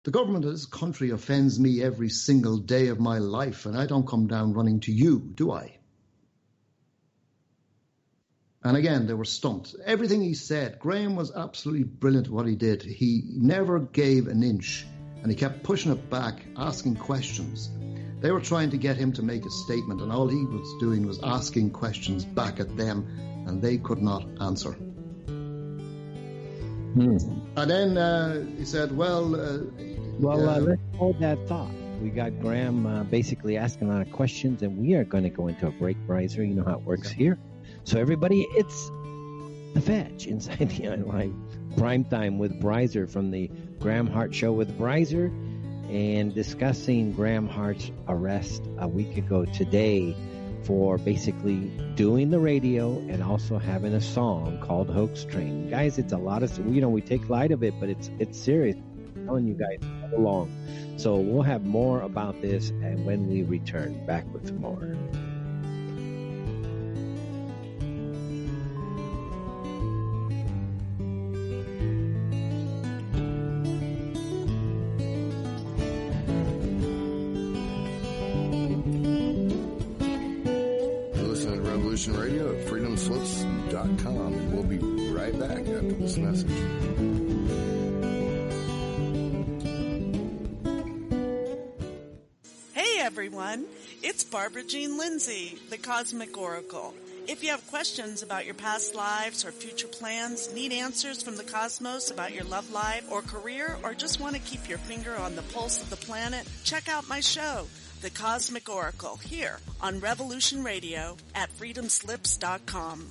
The government of this country offends me every single day of my life, and I don't come down running to you, do I? And again, they were stumped. Everything he said, Graham was absolutely brilliant at what he did. He never gave an inch, and he kept pushing it back, asking questions. They were trying to get him to make a statement, and all he was doing was asking questions back at them, and they could not answer. And then he said, let's hold that thought. We got Graham basically asking a lot of questions, and we are going to go into a break, Bryzer. You know how it works here. So everybody, it's The Fetch inside the Unlive Prime Time with Bryzer from the Graham Hart Show with Bryzer, and discussing Graham Hart's arrest a week ago today for basically doing the radio and also having a song called Hoax Train. Guys, it's a lot of, we take light of it, but it's serious. I'm telling you guys all along. So we'll have more about this, and when we return, back with more. Radio at freedomslips.com, and we'll be right back after this message. Hey everyone, it's Barbara Jean Lindsay, the Cosmic Oracle. If you have questions about your past lives or future plans, need answers from the cosmos about your love life or career, or just want to keep your finger on the pulse of the planet, check out my show, The Cosmic Oracle, here on Revolution Radio at freedomslips.com.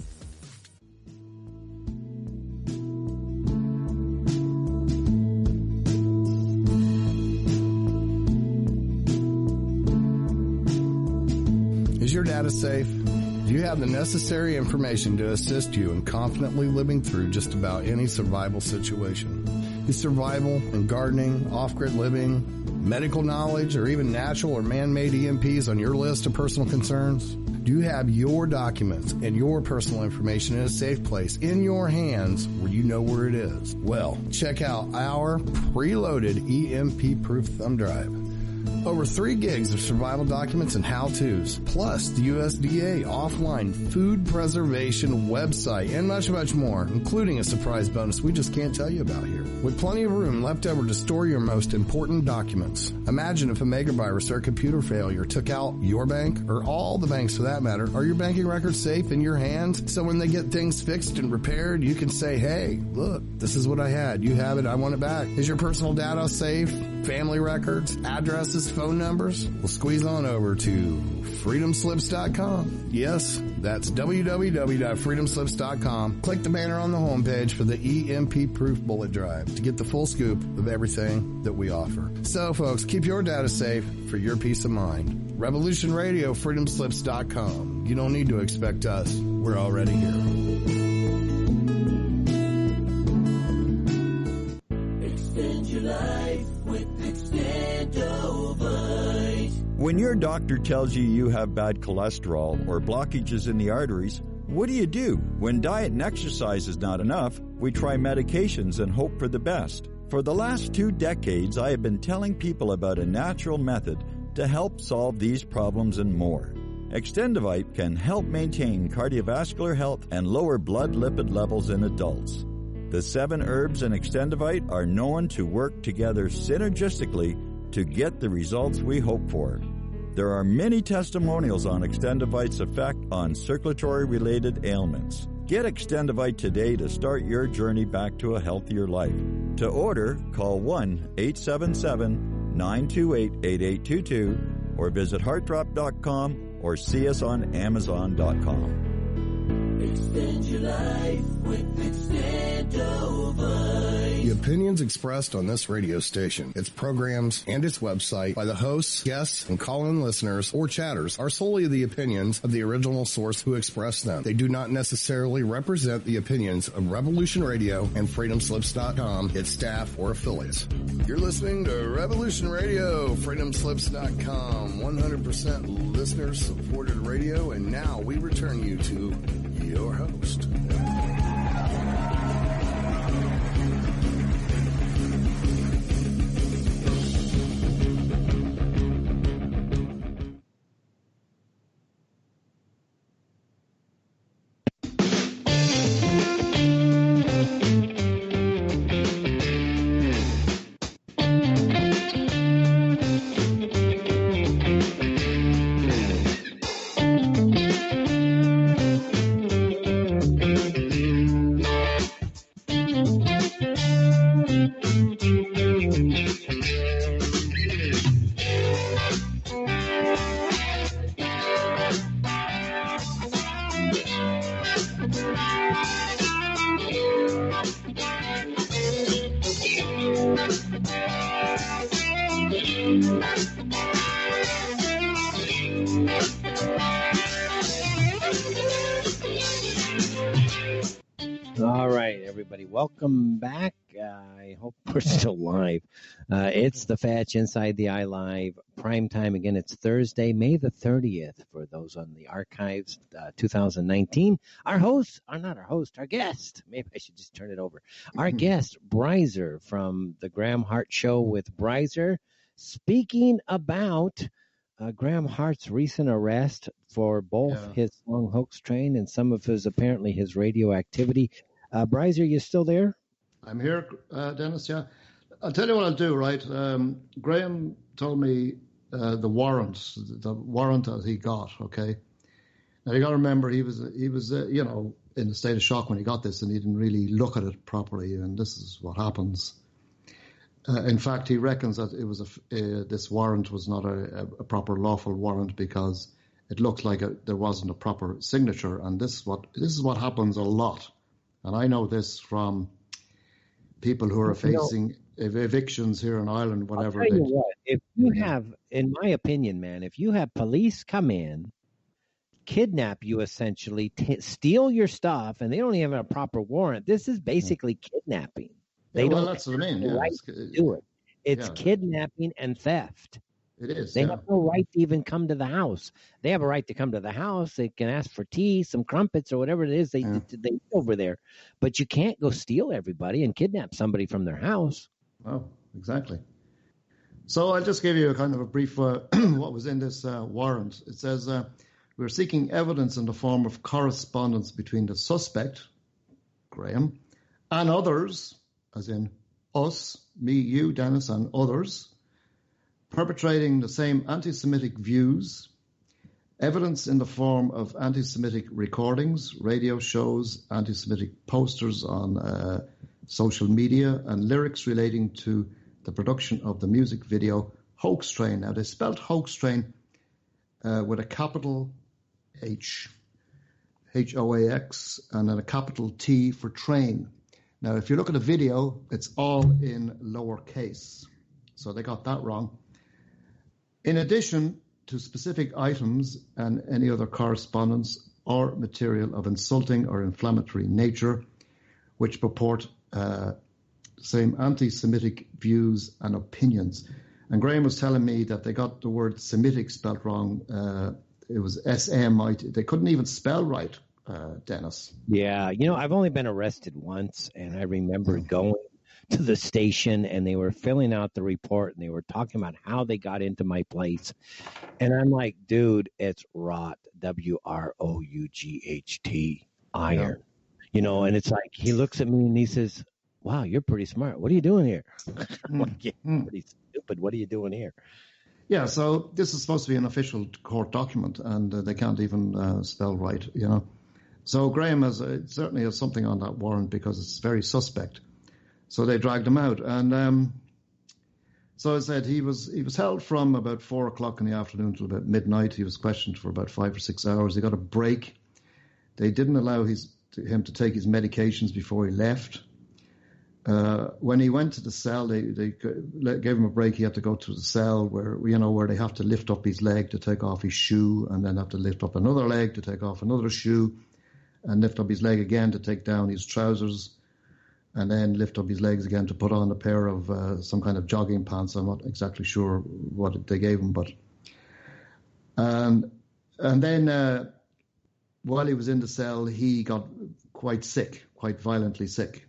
Is your data safe? Do you have the necessary information to assist you in confidently living through just about any survival situation? Is survival and gardening, off-grid living, medical knowledge, or even natural or man-made EMPs on your list of personal concerns? Do you have your documents and your personal information in a safe place in your hands where you know where it is? Well, check out our preloaded EMP-proof thumb drive. Over 3 gigs of survival documents and how-tos, plus the USDA offline food preservation website, and much, much more, including a surprise bonus we just can't tell you about here. With plenty of room left over to store your most important documents. Imagine if a megavirus or a computer failure took out your bank, or all the banks for that matter. Are your banking records safe in your hands? So when they get things fixed and repaired, you can say, hey, look, this is what I had. You have it. I want it back. Is your personal data safe? Family records, addresses, phone numbers? Well, squeeze on over to freedomslips.com. Yes, that's www.freedomslips.com. Click the banner on the homepage for the EMP-proof bullet drive to get the full scoop of everything that we offer. So, folks, keep your data safe for your peace of mind. Revolution Radio, freedomslips.com. You don't need to expect us. We're already here. Extend your life with Extendovite. When your doctor tells you you have bad cholesterol or blockages in the arteries, what do? When diet and exercise is not enough, we try medications and hope for the best. For the last 2 decades, I have been telling people about a natural method to help solve these problems and more. Extendovite can help maintain cardiovascular health and lower blood lipid levels in adults. The 7 herbs in Extendovite are known to work together synergistically to get the results we hope for. There are many testimonials on Extendovite's effect on circulatory-related ailments. Get Extendovite today to start your journey back to a healthier life. To order, call 1-877-928-8822 or visit heartdrop.com or see us on amazon.com. Extend your life with Extendovite. The opinions expressed on this radio station, its programs, and its website by the hosts, guests, and call-in listeners or chatters are solely the opinions of the original source who expressed them. They do not necessarily represent the opinions of Revolution Radio and freedomslips.com, its staff, or affiliates. You're listening to Revolution Radio, freedomslips.com, 100% listener-supported radio, and now we return you to your host. All right, everybody, welcome back. I hope we're still live. It's the Fatch Inside the Eye Live prime time. Again, it's Thursday, May the 30th, for those on the archives, 2019. Our guest, maybe I should just turn it over. Our guest, Bryzer, from the Graham Hart Show with Bryzer, speaking about Graham Hart's recent arrest for both his song Hoax Train and some of his radio activity. Bryzer, you still there? I'm here, Dennis, yeah. I'll tell you what I'll do, right? Graham told me the warrant that he got, okay? Now, you got to remember, he was in a state of shock when he got this, and he didn't really look at it properly, and this is what happens. In fact, he reckons that it was this warrant was not a proper lawful warrant because it looks like there wasn't a proper signature, and this is what happens a lot. And I know this from people who are facing evictions here in Ireland, whatever. I'll tell you what, if you have, in my opinion, man, if you have police come in, kidnap you essentially, steal your stuff, and they don't even have a proper warrant, this is basically kidnapping. That's what I mean. Right to do it. It's kidnapping and theft. It is. They have no right to even come to the house. They have a right to come to the house. They can ask for tea, some crumpets, or whatever it is they eat over there. But you can't go steal everybody and kidnap somebody from their house. Oh, exactly. So I'll just give you a kind of a brief what was in this warrant. It says, we're seeking evidence in the form of correspondence between the suspect, Graham, and others, as in us, me, you, Dennis, and others, perpetrating the same anti-Semitic views, evidence in the form of anti-Semitic recordings, radio shows, anti-Semitic posters on social media, and lyrics relating to the production of the music video Hoax Train. Now, they spelled Hoax Train with a capital H, H-O-A-X, and then a capital T for train. Now, if you look at the video, it's all in lowercase. So they got that wrong. In addition to specific items and any other correspondence or material of insulting or inflammatory nature, which purport same anti-Semitic views and opinions. And Graham was telling me that they got the word Semitic spelled wrong. It was S-M-I-T. They couldn't even spell right, Dennis. Yeah, I've only been arrested once, and I remember going to the station, and they were filling out the report, and they were talking about how they got into my place. And I'm like, dude, it's rot, W-R-O-U-G-H-T, iron. And it's like, he looks at me and he says, wow, you're pretty smart. What are you doing here? I'm like, yeah, pretty stupid. What are you doing here? Yeah, so this is supposed to be an official court document, and they can't even spell right, So Graham certainly has something on that warrant because it's very suspect. So they dragged him out, and so I said he was held from about 4:00 in the afternoon till about midnight. He was questioned for about 5 or 6 hours. He got a break. They didn't allow him to take his medications before he left. When he went to the cell, they gave him a break. He had to go to the cell where they have to lift up his leg to take off his shoe, and then have to lift up another leg to take off another shoe, and lift up his leg again to take down his trousers, and then lift up his legs again to put on a pair of some kind of jogging pants. I'm not exactly sure what they gave him, but and then while he was in the cell, he got quite sick, quite violently sick.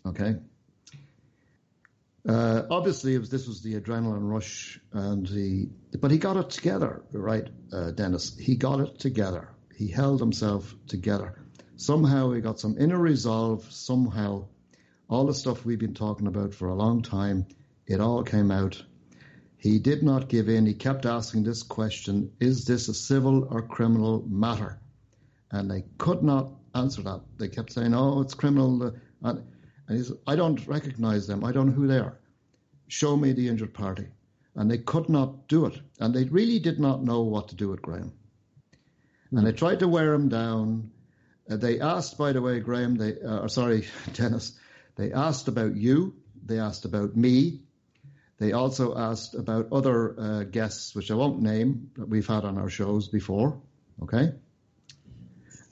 Okay. Obviously, this was the adrenaline rush, but he got it together, right, Dennis? He got it together. He held himself together. Somehow he got some inner resolve. Somehow, all the stuff we've been talking about for a long time, it all came out. He did not give in. He kept asking this question: is this a civil or criminal matter? And they could not answer that. They kept saying, "Oh, it's criminal." And he said, I don't recognize them. I don't know who they are. Show me the injured party. And they could not do it. And they really did not know what to do with Graham. And they tried to wear him down. They asked, by the way, Graham, Dennis, they asked about you. They asked about me. They also asked about other guests, which I won't name, that we've had on our shows before. Okay.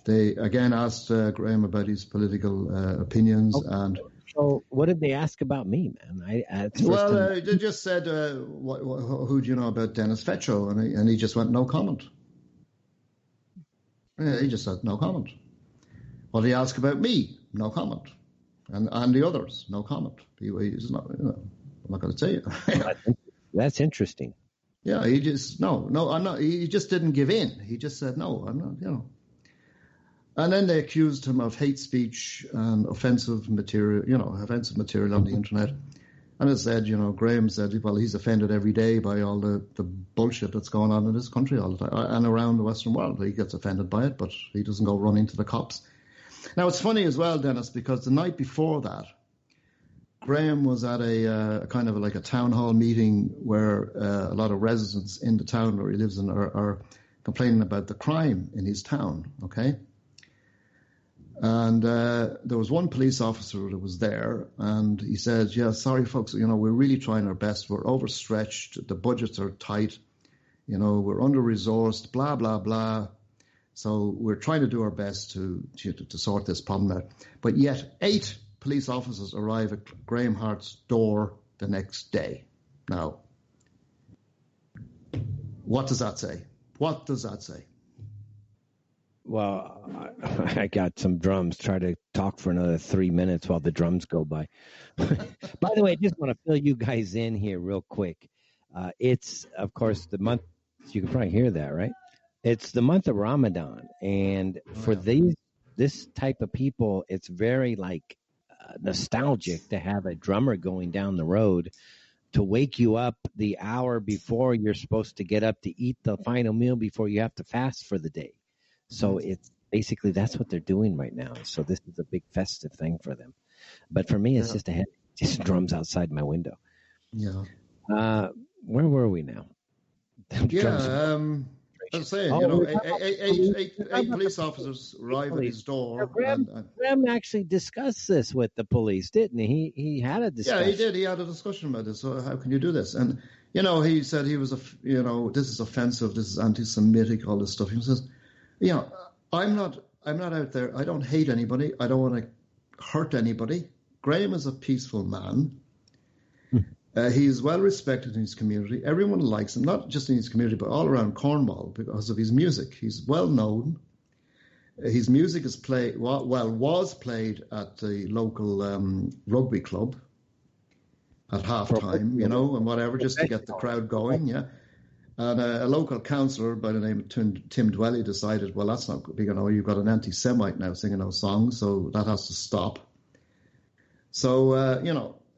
They again asked Graham about his political opinions. Okay. And so what did they ask about me, man? They just said, who do you know about Dennis Fetcho? And he just went, no comment. Yeah, he just said, no comment. What did he ask about me? No comment. And the others, no comment. He's not, I'm not going to tell you. That's interesting. Yeah, he just, I'm not. He just didn't give in. He just said, no, I'm not, And then they accused him of hate speech and offensive material on the internet. And it said, Graham said, well, he's offended every day by all the bullshit that's going on in this country all the time and around the Western world. He gets offended by it, but he doesn't go running to the cops. Now, it's funny as well, Dennis, because the night before that, Graham was at a kind of like a town hall meeting where a lot of residents in the town where he lives in are complaining about the crime in his town, okay? And there was one police officer that was there, and he said, yeah, sorry, folks, we're really trying our best. We're overstretched. The budgets are tight. We're under-resourced, blah, blah, blah. So we're trying to do our best to sort this problem out. But yet 8 police officers arrive at Graham Hart's door the next day. Now, what does that say? What does that say? Well, I got some drums. Try to talk for another 3 minutes while the drums go by. By the way, I just want to fill you guys in here real quick. It's, of course, the month. You can probably hear that, right? It's the month of Ramadan. And for this type of people, it's very nostalgic to have a drummer going down the road to wake you up the hour before you're supposed to get up to eat the final meal before you have to fast for the day. So it's basically that's what they're doing right now. So this is a big festive thing for them. But for me, it's just drums outside my window. Yeah. Where were we now? I'm saying, eight police officers arrive at his door. Graham actually discussed this with the police, didn't he? He had a discussion. Yeah, he did. He had a discussion about this. So how can you do this? And, he said he was, this is offensive. This is anti-Semitic, all this stuff. He says, I'm not out there. I don't hate anybody. I don't want to hurt anybody. Graham is a peaceful man. He's well respected in his community. Everyone likes him, not just in his community, but all around Cornwall because of his music. He's well known. His music is was played at the local rugby club at halftime, and whatever, just to get the crowd going. Yeah. And a local councillor by the name of Tim Dwelly decided, well, that's not big enough. You've got an anti-Semite now singing those songs, so that has to stop. So,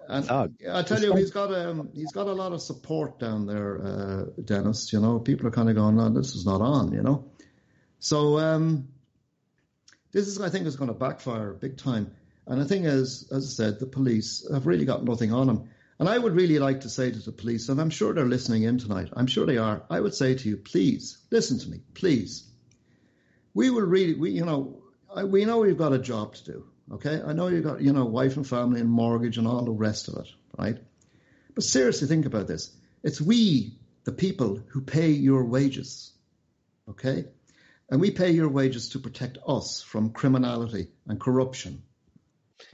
and I tell you, he's got a lot of support down there, Dennis. People are kind of going, no, this is not on, So this is, I think, is going to backfire big time. And the thing is, as I said, the police have really got nothing on him. And I would really like to say to the police, and I'm sure they're listening in tonight, I'm sure they are, I would say to you, please, listen to me, please. We know we've got a job to do, okay? I know you've got, wife and family and mortgage and all the rest of it, right? But seriously, think about this. It's we, the people, who pay your wages, okay? And we pay your wages to protect us from criminality and corruption.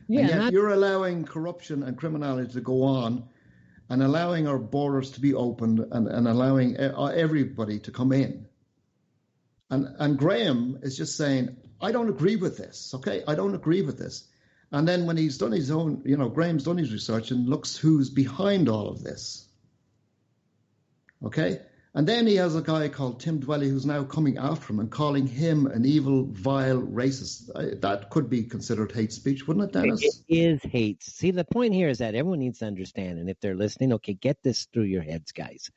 Yeah, and yet you're allowing corruption and criminality to go on and allowing our borders to be opened and allowing everybody to come in. And Graham is just saying, I don't agree with this, okay? I don't agree with this. And then when he's done his own, Graham's done his research and looks who's behind all of this, okay? And then he has a guy called Tim Dwelly who's now coming after him and calling him an evil, vile racist. That could be considered hate speech, wouldn't it, Dennis? It is hate. See, the point here is that everyone needs to understand, and if they're listening, okay, get this through your heads, guys.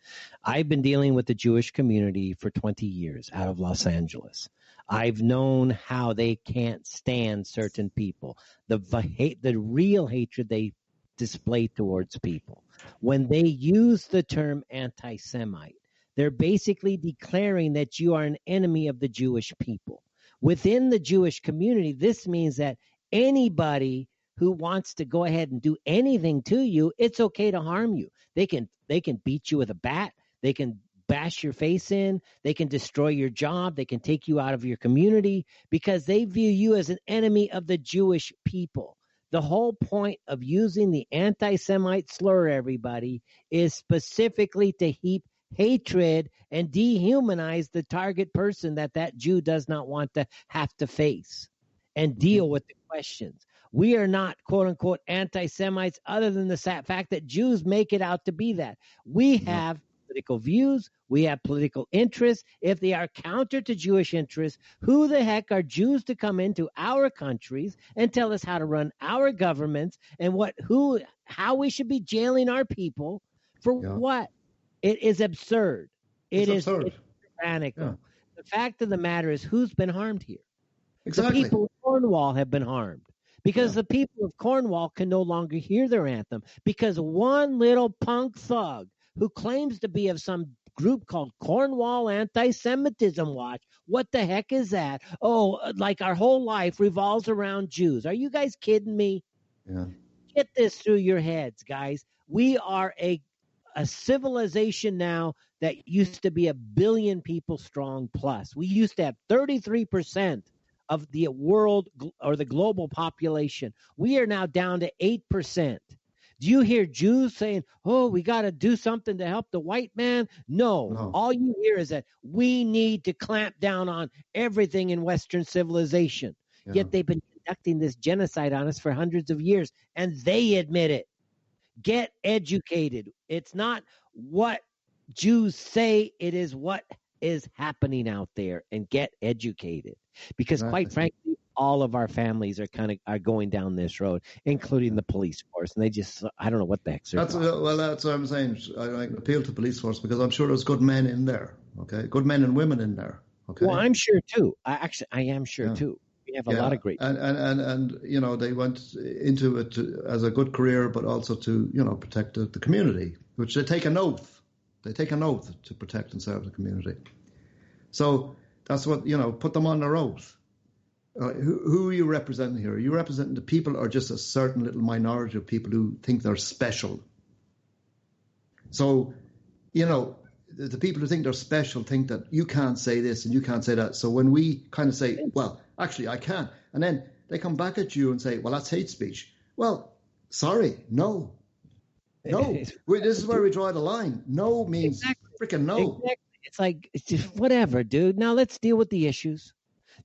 I've been dealing with the Jewish community for 20 years out of Los Angeles. I've known how they can't stand certain people, the real hatred they display towards people. When they use the term anti-Semite, they're basically declaring that you are an enemy of the Jewish people. Within the Jewish community, this means that anybody who wants to go ahead and do anything to you, it's okay to harm you. They can beat you with a bat. They can bash your face in. They can destroy your job. They can take you out of your community because they view you as an enemy of the Jewish people. The whole point of using the anti-Semite slur, everybody, is specifically to heap hatred and dehumanize the target person that Jew does not want to have to face and deal with the questions. We are not, quote unquote, anti-Semites other than the fact that Jews make it out to be that. We have political views. We have political interests. If they are counter to Jewish interests, who the heck are Jews to come into our countries and tell us how to run our governments and how we should be jailing our people for what? It is absurd. It's tyrannical. Yeah. The fact of the matter is, who's been harmed here? Exactly. The people of Cornwall have been harmed because the people of Cornwall can no longer hear their anthem because one little punk thug who claims to be of some group called Cornwall Anti-Semitism Watch. What the heck is that? Oh, like our whole life revolves around Jews. Are you guys kidding me? Yeah. Get this through your heads, guys. We are a civilization now that used to be 1 billion people strong plus. We used to have 33% of the world or the global population. We are now down to 8%. Do you hear Jews saying, oh, we got to do something to help the white man? No. All you hear is that we need to clamp down on everything in Western civilization. Yeah. Yet they've been conducting this genocide on us for hundreds of years, and they admit it. Get educated. It's not what Jews say. It is what is happening out there, and get educated. Because quite frankly, all of our families are going down this road, including the police force, and I don't know what the heck they're doing. Well, that's what I'm saying. I appeal to police force because I'm sure there's good men in there. Okay, good men and women in there. Okay. Well, I'm sure too. I am sure too. We have a lot of great people. And they went into it as a good career, but also to protect the community, which they take an oath. They take an oath to protect and serve the community. So that's what put them on their oath. Who are you representing here? Are you representing the people or just a certain little minority of people who think they're special? So, the people who think they're special think that you can't say this and you can't say that. So when we kind of say, well, actually, I can. And then they come back at you and say, well, that's hate speech. Well, sorry, no. This is where we draw the line. No means freaking no. Exactly. It's like, it's just whatever, dude. Now let's deal with the issues.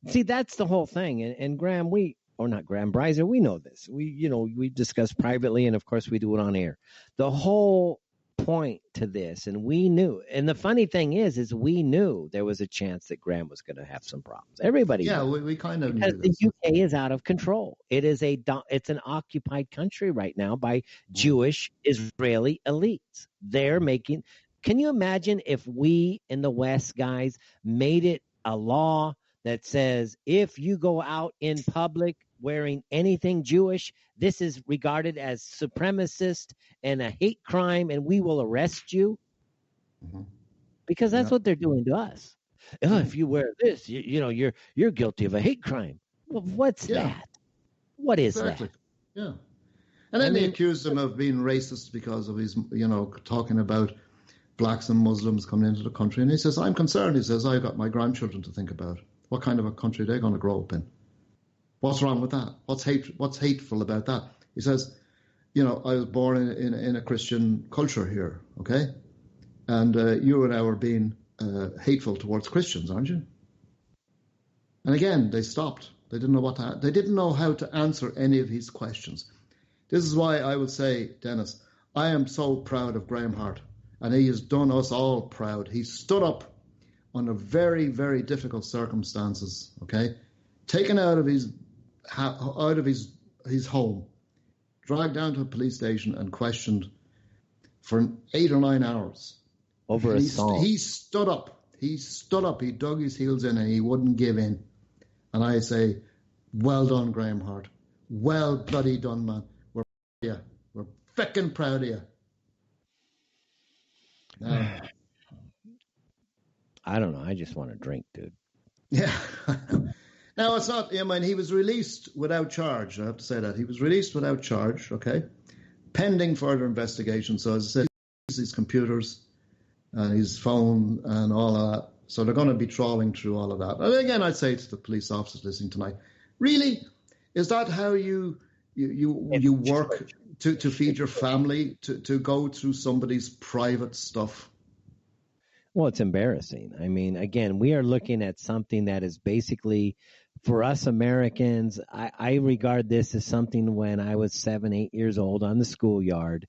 See, that's the whole thing. And Graham, Bryzer, we know this. We discuss privately, and of course we do it on air. The whole point to this, and we knew. And the funny thing is we knew there was a chance that Graham was going to have some problems. Everybody, we kind of because knew this. The UK is out of control. It's an occupied country right now by Jewish Israeli elites. They're making. Can you imagine if we in the West, guys, made it a law that says if you go out in public wearing anything Jewish, this is regarded as supremacist and a hate crime, and we will arrest you? Mm-hmm. Because that's what they're doing to us. Oh, if you wear this, you're guilty of a hate crime. Well, what's that? What is that? Yeah. And then they accused him of being racist because of his, talking about blacks and Muslims coming into the country. And he says, I'm concerned. He says, I've got my grandchildren to think about. What kind of a country they're going to grow up in? What's wrong with that? What's hateful about that? He says, I was born in a Christian culture here, okay? And you and I are being hateful towards Christians, aren't you? And again, they stopped. They didn't know they didn't know how to answer any of his questions. This is why I would say, Dennis, I am so proud of Graham Hart, and he has done us all proud. He stood up under very, very difficult circumstances, okay? Taken out of his home, dragged down to a police station and questioned for 8 or 9 hours. Over a song. He stood up. He dug his heels in and he wouldn't give in. And I say, well done, Graham Hart. Well bloody done, man. We're proud of you. We're feckin' proud of you. I don't know. I just want to drink, dude. Yeah. Now, it's not, I mean, he was released without charge. I have to say that. He was released without charge, okay, pending further investigation. So, as I said, his computers and his phone and all of that. So they're going to be trawling through all of that. And again, I'd say to the police officers listening tonight, really, is that how you work to feed your family, to go through somebody's private stuff? Well, it's embarrassing. I mean, again, we are looking at something that is basically, for us Americans, I regard this as something when I was 7, 8 years old on the schoolyard,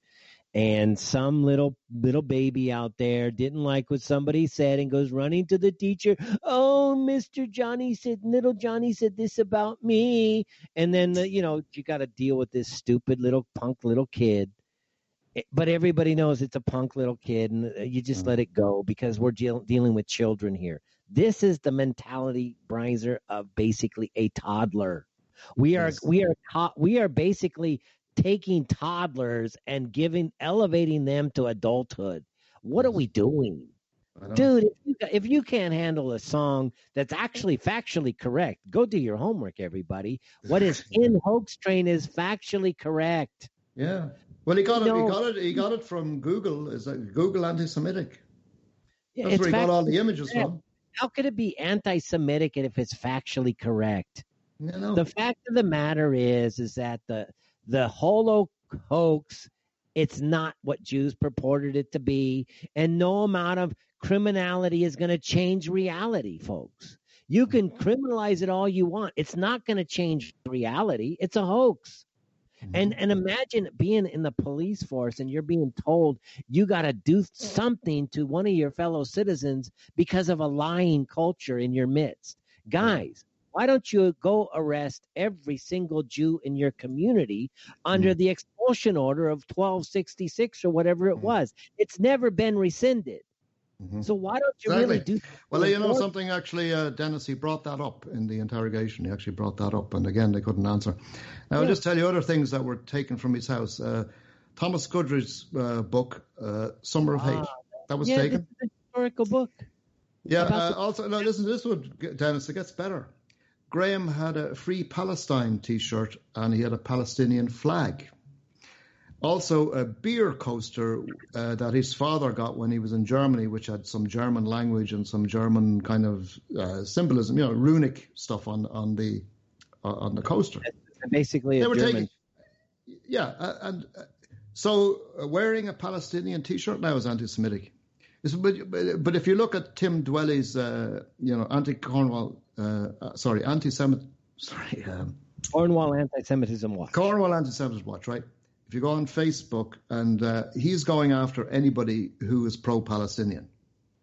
and some little baby out there didn't like what somebody said and goes running to the teacher. Oh, Mr. Johnny said, little Johnny said this about me. And then, you got to deal with this stupid little punk little kid. But everybody knows it's a punk little kid, and you just let it go because we're dealing with children here. This is the mentality, Breiser, of basically a toddler. We are basically taking toddlers and elevating them to adulthood. What are we doing? Dude, if you can't handle a song that's actually factually correct, go do your homework, everybody. What is in Hoax Train is factually correct. Yeah. Well, he got it from Google. Is that Google anti-Semitic? Yeah, that's where he got all the images from. How could it be anti-Semitic if it's factually correct? No. The fact of the matter is that the Holocaust, it's not what Jews purported it to be, and no amount of criminality is going to change reality, folks. You can criminalize it all you want. It's not going to change reality. It's a hoax. And imagine being in the police force and you're being told you got to do something to one of your fellow citizens because of a lying culture in your midst. Guys, why don't you go arrest every single Jew in your community under the expulsion order of 1266 or whatever it was? It's never been rescinded. So why don't you really do that? Well, something actually, Dennis, he brought that up in the interrogation. He actually brought that up, and again, they couldn't answer. Now, I'll just tell you other things that were taken from his house. Thomas Goodrich's book, Summer of Hate, that was taken. It's a historical book. Yeah, listen to this one, Dennis, it gets better. Graham had a Free Palestine T-shirt, and he had a Palestinian flag. Also, a beer coaster that his father got when he was in Germany, which had some German language and some German kind of symbolism, runic stuff on the coaster. Basically, a German. So wearing a Palestinian T-shirt now is anti-Semitic. But if you look at Tim Dwelly's, Cornwall Anti-Semitism Watch. Cornwall Anti-Semitism Watch, right? If you go on Facebook, and he's going after anybody who is pro-Palestinian.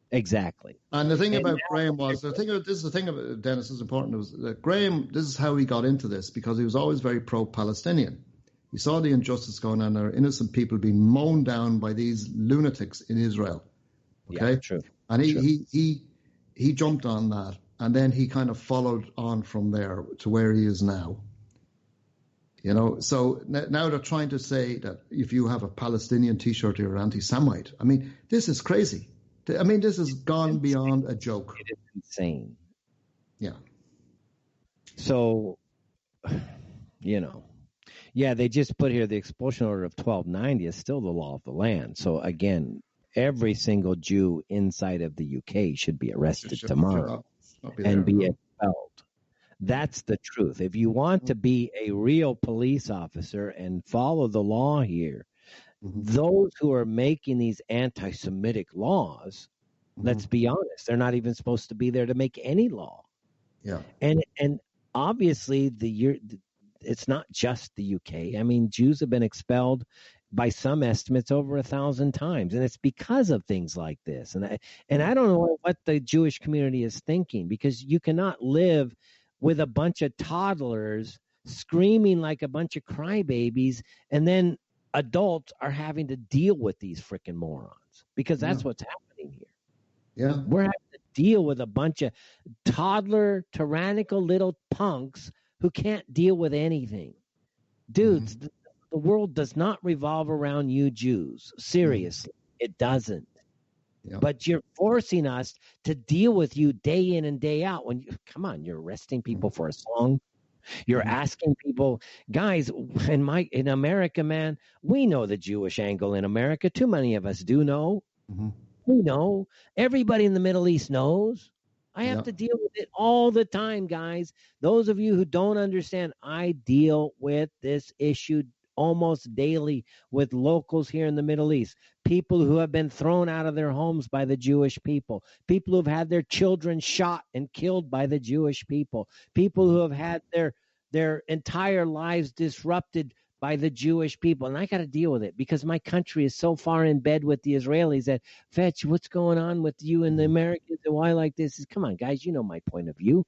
Exactly. And the thing about Graham was, this is the thing about Dennis is important, was that Graham, this is how he got into this, because he was always very pro-Palestinian. He saw the injustice going on, there are innocent people being mown down by these lunatics in Israel. Okay? Yeah, true. And he jumped on that, and then he kind of followed on from there to where he is now. So now they're trying to say that if you have a Palestinian T-shirt, you're anti-Semite. I mean, this is crazy. I mean, this has gone beyond a joke. It is insane. Yeah. So, they just put here the expulsion order of 1290 is still the law of the land. So, again, every single Jew inside of the UK should be arrested tomorrow and be expelled. That's the truth. If you want to be a real police officer and follow the law here, those who are making these anti-Semitic laws, let's be honest, they're not even supposed to be there to make any law. Yeah. And obviously it's not just the UK. I mean, Jews have been expelled by some estimates over 1,000 times, and it's because of things like this. And I don't know what the Jewish community is thinking, because you cannot live with a bunch of toddlers screaming like a bunch of crybabies, and then adults are having to deal with these freaking morons, because that's what's happening here. Yeah. We're having to deal with a bunch of toddler, tyrannical little punks who can't deal with anything. Dudes, the world does not revolve around you Jews. Seriously, it doesn't. Yeah. But you're forcing us to deal with you day in and day out. Come on, you're arresting people for a song. You're asking people, guys, in America, man, we know the Jewish angle in America. Too many of us do know. We know. Everybody in the Middle East knows. I have to deal with it all the time, guys. Those of you who don't understand, I deal with this issue almost daily with locals here in the Middle East. People who have been thrown out of their homes by the Jewish people. People who have had their children shot and killed by the Jewish people. People who have had their entire lives disrupted by the Jewish people. And I got to deal with it because my country is so far in bed with the Israelis that, Fetch, what's going on with you and the Americans and why like this? Come on, guys, you know my point of view.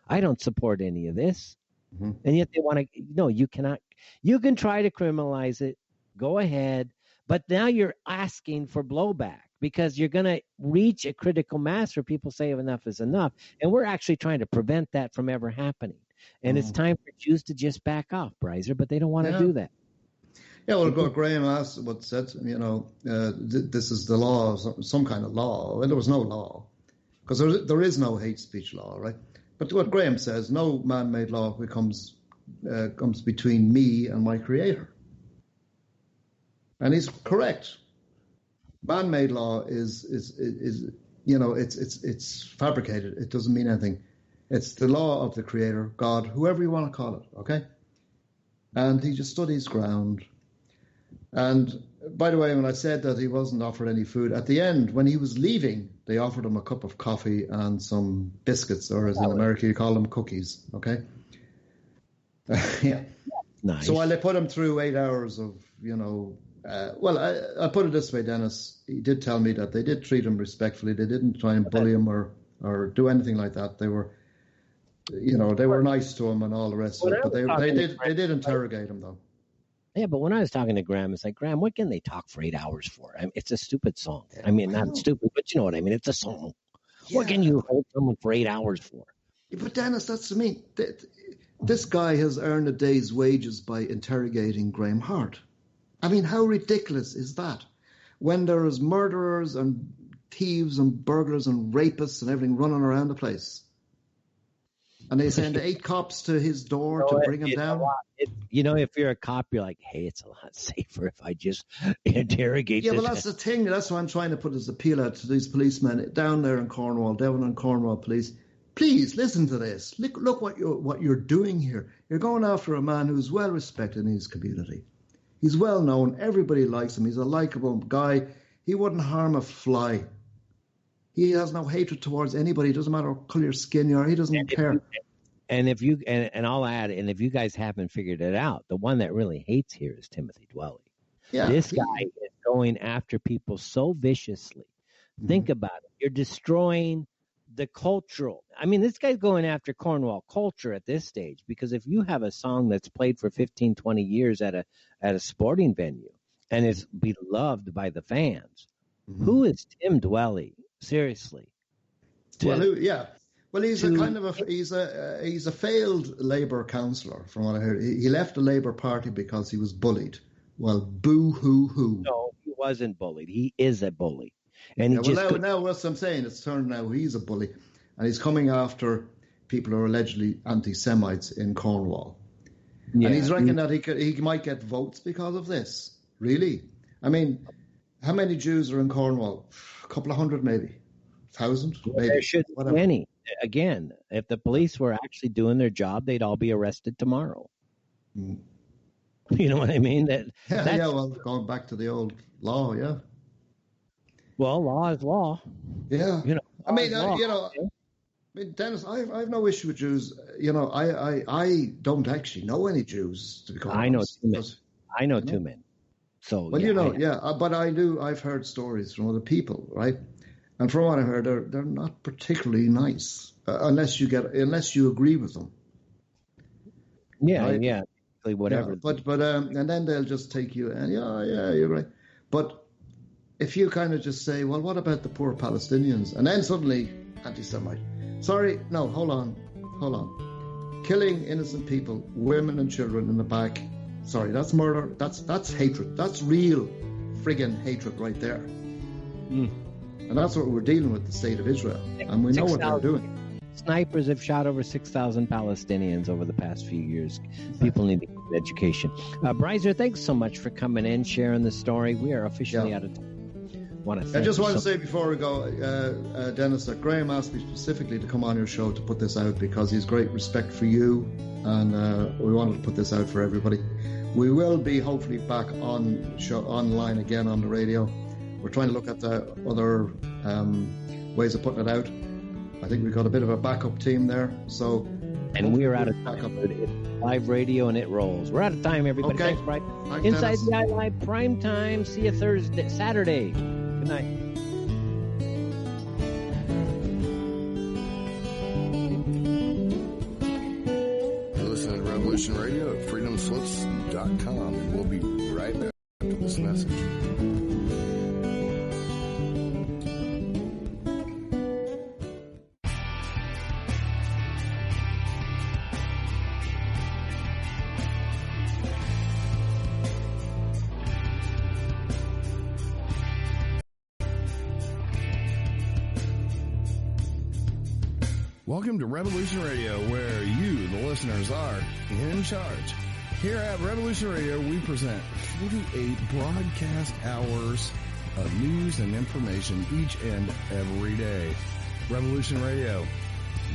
I don't support any of this. And yet they want to, no, you cannot. You can try to criminalize it. Go ahead. But now you're asking for blowback because you're going to reach a critical mass where people say enough is enough. And we're actually trying to prevent that from ever happening. And it's time for Jews to just back off, Breiser, but they don't want to do that. Yeah, well, Graham asked what said, this is the law, some kind of law. Well, there was no law because there is no hate speech law, right? But what Graham says, no man-made law comes between me and my creator. And he's correct. Man-made law is it's fabricated. It doesn't mean anything. It's the law of the creator, God, whoever you want to call it, okay? And he just stood his ground. And by the way, when I said that he wasn't offered any food, at the end, when he was leaving, they offered him a cup of coffee and some biscuits, or as in America, you call them cookies, okay? Yeah. Nice. So while they put him through 8 hours of, I put it this way, Dennis, he did tell me that they did treat him respectfully. They didn't try and bully him or do anything like that. They were, they were nice to him and all the rest of it. But they did interrogate him, though. Yeah, but when I was talking to Graham, it's like, Graham, what can they talk for 8 hours for? I mean, it's a stupid song. I mean, not stupid, but you know what I mean? It's a song. Yeah. What can you hold someone for 8 hours for? Yeah, but Dennis, that's to me. This guy has earned a day's wages by interrogating Graham Hart. I mean, how ridiculous is that? When there is murderers and thieves and burglars and rapists and everything running around the place. And they send 8 cops to his door to bring him down. If you're a cop, you're like, hey, it's a lot safer if I just interrogate this. Yeah, well, that's the thing. That's why I'm trying to put this appeal out to these policemen down there in Cornwall, down in Cornwall Police. Please listen to this. Look what you're doing here. You're going after a man who's well respected in his community. He's well known. Everybody likes him. He's a likable guy. He wouldn't harm a fly. He has no hatred towards anybody. It doesn't matter what color your skin you are. He doesn't care. And I'll add, and if you guys haven't figured it out, the one that really hates here is Timothy Dwelly. Yeah, this guy is going after people so viciously. Think about it. You're destroying the cultural. I mean, this guy's going after Cornwall culture at this stage, because if you have a song that's played for 15, 20 years at a sporting venue and is beloved by the fans, who is Tim Dwelly? Seriously. Well, he's a failed Labour councillor, from what I heard. He left the Labour Party because he was bullied. Well, boo-hoo-hoo. No, he wasn't bullied. He is a bully. And now what I'm saying, it's turned now he's a bully, and he's coming after people who are allegedly anti-Semites in Cornwall. Yeah. And he's reckoning that he might get votes because of this. Really? I mean, how many Jews are in Cornwall? A couple of hundred, maybe. 1,000, maybe. There shouldn't be any. Again, if the police were actually doing their job, they'd all be arrested tomorrow. You know what I mean? Well, going back to the old law, yeah. Well, law is law. Yeah. Dennis, I have no issue with Jews. I don't actually know any Jews, to be quite honest. I know two men. So, but I do. I've heard stories from other people, right? And from what I heard, they're not particularly nice unless you agree with them. Yeah, right? yeah, whatever. Yeah, but and then they'll just take you and you're right. But if you kind of just say, well, what about the poor Palestinians? And then suddenly anti-Semite. Sorry, no, hold on. Killing innocent people, women and children in the back. Sorry, that's murder. That's hatred. That's real friggin' hatred right there. And that's what we're dealing with, the state of Israel. And we know what they're doing. Snipers have shot over 6,000 Palestinians over the past few years. People need to get education. Bryzer, thanks so much for coming in, sharing the story. We are officially out of time. I just want to say before we go, Dennis, that Graham asked me specifically to come on your show to put this out because he's great respect for you, and we wanted to put this out for everybody. We will be hopefully back online again on the radio. We're trying to look at the other ways of putting it out. I think we've got a bit of a backup team there. And we are out of time. It's live radio and it rolls. We're out of time, everybody. Okay. Thanks, Brian. Inside the Eye Live Prime Time. See you Saturday. Good night. You're listening to Revolution Radio at freedomslips.com, and we'll be right back after this message. Welcome to Revolution Radio, where you, the listeners, are in charge. Here at Revolution Radio, we present 48 broadcast hours of news and information each and every day. Revolution Radio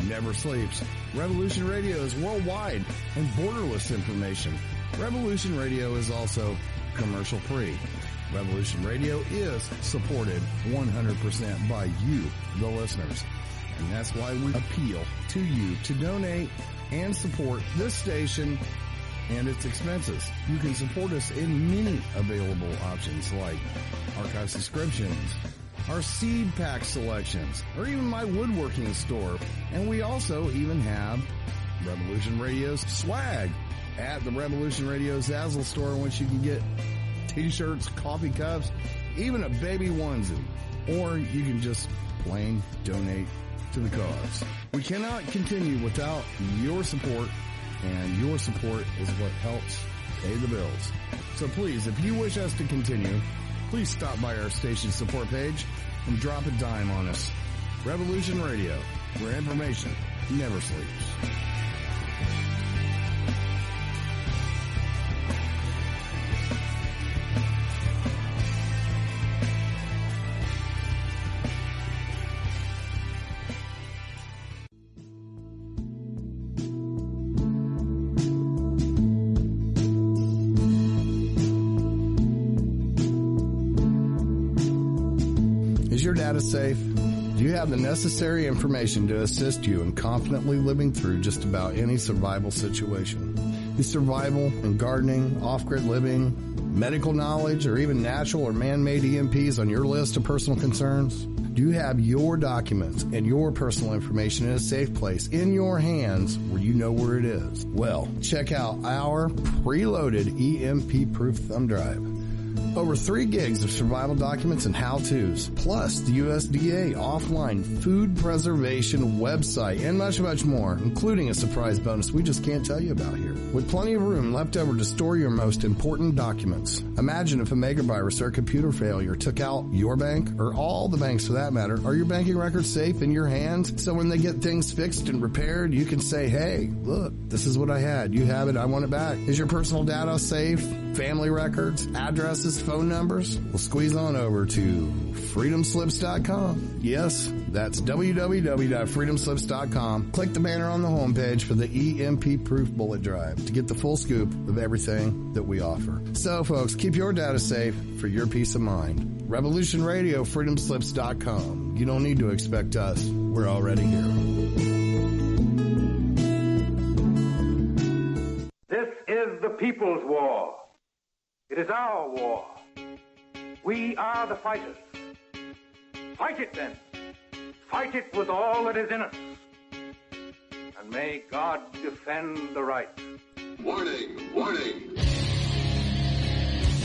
never sleeps. Revolution Radio is worldwide and borderless information. Revolution Radio is also commercial-free. Revolution Radio is supported 100% by you, the listeners. And that's why we appeal to you to donate and support this station and its expenses. You can support us in many available options like archive subscriptions, our seed pack selections, or even my woodworking store. And we also even have Revolution Radio's swag at the Revolution Radio Zazzle store, which you can get t-shirts, coffee cups, even a baby onesie. Or you can just plain donate to the cause. We cannot continue without your support, and your support is what helps pay the bills. So please, if you wish us to continue, please stop by our station support page and drop a dime on us. Revolution Radio, where information never sleeps. Is your data safe? Do you have the necessary information to assist you in confidently living through just about any survival situation? Is survival and gardening, off-grid living, medical knowledge, or even natural or man-made EMPs on your list of personal concerns? Do you have your documents and your personal information in a safe place in your hands where you know where it is? Well, check out our preloaded EMP-proof thumb drive. Over 3 gigs of survival documents and how-tos, plus the USDA offline food preservation website, and much, much more, including a surprise bonus we just can't tell you about here. With plenty of room left over to store your most important documents. Imagine if a megavirus or a computer failure took out your bank, or all the banks for that matter. Are your banking records safe in your hands? So when they get things fixed and repaired, you can say, hey, look, this is what I had. You have it. I want it back. Is your personal data safe? Family records, addresses, phone numbers? Well, squeeze on over to freedomslips.com. Yes, that's www.freedomslips.com. Click the banner on the homepage for the EMP-proof bullet drive to get the full scoop of everything that we offer. So, folks, keep your data safe for your peace of mind. Revolution Radio, freedomslips.com. You don't need to expect us. We're already here. This is the people's war. It is our war. We are the fighters. Fight it then. Fight it with all that is in us. And may God defend the right. Warning! Warning!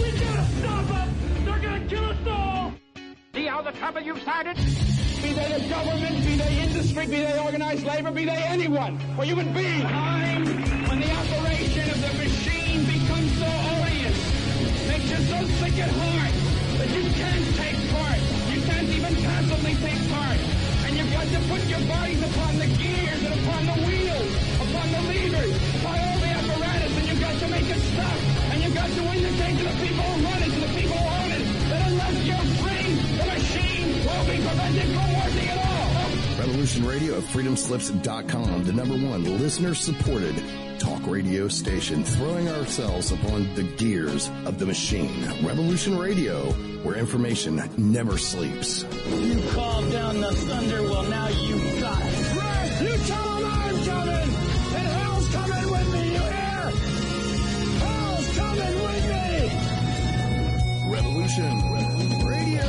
We gotta stop them! They're gonna kill us all! See how the trouble you've started? Be they the government, be they industry, be they organized labor, be they anyone, or human beings. Time when the operation of the machine becomes so odious, makes you so sick at heart that you can't take part. You can't even pass a Revolution Radio at freedomslips.com, the #1 listener-supported talk radio station, throwing ourselves upon the gears of the machine. Revolution Radio, where information never sleeps. You called down the thunder, well now you got it. Right, you tell them I'm coming, and hell's coming with me, you hear? Hell's coming with me! Revolution Radio.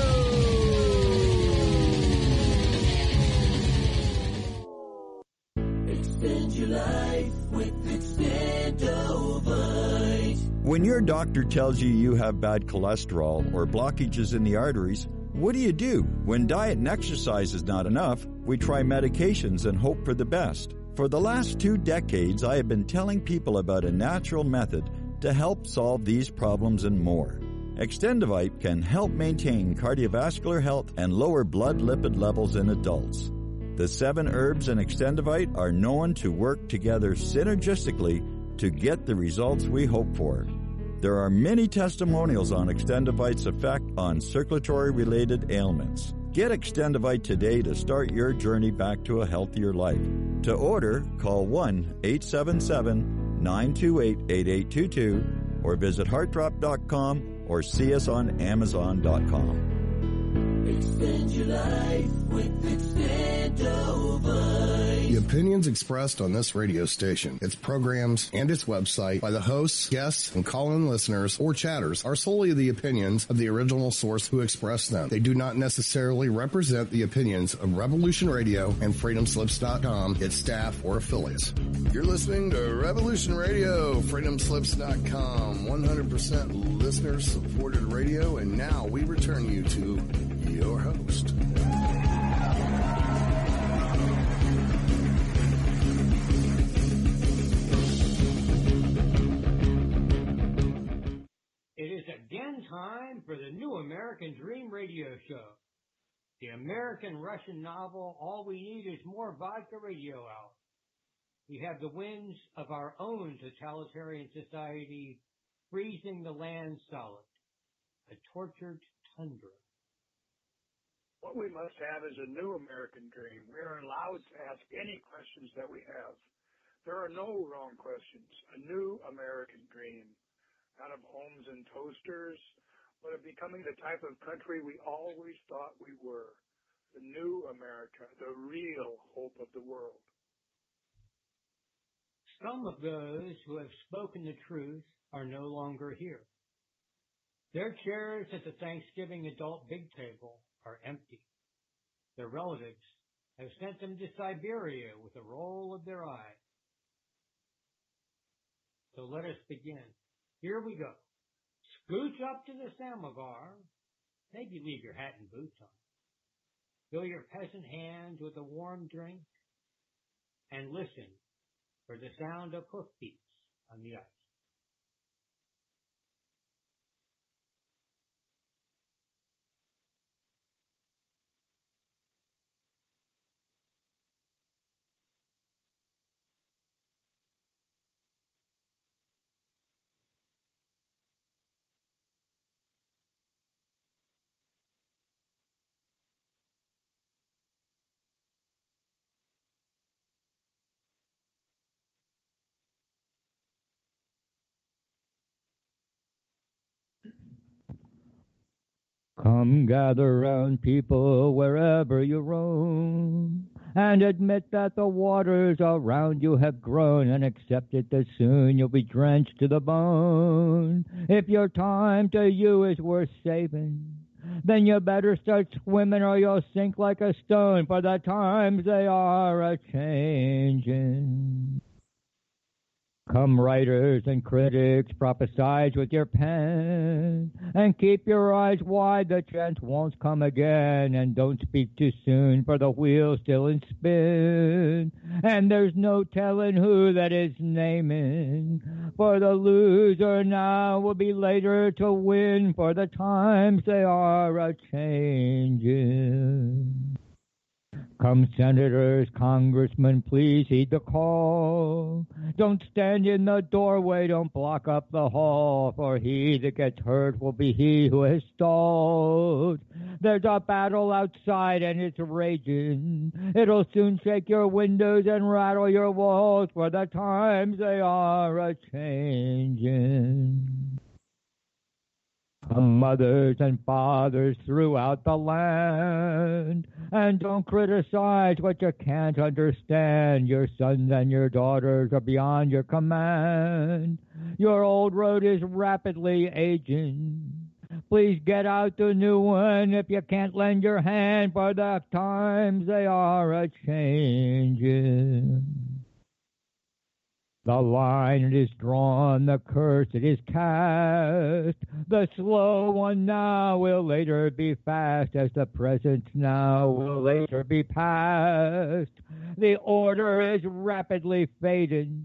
Extend your life with Extendovite. When your doctor tells you have bad cholesterol or blockages in the arteries, what do you do? When diet and exercise is not enough, we try medications and hope for the best. For the last 2 decades, I have been telling people about a natural method to help solve these problems and more. Extendovite can help maintain cardiovascular health and lower blood lipid levels in adults. The 7 herbs in Extendovite are known to work together synergistically to get the results we hope for. There are many testimonials on Extendovite's effect on circulatory-related ailments. Get Extendovite today to start your journey back to a healthier life. To order, call 1-877-928-8822 or visit heartdrop.com or see us on amazon.com. Extend your life with Extendovite. The opinions expressed on this radio station, its programs, and its website by the hosts, guests, and call-in listeners or chatters are solely the opinions of the original source who expressed them. They do not necessarily represent the opinions of Revolution Radio and freedomslips.com, its staff, or affiliates. You're listening to Revolution Radio, freedomslips.com, 100% listener-supported radio, and now we return you to your host. It is again time for the New American Dream radio show. The American-Russian novel, All We Need Is More Vodka Radio Hour. We have the winds of our own totalitarian society freezing the land solid. A tortured tundra. What we must have is a new American dream. We are allowed to ask any questions that we have. There are no wrong questions. A new American dream. Not of homes and toasters, but of becoming the type of country we always thought we were. The new America, the real hope of the world. Some of those who have spoken the truth are no longer here. Their chairs at the Thanksgiving adult big table are empty. Their relatives have sent them to Siberia with a roll of their eye. So let us begin. Here we go. Scooch up to the samovar. Maybe leave your hat and boots on. Fill your peasant hands with a warm drink and listen for the sound of hoofbeats on the ice. Come gather round, people, wherever you roam, and admit that the waters around you have grown, and accept it that soon you'll be drenched to the bone. If your time to you is worth saving, then you better start swimming or you'll sink like a stone, for the times they are a-changing. Come writers and critics, prophesize with your pen, and keep your eyes wide, the chance won't come again, and don't speak too soon, for the wheel's still in spin, and there's no telling who that is naming, for the loser now will be later to win, for the times they are a-changing. Come senators, congressmen, please heed the call. Don't stand in the doorway, don't block up the hall, for he that gets hurt will be he who has stalled. There's a battle outside and it's raging. It'll soon shake your windows and rattle your walls, for the times they are a-changing. Mothers and fathers throughout the land, and don't criticize what you can't understand. Your sons and your daughters are beyond your command. Your old road is rapidly aging. Please get out the new one if you can't lend your hand, for the times they are a-changing. The line is drawn, the curse it is cast. The slow one now will later be fast, as the present now will later be past. The order is rapidly fading,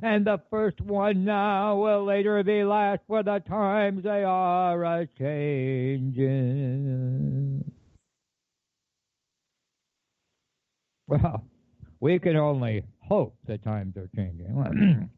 and the first one now will later be last, for the times they are a-changing. Well, we can only hope the times are changing.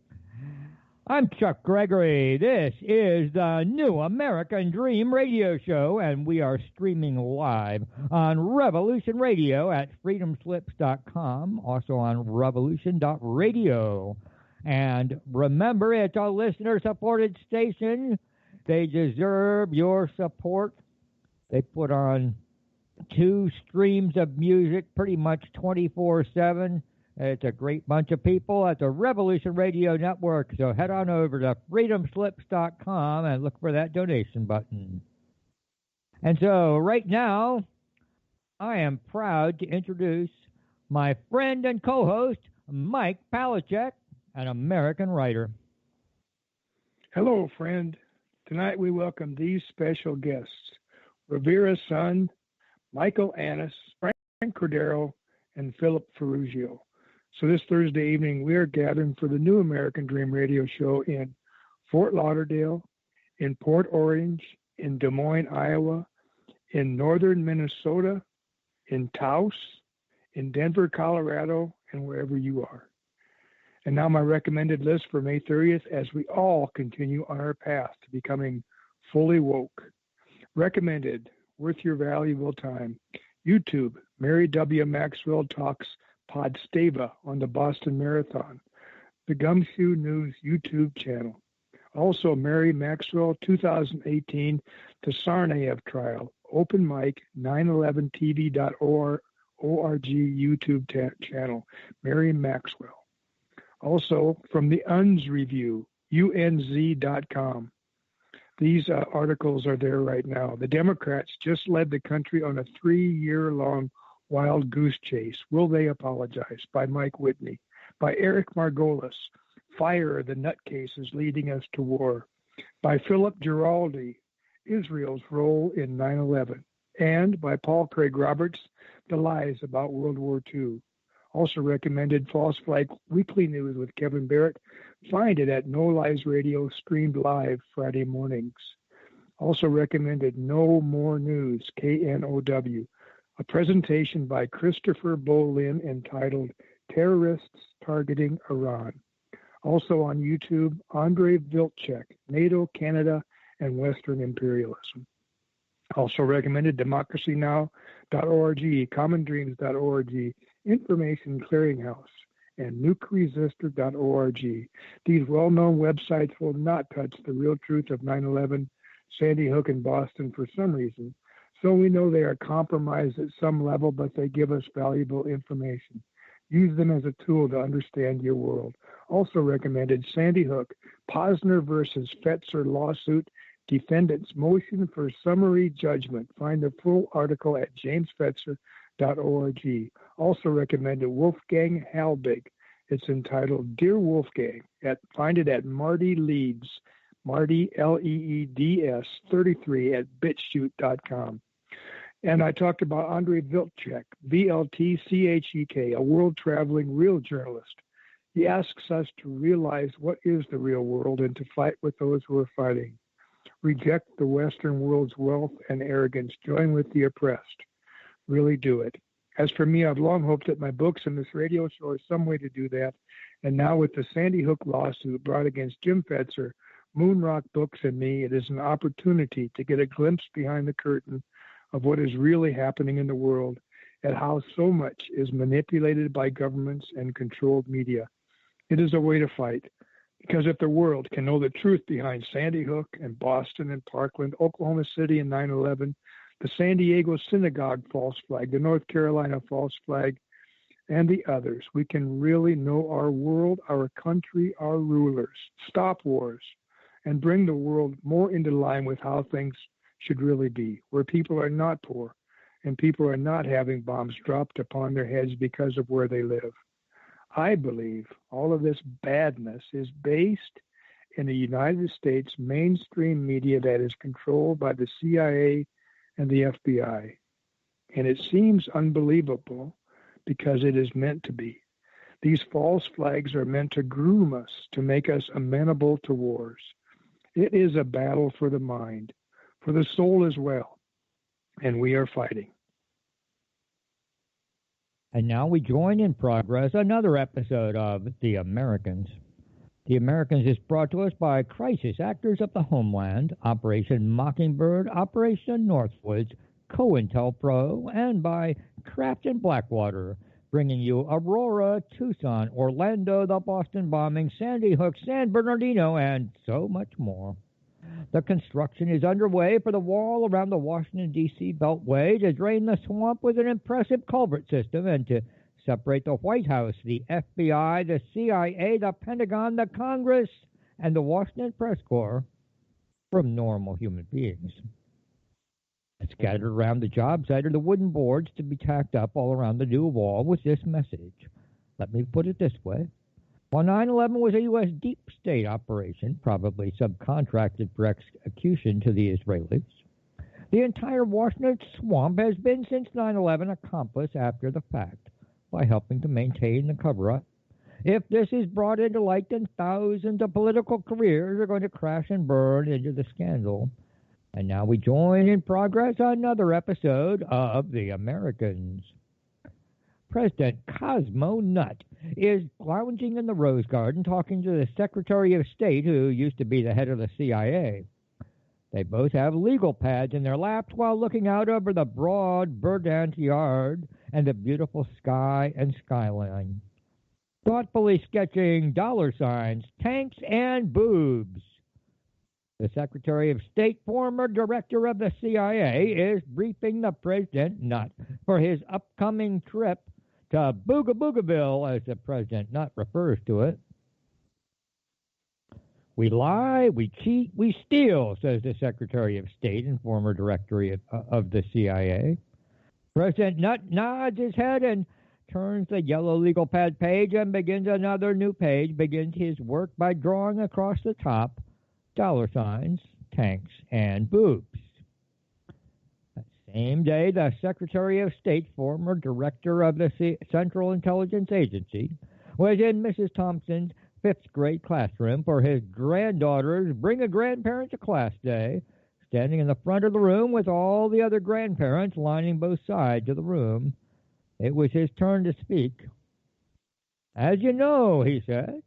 I'm Chuck Gregory. This is the New American Dream Radio Show, and we are streaming live on Revolution Radio at freedomslips.com, also on revolution.radio. And remember, it's a listener-supported station. They deserve your support. They put on 2 streams of music pretty much 24/7. It's a great bunch of people at the Revolution Radio Network. So head on over to freedomslips.com and look for that donation button. And so right now, I am proud to introduce my friend and co-host, Mike Palachek, an American writer. Hello, friend. Tonight we welcome these special guests: Rivera's son, Michael Annis, Frank Cordero, and Philip Ferrugio. So this Thursday evening, we are gathering for the New American Dream Radio Show in Fort Lauderdale, in Port Orange, in Des Moines, Iowa, in northern Minnesota, in Taos, in Denver, Colorado, and wherever you are. And now my recommended list for May 30th as we all continue on our path to becoming fully woke. Recommended, worth your valuable time. YouTube, Mary W. Maxwell Talks Podstava on the Boston Marathon. The Gumshoe News YouTube channel. Also, Mary Maxwell 2018 Tsarnaev trial. Open mic, 911tv.org YouTube channel. Mary Maxwell. Also, from the UNZ Review, unz.com. These articles are there right now. The Democrats just led the country on a 3-year-long wild goose chase. Will they apologize? By Mike Whitney. By Eric Margolis. Fire the nutcases leading us to war. By Philip Giraldi. Israel's role in 9/11. And by Paul Craig Roberts. The lies about World War II. Also recommended False Flag Weekly News with Kevin Barrett. Find it at No Lies Radio, streamed live Friday mornings. Also recommended No More News, KNOW, a presentation by Christopher Bolin entitled Terrorists Targeting Iran. Also on YouTube, Andrei Vilcek, NATO, Canada, and Western Imperialism. Also recommended democracynow.org, commondreams.org, Information Clearinghouse, and nukeresistor.org. These well-known websites will not touch the real truth of 9/11, Sandy Hook, and Boston for some reason. So we know they are compromised at some level, but they give us valuable information. Use them as a tool to understand your world. Also recommended Sandy Hook, Posner versus Fetzer lawsuit, defendant's motion for summary judgment. Find the full article at jamesfetzer.org. Also recommended Wolfgang Halbig. It's entitled Dear Wolfgang. Find it at Marty Leeds, Marty Leeds 33 at bitchute.com. And I talked about Andrei Vilcek, VLTCHEK, a world-traveling real journalist. He asks us to realize what is the real world and to fight with those who are fighting. Reject the Western world's wealth and arrogance. Join with the oppressed. Really do it. As for me, I've long hoped that my books and this radio show are some way to do that. And now with the Sandy Hook lawsuit brought against Jim Fetzer, Moonrock Books, and me, it is an opportunity to get a glimpse behind the curtain of what is really happening in the world and how so much is manipulated by governments and controlled media. It is a way to fight, because if the world can know the truth behind Sandy Hook and Boston and Parkland, Oklahoma City and 9/11, the San Diego synagogue false flag, the North Carolina false flag, and the others, we can really know our world, our country, our rulers, stop wars, and bring the world more into line with how things should really be, where people are not poor and people are not having bombs dropped upon their heads because of where they live. I believe all of this badness is based in the United States mainstream media that is controlled by the CIA and the FBI. And it seems unbelievable because it is meant to be. These false flags are meant to groom us, to make us amenable to wars. It is a battle for the mind, for the soul as well, and we are fighting. And now we join in progress another episode of The Americans. The Americans is brought to us by Crisis Actors of the Homeland, Operation Mockingbird, Operation Northwoods, COINTELPRO, and by Kraft and Blackwater, bringing you Aurora, Tucson, Orlando, the Boston bombing, Sandy Hook, San Bernardino, and so much more. The construction is underway for the wall around the Washington, D.C. Beltway to drain the swamp with an impressive culvert system and to separate the White House, the FBI, the CIA, the Pentagon, the Congress, and the Washington Press Corps from normal human beings. Scattered around the job site are the wooden boards to be tacked up all around the new wall with this message. Let me put it this way. While 9/11 was a U.S. deep state operation, probably subcontracted for execution to the Israelis, the entire Washington swamp has been since 9/11 accomplice after the fact by helping to maintain the cover-up. If this is brought into light, then thousands of political careers are going to crash and burn into the scandal. And now we join in progress another episode of The Americans. President Cosmo Nutt is lounging in the Rose Garden talking to the Secretary of State, who used to be the head of the CIA. They both have legal pads in their laps while looking out over the broad Verdant yard and the beautiful sky and skyline, thoughtfully sketching dollar signs, tanks, and boobs. The Secretary of State, former director of the CIA, is briefing the President Nutt for his upcoming trip to Booga Boogaville, as the President Nutt refers to it. We lie, we cheat, we steal, says the Secretary of State and former director of the CIA. President Nutt nods his head and turns the yellow legal pad page and begins another new page, begins his work by drawing across the top dollar signs, tanks, and boobs. That same day, the Secretary of State, former director of the Central Intelligence Agency, was in Mrs. Thompson's fifth grade classroom for his granddaughter's Bring a Grandparent to Class Day, standing in the front of the room with all the other grandparents lining both sides of the room. It was his turn to speak. As you know, he said,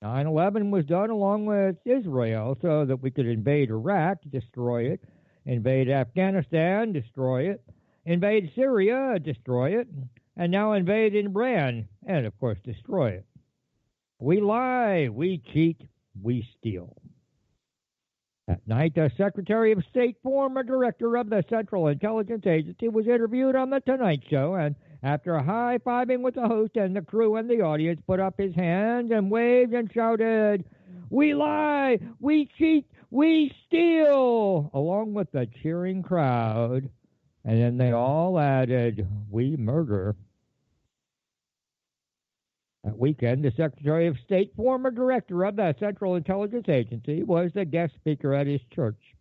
9/11 was done along with Israel so that we could invade Iraq, destroy it, invade Afghanistan, destroy it, invade Syria, destroy it, and now invade Iran, and of course destroy it. We lie, we cheat, we steal. That night, the Secretary of State, former director of the Central Intelligence Agency, was interviewed on The Tonight Show, and after high-fiving with the host and the crew and the audience, put up his hands and waved and shouted, "We lie, we cheat, we steal," along with the cheering crowd. And then they all added, "We murder." That weekend, the Secretary of State, former director of the Central Intelligence Agency, was the guest speaker at his church.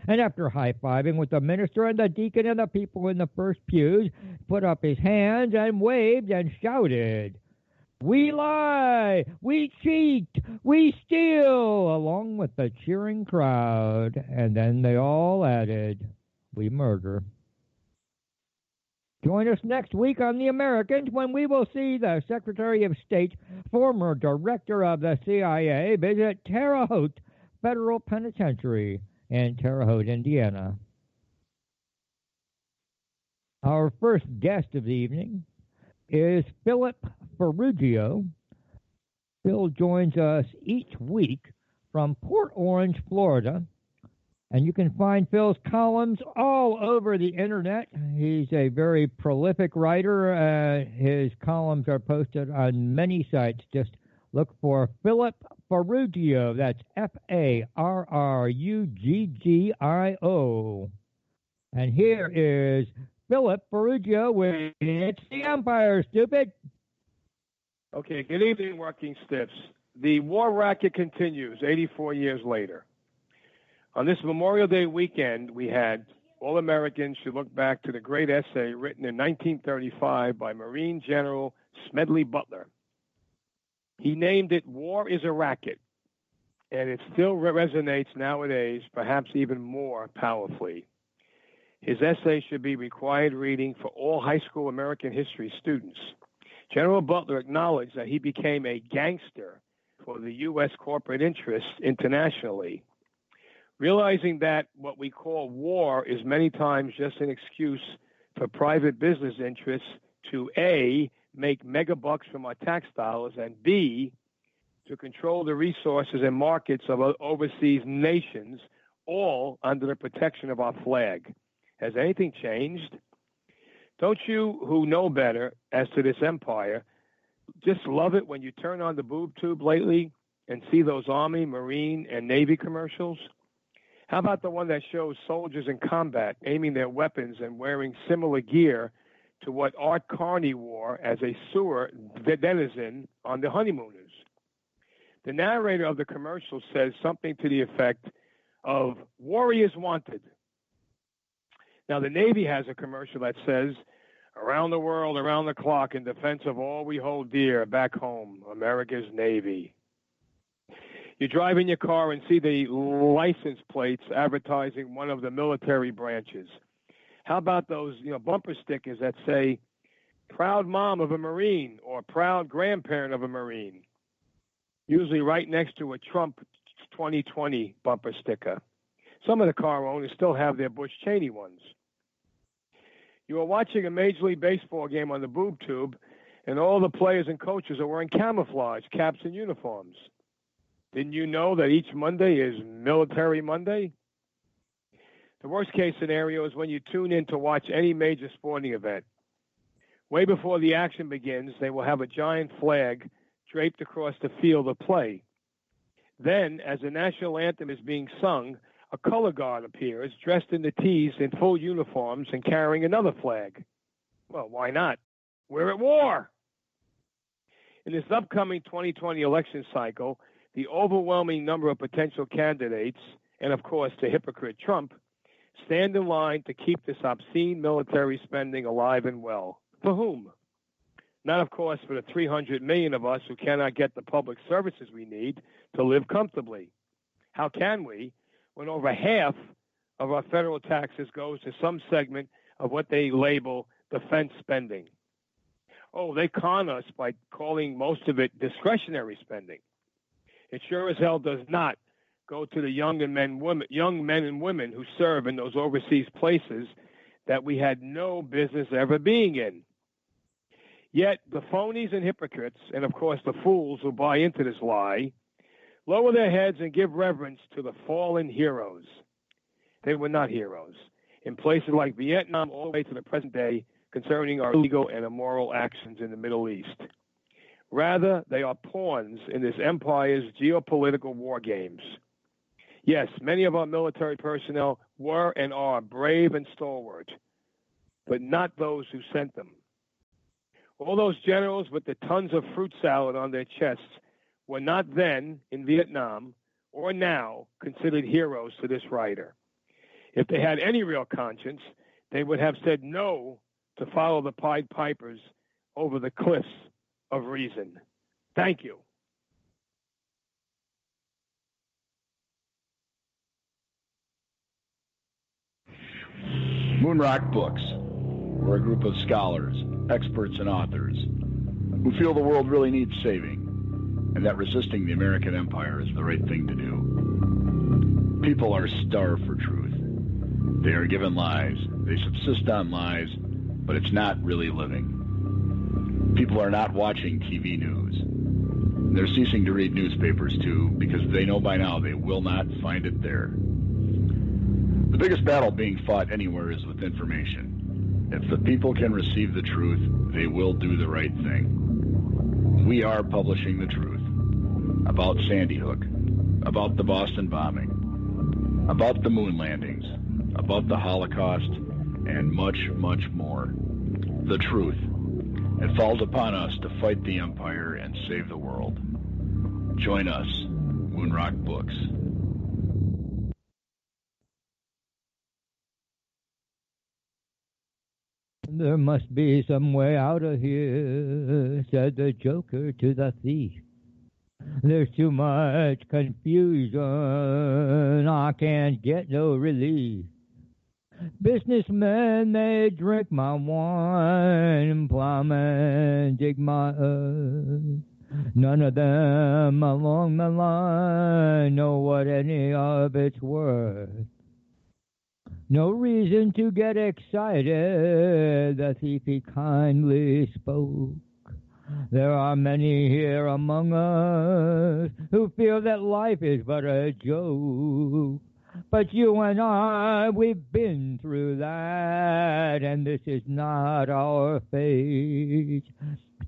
And after high-fiving with the minister and the deacon and the people in the first pews, put up his hands and waved and shouted, "We lie, we cheat, we steal," along with the cheering crowd. And then they all added, "We murder." Join us next week on The Americans when we will see the Secretary of State, former director of the CIA, visit Terre Haute Federal Penitentiary in Terre Haute, Indiana. Our first guest of the evening is Philip Ferruggio. Phil joins us each week from Port Orange, Florida, and you can find Phil's columns all over the internet. He's a very prolific writer. His columns are posted on many sites. Just look for Philip Ferruggio. That's F-A-R-R-U-G-G-I-O. And here is Philip Ferruggio with It's the Empire, Stupid. Okay, good evening, working stiffs. The war racket continues 84 years later. On this Memorial Day weekend, we had All Americans should look back to the great essay written in 1935 by Marine General Smedley Butler. He named it War is a Racket, and it still resonates nowadays, perhaps even more powerfully. His essay should be required reading for all high school American history students. General Butler acknowledged that he became a gangster for the U.S. corporate interests internationally, realizing that what we call war is many times just an excuse for private business interests to A, make mega bucks from our tax dollars, and B, to control the resources and markets of overseas nations, all under the protection of our flag. Has anything changed? Don't you, who know better as to this empire, just love it when you turn on the boob tube lately and see those Army, Marine, and Navy commercials? How about the one that shows soldiers in combat aiming their weapons and wearing similar gear to what Art Carney wore as a sewer denizen on the Honeymooners? The narrator of the commercial says something to the effect of "Warriors Wanted." Now, the Navy has a commercial that says, "Around the world, around the clock, in defense of all we hold dear, back home, America's Navy." You drive in your car and see the license plates advertising one of the military branches. How about those, bumper stickers that say, "Proud mom of a Marine" or "Proud grandparent of a Marine"? Usually right next to a Trump 2020 bumper sticker. Some of the car owners still have their Bush Cheney ones. You are watching a Major League Baseball game on the boob tube, and all the players and coaches are wearing camouflage caps and uniforms. Didn't you know that each Monday is Military Monday? The worst case scenario is when you tune in to watch any major sporting event. Way before the action begins, they will have a giant flag draped across the field of play. Then, as the national anthem is being sung, a color guard appears, dressed in the T's in full uniforms and carrying another flag. Well, why not? We're at war. In this upcoming 2020 election cycle, the overwhelming number of potential candidates, and of course the hypocrite Trump, stand in line to keep this obscene military spending alive and well. For whom? Not, of course, for the 300 million of us who cannot get the public services we need to live comfortably. How can we, when over half of our federal taxes goes to some segment of what they label defense spending? Oh, they con us by calling most of it discretionary spending. It sure as hell does not go to the young men and women who serve in those overseas places that we had no business ever being in. Yet the phonies and hypocrites, and of course the fools who buy into this lie, lower their heads and give reverence to the fallen heroes. They were not heroes. In places like Vietnam all the way to the present day concerning our illegal and immoral actions in the Middle East. Rather, they are pawns in this empire's geopolitical war games. Yes, many of our military personnel were and are brave and stalwart, but not those who sent them. All those generals with the tons of fruit salad on their chests were not then, in Vietnam, or now, considered heroes to this writer. If they had any real conscience, they would have said no to follow the Pied Pipers over the cliffs of reason. Thank you. Moonrock Books. We're a group of scholars, experts, and authors who feel the world really needs saving and that resisting the American empire is the right thing to do. People are starved for truth. They are given lies. They subsist on lies, but it's not really living. People are not watching TV news. They're ceasing to read newspapers, too, because they know by now they will not find it there. The biggest battle being fought anywhere is with information. If the people can receive the truth, they will do the right thing. We are publishing the truth about Sandy Hook, about the Boston bombing, about the moon landings, about the Holocaust, and much, much more. The truth. It falls upon us to fight the empire and save the world. Join us, Moonrock Books. There must be some way out of here, said the Joker to the thief. There's too much confusion, I can't get no relief. Businessmen, they drink my wine, plowmen dig my earth. None of them along the line know what any of it's worth. No reason to get excited, the thief he kindly spoke. There are many here among us who feel that life is but a joke. But you and I, we've been through that, and this is not our fate.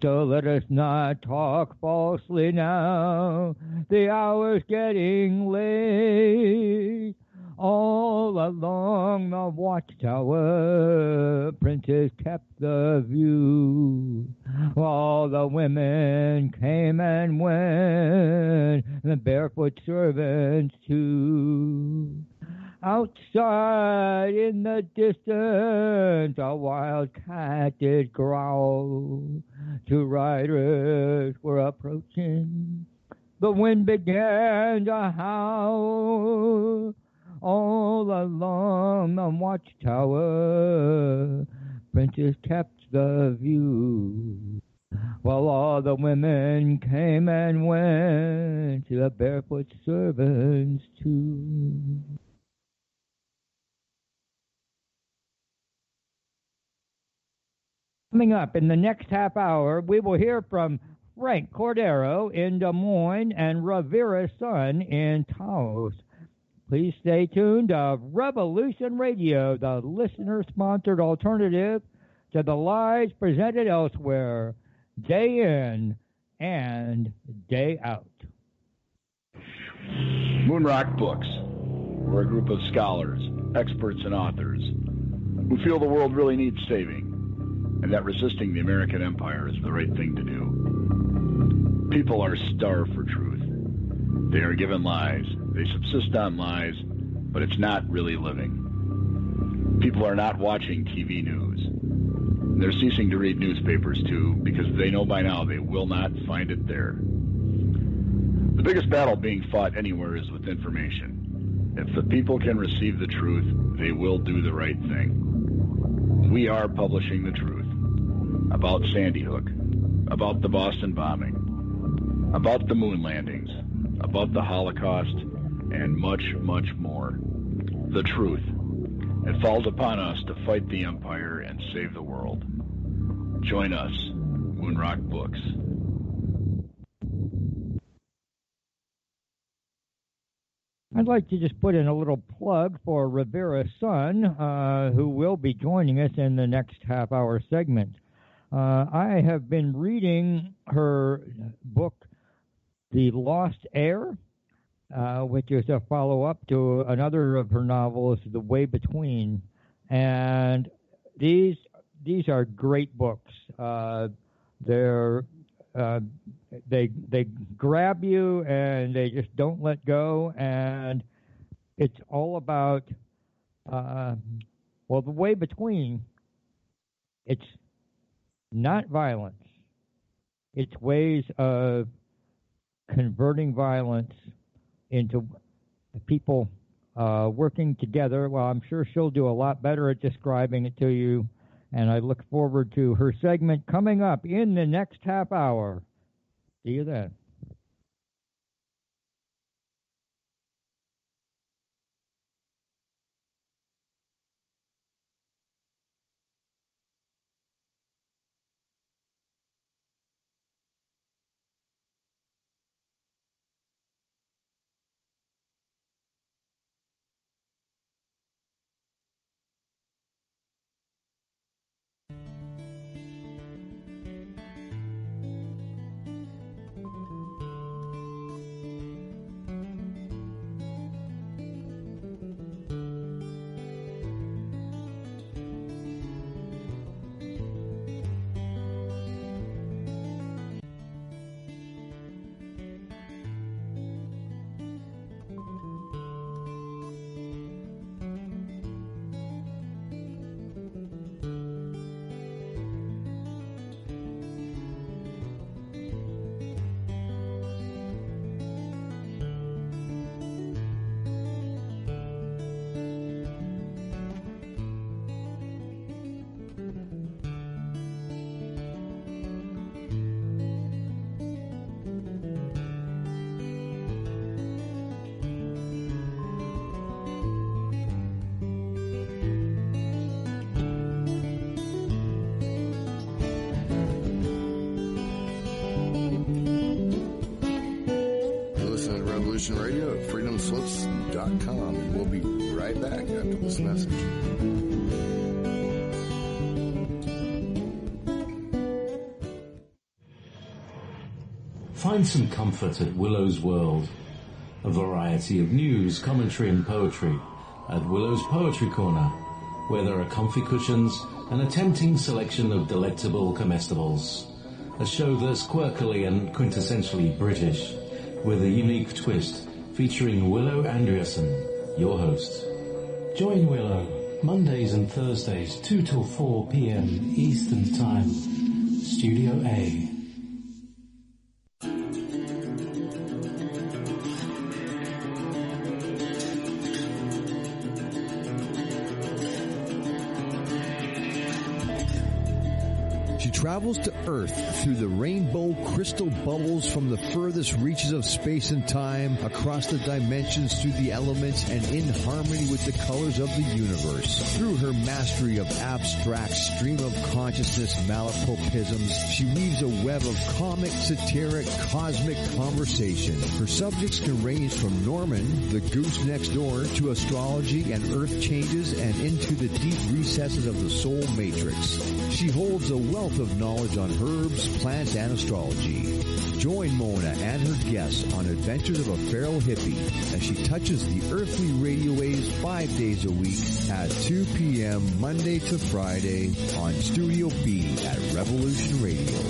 So let us not talk falsely now, the hour's getting late. All along the watchtower, princes kept the view. All the women came and went, the barefoot servants too. Outside in the distance, a wild cat did growl. Two riders were approaching. The wind began to howl. All along the watchtower, princes kept the view. While all the women came and went, the barefoot servants too. Coming up in the next half hour, we will hear from Frank Cordero in Des Moines and Rivera's son in Taos. Please stay tuned to Revolution Radio, the listener-sponsored alternative to the lies presented elsewhere, day in and day out. Moonrock Books. We're a group of scholars, experts, and authors who feel the world really needs saving, and that resisting the American empire is the right thing to do. People are starved for truth. They are given lies. They subsist on lies, but it's not really living. People are not watching TV news. They're ceasing to read newspapers, too, because they know by now they will not find it there. The biggest battle being fought anywhere is with information. If the people can receive the truth, they will do the right thing. We are publishing the truth about Sandy Hook, about the Boston bombing, about the moon landings, about the Holocaust, and much, much more. The truth. It falls upon us to fight the empire and save the world. Join us, Moonrock Books. I'd like to just put in a little plug for Rivera's son, who will be joining us in the next half-hour segment. I have been reading her book, The Lost Heir, which is a follow-up to another of her novels, The Way Between. And these are great books. They grab you and they just don't let go. And it's all about, The Way Between. It's not violence. It's ways of converting violence into people working together. Well, I'm sure she'll do a lot better at describing it to you, and I look forward to her segment coming up in the next half hour. See you then. Revolution Radio at freedomslips.com. And we'll be right back after this message. Find some comfort at Willow's World. A variety of news, commentary and poetry at Willow's Poetry Corner, where there are comfy cushions and a tempting selection of delectable comestibles. A show that's quirkily and quintessentially British, with a unique twist featuring Willow Andreasen, your host. Join Willow Mondays and Thursdays 2 till 4 p.m. Eastern Time. Studio A. Travels to Earth through the rainbow crystal bubbles from the furthest reaches of space and time, across the dimensions, through the elements, and in harmony with the colors of the universe. Through her mastery of abstract stream of consciousness malapropisms, she weaves a web of comic, satiric, cosmic conversation. Her subjects can range from Norman, the goose next door, to astrology and earth changes, and into the deep recesses of the soul matrix. She holds a wealth of knowledge on herbs, plants, and astrology. Join Mona and her guests on adventures of a feral hippie as she touches the earthly radio waves 5 days a week at 2 p.m. Monday to Friday on Studio B at Revolution Radio.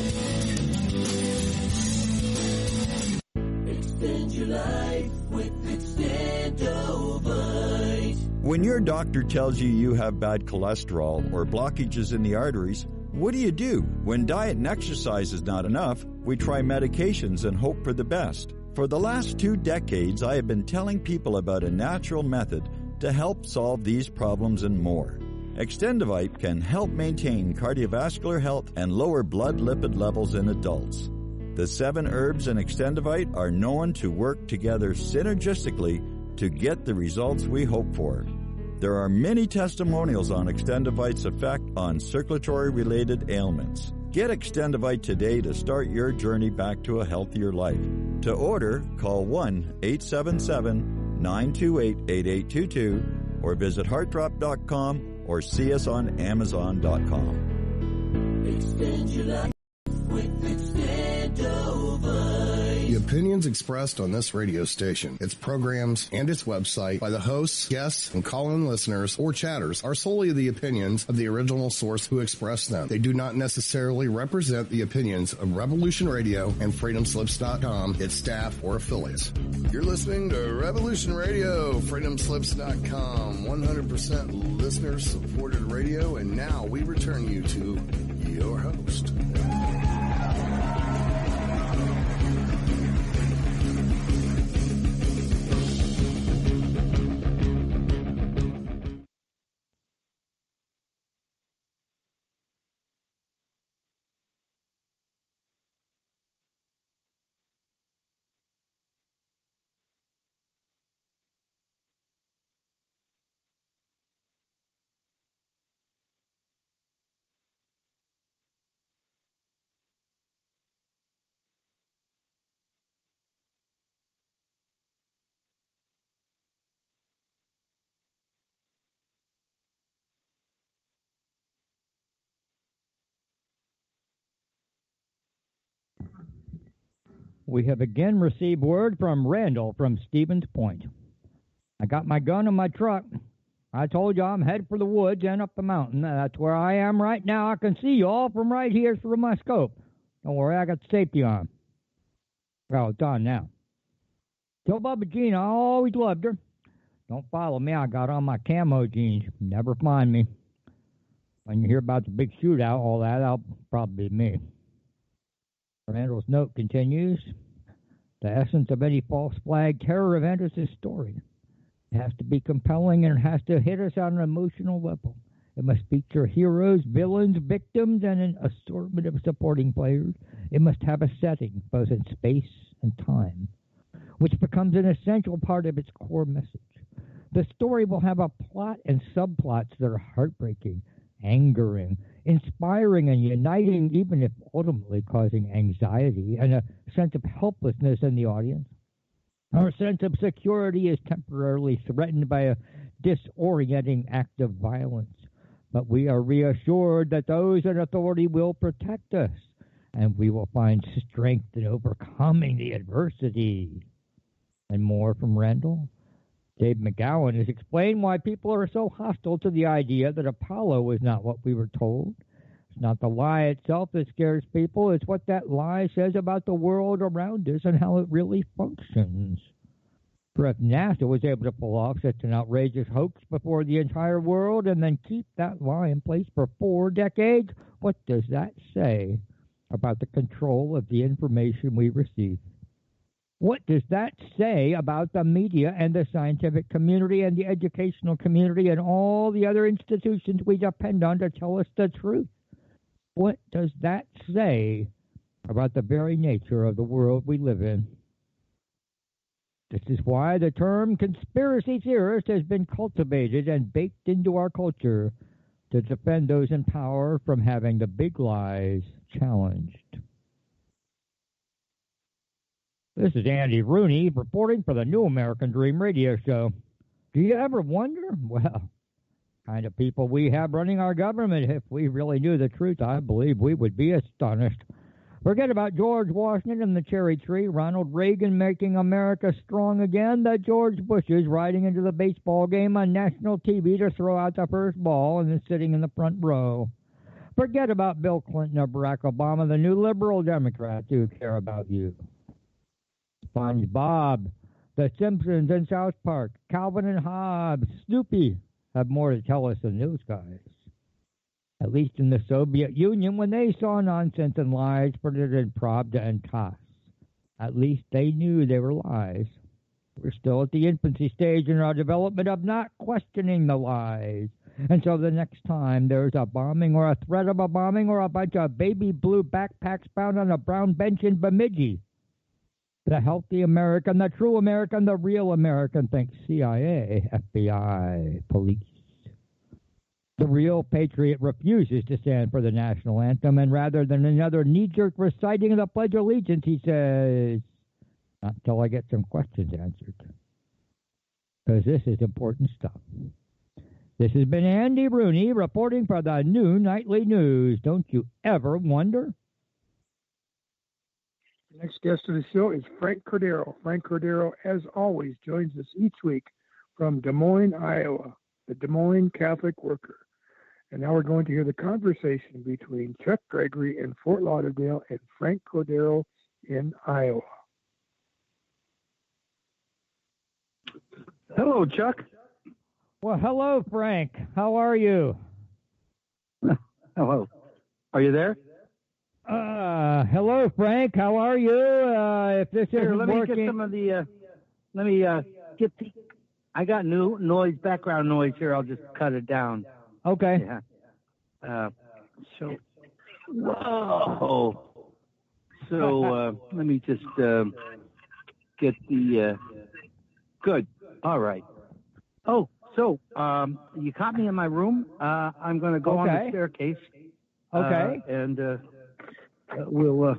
Extend your life with Extendovite. When your doctor tells you have bad cholesterol or blockages in the arteries, what do you do? When diet and exercise is not enough, we try medications and hope for the best. For the last 2 decades, I have been telling people about a natural method to help solve these problems and more. Extendovite can help maintain cardiovascular health and lower blood lipid levels in adults. The 7 herbs in Extendovite are known to work together synergistically to get the results we hope for. There are many testimonials on Extendovite's effect on circulatory-related ailments. Get Extendovite today to start your journey back to a healthier life. To order, call 1-877-928-8822 or visit heartdrop.com or see us on amazon.com. Extend your life with Extendovite. The opinions expressed on this radio station, its programs, and its website by the hosts, guests, and call-in listeners or chatters are solely the opinions of the original source who expressed them. They do not necessarily represent the opinions of Revolution Radio and FreedomSlips.com, its staff, or affiliates. You're listening to Revolution Radio, FreedomSlips.com, 100% listener-supported radio, and now we return you to your host. We have again received word from Randall from Stevens Point. I got my gun in my truck. I told you I'm headed for the woods and up the mountain. That's where I am right now. I can see you all from right here through my scope. Don't worry, I got the safety on. Well, it's on now. Tell Bubba Jean I always loved her. Don't follow me. I got on my camo jeans. Never find me. When you hear about the big shootout, all that, that'll probably be me. Randall's note continues. The essence of any false flag terror event is a story. It has to be compelling and it has to hit us on an emotional level. It must feature heroes, villains, victims, and an assortment of supporting players. It must have a setting, both in space and time, which becomes an essential part of its core message. The story will have a plot and subplots that are heartbreaking, angering, inspiring, and uniting, even if ultimately causing anxiety and a sense of helplessness in the audience. Our sense of security is temporarily threatened by a disorienting act of violence, but we are reassured that those in authority will protect us, and we will find strength in overcoming the adversity. And more from Randall. Dave McGowan has explained why people are so hostile to the idea that Apollo is not what we were told. It's not the lie itself that scares people, it's what that lie says about the world around us and how it really functions. For if NASA was able to pull off such an outrageous hoax before the entire world and then keep that lie in place for 4 decades, what does that say about the control of the information we receive? What does that say about the media and the scientific community and the educational community and all the other institutions we depend on to tell us the truth? What does that say about the very nature of the world we live in? This is why the term conspiracy theorist has been cultivated and baked into our culture to defend those in power from having the big lies challenged. This is Andy Rooney reporting for the New American Dream radio show. Do you ever wonder? Well, kind of people we have running our government. If we really knew the truth, I believe we would be astonished. Forget about George Washington and the cherry tree, Ronald Reagan making America strong again, the George Bushes riding into the baseball game on national TV to throw out the first ball and then sitting in the front row. Forget about Bill Clinton or Barack Obama, the new liberal Democrats who care about you. SpongeBob, The Simpsons and South Park, Calvin and Hobbes, Snoopy have more to tell us than those guys. At least in the Soviet Union, when they saw nonsense and lies printed in Pravda and TASS, at least they knew they were lies. We're still at the infancy stage in our development of not questioning the lies. And so the next time there's a bombing or a threat of a bombing or a bunch of baby blue backpacks found on a brown bench in Bemidji, the healthy American, the true American, the real American thinks CIA, FBI, police. The real patriot refuses to stand for the national anthem, and rather than another knee-jerk reciting of the Pledge of Allegiance, he says, not until I get some questions answered. Because this is important stuff. This has been Andy Rooney reporting for the New Nightly News. Don't you ever wonder? Next guest of the show is Frank Cordero. Frank Cordero, as always, joins us each week from Des Moines, Iowa, the Des Moines Catholic Worker. And now we're going to hear the conversation between Chuck Gregory in Fort Lauderdale and Frank Cordero in Iowa. Hello, Chuck. Well, hello, Frank. How are you? Hello. Are you there? Hello, Frank. How are you? If this isn't let me working... get some of the. Let me get the. I got new noise, background noise here. I'll just cut it down. Okay. Yeah. So. Whoa. So let me just get the. Good. All right. Oh, so you caught me in my room. I'm going to go on the staircase. Okay. And we'll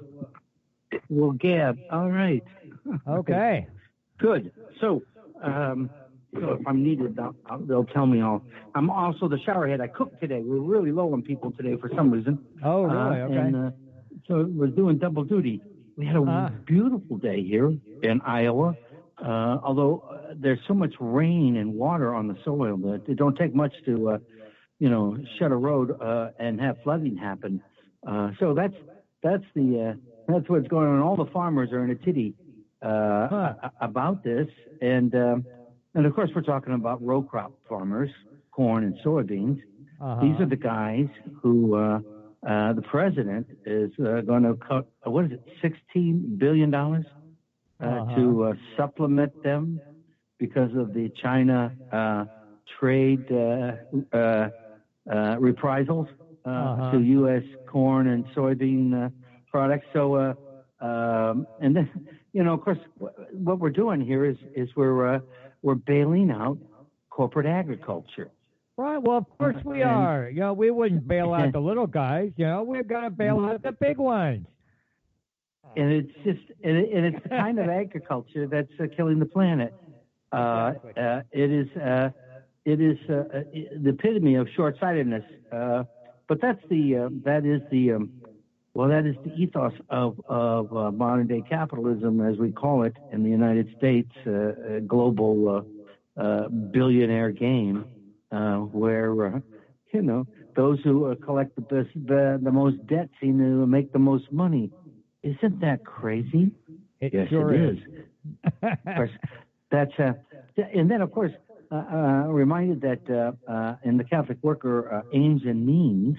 gab. All right. Okay. Good. So, if I'm needed, they'll tell me all. I'm also the showerhead. I cooked today. We're really low on people today for some reason. Oh, really? Okay. And so we're doing double duty. We had a beautiful day here in Iowa. Although there's so much rain and water on the soil that it don't take much to, shut a road and have flooding happen. So that's what's going on. All the farmers are in a titty about this, and of course we're talking about row crop farmers, corn and soybeans. These are the guys who the president is going to cut. What is it? $16 billion to supplement them because of the China trade reprisals to U.S. corn and soybean products. So, and then, of course, what we're doing here is we're bailing out corporate agriculture. Right. Well, of course we are. We wouldn't bail out the little guys. We're going to bail out the big ones. and it's just and it's the kind of agriculture that's killing the planet. It is the epitome of short-sightedness. But that is the ethos of modern day capitalism, as we call it in the United States, global billionaire game, where those who collect the most debt seem to make the most money. Isn't that crazy? Yes, sure it is. Of course, that's and then of course reminded that in the Catholic worker aims and means,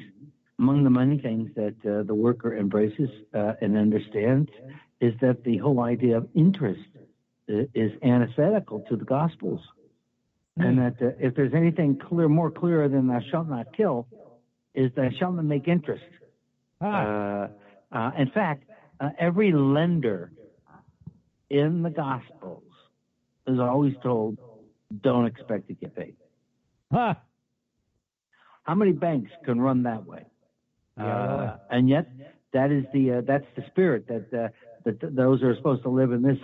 among the many things that the worker embraces and understands, is that the whole idea of interest is antithetical to the Gospels, and that if there's anything more clear than "thou shalt not kill," is "thou shalt not make interest." In fact, every lender in the Gospels is always told, "Don't expect to get paid." How many banks can run that way? And yet, that's the spirit that those are supposed to live in this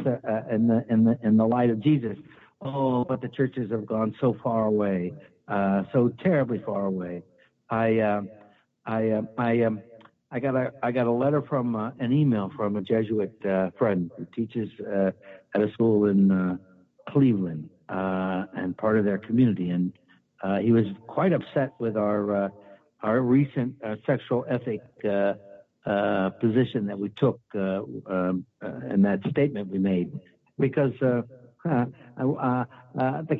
in the light of Jesus. Oh, but the churches have gone so far away, so terribly far away. I got a letter from an email from a Jesuit friend who teaches at a school in Cleveland and part of their community, and he was quite upset with our recent sexual ethic position that we took in that statement we made, because the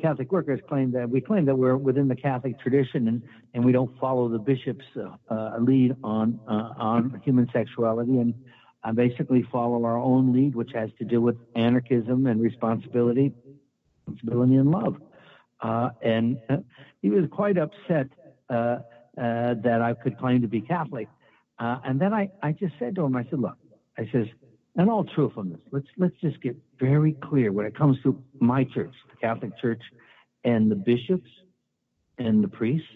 Catholic workers claim that we're within the Catholic tradition and we don't follow the bishop's lead on human sexuality, and basically follow our own lead, which has to do with anarchism and responsibility and love. And he was quite upset that I could claim to be Catholic. And then I just said to him, I said, look, I says, in all truthfulness, let's just get very clear when it comes to my church, the Catholic Church, and the bishops and the priests.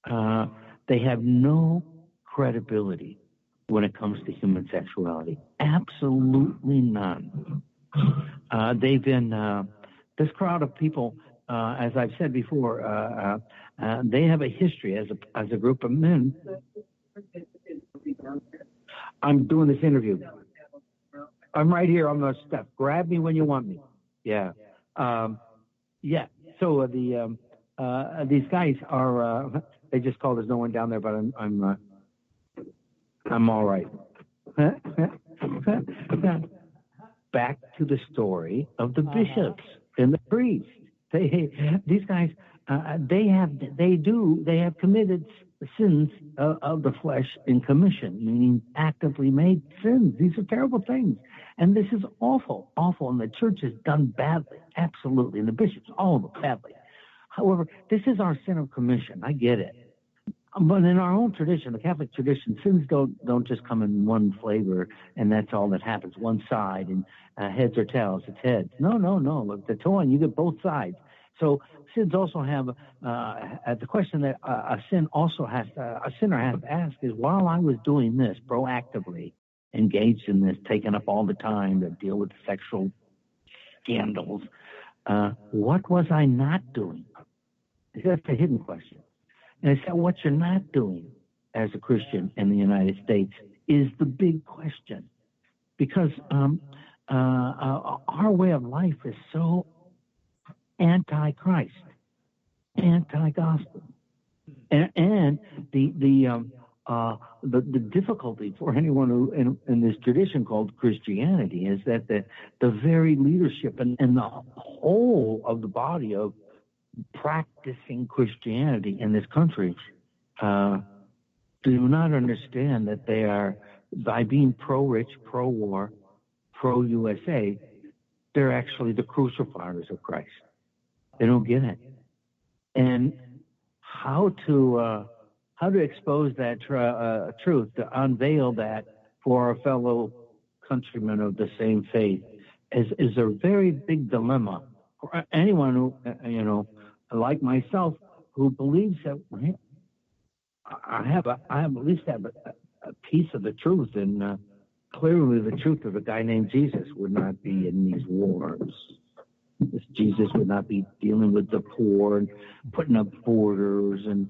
They have no credibility when it comes to human sexuality. Absolutely none. They've been this crowd of people, as I've said before, they have a history as a group of men. I'm doing this interview. I'm right here on the step. Grab me when you want me. Yeah. Yeah. So these guys are. They just called. There's no one down there, but I'm all right. Back to the story of the bishops and the priests. These guys, they have committed sins of the flesh in commission, meaning actively made sins. These are terrible things, and this is awful, and the church has done badly, absolutely, and the bishops all badly. However, this is our sin of commission. I get it. But in our own tradition, the Catholic tradition, sins don't just come in one flavor, and that's all that happens, one side, and heads or tails, it's heads. No. Look, the toy, you get both sides. So sins also have the question that a sinner has to ask is, while I was doing this, proactively engaged in this, taking up all the time to deal with sexual scandals, what was I not doing? That's a hidden question. And I said, what you're not doing as a Christian in the United States is the big question. Because our way of life is so anti-Christ, anti-gospel. And the difficulty for anyone who in this tradition called Christianity is that the very leadership and the whole of the body of practicing Christianity in this country do not understand that they are, by being pro-rich, pro-war, pro-USA, they're actually the crucifiers of Christ. They don't get it. And how to expose that truth, to unveil that for our fellow countrymen of the same faith is a very big dilemma for anyone who, like myself, who believes that I have at least a piece of the truth in clearly the truth of a guy named Jesus would not be in these wars. This Jesus would not be dealing with the poor and putting up borders, and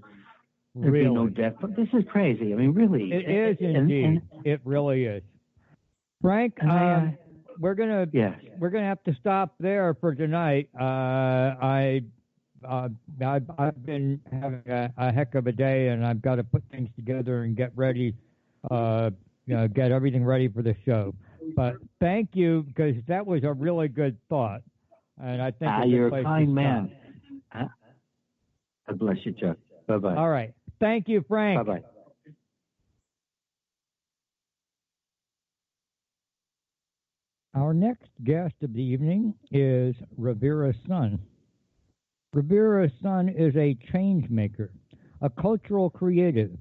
there'd be no death. But this is crazy. I mean, really. It is indeed. It really is. Frank, we're gonna have to stop there for tonight. I've been having a heck of a day, and I've got to put things together and get ready, get everything ready for the show. But thank you, because that was a really good thought, and I think you're a kind man. God bless you, Chuck. Bye bye. All right, thank you, Frank. Bye bye. Our next guest of the evening is Rivera Sun. Rivera Sun is a change maker, a cultural creative,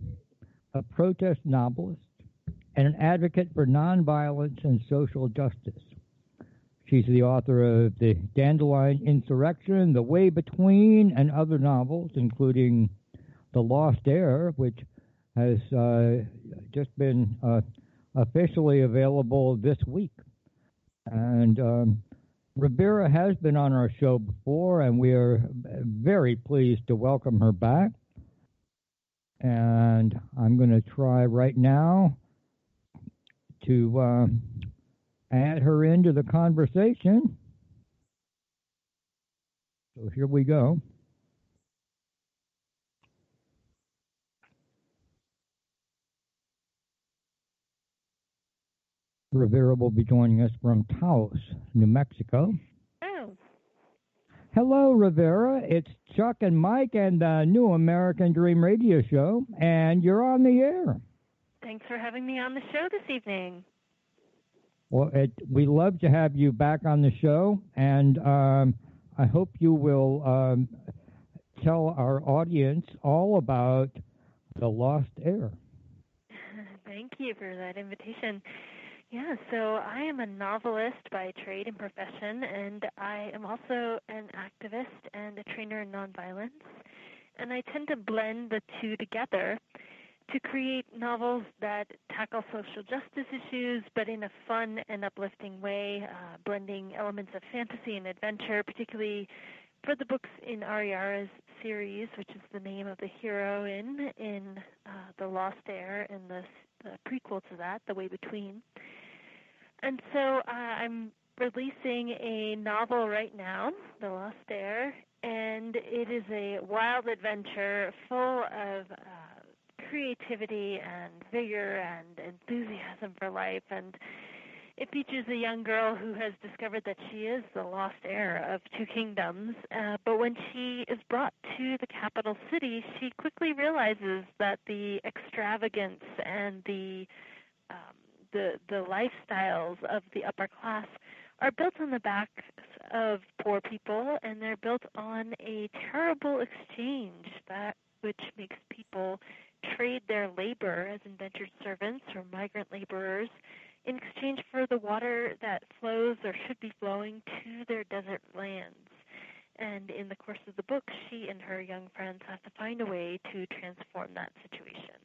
a protest novelist, and an advocate for nonviolence and social justice. She's the author of The Dandelion Insurrection, The Way Between, and other novels, including The Lost Heir, which has just been officially available this week. And Rivera has been on our show before, and we are very pleased to welcome her back. And I'm going to try right now to add her into the conversation. So here we go. Rivera will be joining us from Taos, New Mexico. Oh. Hello, Rivera. It's Chuck and Mike and the New American Dream Radio Show, and you're on the air. Thanks for having me on the show this evening. Well, we love to have you back on the show, and I hope you will tell our audience all about The Lost Heir. Thank you for that invitation. Yeah, so I am a novelist by trade and profession, and I am also an activist and a trainer in nonviolence. And I tend to blend the two together to create novels that tackle social justice issues, but in a fun and uplifting way, blending elements of fantasy and adventure, particularly for the books in Ariara's series, which is the name of the hero in The Lost Heir, and the prequel to that, The Way Between. And so I'm releasing a novel right now, The Lost Heir, and it is a wild adventure full of creativity and vigor and enthusiasm for life. And it features a young girl who has discovered that she is the lost heir of two kingdoms, but when she is brought to the capital city, she quickly realizes that the extravagance and the lifestyles of the upper class are built on the backs of poor people, and they're built on a terrible exchange which makes people trade their labor as indentured servants or migrant laborers in exchange for the water that flows or should be flowing to their desert lands. And in the course of the book, she and her young friends have to find a way to transform that situation.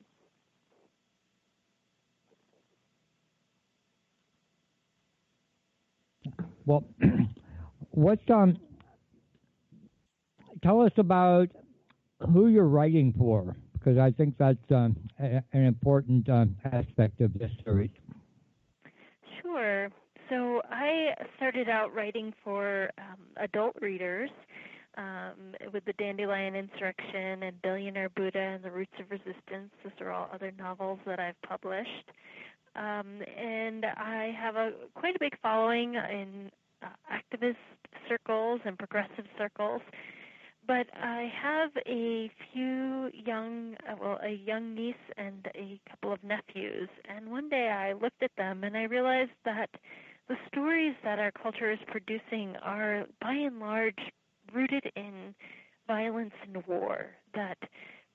Well, tell us about who you're writing for, because I think that's an important aspect of this series. Sure. So I started out writing for adult readers with The Dandelion Insurrection and Billionaire Buddha and The Roots of Resistance. Those are all other novels that I've published. And I have quite a big following in activist circles and progressive circles. But I have a young niece and a couple of nephews. And one day I looked at them and I realized that the stories that our culture is producing are by and large rooted in violence and war, that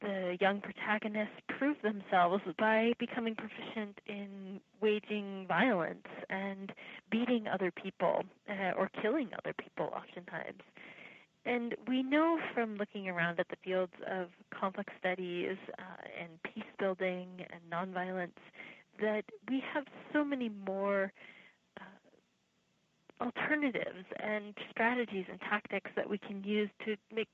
the young protagonists prove themselves by becoming proficient in waging violence and beating other people or killing other people oftentimes. And we know from looking around at the fields of conflict studies and peace building and nonviolence that we have so many more alternatives and strategies and tactics that we can use to make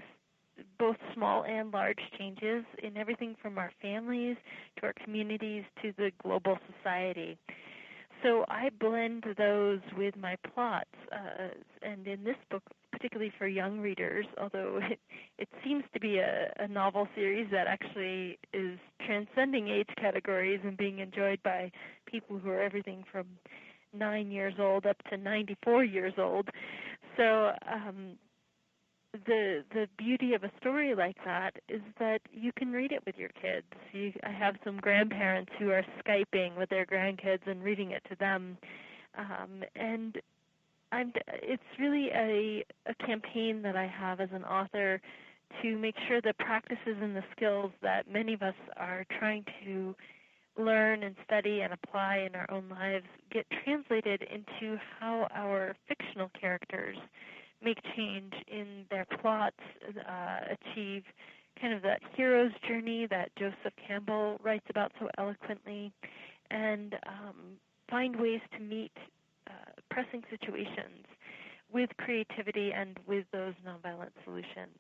both small and large changes in everything from our families to our communities to the global society. So I blend those with my plots, and in this book, particularly for young readers, although it seems to be a novel series that actually is transcending age categories and being enjoyed by people who are everything from 9 years old up to 94 years old. So the beauty of a story like that is that you can read it with your kids. I have some grandparents who are Skyping with their grandkids and reading it to them, and it's really a campaign that I have as an author to make sure the practices and the skills that many of us are trying to learn and study and apply in our own lives get translated into how our fictional characters make change in their plots, achieve kind of that hero's journey that Joseph Campbell writes about so eloquently, and find ways to meet pressing situations with creativity and with those nonviolent solutions.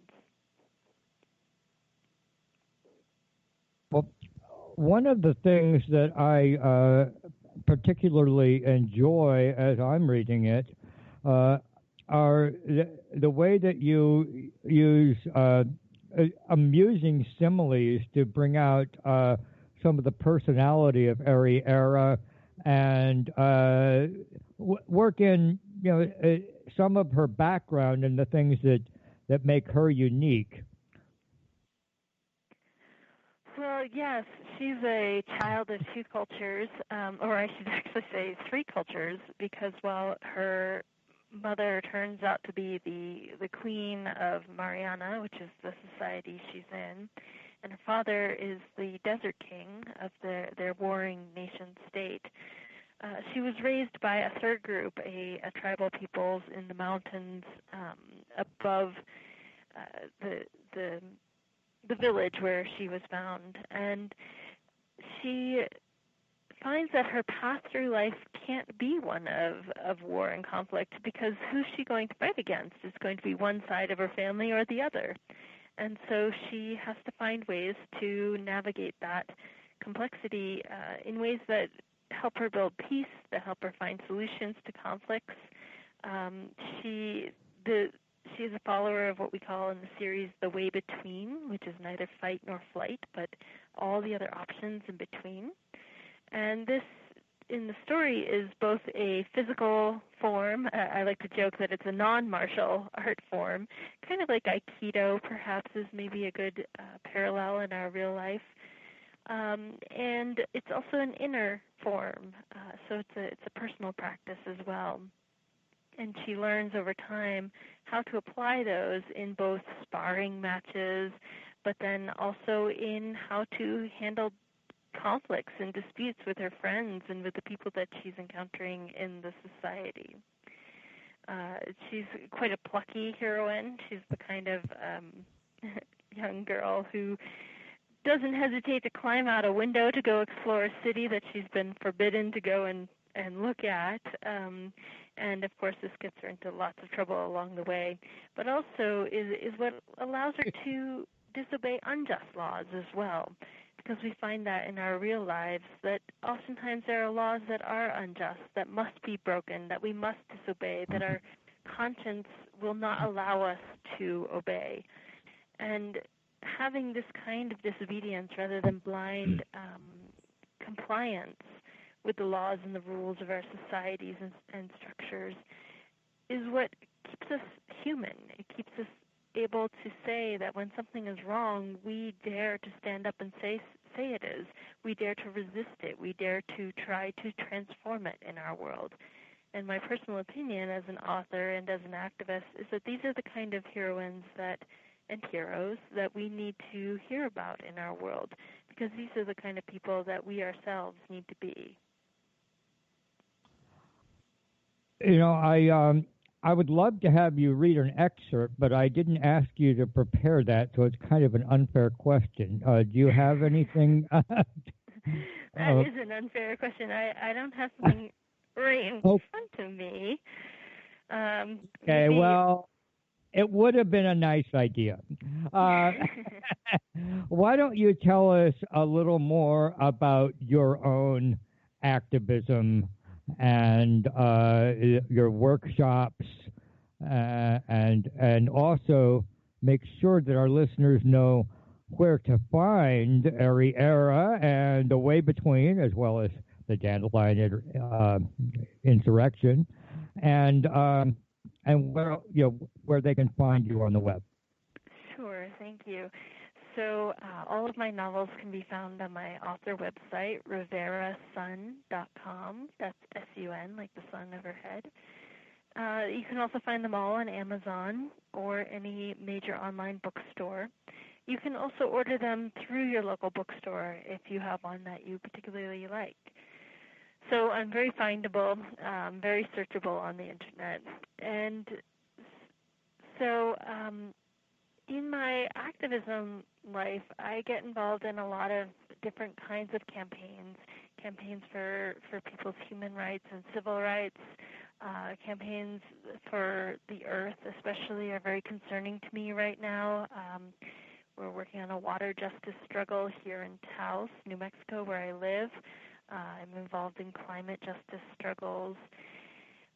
Well, one of the things that I particularly enjoy as I'm reading it are the way that you use amusing similes to bring out some of the personality of every era and work in some of her background and the things that make her unique. Well, yes, she's a child of two cultures, or I should actually say three cultures, because while her mother turns out to be the queen of Mariana, which is the society she's in, and her father is the desert king of their warring nation state. She was raised by a third group, a tribal peoples in the mountains above the village where she was found, and she finds that her path through life can't be one of war and conflict, because who's she going to fight against? It's going to be one side of her family or the other. And so she has to find ways to navigate that complexity in ways that help her build peace, that help her find solutions to conflicts. She's a follower of what we call in the series the way between, which is neither fight nor flight, but all the other options in between. And this, in the story, is both a physical form. I like to joke that it's a non-martial art form, kind of like Aikido, perhaps, is maybe a good parallel in our real life. And it's also an inner form, so it's a personal practice as well. And she learns over time how to apply those in both sparring matches, but then also in how to handle conflicts and disputes with her friends and with the people that she's encountering in the society. She's quite a plucky heroine. She's the kind of young girl who doesn't hesitate to climb out a window to go explore a city that she's been forbidden to go and look at. And, of course, this gets her into lots of trouble along the way, but also is what allows her to disobey unjust laws as well, because we find that in our real lives that oftentimes there are laws that are unjust, that must be broken, that we must disobey, that our conscience will not allow us to obey. And having this kind of disobedience rather than blind compliance with the laws and the rules of our societies and structures is what keeps us human. It keeps us able to say that when something is wrong, we dare to stand up and say it is. We dare to resist it. We dare to try to transform it in our world. And my personal opinion as an author and as an activist is that these are the kind of heroines and heroes that we need to hear about in our world, because these are the kind of people that we ourselves need to be. I would love to have you read an excerpt, but I didn't ask you to prepare that, so it's kind of an unfair question. Do you have anything? That is an unfair question. I don't have something right in front of me. Okay, well, it would have been a nice idea. Why don't you tell us a little more about your own activism and your workshops, and also make sure that our listeners know where to find Era and the Way Between, as well as the Dandelion Insurrection, and where they can find you on the web. Sure, thank you. So all of my novels can be found on my author website, riverasun.com. That's S-U-N, like the sun overhead. You can also find them all on Amazon or any major online bookstore. You can also order them through your local bookstore if you have one that you particularly like. So I'm very findable, very searchable on the internet. And so in my activism life, I get involved in a lot of different kinds of campaigns for people's human rights and civil rights. Campaigns for the earth especially are very concerning to me right now. We're working on a water justice struggle here in Taos, New Mexico, where I live. I'm involved in climate justice struggles.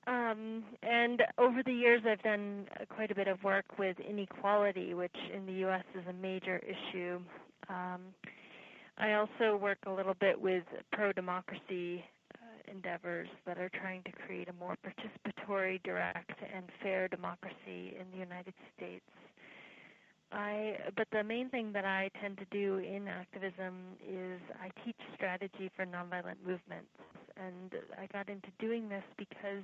And over the years, I've done quite a bit of work with inequality, which in the U.S. is a major issue. I also work a little bit with pro-democracy endeavors that are trying to create a more participatory, direct, and fair democracy in the United States. But the main thing that I tend to do in activism is I teach strategy for nonviolent movements. And I got into doing this because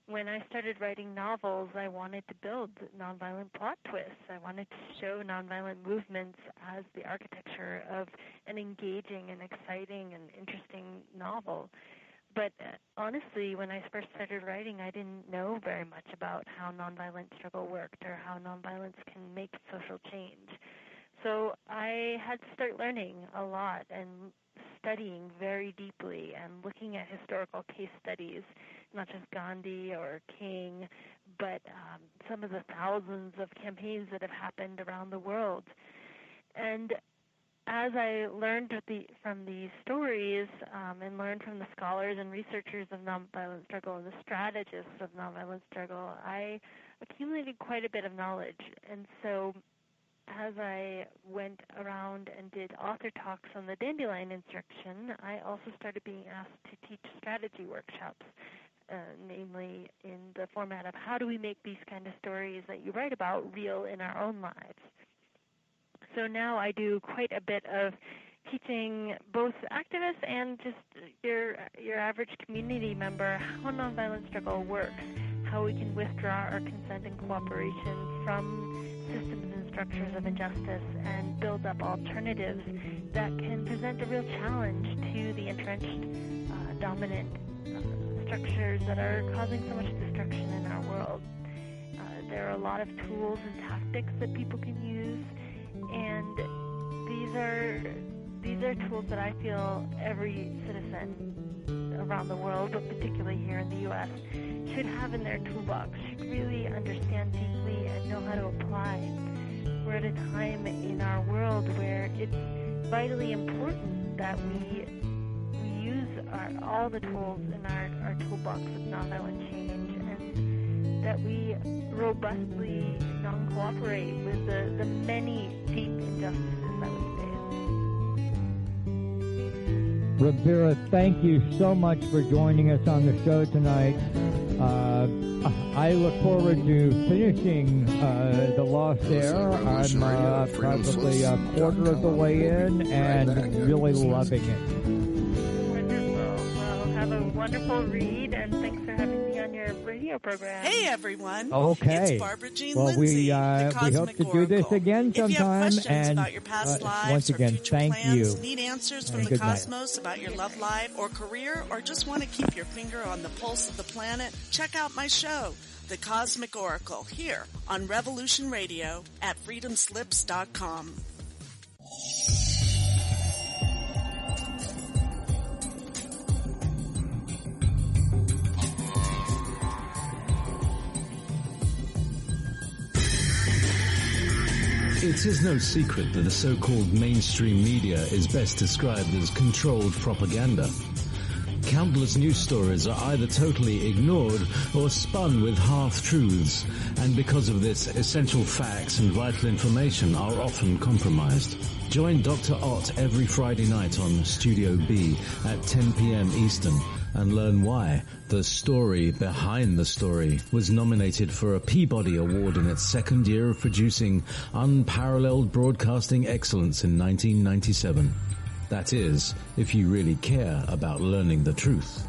when I started writing novels, I wanted to build nonviolent plot twists. I wanted to show nonviolent movements as the architecture of an engaging and exciting and interesting novel. But honestly, when I first started writing, I didn't know very much about how nonviolent struggle worked or how nonviolence can make social change. So I had to start learning a lot and studying very deeply and looking at historical case studies, not just Gandhi or King, but some of the thousands of campaigns that have happened around the world. And as I learned from these stories and learned from the scholars and researchers of nonviolent struggle and the strategists of nonviolent struggle, I accumulated quite a bit of knowledge. And so as I went around and did author talks on the Dandelion Insurrection, I also started being asked to teach strategy workshops, namely in the format of how do we make these kind of stories that you write about real in our own lives. So now I do quite a bit of teaching both activists and just your average community member how nonviolent struggle works, how we can withdraw our consent and cooperation from systems and structures of injustice and build up alternatives that can present a real challenge to the entrenched, dominant structures that are causing so much destruction in our world. There are a lot of tools and tactics that people can use, and these are tools that I feel every citizen around the world, but particularly here in the U.S., should have in their toolbox, should really understand deeply and know how to apply. We're at a time in our world where it's vitally important that we use all the tools in our toolbox of nonviolent change, and that we robustly non-cooperate with the many deep injustices that we face. Rivera, thank you so much for joining us on the show tonight. I look forward to finishing The Lost Air. I'm probably a quarter of the way in and really loving it. Wonderful. Well, have a wonderful read, and thanks for having me on your radio program. Hey, everyone. Okay. It's Barbara Jean Well, Lindsay, we the hope Cosmic to do this again sometime. If you have questions and about your past lives once again, or future thank plans, you. need answers from And the good night. cosmos about your love life or career, or just want to keep your finger on the pulse of the planet, check out my show, The Cosmic Oracle, here on Revolution Radio at freedomslips.com. It is no secret that the so-called mainstream media is best described as controlled propaganda. Countless news stories are either totally ignored or spun with half-truths, and because of this, essential facts and vital information are often compromised. Join Dr. Ott every Friday night on Studio B at 10 p.m. Eastern and learn why The Story Behind the Story was nominated for a Peabody Award in its second year of producing unparalleled broadcasting excellence in 1997. That is, if you really care about learning the truth.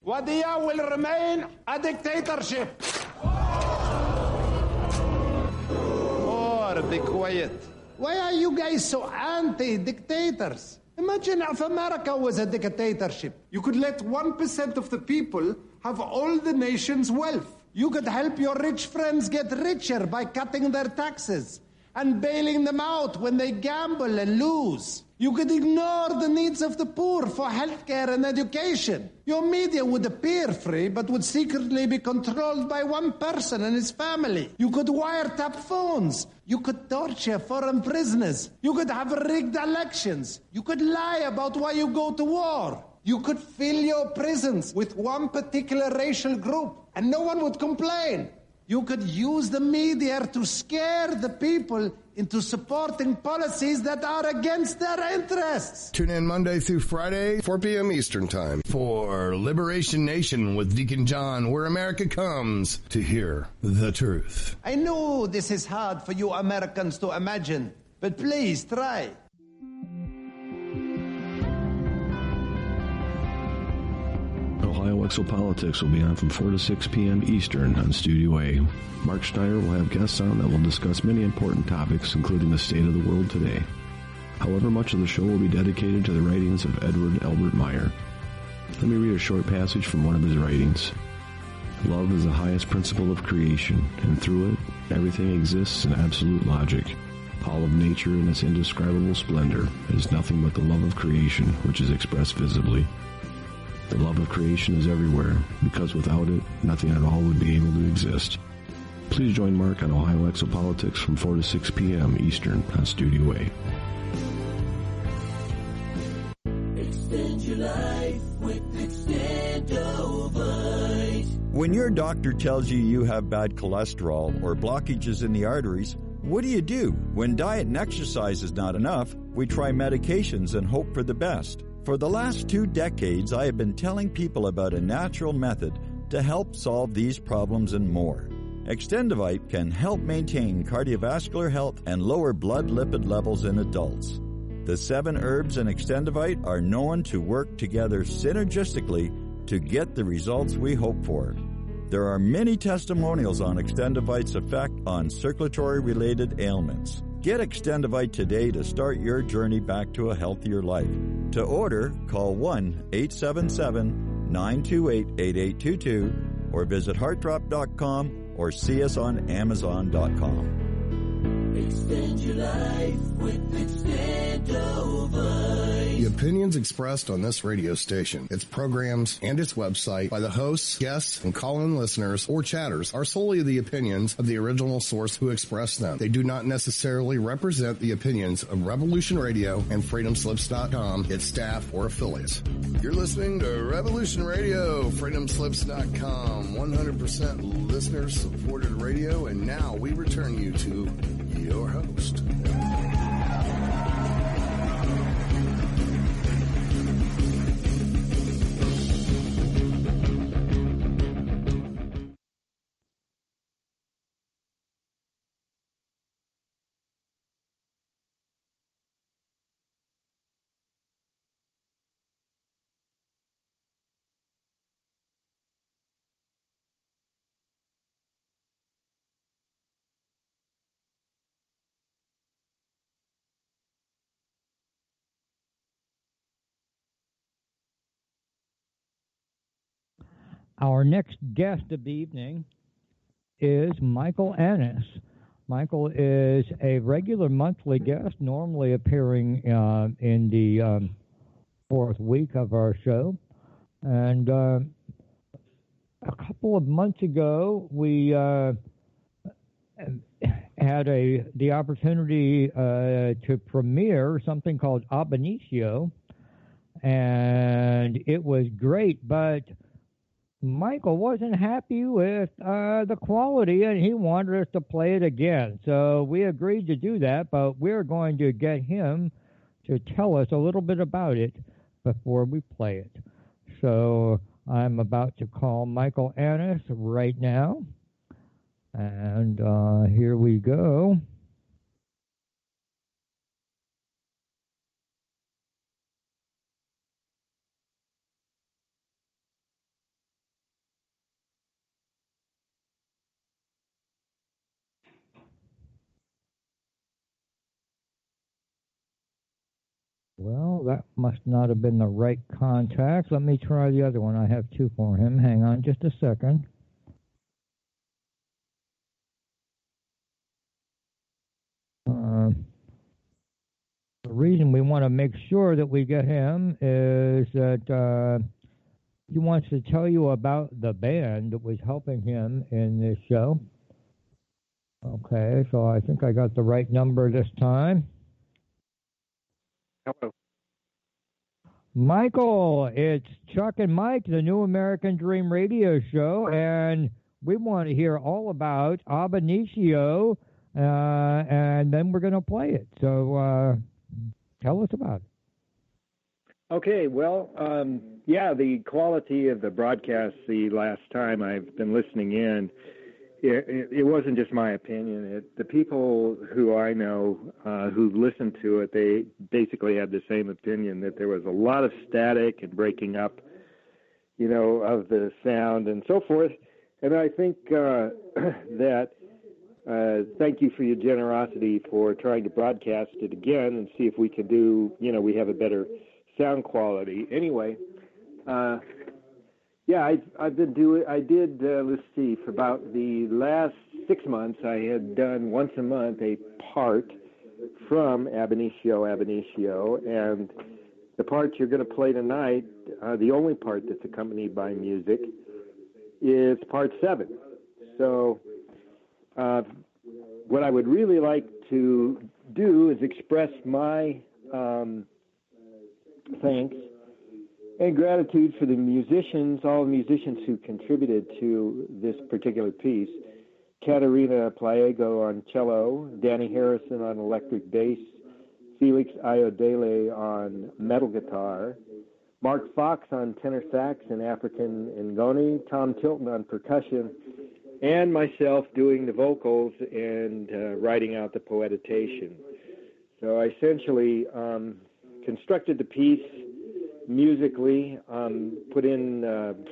Wadia will remain a dictatorship. Or be quiet. Why are you guys so anti-dictators? Imagine if America was a dictatorship. You could let 1% of the people have all the nation's wealth. You could help your rich friends get richer by cutting their taxes and bailing them out when they gamble and lose. You could ignore the needs of the poor for healthcare and education. Your media would appear free, but would secretly be controlled by one person and his family. You could wiretap phones. You could torture foreign prisoners. You could have rigged elections. You could lie about why you go to war. You could fill your prisons with one particular racial group, and no one would complain. You could use the media to scare the people into supporting policies that are against their interests. Tune in Monday through Friday, 4 p.m. Eastern Time for Liberation Nation with Deacon John, where America comes to hear the truth. I know this is hard for you Americans to imagine, but please try. Ohio Exopolitics will be on from 4 to 6 p.m. Eastern on Studio A. Mark Schneider will have guests on that will discuss many important topics, including the state of the world today. However, much of the show will be dedicated to the writings of Edward Albert Meyer. Let me read a short passage from one of his writings. Love is the highest principle of creation, and through it, everything exists in absolute logic. All of nature in its indescribable splendor is nothing but the love of creation, which is expressed visibly. The love of creation is everywhere, because without it, nothing at all would be able to exist. Please join Mark on Ohio Exopolitics from 4 to 6 p.m. Eastern on Studio A. Extend your life with Extendovite. When your doctor tells you have bad cholesterol or blockages in the arteries, what do? When diet and exercise is not enough, we try medications and hope for the best. For the last 2 decades, I have been telling people about a natural method to help solve these problems and more. Extendovite can help maintain cardiovascular health and lower blood lipid levels in adults. The 7 herbs in Extendovite are known to work together synergistically to get the results we hope for. There are many testimonials on Extendovite's effect on circulatory-related ailments. Get Extendovite today to start your journey back to a healthier life. To order, call 1-877-928-8822 or visit heartdrop.com or see us on amazon.com. Extend your life with Extendovite. The opinions expressed on this radio station, its programs, and its website by the hosts, guests, and call-in listeners or chatters are solely the opinions of the original source who expressed them. They do not necessarily represent the opinions of Revolution Radio and FreedomSlips.com, its staff, or affiliates. You're listening to Revolution Radio, FreedomSlips.com, 100% listener-supported radio, and now we return you to your host. Our next guest of the evening is Michael Annis. Michael is a regular monthly guest, normally appearing in the fourth week of our show. And a couple of months ago, we had the opportunity to premiere something called Ab Initio, and it was great, but Michael wasn't happy with the quality, and he wanted us to play it again. So we agreed to do that, but we're going to get him to tell us a little bit about it before we play it. So I'm about to call Michael Annis right now, and here we go. Well, that must not have been the right contact. Let me try the other one. I have two for him. Hang on just a second. The reason we want to make sure that we get him is that he wants to tell you about the band that was helping him in this show. Okay, so I think I got the right number this time. Hello. Michael, it's Chuck and Mike, the New American Dream radio show, and we want to hear all about Ab Initio, and then we're going to play it. So tell us about it. Okay, well, yeah, the quality of the broadcast the last time I've been listening in, it wasn't just my opinion. The people who I know who listened to it, they basically had the same opinion, that there was a lot of static and breaking up, of the sound and so forth. And I think that thank you for your generosity for trying to broadcast it again and see if we can do, we have a better sound quality. Anyway, yeah, I did, let's see, for about the last 6 months, I had done once a month a part from Ab Initio, and the part you're going to play tonight, the only part that's accompanied by music, is part 7. So what I would really like to do is express my thanks and gratitude for the musicians, all the musicians who contributed to this particular piece. Katerina Pliego on cello, Danny Harrison on electric bass, Felix Ayodele on metal guitar, Mark Fox on tenor sax and African ngoni, Tom Tilton on percussion, and myself doing the vocals and writing out the poetitation. So I essentially constructed the piece musically, put in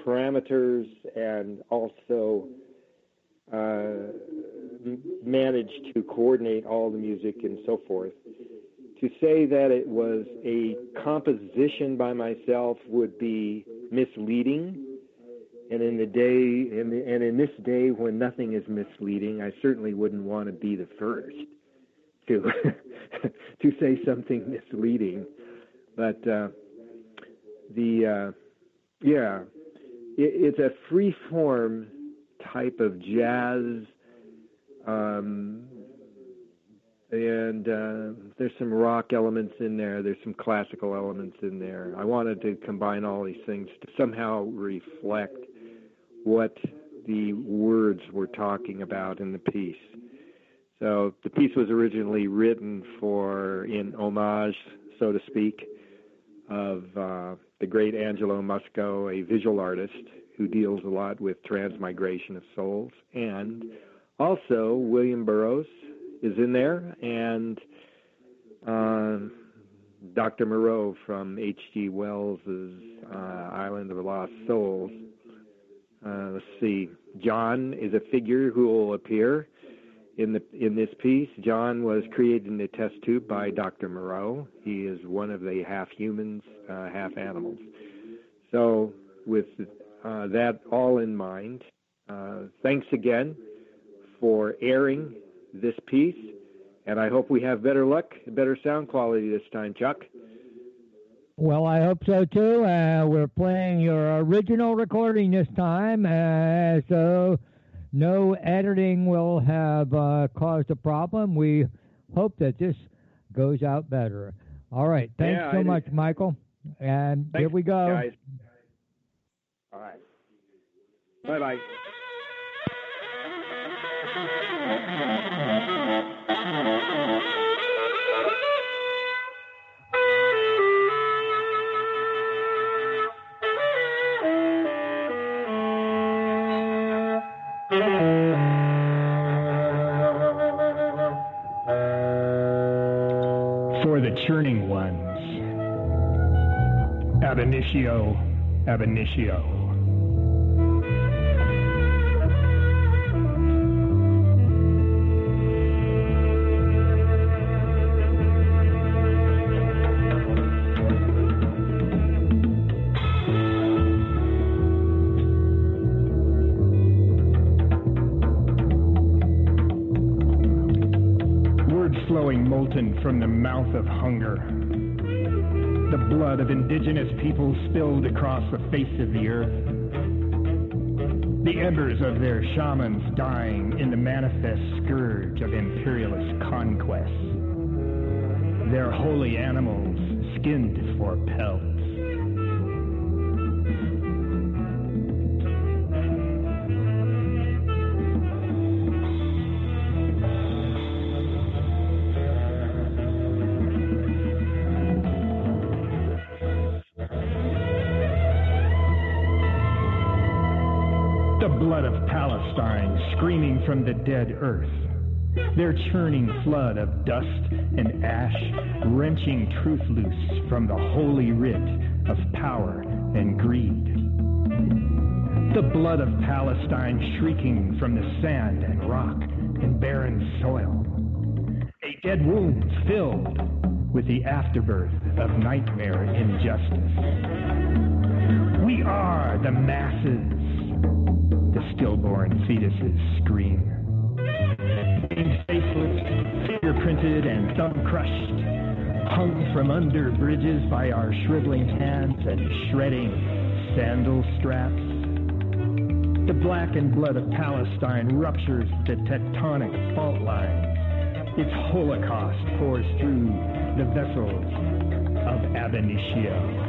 parameters, and also managed to coordinate all the music and so forth. To say that it was a composition by myself would be misleading. And in this day when nothing is misleading, I certainly wouldn't want to be the first to to say something misleading. But it's a free form type of jazz, and there's some rock elements in there. There's some classical elements in there. I wanted to combine all these things to somehow reflect what the words were talking about in the piece. So the piece was originally written in homage, so to speak, of the great Angelo Musco, a visual artist who deals a lot with transmigration of souls. And also William Burroughs is in there, and Dr. Moreau from H.G. Wells' Island of the Lost Souls. Let's see. John is a figure who will appear in this piece. John was created in a test tube by Dr. Moreau. He is one of the half humans, half animals. So with that all in mind, thanks again for airing this piece, and I hope we have better luck, better sound quality this time, Chuck. Well, I hope so too. We're playing your original recording this time, so no editing will have caused a problem. We hope that this goes out better. All right. Thanks so much, Michael. And here we go. Guys. All right. Bye-bye. For the churning ones, ab initio, ab initio. Flowing molten from the mouth of hunger. The blood of indigenous peoples spilled across the face of the earth. The embers of their shamans dying in the manifest scourge of imperialist conquest. Their holy animals skinned for pelts. Blood of Palestine screaming from the dead earth, their churning flood of dust and ash wrenching truth loose from the holy writ of power and greed. The blood of Palestine shrieking from the sand and rock and barren soil, a dead wound filled with the afterbirth of nightmare injustice. We are the masses. The stillborn fetuses scream. Being faceless, fingerprinted, and thumb-crushed, hung from under bridges by our shriveling hands and shredding sandal straps. The blackened blood of Palestine ruptures the tectonic fault lines. Its holocaust pours through the vessels of ab initio.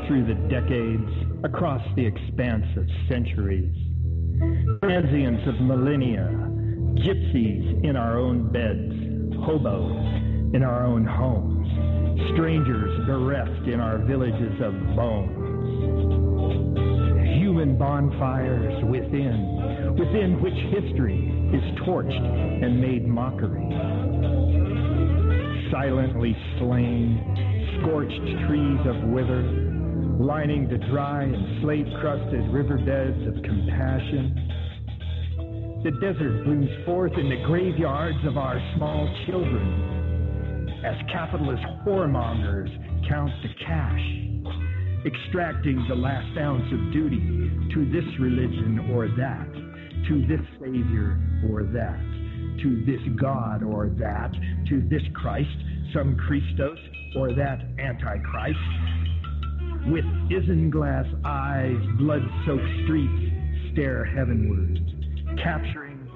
Through the decades, across the expanse of centuries, transients of millennia, gypsies in our own beds, hobos in our own homes, strangers bereft in our villages of bones, human bonfires within which history is torched and made mockery, silently slain, scorched trees of wither, lining the dry and slate-crusted riverbeds of compassion. The desert blooms forth in the graveyards of our small children as capitalist whoremongers count the cash, extracting the last ounce of duty to this religion or that, to this savior or that, to this God or that, to this Christ, some Christos, or that Antichrist. With isinglass eyes, blood-soaked streets stare heavenward, capturing,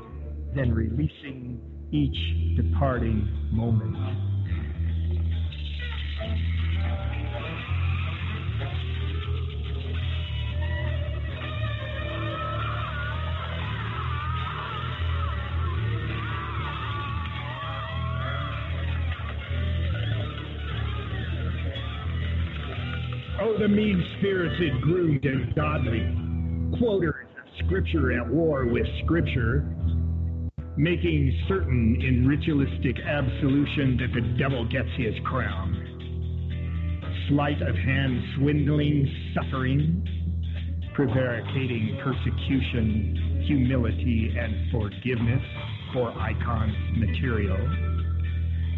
then releasing each departing moment. Oh, the mean-spirited, groomed, and godly, quoters of Scripture at war with Scripture, making certain in ritualistic absolution that the devil gets his crown. Sleight of hand swindling suffering, prevaricating persecution, humility and forgiveness for icons material.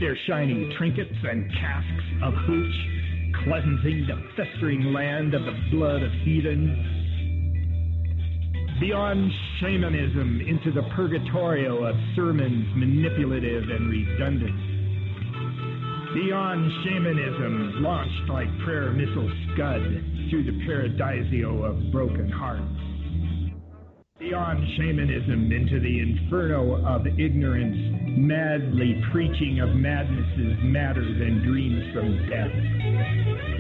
Their shiny trinkets and casks of hooch, cleansing the festering land of the blood of heathens. Beyond shamanism into the purgatorio of sermons manipulative and redundant. Beyond shamanism launched like prayer missile scud through the paradisio of broken hearts. Beyond shamanism into the inferno of ignorance, madly preaching of madnesses madder than dreams from death.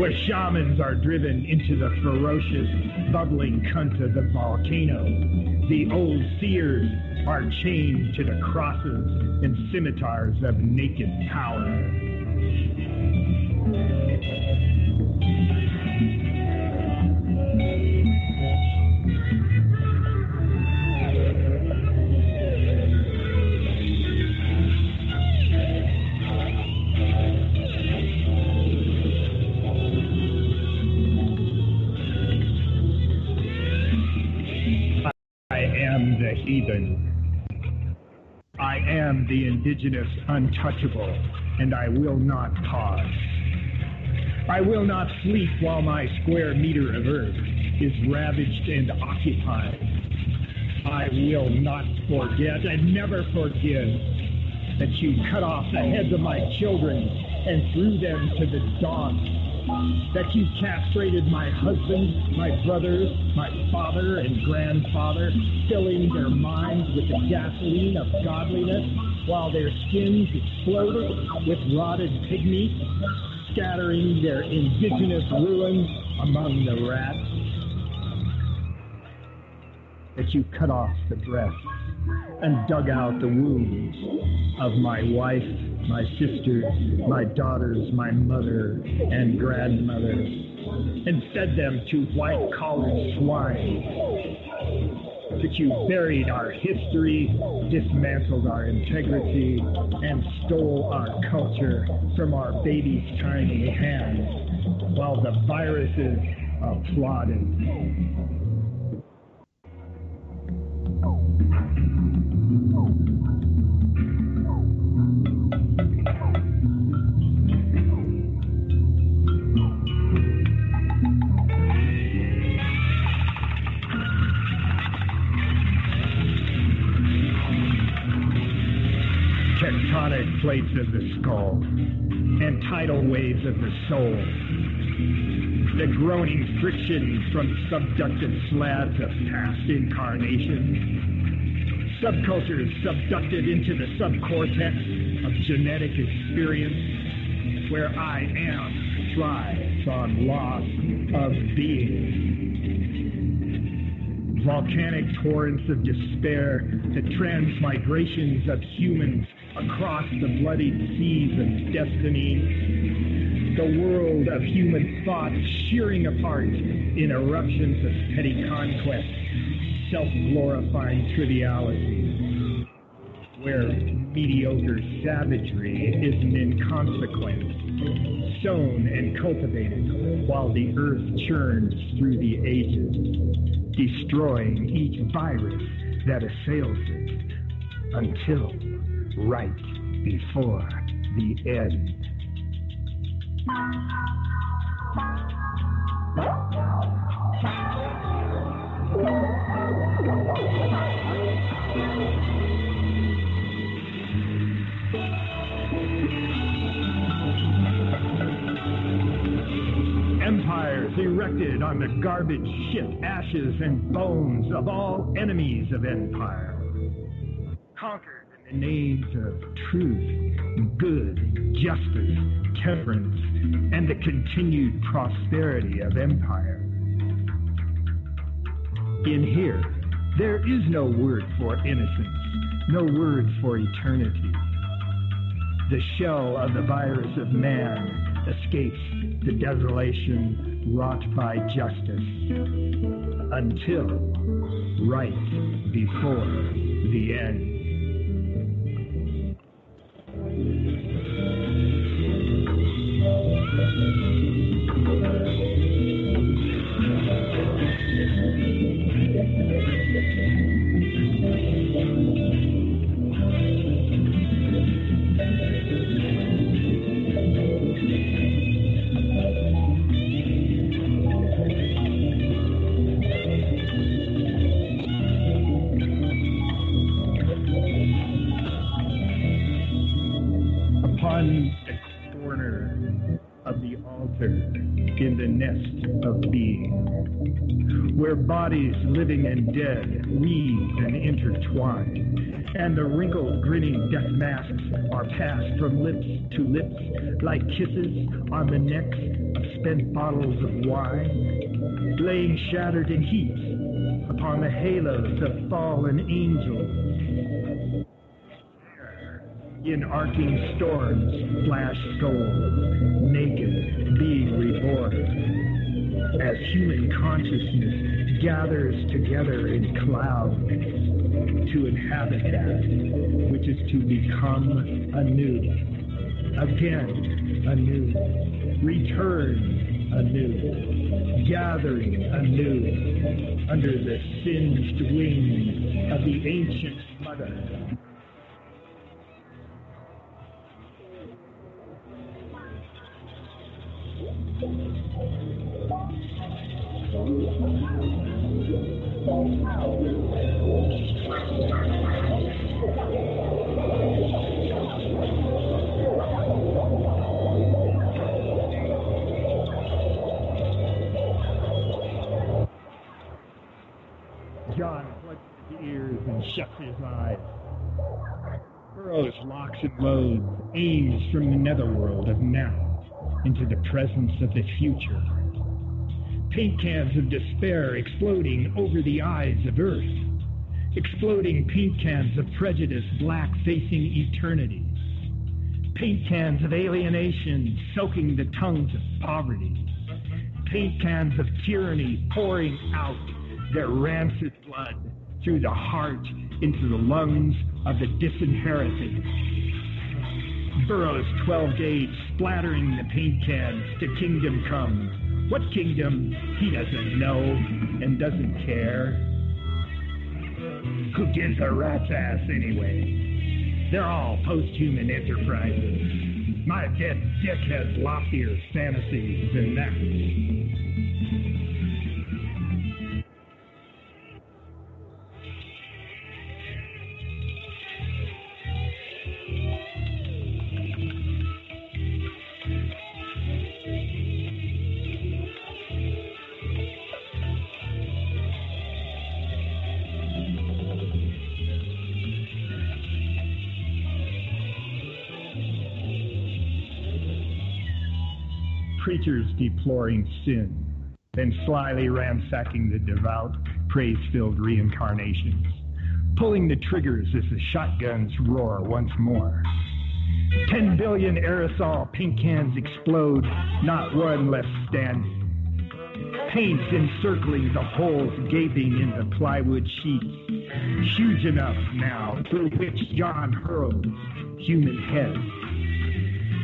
Where shamans are driven into the ferocious, bubbling cunt of the volcano. The old seers are chained to the crosses and scimitars of naked power. I am the heathen. I am the indigenous untouchable, and I will not pause. I will not sleep while my square meter of earth is ravaged and occupied. I will not forget and never forgive that you cut off the heads of my children and threw them to the dogs. That you castrated my husband, my brothers, my father and grandfather, filling their minds with the gasoline of godliness while their skins exploded with rotted pig meat, scattering their indigenous ruins among the rats. That you cut off the breasts and dug out the wounds of my wife, my sisters, my daughters, my mother and grandmother, and fed them to white-collared swine. That you buried our history, dismantled our integrity, and stole our culture from our baby's tiny hands, while the viruses applauded. Tectonic plates of the skull and tidal waves of the soul. The groaning friction from subducted slabs of past incarnations. Subcultures subducted into the subcortex of genetic experience, where I am thrives on loss of being. Volcanic torrents of despair, the transmigrations of humans across the bloodied seas of destiny, the world of human thought shearing apart in eruptions of petty conquest, self-glorifying triviality, where mediocre savagery is an inconsequence, sown and cultivated while the earth churns through the ages, destroying each virus that assails it until right before the end. Empires erected on the garbage, shit, ashes, and bones of all enemies of empire. Conquered in the names of truth, good, justice, temperance, and the continued prosperity of empire. In here, there is no word for innocence, no word for eternity. The shell of the virus of man escapes the desolation wrought by justice until right before the end. one corner of the altar in the nest of being, where bodies living and dead weave and intertwine, and the wrinkled, grinning death masks are passed from lips to lips like kisses on the necks of spent bottles of wine, laying shattered in heaps upon the halos of fallen angels. In arcing storms flash souls, naked, being reborn, as human consciousness gathers together in clouds to inhabit that which is to become anew, again anew, return anew, gathering anew under the singed wings of the ancient mother. John plugs his ears and shuts his eyes. Burrows locks and loads, aims from the netherworld of now into the presence of the future. Paint cans of despair exploding over the eyes of Earth. Exploding paint cans of prejudice, black facing eternity. Paint cans of alienation soaking the tongues of poverty. Paint cans of tyranny pouring out their rancid blood through the heart into the lungs of the disinherited. Burroughs 12 gauge splattering the paint cans to kingdom come. What kingdom? He doesn't know and doesn't care. Who gives a rat's ass anyway? They're all post-human enterprises. My dead dick has loftier fantasies than that. Preachers deploring sin, then slyly ransacking the devout, praise-filled reincarnations, pulling the triggers as the shotguns roar once more. 10 billion aerosol paint cans explode, not one left standing. Paints encircling the holes gaping in the plywood sheets, huge enough now through which John hurls human heads.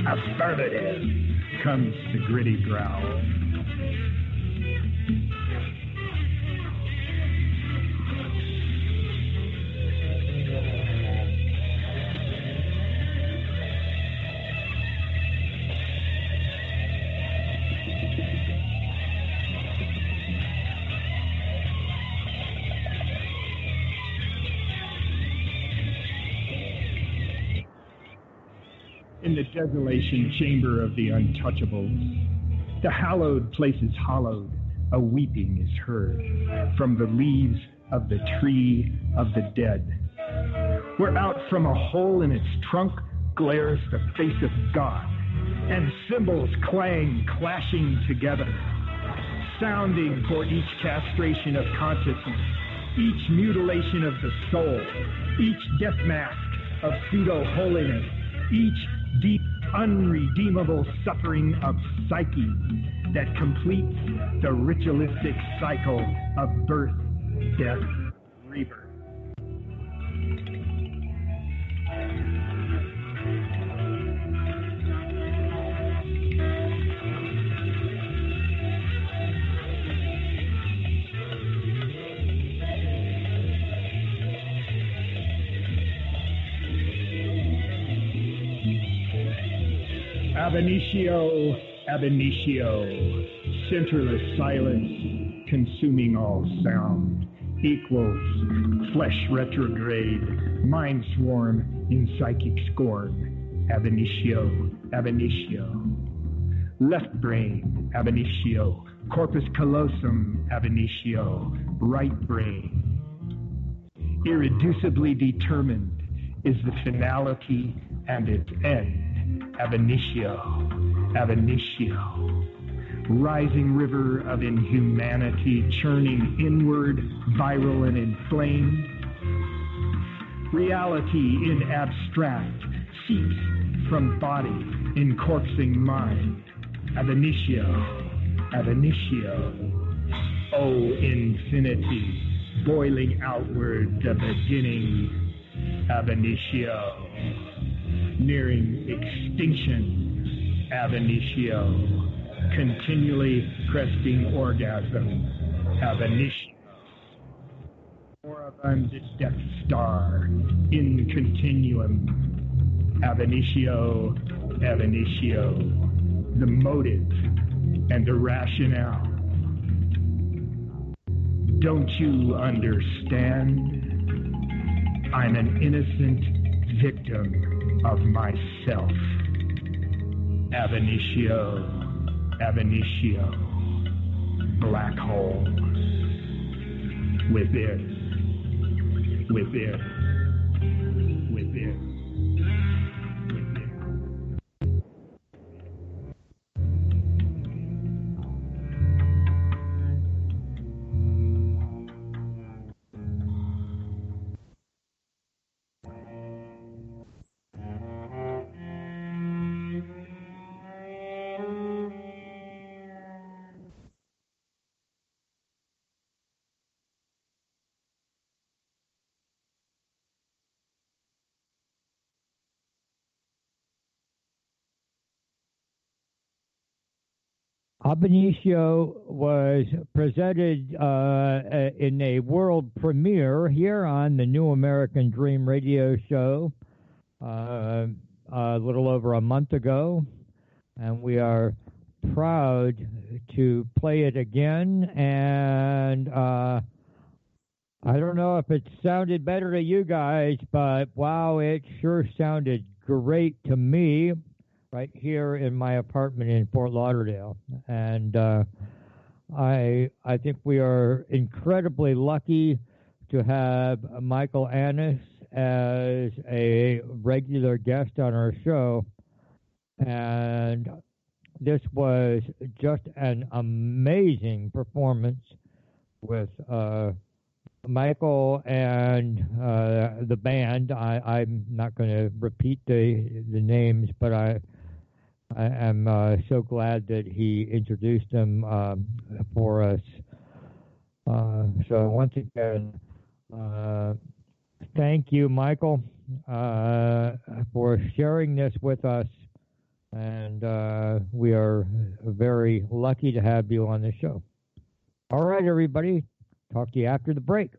Affirmative, comes the gritty growl. In the desolation chamber of the untouchables, the hallowed place is hollowed, a weeping is heard from the leaves of the tree of the dead, where out from a hole in its trunk glares the face of God, and cymbals clang, clashing together, sounding for each castration of consciousness, each mutilation of the soul, each death mask of pseudo-holiness, each deep, unredeemable suffering of psyche that completes the ritualistic cycle of birth, death, rebirth. Ab initio, ab initio, centerless silence, consuming all sound, equals flesh retrograde, mind swarm in psychic scorn, ab initio, ab initio. Left brain, ab initio. Corpus callosum, ab initio. Right brain. Irreducibly determined is the finality and its end, ab initio, ab initio. Rising river of inhumanity, churning inward, viral and inflamed. Reality in abstract seeps from body in corpsing mind, ab initio, ab initio. O infinity, boiling outward, the beginning, ab initio. Nearing extinction, ab initio. Continually cresting orgasm, ab initio. Moribund Death Star, in continuum, ab initio, ab initio. The motive and the rationale. Don't you understand? I'm an innocent victim of myself. Ab initio. Ab initio, black hole, within, within, within. Ab initio was presented in a world premiere here on the New American Dream radio show a little over a month ago, and we are proud to play it again. And I don't know if it sounded better to you guys, but wow, it sure sounded great to me right here in my apartment in Fort Lauderdale. And I think we are incredibly lucky to have Michael Annis as a regular guest on our show. And this was just an amazing performance with Michael and the band. I'm not going to repeat the names, but I am so glad that he introduced them for us. So once again, thank you, Michael, for sharing this with us. And we are very lucky to have you on the show. All right, everybody. Talk to you after the break.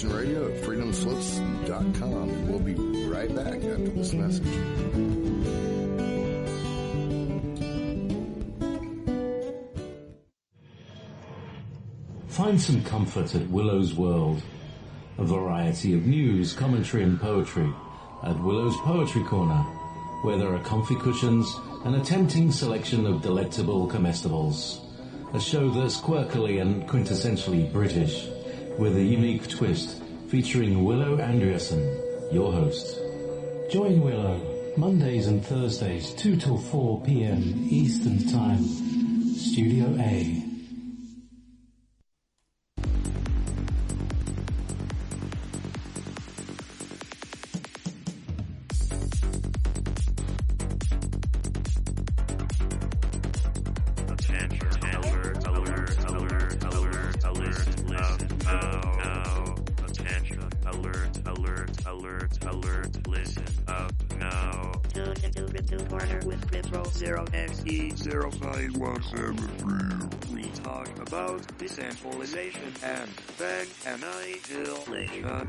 Radio at freedomslips.com. We'll be right back after this message. Find some comfort at Willow's World. A variety of news, commentary and poetry at Willow's Poetry Corner, where there are comfy cushions and a tempting selection of delectable comestibles. A show that's quirkily and quintessentially British, with a unique twist featuring Willow Andreasen, your host. Join Willow Mondays and Thursdays 2 till 4 p.m. Eastern Time. Studio A. We talk about decentralization and then annihilation.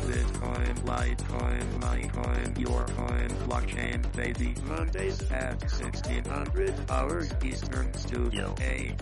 Bitcoin, Litecoin, Litecoin, your coin, blockchain, baby. Mondays at 1600 hours Eastern, Studio A.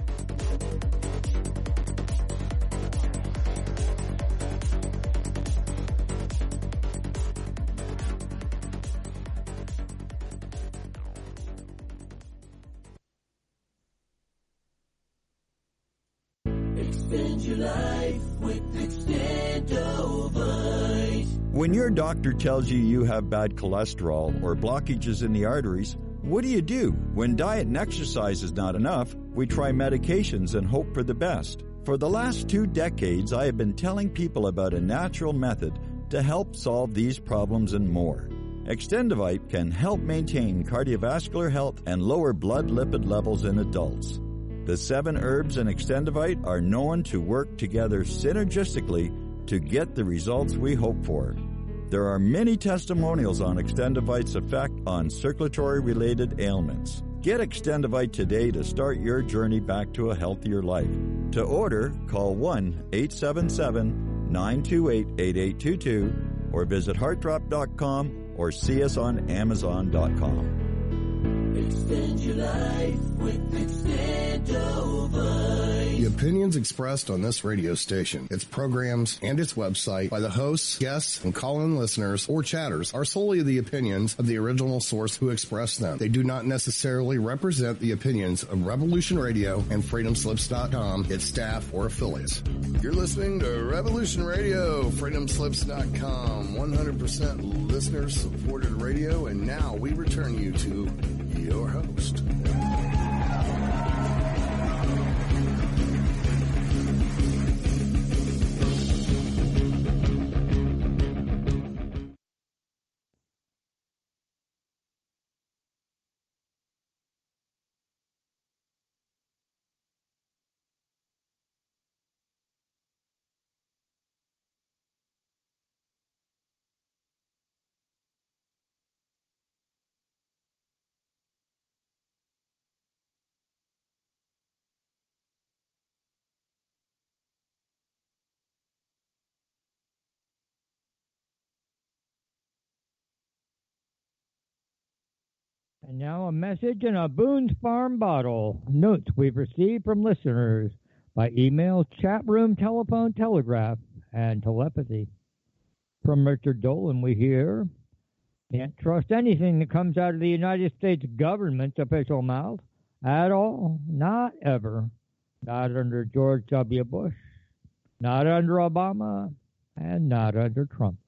Extend your life with Extendovite. When your doctor tells you have bad cholesterol or blockages in the arteries, what do you do? When diet and exercise is not enough, we try medications and hope for the best. For the last 2 decades, I have been telling people about a natural method to help solve these problems and more. Extendovite can help maintain cardiovascular health and lower blood lipid levels in adults. The 7 herbs in Extendovite are known to work together synergistically to get the results we hope for. There are many testimonials on Extendovite's effect on circulatory-related ailments. Get Extendovite today to start your journey back to a healthier life. To order, call 1-877-928-8822 or visit heartdrop.com or see us on amazon.com. Extend your life with Extendovite. The opinions expressed on this radio station, its programs, and its website by the hosts, guests, and call-in listeners or chatters are solely the opinions of the original source who expressed them. They do not necessarily represent the opinions of Revolution Radio and FreedomSlips.com, its staff, or affiliates. You're listening to Revolution Radio, FreedomSlips.com, 100% listener-supported radio, and now we return you to your host. And now a message in a Boone's Farm bottle. Notes we've received from listeners by email, chat room, telephone, telegraph, and telepathy. From Richard Dolan we hear, can't trust anything that comes out of the United States government's official mouth at all. Not ever. Not under George W. Bush, not under Obama, and not under Trump.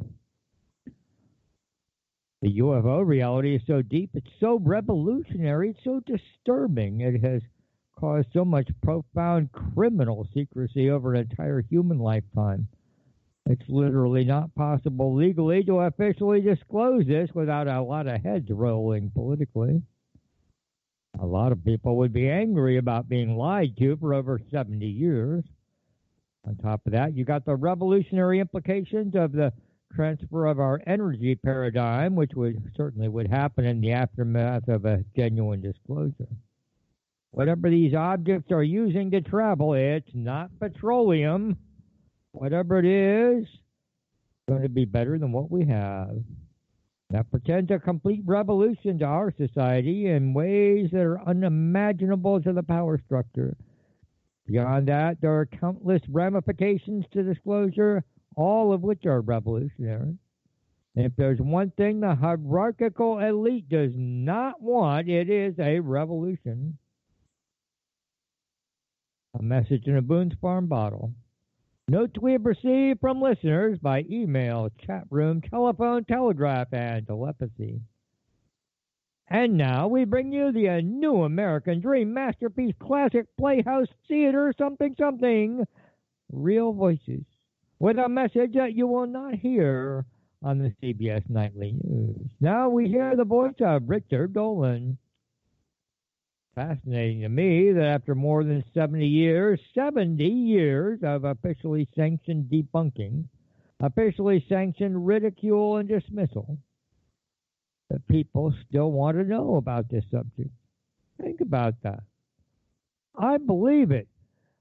The UFO reality is so deep, it's so revolutionary, it's so disturbing. It has caused so much profound criminal secrecy over an entire human lifetime. It's literally not possible legally to officially disclose this without a lot of heads rolling politically. A lot of people would be angry about being lied to for over 70 years. On top of that, you got the revolutionary implications of the transfer of our energy paradigm, which certainly would happen in the aftermath of a genuine disclosure. Whatever these objects are using to travel, it's not petroleum. Whatever it is, it's going to be better than what we have. That pretends a complete revolution to our society in ways that are unimaginable to the power structure. Beyond that, there are countless ramifications to disclosure, all of which are revolutionary. If there's one thing the hierarchical elite does not want, it is a revolution. A message in a Boone's Farm bottle. Notes we have received from listeners by email, chat room, telephone, telegraph, and telepathy. And now we bring you the new American Dream Masterpiece Classic Playhouse Theater something, Real Voices, with a message that you will not hear on the CBS Nightly News. Now we hear the voice of Richard Dolan. Fascinating to me that after more than 70 years of officially sanctioned debunking, officially sanctioned ridicule and dismissal, that people still want to know about this subject. Think about that. I believe it,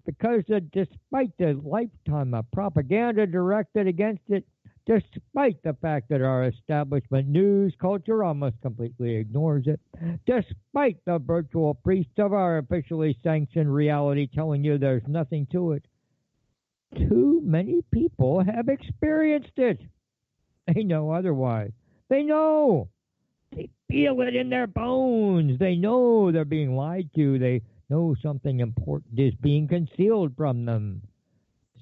because despite the lifetime of propaganda directed against it, despite the fact that our establishment news culture almost completely ignores it, despite the virtual priests of our officially sanctioned reality telling you there's nothing to it, too many people have experienced it. They know otherwise. They know. They feel it in their bones. They know they're being lied to. They know something important is being concealed from them.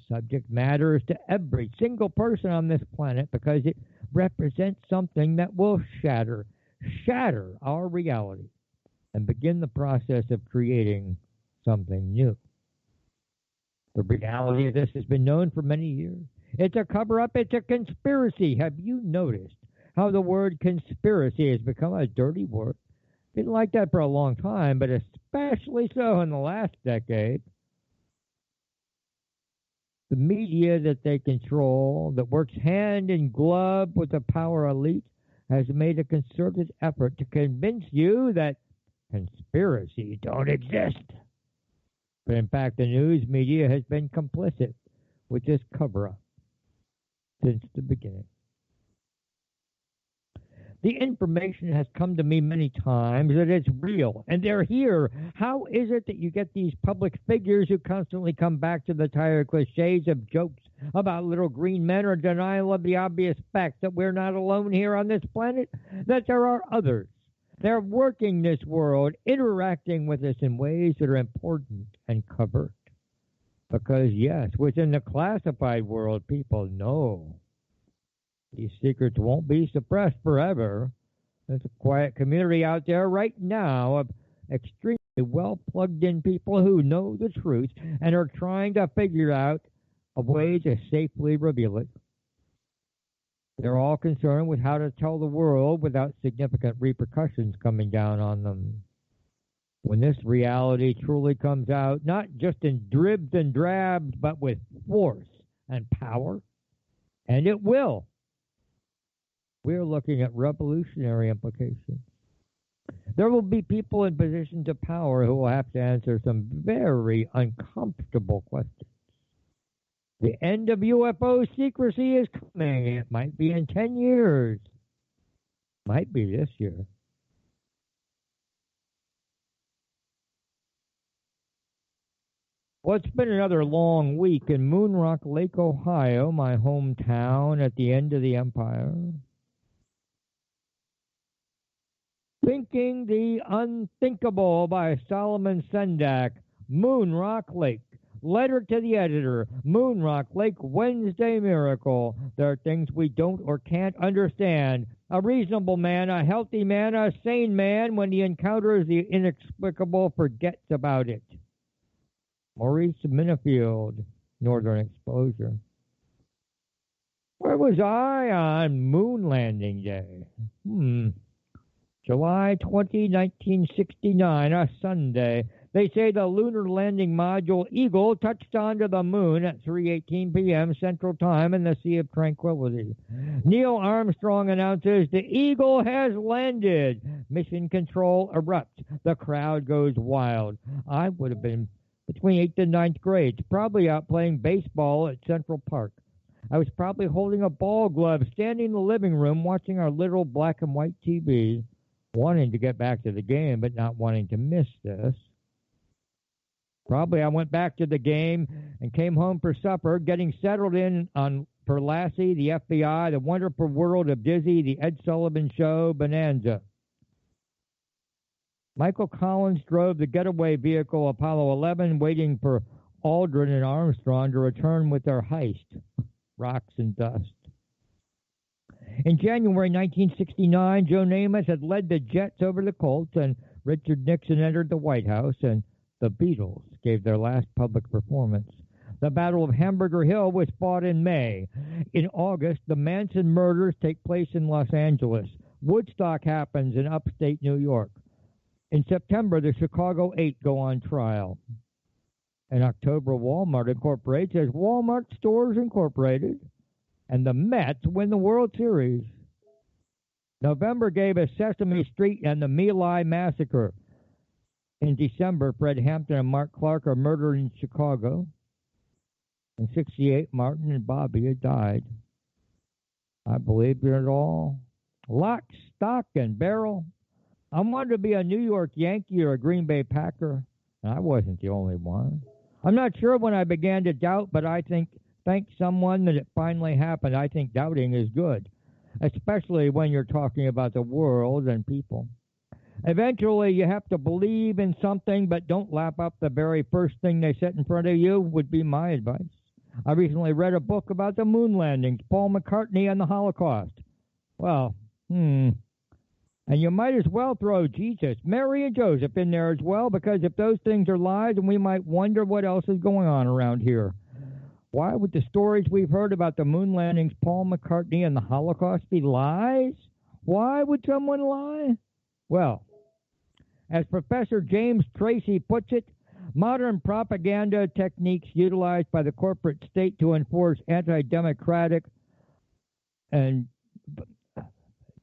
Subject matters to every single person on this planet because it represents something that will shatter our reality and begin the process of creating something new. The reality of this has been known for many years. It's a cover-up. It's a conspiracy. Have you noticed how the word conspiracy has become a dirty word? Been like that for a long time, but especially so in the last decade. The media that they control, that works hand in glove with the power elite, has made a concerted effort to convince you that conspiracies don't exist. But in fact, the news media has been complicit with this cover-up since the beginning. The information has come to me many times that it's real, and they're here. How is it that you get these public figures who constantly come back to the tired cliches of jokes about little green men or denial of the obvious fact that we're not alone here on this planet, that there are others? They're working this world, interacting with us in ways that are important and covert. Because, yes, within the classified world, people know these secrets won't be suppressed forever. There's a quiet community out there right now of extremely well plugged in people who know the truth and are trying to figure out a way to safely reveal it. They're all concerned with how to tell the world without significant repercussions coming down on them. When this reality truly comes out, not just in dribs and drabs, but with force and power, and it will, we're looking at revolutionary implications. There will be people in positions of power who will have to answer some very uncomfortable questions. The end of UFO secrecy is coming. It might be in 10 years. Might be this year. Well, it's been another long week in Moon Rock Lake, Ohio, my hometown at the end of the empire. Thinking the Unthinkable by Solomon Sendak, Moon Rock Lake. Letter to the editor, Moon Rock Lake Wednesday Miracle. There are things we don't or can't understand. A reasonable man, a healthy man, a sane man, when he encounters the inexplicable, forgets about it. Maurice Minifield, Northern Exposure. Where was I on Moon Landing Day? July 20, 1969, a Sunday. They say the lunar landing module Eagle touched onto the moon at 3:18 p.m. Central Time in the Sea of Tranquility. Neil Armstrong announces the Eagle has landed. Mission control erupts. The crowd goes wild. I would have been between 8th and 9th grades, probably out playing baseball at Central Park. I was probably holding a ball glove, standing in the living room watching our little black and white TV, wanting to get back to the game, but not wanting to miss this. Probably I went back to the game and came home for supper, getting settled in on for Lassie, the FBI, the Wonderful World of Dizzy, the Ed Sullivan Show, Bonanza. Michael Collins drove the getaway vehicle Apollo 11, waiting for Aldrin and Armstrong to return with their heist, rocks and dust. In January 1969, Joe Namath had led the Jets over the Colts, and Richard Nixon entered the White House, and the Beatles gave their last public performance. The Battle of Hamburger Hill was fought in May. In August, the Manson murders take place in Los Angeles. Woodstock happens in upstate New York. In September, the Chicago 8 go on trial. In October, Walmart incorporates as Walmart Stores Incorporated, and the Mets win the World Series. November gave us Sesame Street and the My Lai Massacre. In December, Fred Hampton and Mark Clark are murdered in Chicago. In 1968, Martin and Bobby had died. I believed in it all. Lock, stock, and barrel. I wanted to be a New York Yankee or a Green Bay Packer, and I wasn't the only one. I'm not sure when I began to doubt, but I think, thank someone that it finally happened. I think doubting is good, especially when you're talking about the world and people. Eventually, you have to believe in something, but don't lap up the very first thing they set in front of you, would be my advice. I recently read a book about the moon landings, Paul McCartney and the Holocaust. Well, and you might as well throw Jesus, Mary, and Joseph in there as well, because if those things are lies, then we might wonder what else is going on around here. Why would the stories we've heard about the moon landings, Paul McCartney, and the Holocaust be lies? Why would someone lie? Well, as Professor James Tracy puts it, modern propaganda techniques utilized by the corporate state to enforce anti-democratic and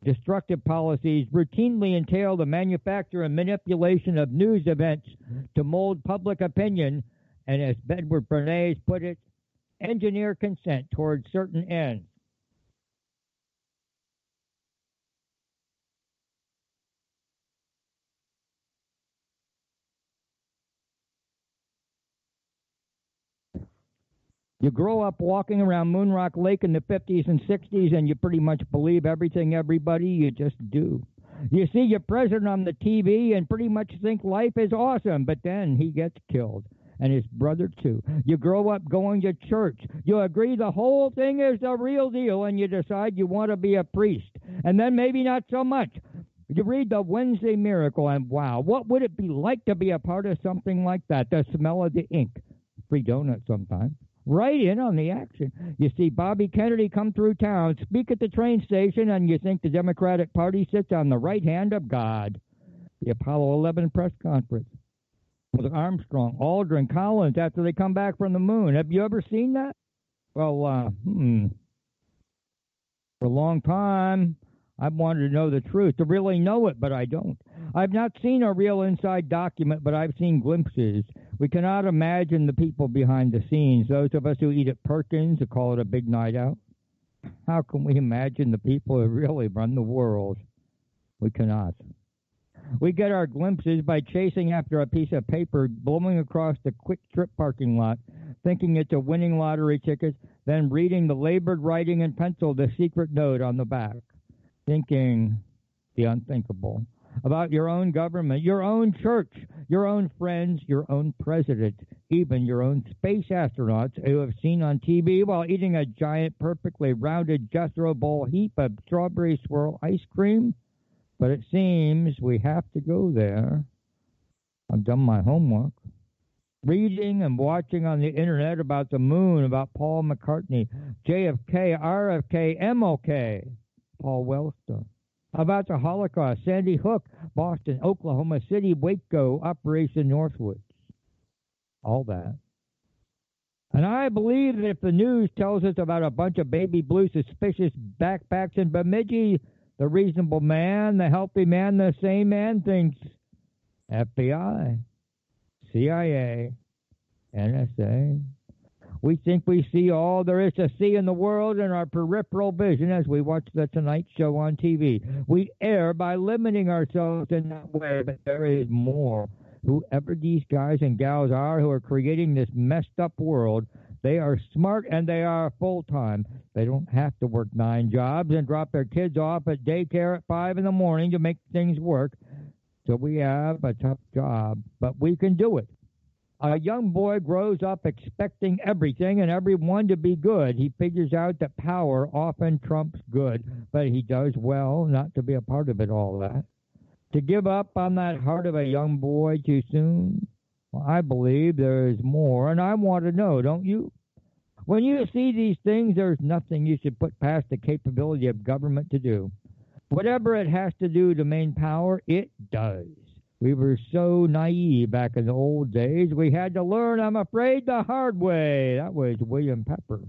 destructive policies routinely entail the manufacture and manipulation of news events to mold public opinion, and as Edward Bernays put it, engineer consent towards certain ends. You grow up walking around Moonrock Lake in the 50s and 60s, and you pretty much believe everything everybody, you just do. You see your president on the TV and pretty much think life is awesome, but then he gets killed, and his brother too. You grow up going to church. You agree the whole thing is the real deal, and you decide you want to be a priest. And then maybe not so much. You read the Wednesday Miracle, and wow, what would it be like to be a part of something like that? The smell of the ink. Free donuts sometimes. Right in on the action. You see Bobby Kennedy come through town, speak at the train station, and you think the Democratic Party sits on the right hand of God. The Apollo 11 press conference with Armstrong, Aldrin, Collins after they come back from the moon. Have you ever seen that? Well, for a long time, I've wanted to know the truth, to really know it, but I don't. I've not seen a real inside document, but I've seen glimpses. We cannot imagine the people behind the scenes, those of us who eat at Perkins, who call it a big night out. How can we imagine the people who really run the world? We cannot. We get our glimpses by chasing after a piece of paper, blowing across the Quick Trip parking lot, thinking it's a winning lottery ticket, then reading the labored writing in pencil, the secret note on the back, thinking the unthinkable. About your own government, your own church, your own friends, your own president, even your own space astronauts who have seen on TV while eating a giant, perfectly rounded Jethro Bowl heap of strawberry swirl ice cream. But it seems we have to go there. I've done my homework. Reading and watching on the internet about the moon, about Paul McCartney, JFK, RFK, MLK, Paul Wellstone. About the Holocaust, Sandy Hook, Boston, Oklahoma City, Waco, Operation Northwoods. All that. And I believe that if the news tells us about a bunch of baby blue suspicious backpacks in Bemidji, the reasonable man, the healthy man, the sane man thinks FBI, CIA, NSA. We think we see all there is to see in the world in our peripheral vision as we watch the Tonight Show on TV. We err by limiting ourselves in that way, but there is more. Whoever these guys and gals are who are creating this messed up world, they are smart and they are full-time. They don't have to work 9 jobs and drop their kids off at daycare at 5 in the morning to make things work. So we have a tough job, but we can do it. A young boy grows up expecting everything and everyone to be good. He figures out that power often trumps good, but he does well not to be a part of it all that. To give up on that heart of a young boy too soon? Well, I believe there is more, and I want to know, don't you? When you see these things, there's nothing you should put past the capability of government to do. Whatever it has to do to main power, it does. We were so naive back in the old days, we had to learn, I'm afraid, the hard way. That was William Pepper,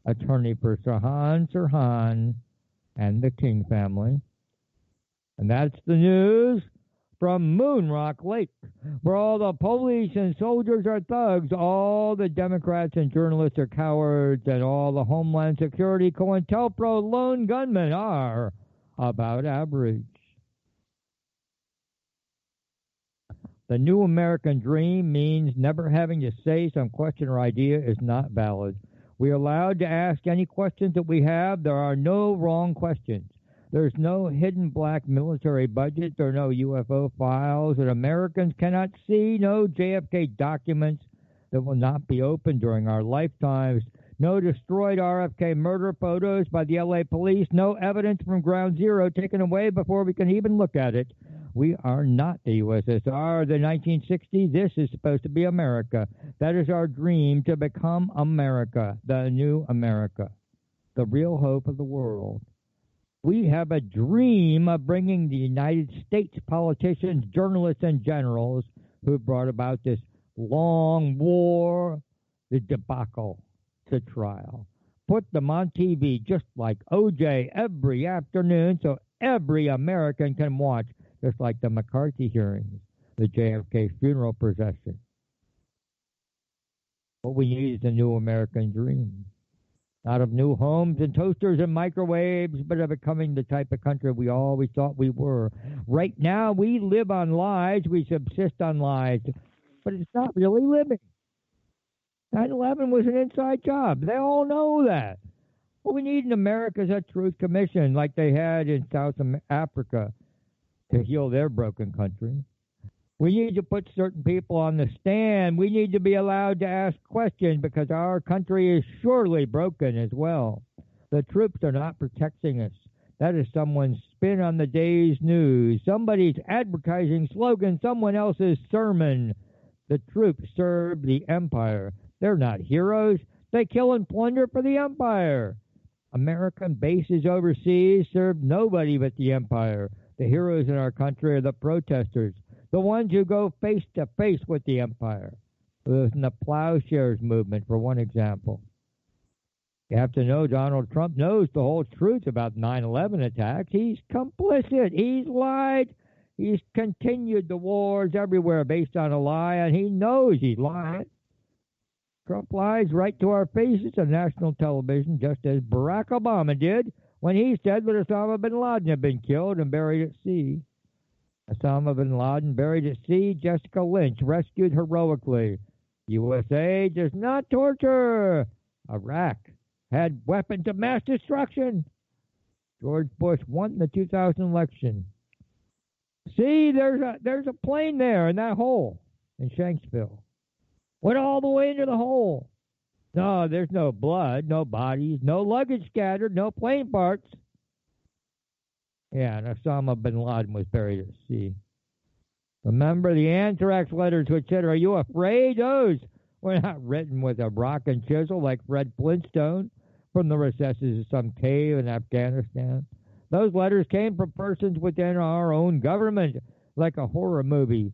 attorney for Sirhan, and the King family. And that's the news from Moonrock Lake, where all the police and soldiers are thugs, all the Democrats and journalists are cowards, and all the Homeland Security COINTELPRO lone gunmen are about average. The new American dream means never having to say some question or idea is not valid. We are allowed to ask any questions that we have. There are no wrong questions. There's no hidden black military budget. There are no UFO files that Americans cannot see. No JFK documents that will not be opened during our lifetimes. No destroyed RFK murder photos by the LA police. No evidence from Ground Zero taken away before we can even look at it. We are not the USSR, the 1960s. This is supposed to be America. That is our dream, to become America, the new America, the real hope of the world. We have a dream of bringing the United States politicians, journalists, and generals who brought about this long war, the debacle, to trial. Put them on TV just like OJ every afternoon so every American can watch, just like the McCarthy hearings, the JFK funeral procession. What we need is a new American dream. Not of new homes and toasters and microwaves, but of becoming the type of country we always thought we were. Right now, we live on lies. We subsist on lies. But it's not really living. 9/11 was an inside job. They all know that. What we need in America is a truth commission like they had in South Africa to heal their broken country. We need to put certain people on the stand. We need to be allowed to ask questions because our country is surely broken as well. The troops are not protecting us. That is someone's spin on the day's news. Somebody's advertising slogan, someone else's sermon. The troops serve the empire. They're not heroes. They kill and plunder for the empire. American bases overseas serve nobody but the empire. The heroes in our country are the protesters, the ones who go face to face with the empire. In the plowshares movement, for one example. You have to know Donald Trump knows the whole truth about 9/11 attacks. He's complicit. He's lied. He's continued the wars everywhere based on a lie, and he knows he's lying. Trump lies right to our faces on national television, just as Barack Obama did when he said that Osama bin Laden had been killed and buried at sea. Osama bin Laden buried at sea, Jessica Lynch rescued heroically. USA does not torture. Iraq had weapons of mass destruction. George Bush won the 2000 election. See, there's a plane there in that hole in Shanksville. Went all the way into the hole. No, there's no blood, no bodies, no luggage scattered, no plane parts. Yeah, and Osama bin Laden was buried at sea. Remember the anthrax letters which said, "Are you afraid?" Those were not written with a rock and chisel like Fred Flintstone from the recesses of some cave in Afghanistan. Those letters came from persons within our own government, like a horror movie.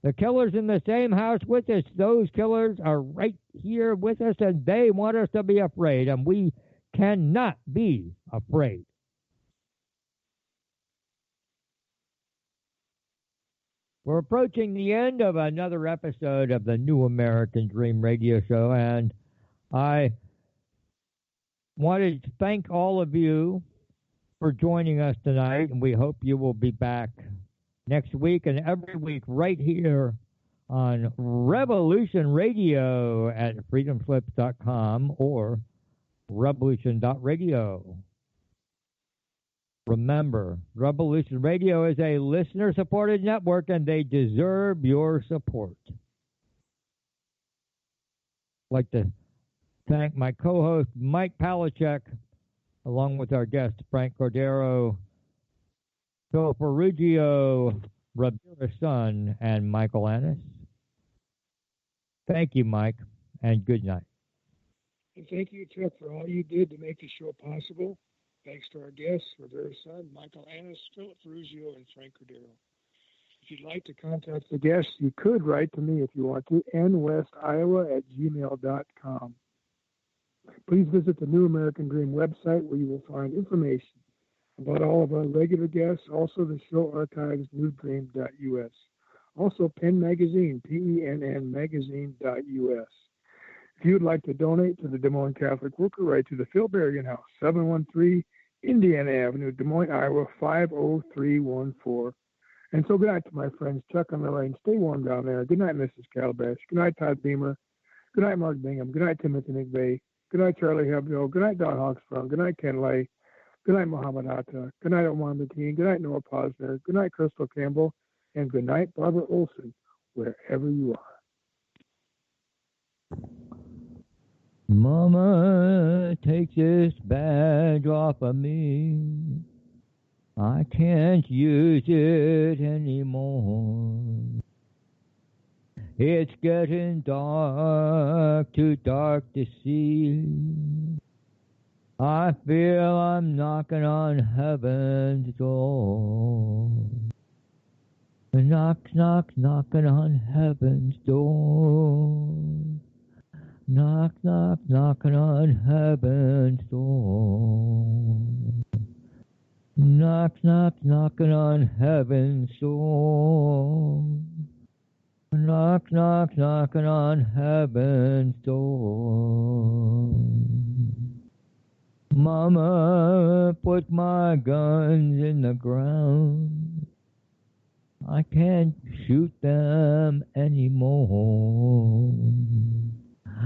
The killer's in the same house with us. Those killers are right here with us, and they want us to be afraid, and we cannot be afraid. We're approaching the end of another episode of the New American Dream radio show, and I wanted to thank all of you for joining us tonight, and we hope you will be back next week and every week right here on Revolution Radio at freedomslips.com or revolution.radio. Remember, Revolution Radio is a listener-supported network, and they deserve your support. I'd like to thank my co-host, Mike Palachek, along with our guest, Frank Cordero, Phil Ferrugio, Rabira's son, and Michael Annis. Thank you, Mike, and good night. And thank you, Chuck, for all you did to make the show possible. Thanks to our guests, Rabira's son, Michael Annis, Philip Ferrugio, and Frank Cordero. If you'd like to contact the guests, you could write to me if you want to, nwestiowa@gmail.com. Please visit the New American Dream website where you will find information about all of our regular guests, also the show archives, newdream.us. Also, Penn Magazine, PENN magazine.us. If you would like to donate to the Des Moines Catholic Worker, write to the Phil Berrigan House, 713 Indiana Avenue, Des Moines, Iowa, 50314. And so good night to my friends Chuck on the lane. Stay warm down there. Good night, Mrs. Calabash. Good night, Todd Beamer. Good night, Mark Bingham. Good night, Timothy McVeigh. Good night, Charlie Hebdo. Good night, Don Hawkstrong. Good night, Ken Lay. Good night, Muhammad Atta. Good night, Omar McKean. Good night, Noah Posner. Good night, Crystal Campbell. And good night, Barbara Olson, wherever you are. Mama, take this badge off of me. I can't use it anymore. It's getting dark, too dark to see. I feel I'm knocking on heaven's door. Knock, knock, knocking on heaven's door. Knock, knock, knocking on heaven's door. Knock, knock, knocking on heaven's door. Knock, knock, knocking on heaven's door. Mama, put my guns in the ground. I can't shoot them anymore.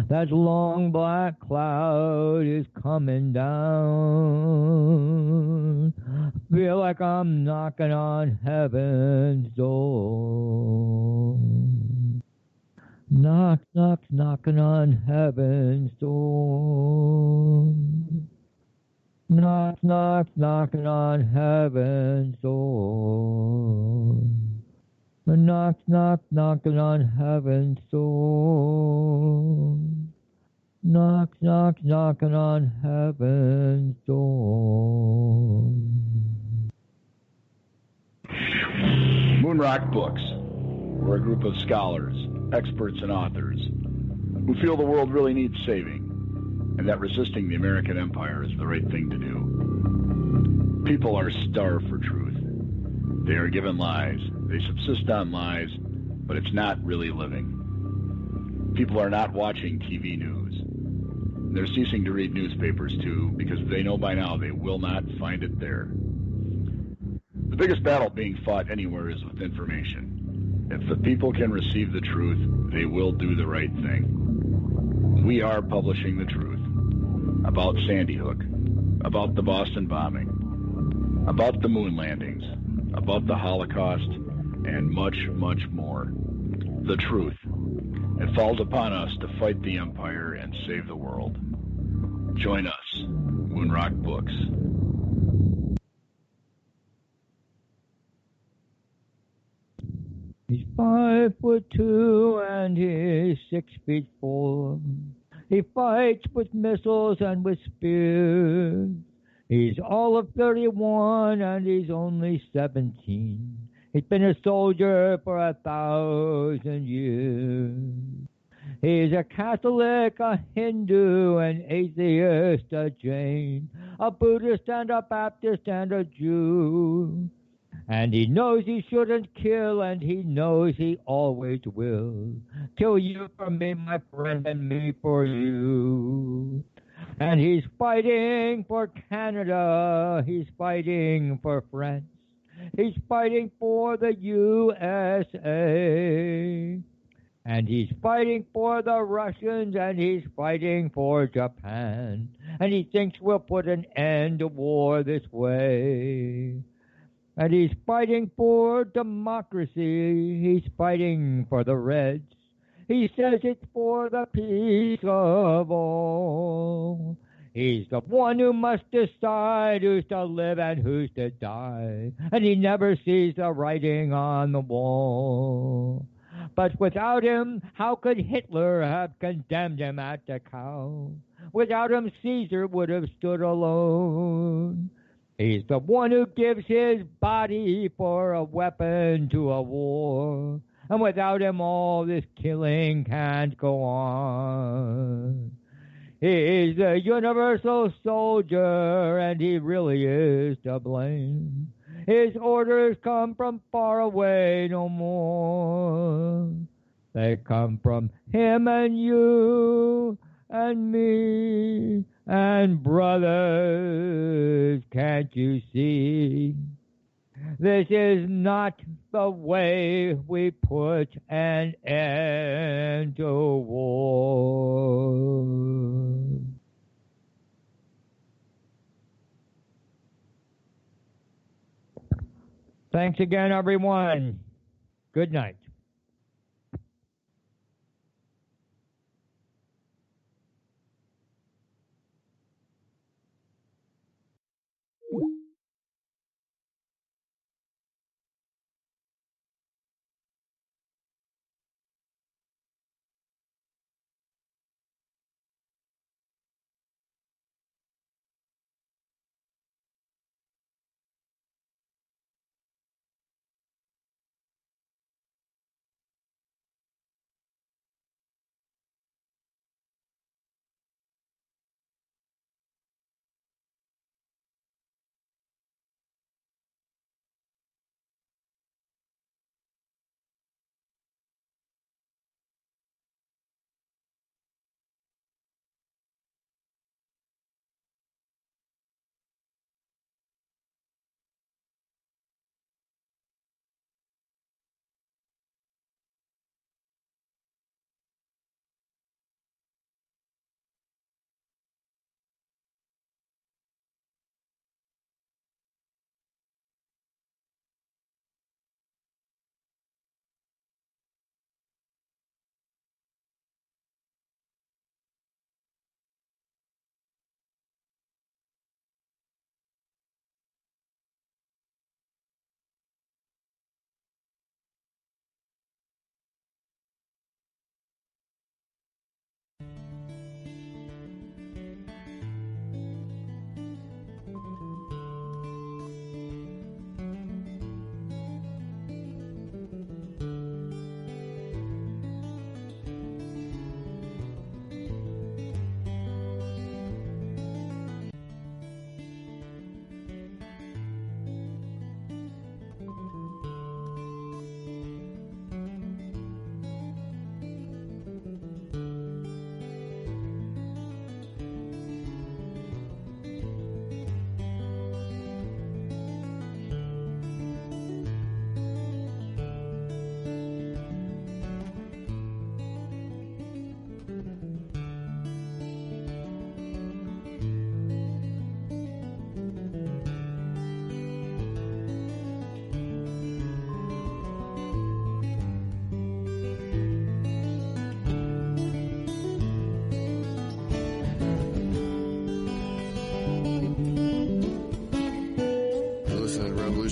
That long black cloud is coming down. Feel like I'm knocking on heaven's door. Knock, knock, knocking on heaven's door. Knock, knock, knocking on heaven's door. Knock, knock, knocking on heaven's door. Knock, knock, knocking on heaven's door. Moonrock Books. We're a group of scholars, experts, and authors who feel the world really needs saving, and that resisting the American empire is the right thing to do. People are starved for truth. They are given lies. They subsist on lies, but it's not really living. People are not watching TV news. They're ceasing to read newspapers, too, because they know by now they will not find it there. The biggest battle being fought anywhere is with information. If the people can receive the truth, they will do the right thing. We are publishing the truth about Sandy Hook, about the Boston bombing, about the moon landings, about the Holocaust, and much, much more. The truth. It falls upon us to fight the empire and save the world. Join us, Moonrock Books. He's 5'2" and he's 6'4". He fights with missiles and with spears. He's all of 31 and he's only 17. He's been a soldier for 1,000 years. He's a Catholic, a Hindu, an atheist, a Jain, a Buddhist and a Baptist and a Jew. And he knows he shouldn't kill, and he knows he always will. Kill you for me, my friend, and me for you. And he's fighting for Canada. He's fighting for France. He's fighting for the USA. And he's fighting for the Russians, and he's fighting for Japan. And he thinks we'll put an end to war this way. And he's fighting for democracy. He's fighting for the Reds. He says it's for the peace of all. He's the one who must decide who's to live and who's to die. And he never sees the writing on the wall. But without him, how could Hitler have condemned him at Dachau? Without him, Caesar would have stood alone. He's the one who gives his body for a weapon to a war. And without him, all this killing can't go on. He's the universal soldier, and he really is to blame. His orders come from far away no more. They come from him and you and me and brothers, can't you see? This is not the way we put an end to war. Thanks again, everyone. Good night.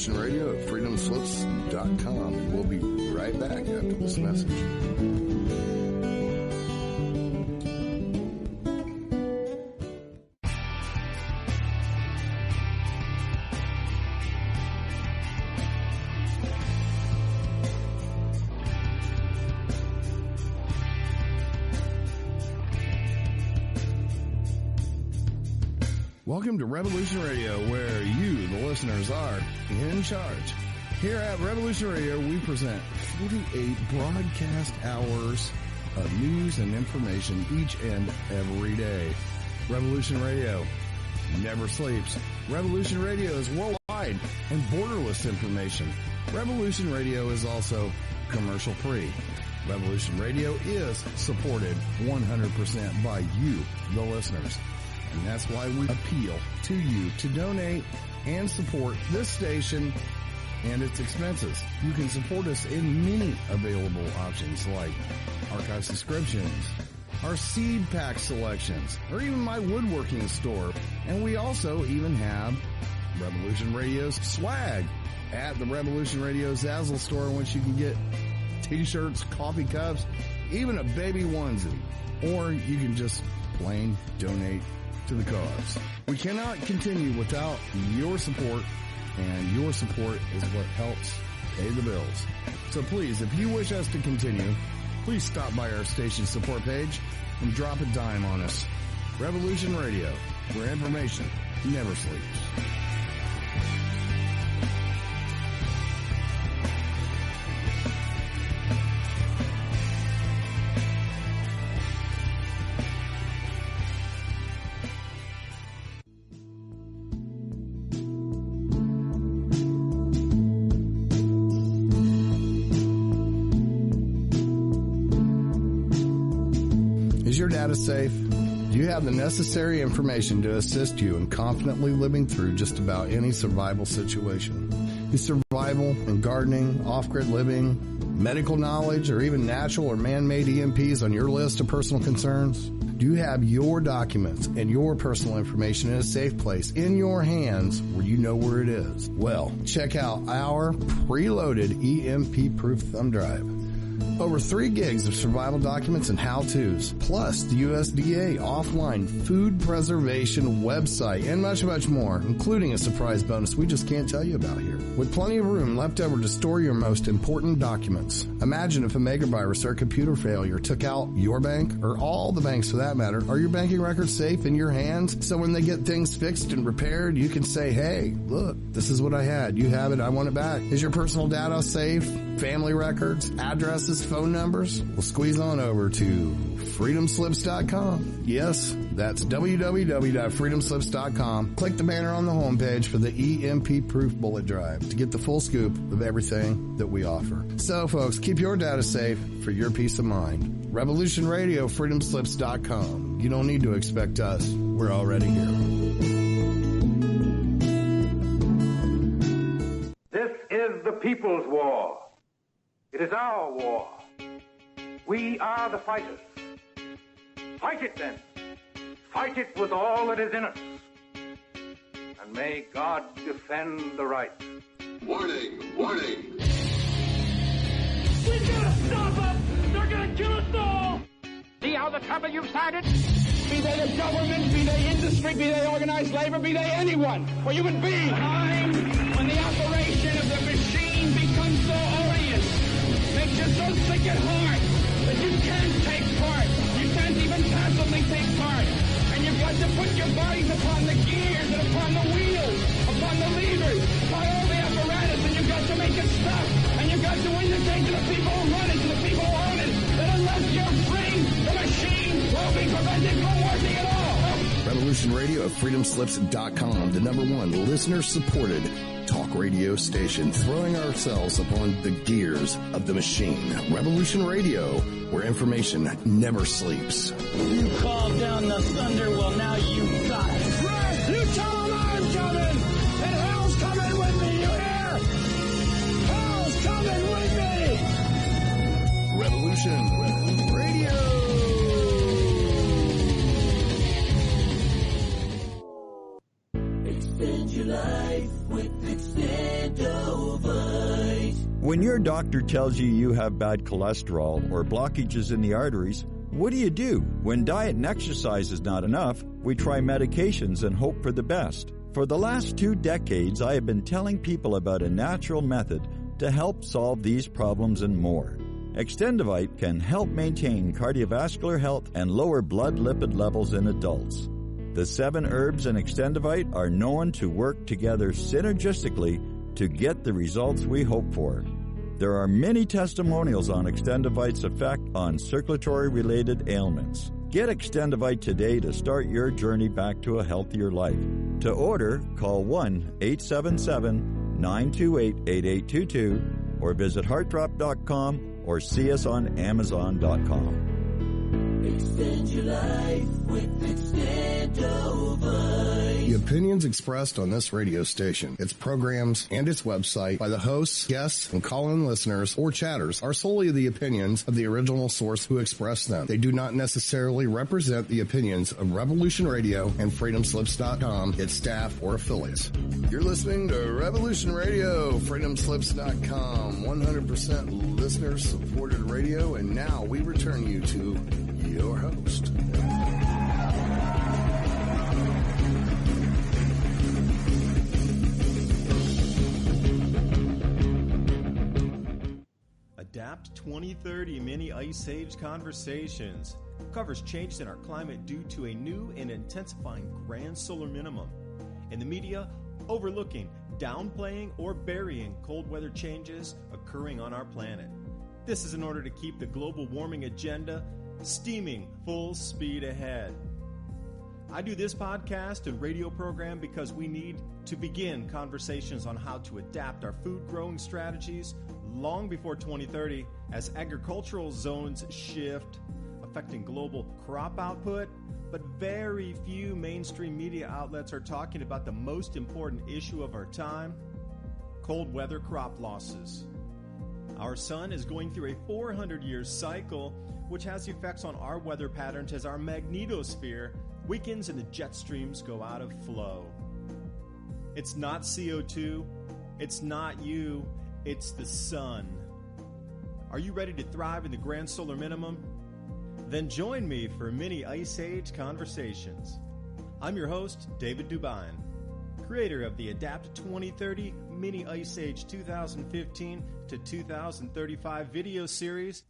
Radio at freedomslips.com, and we'll be right back after this message. Welcome to Revolution Radio, where you, the listeners, are in charge. Here at Revolution Radio, we present 48 broadcast hours of news and information each and every day. Revolution Radio never sleeps. Revolution Radio is worldwide and borderless information. Revolution Radio is also commercial-free. Revolution Radio is supported 100% by you, the listeners. And that's why we appeal to you to donate and support this station and its expenses. You can support us in many available options like archive subscriptions, our seed pack selections, or even my woodworking store. And we also even have Revolution Radio's swag at the Revolution Radio Zazzle store, which you can get t-shirts, coffee cups, even a baby onesie. Or you can just plain donate to the cause. We cannot continue without your support, and your support is what helps pay the bills. So please, if you wish us to continue, please stop by our station support page and drop a dime on us. Revolution Radio, where information never sleeps. Is your data safe? Do you have the necessary information to assist you in confidently living through just about any survival situation? Is survival and gardening, off-grid living, medical knowledge, or even natural or man-made EMPs on your list of personal concerns? Do you have your documents and your personal information in a safe place in your hands where you know where it is? Well, check out our preloaded EMP-proof thumb drive. Over 3 gigs of survival documents and how-tos, plus the USDA offline food preservation website, and much, much more, including a surprise bonus we just can't tell you about here. With plenty of room left over to store your most important documents. Imagine if a megavirus or a computer failure took out your bank, or all the banks for that matter. Are your banking records safe in your hands? So when they get things fixed and repaired, you can say, hey, look, this is what I had. You have it. I want it back. Is your personal data safe? Family records, addresses, phone numbers? Well, squeeze on over to freedomslips.com. Yes, that's www.freedomslips.com. Click the banner on the homepage for the EMP-proof bullet drive to get the full scoop of everything that we offer. So, folks, keep your data safe for your peace of mind. Revolution Radio, freedomslips.com. You don't need to expect us. We're already here. This is the people's war. It is our war. We are the fighters. Fight it then. Fight it with all that is in us. And may God defend the right. Warning, warning. We gotta stop them! They're gonna kill us all! See how the trouble you've started? Be they the government, be they industry, be they organized labor, be they anyone, or human beings. Time when the operation of the machine becomes so odious, makes you so sick at heart that you can't take part. You can't even passively take part. And you've got to put your bodies upon the gears and upon the wheels, upon the levers, upon all the apparatus, and you've got to make it stop. And you've got to indicate to the people who run it, to the people who own it, that unless you're free, the machine will be prevented from working at all. Revolution Radio at freedomslips.com, the #1 listener-supported talk radio station, throwing ourselves upon the gears of the machine. Revolution Radio, where information never sleeps. You called down the thunder, well now you got it. Right, you tell them I'm coming, and hell's coming with me, you hear? Hell's coming with me! Revolution Radio. Extend your life with Extendovite. When your doctor tells you have bad cholesterol or blockages in the arteries, what do? When diet and exercise is not enough, we try medications and hope for the best. For the last 2 decades, I have been telling people about a natural method to help solve these problems and more. Extendovite can help maintain cardiovascular health and lower blood lipid levels in adults. The 7 herbs in Extendovite are known to work together synergistically to get the results we hope for. There are many testimonials on Extendovite's effect on circulatory-related ailments. Get Extendovite today to start your journey back to a healthier life. To order, call 1-877-928-8822 or visit heartdrop.com or see us on Amazon.com. Extend your life with Extendovite. The opinions expressed on this radio station, its programs, and its website by the hosts, guests, and call-in listeners or chatters are solely the opinions of the original source who expressed them. They do not necessarily represent the opinions of Revolution Radio and FreedomSlips.com, its staff, or affiliates. You're listening to Revolution Radio, FreedomSlips.com, 100% listener-supported radio, and now we return you to your host. Adapt 2030 Mini Ice Age Conversations covers changes in our climate due to a new and intensifying grand solar minimum. In the media, overlooking, downplaying, or burying cold weather changes occurring on our planet. This is in order to keep the global warming agenda steaming full speed ahead. I do this podcast and radio program because we need to begin conversations on how to adapt our food growing strategies long before 2030 as agricultural zones shift, affecting global crop output, but very few mainstream media outlets are talking about the most important issue of our time, cold weather crop losses. Our sun is going through a 400-year cycle, which has effects on our weather patterns as our magnetosphere weakens and the jet streams go out of flow. It's not CO2, it's not you, it's the sun. Are you ready to thrive in the grand solar minimum? Then join me for Mini Ice Age Conversations. I'm your host, David Dubine, creator of the Adapt 2030 Mini Ice Age 2015 to 2035 video series.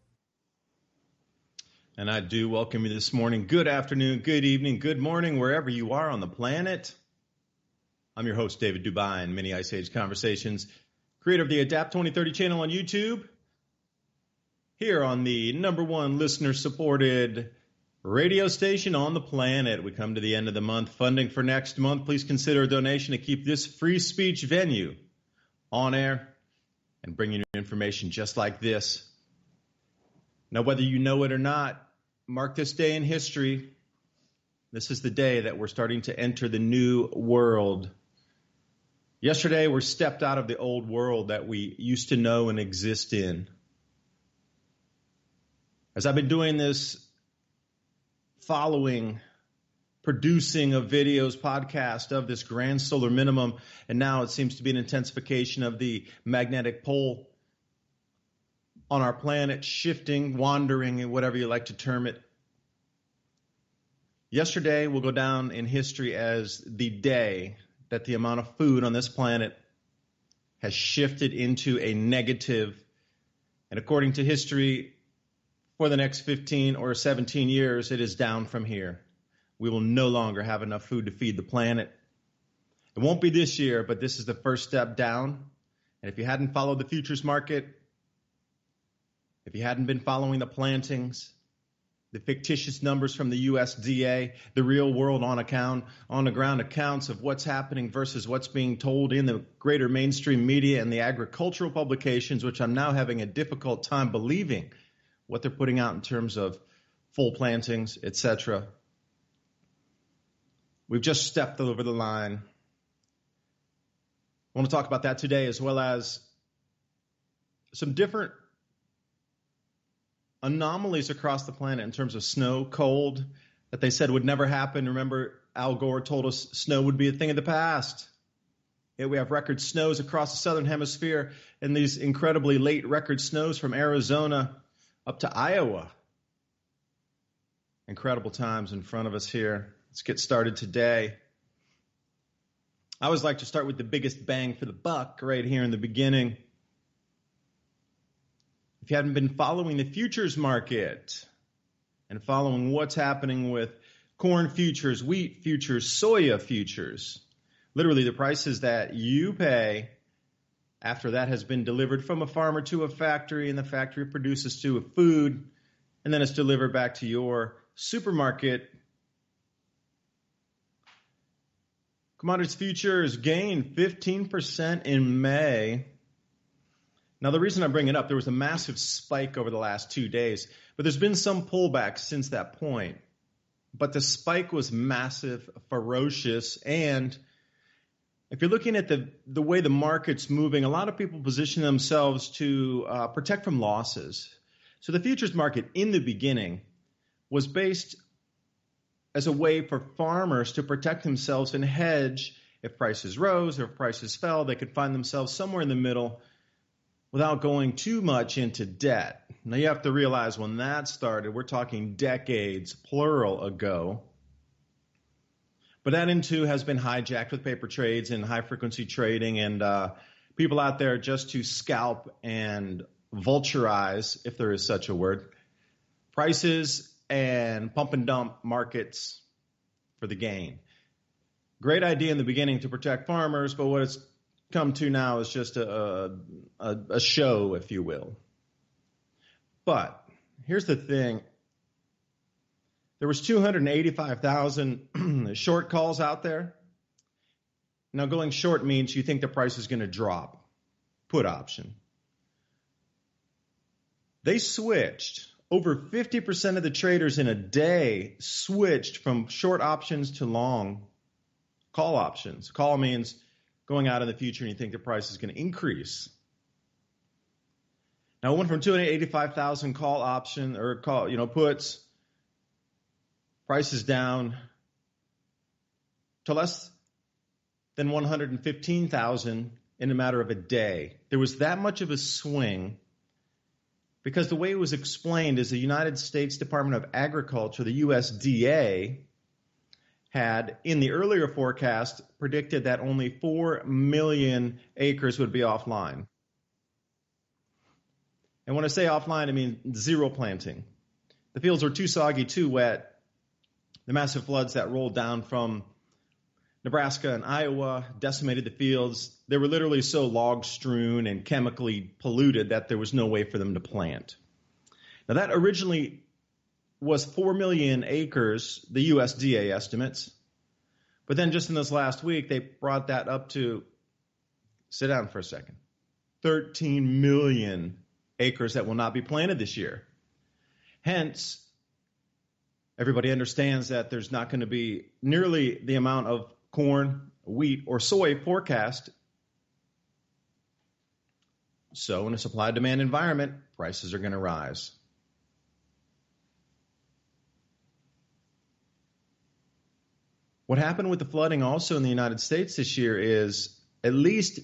And I do welcome you this morning. Good afternoon, good evening, good morning, wherever you are on the planet. I'm your host, David Dubine, Mini Ice Age Conversations, creator of the Adapt 2030 channel on YouTube, here on the #1 listener-supported radio station on the planet. We come to the end of the month. Funding for next month. Please consider a donation to keep this free speech venue on air and bringing you information just like this. Now, whether you know it or not, mark this day in history. This is the day that we're starting to enter the new world. Yesterday, we stepped out of the old world that we used to know and exist in. As I've been doing this producing of videos, podcast of this grand solar minimum, and now it seems to be an intensification of the magnetic pole on our planet, shifting, wandering, whatever you like to term it. Yesterday will go down in history as the day that the amount of food on this planet has shifted into a negative. And according to history, for the next 15 or 17 years, it is down from here. We will no longer have enough food to feed the planet. It won't be this year, but this is the first step down. And if you hadn't followed the futures market, if you hadn't been following the plantings, the fictitious numbers from the USDA, the real world on the ground accounts of what's happening versus what's being told in the greater mainstream media and the agricultural publications, which I'm now having a difficult time believing what they're putting out in terms of full plantings, etc. We've just stepped over the line. I want to talk about that today, as well as some different anomalies across the planet in terms of snow, cold, that they said would never happen. Remember, Al Gore told us snow would be a thing of the past. Yet we have record snows across the southern hemisphere and these incredibly late record snows from Arizona up to Iowa. Incredible times in front of us here. Let's get started today. I always like to start with the biggest bang for the buck right here in the beginning. If you haven't been following the futures market and following what's happening with corn futures, wheat futures, soya futures, literally the prices that you pay after that has been delivered from a farmer to a factory, and the factory produces to a food, and then it's delivered back to your supermarket. Commodities futures gained 15% in May. Now, the reason I bring it up, there was a massive spike over the last 2 days, but there's been some pullback since that point. But the spike was massive, ferocious, and if you're looking at the way the market's moving, a lot of people position themselves to protect from losses. So the futures market in the beginning was based as a way for farmers to protect themselves and hedge. If prices rose or if prices fell, they could find themselves somewhere in the middle without going too much into debt. Now, you have to realize when that started, we're talking decades, plural, ago. But that, too, has been hijacked with paper trades and high-frequency trading and people out there just to scalp and vulturize, if there is such a word, prices and pump and dump markets for the gain. Great idea in the beginning to protect farmers, but what it's come to now is just a show, if you will. But here's the thing. There was 285,000 short calls out there. Now, going short means you think the price is going to drop. Put option. They switched. Over 50% of the traders in a day switched from short options to long call options. Call means going out in the future and you think the price is going to increase. Now, it went from 285,000 call option or puts, prices down to less than 115,000 in a matter of a day. There was that much of a swing because the way it was explained is the United States Department of Agriculture, the USDA, had, in the earlier forecast, predicted that only 4 million acres would be offline. And when I say offline, I mean zero planting. The fields were too soggy, too wet. The massive floods that rolled down from Nebraska and Iowa decimated the fields. They were literally so log-strewn and chemically polluted that there was no way for them to plant. Now, that originally was 4 million acres, the USDA estimates. But then just in this last week, they brought that up to, sit down for a second, 13 million acres that will not be planted this year. Hence, everybody understands that there's not going to be nearly the amount of corn, wheat, or soy forecast. So in a supply-demand environment, prices are going to rise. What happened with the flooding also in the United States this year is at least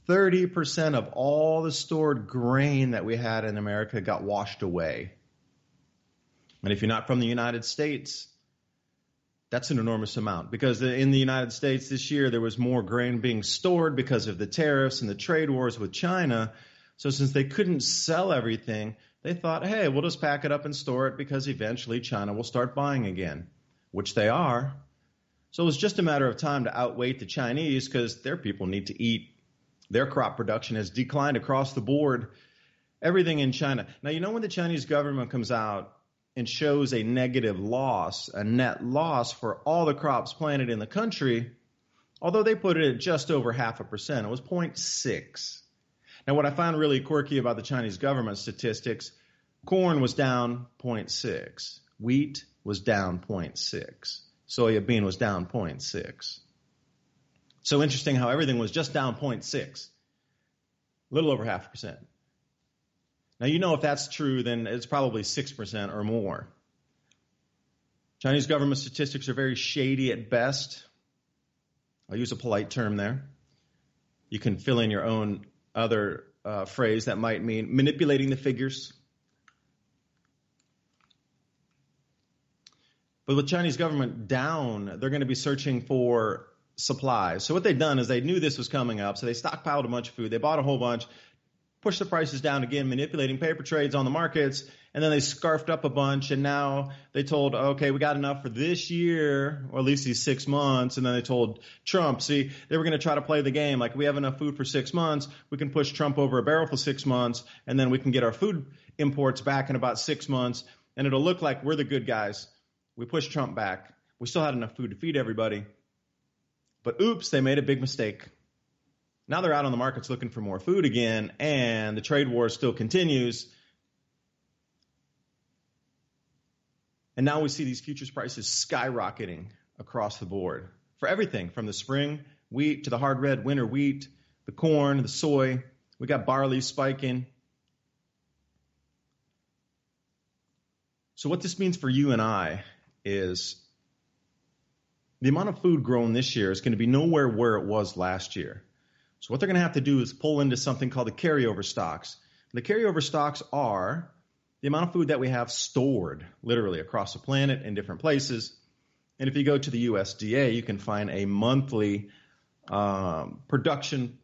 30% of all the stored grain that we had in America got washed away. And if you're not from the United States, that's an enormous amount because in the United States this year, there was more grain being stored because of the tariffs and the trade wars with China. So since they couldn't sell everything, they thought, hey, we'll just pack it up and store it because eventually China will start buying again, which they are. So it was just a matter of time to outweight the Chinese because their people need to eat. Their crop production has declined across the board, everything in China. Now, when the Chinese government comes out and shows a negative loss, a net loss for all the crops planted in the country, although they put it at just over 0.5%, it was 0.6. Now, what I found really quirky about the Chinese government statistics, corn was down 0.6, wheat was down 0.6, soybean was down 0.6. So interesting how everything was just down 0.6, a little over 0.5%. Now, if that's true, then it's probably 6% or more. Chinese government statistics are very shady at best. I'll use a polite term there. You can fill in your own other phrase that might mean manipulating the figures. But with Chinese government down, they're going to be searching for supplies. So what they've done is they knew this was coming up, so they stockpiled a bunch of food. They bought a whole bunch, pushed the prices down again, manipulating paper trades on the markets, and then they scarfed up a bunch, and now they told, okay, we got enough for this year, or at least these 6 months, and then they told Trump, see, they were going to try to play the game, like we have enough food for 6 months, we can push Trump over a barrel for 6 months, and then we can get our food imports back in about 6 months, and it'll look like we're the good guys. We pushed Trump back. We still had enough food to feed everybody. But oops, they made a big mistake. Now they're out on the markets looking for more food again, and the trade war still continues. And now we see these futures prices skyrocketing across the board for everything from the spring wheat to the hard red winter wheat, the corn, the soy. We got barley spiking. So what this means for you and I is the amount of food grown this year is going to be nowhere where it was last year. So what they're going to have to do is pull into something called the carryover stocks. The carryover stocks are the amount of food that we have stored literally across the planet in different places. And if you go to the USDA, you can find a monthly production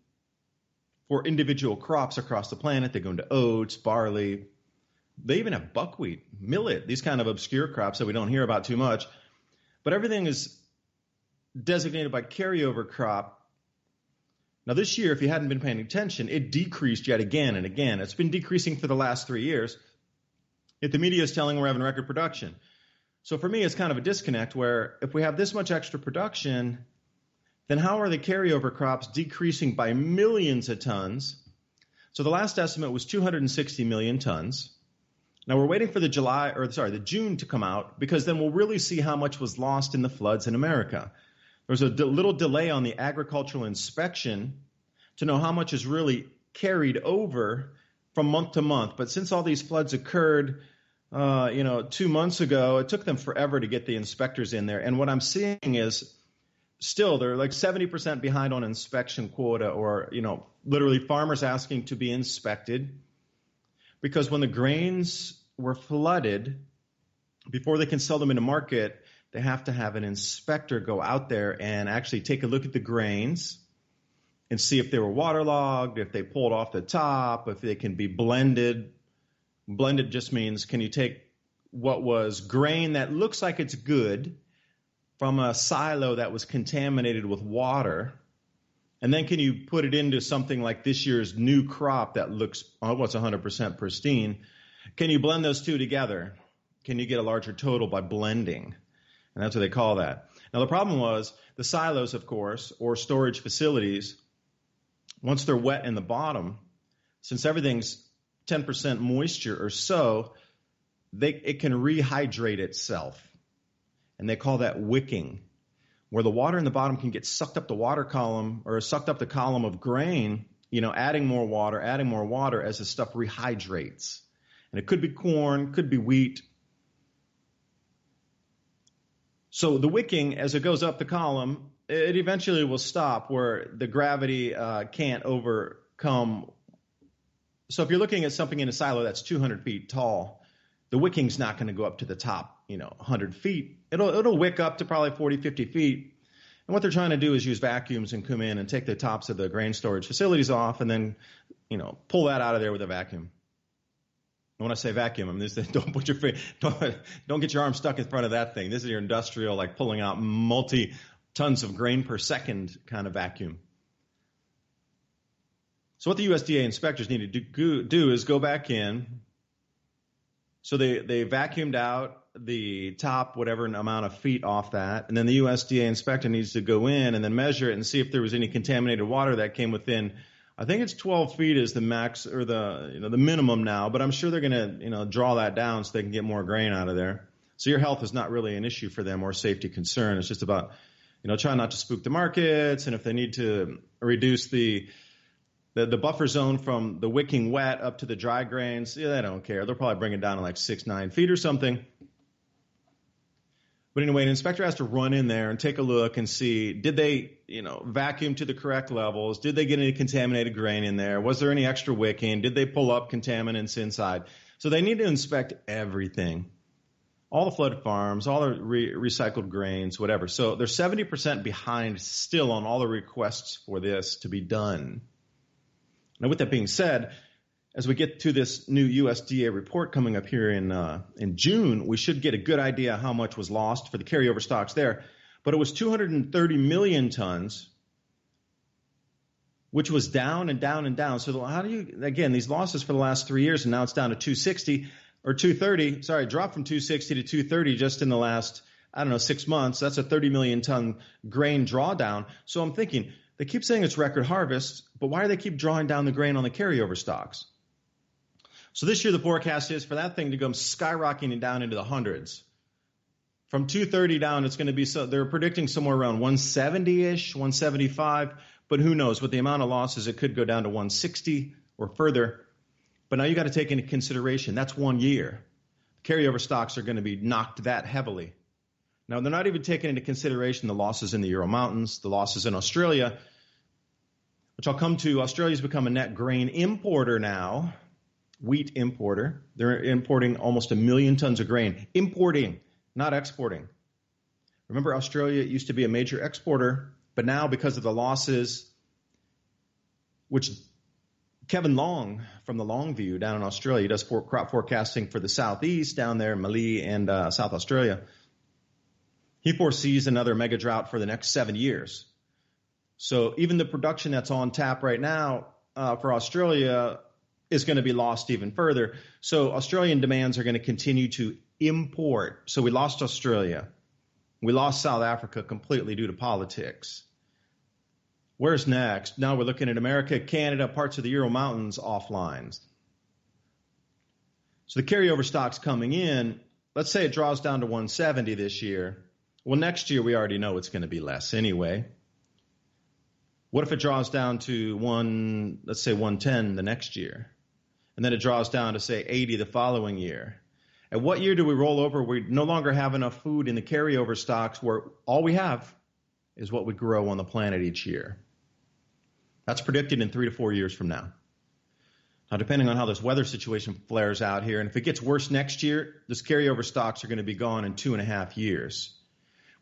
for individual crops across the planet. They go into oats, barley. They even have buckwheat, millet, these kind of obscure crops that we don't hear about too much. But everything is designated by carryover crop. Now, this year, if you hadn't been paying attention, it decreased yet again and again. It's been decreasing for the last 3 years. Yet the media is telling we're having record production. So for me, it's kind of a disconnect where if we have this much extra production, then how are the carryover crops decreasing by millions of tons? So the last estimate was 260 million tons. Now we're waiting for the June to come out, because then we'll really see how much was lost in the floods in America. There's a little delay on the agricultural inspection to know how much is really carried over from month to month. But since all these floods occurred, 2 months ago, it took them forever to get the inspectors in there. And what I'm seeing is still they're like 70% behind on inspection quota, or, literally farmers asking to be inspected. Because when the grains were flooded, before they can sell them in the market, they have to have an inspector go out there and actually take a look at the grains and see if they were waterlogged, if they pulled off the top, if they can be blended. Blended just means, can you take what was grain that looks like it's good from a silo that was contaminated with water, and then can you put it into something like this year's new crop that looks almost 100% pristine? Can you blend those two together? Can you get a larger total by blending? And that's what they call that. Now, the problem was the silos, of course, or storage facilities, once they're wet in the bottom, since everything's 10% moisture or so, it can rehydrate itself. And they call that wicking, where the water in the bottom can get sucked up the water column, or sucked up the column of grain, adding more water as the stuff rehydrates. And it could be corn, could be wheat. So the wicking, as it goes up the column, it eventually will stop where the gravity can't overcome. So if you're looking at something in a silo that's 200 feet tall, the wicking's not going to go up to the top, 100 feet. It'll wick up to probably 40, 50 feet. And what they're trying to do is use vacuums and come in and take the tops of the grain storage facilities off and then, pull that out of there with a vacuum. And when I say vacuum, I mean, don't put don't get your arm stuck in front of that thing. This is your industrial, like pulling out multi-tons of grain per second kind of vacuum. So what the USDA inspectors need to do is go back in. So they vacuumed out the top, whatever amount of feet off that. And then the USDA inspector needs to go in and then measure it and see if there was any contaminated water that came within, I think it's 12 feet is the max, or the minimum now, but I'm sure they're going to, draw that down so they can get more grain out of there. So your health is not really an issue for them or safety concern. It's just about, trying not to spook the markets. And if they need to reduce the buffer zone from the wicking wet up to the dry grains, they don't care. They'll probably bring it down to like 6-9 feet or something. But anyway, an inspector has to run in there and take a look and see, did they, vacuum to the correct levels? Did they get any contaminated grain in there? Was there any extra wicking? Did they pull up contaminants inside? So they need to inspect everything, all the flooded farms, all the recycled grains, whatever. So they're 70% behind still on all the requests for this to be done. Now, with that being said, as we get to this new USDA report coming up here in June, we should get a good idea how much was lost for the carryover stocks there. But it was 230 million tons, which was down and down and down. So how do you, again, these losses for the last 3 years, and now it's down to 260 or 230. Sorry, dropped from 260 to 230 just in the last, 6 months. That's a 30 million ton grain drawdown. So I'm thinking, They keep saying it's record harvest, but why do they keep drawing down the grain on the carryover stocks? So this year the forecast is for that thing to go skyrocketing down into the hundreds. From 230 down, it's going to be, so they're predicting somewhere around 170-ish, 175, but who knows? With the amount of losses, it could go down to 160 or further. But now you got to take into consideration, that's 1 year. Carryover stocks are going to be knocked that heavily. Now, they're not even taking into consideration the losses in the Ural Mountains, the losses in Australia, which I'll come to. Australia's become a net grain importer now, wheat importer. They're importing almost 1 million tons of grain. Importing, not exporting. Remember, Australia used to be a major exporter, but now because of the losses, which Kevin Long from the Longview down in Australia, he does crop forecasting for the southeast down there, Mallee and South Australia. He foresees another mega drought for the next 7 years. So even the production that's on tap right now for Australia is going to be lost even further. So Australian demands are going to continue to import. So we lost Australia. We lost South Africa completely due to politics. Where's next? Now we're looking at America, Canada, parts of the Ural Mountains offline. So the carryover stocks coming in, let's say it draws down to 170 this year. Well, next year we already know it's going to be less anyway. What if it draws down to let's say 110 the next year? And then it draws down to, say, 80 the following year. At what year do we roll over? We no longer have enough food in the carryover stocks where all we have is what we grow on the planet each year. That's predicted in 3 to 4 years from now. Now, depending on how this weather situation flares out here, and if it gets worse next year, this carryover stocks are going to be gone in 2.5 years,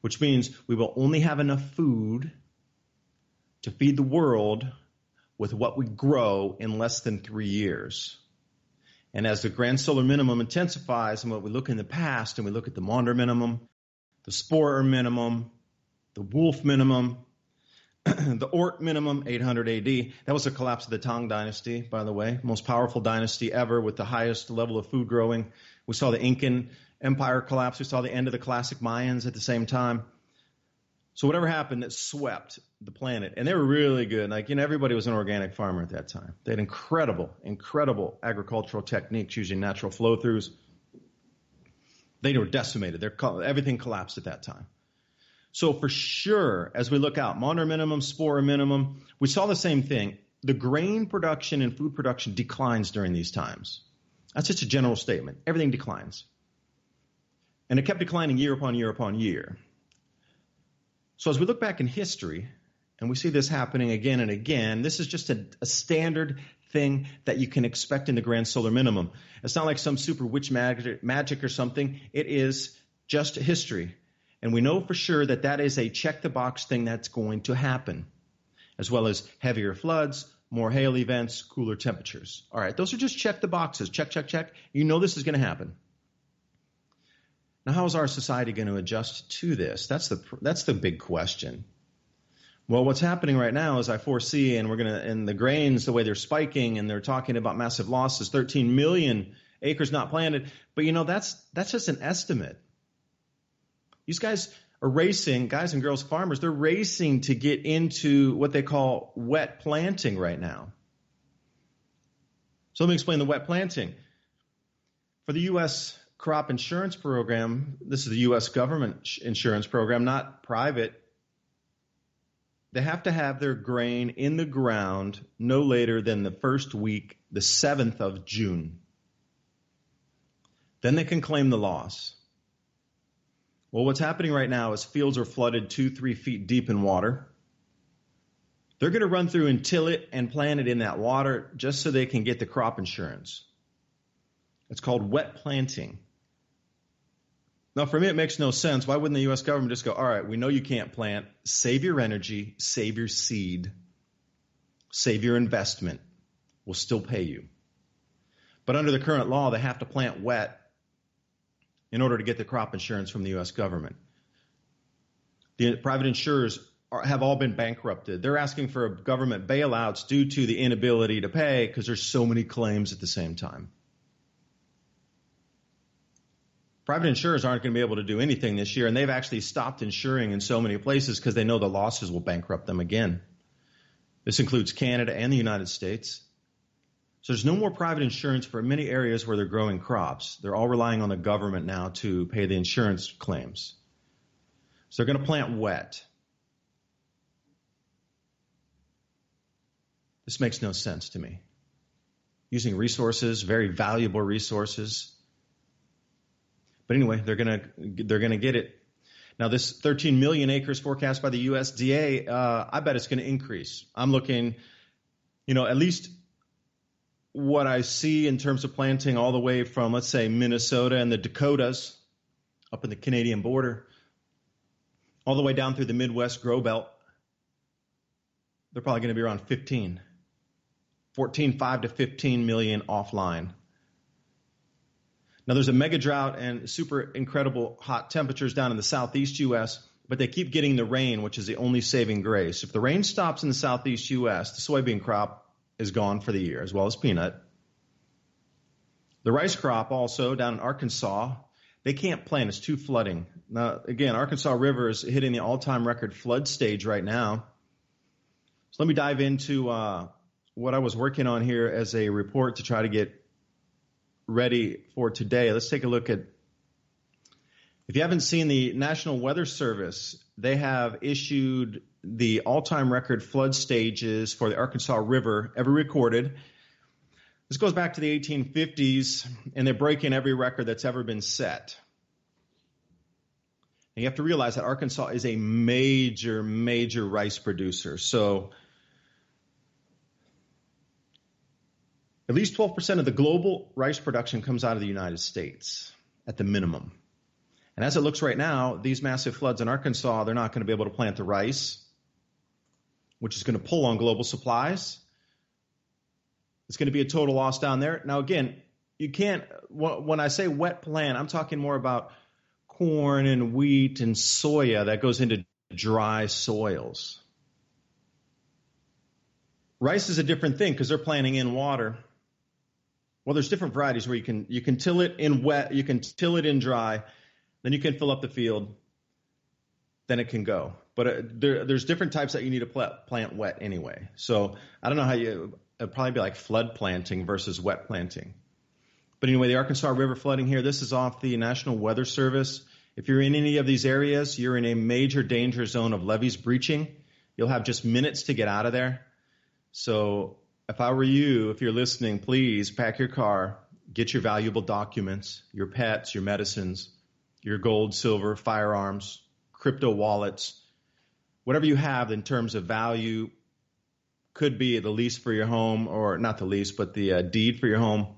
which means we will only have enough food to feed the world with what we grow in less than 3 years. And as the grand solar minimum intensifies, and what we look in the past, and we look at the Maunder minimum, the Sporer minimum, the Wolf minimum, the Oort minimum, 800 AD. That was the collapse of the Tang dynasty, by the way, most powerful dynasty ever with the highest level of food growing. We saw the Incan Empire collapse. We saw the end of the classic Mayans at the same time. So whatever happened, it swept the planet. And they were really good. Everybody was an organic farmer at that time. They had incredible agricultural techniques using natural flow-throughs. They were decimated. Everything collapsed at that time. So for sure, as we look out, Maunder minimum, Sporer minimum, we saw the same thing. The grain production and food production declines during these times. That's just a general statement. Everything declines. And it kept declining year upon year upon year. So as we look back in history, and we see this happening again and again, this is just a standard thing that you can expect in the grand solar minimum. It's not like some super witch magic or something. It is just history. And we know for sure that is a check-the-box thing that's going to happen, as well as heavier floods, more hail events, cooler temperatures. All right, those are just check the boxes. Check, check, check. You know this is going to happen. Now, how is our society going to adjust to this? That's the big question. Well, what's happening right now is I foresee, and the grains, the way they're spiking, and they're talking about massive losses, 13 million acres not planted. But that's just an estimate. These guys are racing, guys and girls farmers, they're racing to get into what they call wet planting right now. So let me explain the wet planting. For the U.S. crop insurance program, this is the U.S. government insurance program, not private. They have to have their grain in the ground no later than the first week, the 7th of June. Then they can claim the loss. Well, what's happening right now is fields are flooded 2-3 feet deep in water. They're going to run through and till it and plant it in that water just so they can get the crop insurance. It's called wet planting. Now, for me, it makes no sense. Why wouldn't the U.S. government just go, all right, we know you can't plant. Save your energy, save your seed, save your investment. We'll still pay you. But under the current law, they have to plant wet in order to get the crop insurance from the U.S. government. The private insurers have all been bankrupted. They're asking for government bailouts due to the inability to pay because there's so many claims at the same time. Private insurers aren't going to be able to do anything this year, and they've actually stopped insuring in so many places because they know the losses will bankrupt them again. This includes Canada and the United States. So there's no more private insurance for many areas where they're growing crops. They're all relying on the government now to pay the insurance claims. So they're going to plant wet. This makes no sense to me. Using resources, very valuable resources. But anyway, they're going to get it. Now, this 13 million acres forecast by the USDA, I bet it's going to increase. I'm looking, at least what I see in terms of planting all the way from, let's say, Minnesota and the Dakotas up in the Canadian border, all the way down through the Midwest grow belt. They're probably going to be around 5 to 15 million offline. Now, there's a mega drought and super incredible hot temperatures down in the southeast U.S., but they keep getting the rain, which is the only saving grace. If the rain stops in the southeast U.S., the soybean crop is gone for the year, as well as peanut. The rice crop also down in Arkansas, they can't plant. It's too flooding. Now, again, Arkansas River is hitting the all-time record flood stage right now. So let me dive into what I was working on here as a report to try to get ready for today. Let's take a look at, if you haven't seen the National Weather Service, they have issued the all-time record flood stages for the Arkansas River ever recorded. This goes back to the 1850s, and they're breaking every record that's ever been set. And you have to realize that Arkansas is a major, major rice producer. So at least 12% of the global rice production comes out of the United States at the minimum. And as it looks right now, these massive floods in Arkansas, they're not going to be able to plant the rice, which is going to pull on global supplies. It's going to be a total loss down there. Now, again, you can't, when I say wet plant, I'm talking more about corn and wheat and soya that goes into dry soils. Rice is a different thing because they're planting in water. Well, there's different varieties where you can till it in wet, you can till it in dry, then you can fill up the field, then it can go. But there's different types that you need to plant wet anyway. So I don't know how it'd probably be like flood planting versus wet planting. But anyway, the Arkansas River flooding here, this is off the National Weather Service. If you're in any of these areas, you're in a major danger zone of levees breaching. You'll have just minutes to get out of there. So if I were you, if you're listening, please pack your car, get your valuable documents, your pets, your medicines, your gold, silver, firearms, crypto wallets, whatever you have in terms of value. Could be the lease for your home, or not the lease, but the deed for your home.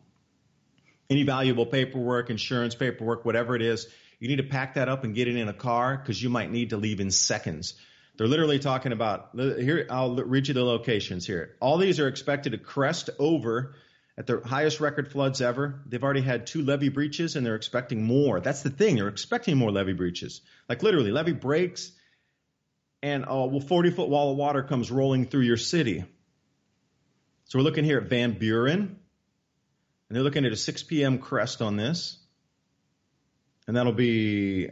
Any valuable paperwork, insurance paperwork, whatever it is, you need to pack that up and get it in a car because you might need to leave in seconds. They're literally talking about, here, I'll read you the locations here. All these are expected to crest over at the highest record floods ever. They've already had 2 levee breaches, and they're expecting more. That's the thing. They're expecting more levee breaches. Like literally, levee breaks, and 40-foot wall of water comes rolling through your city. So we're looking here at Van Buren, and they're looking at a 6 p.m. crest on this. And that'll be,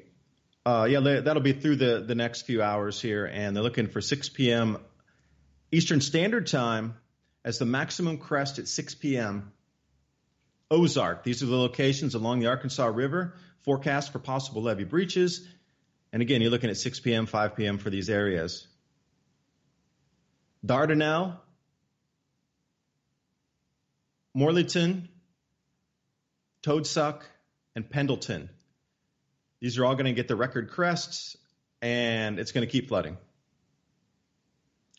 that'll be through the next few hours here, and they're looking for 6 p.m. Eastern Standard Time as the maximum crest at 6 p.m. Ozark, these are the locations along the Arkansas River, forecast for possible levee breaches. And again, you're looking at 6 p.m., 5 p.m. for these areas. Dardanelle, Morleyton, Toadsuck, and Pendleton. These are all going to get the record crests, and it's going to keep flooding.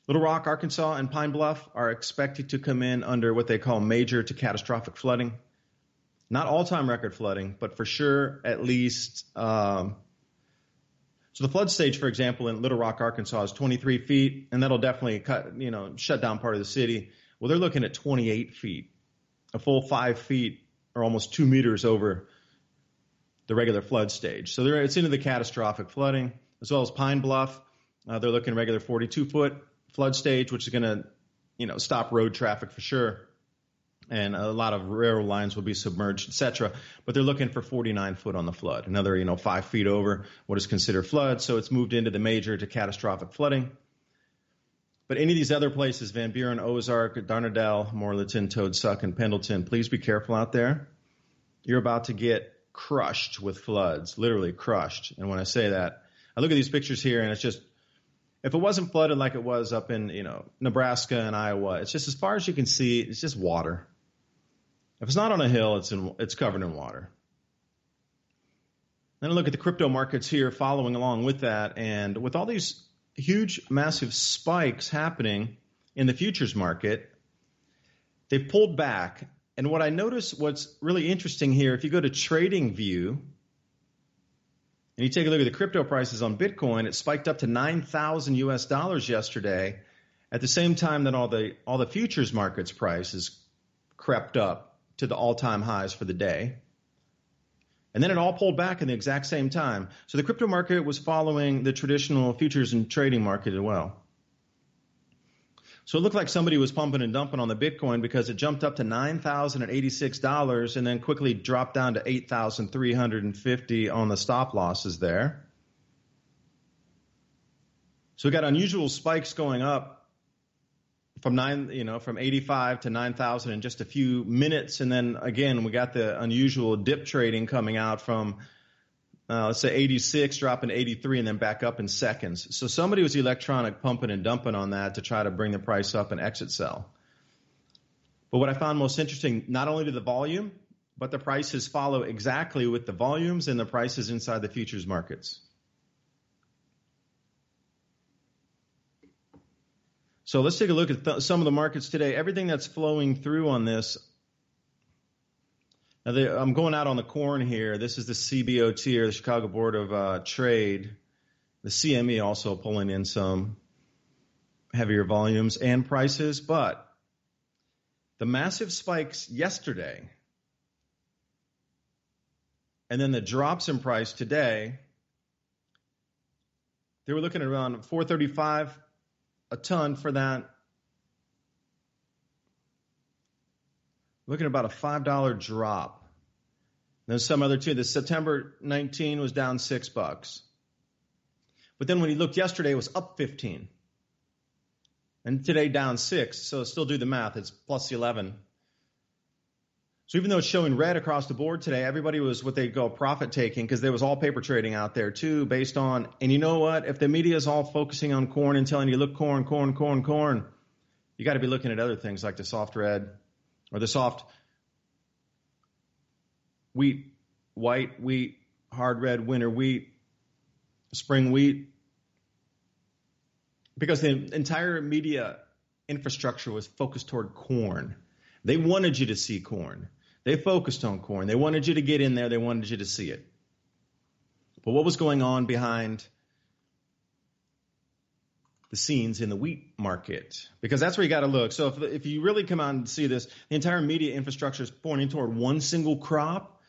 Little Rock, Arkansas, and Pine Bluff are expected to come in under what they call major to catastrophic flooding. Not all-time record flooding, but for sure at least. So the flood stage, for example, in Little Rock, Arkansas is 23 feet, and that'll definitely shut down part of the city. Well, they're looking at 28 feet, a full 5 feet or almost 2 meters over the regular flood stage. So it's into the catastrophic flooding, as well as Pine Bluff. They're looking regular 42-foot flood stage, which is going to, stop road traffic for sure. And a lot of railroad lines will be submerged, etc. But they're looking for 49 foot on the flood, another, 5 feet over what is considered flood. So it's moved into the major to catastrophic flooding. But any of these other places, Van Buren, Ozark, Darnadell, Morlanton, Toadsuck, and Pendleton, please be careful out there. You're about to get crushed with floods, literally crushed. And when I say that, I look at these pictures here, and it's just, if it wasn't flooded like it was up in, Nebraska and Iowa, it's just as far as you can see, it's just water. If it's not on a hill, it's covered in water. Then I look at the crypto markets here following along with that, and with all these huge, massive spikes happening in the futures market, they've pulled back. And what I notice, what's really interesting here, if you go to TradingView and you take a look at the crypto prices on Bitcoin, it spiked up to $9,000 yesterday, at the same time that all the futures markets prices crept up to the all-time highs for the day. And then it all pulled back in the exact same time. So the crypto market was following the traditional futures and trading market as well. So it looked like somebody was pumping and dumping on the Bitcoin because it jumped up to $9,086 and then quickly dropped down to $8,350 on the stop losses there. So we got unusual spikes going up from 85 to 9,000 in just a few minutes. And then again, we got the unusual dip trading coming out from, let's say 86, dropping to 83, and then back up in seconds. So somebody was electronic pumping and dumping on that to try to bring the price up and exit sell. But what I found most interesting, not only did the volume, but the prices follow exactly with the volumes and the prices inside the futures markets. So let's take a look at some of the markets today. Everything that's flowing through on this. Now I'm going out on the corn here. This is the CBOT, or the Chicago Board of Trade. The CME also pulling in some heavier volumes and prices. But the massive spikes yesterday and then the drops in price today, they were looking at around $435 a ton for that. Looking at about a $5 drop. There's some other too. The September 19 was down $6. But then when you looked yesterday, it was up 15. And today down 6. So still do the math. It's plus 11. So even though it's showing red across the board today, everybody was what they call profit taking because there was all paper trading out there too based on, and you know what? If the media is all focusing on corn and telling you, look, corn, you got to be looking at other things like the soft red or the soft wheat, white wheat, hard red winter wheat, spring wheat, because the entire media infrastructure was focused toward corn. They wanted you to see corn. They focused on corn. They wanted you to get in there. They wanted you to see it. But what was going on behind the scenes in the wheat market? Because that's where you got to look. So if you really come out and see this, the entire media infrastructure is pointing toward one single crop.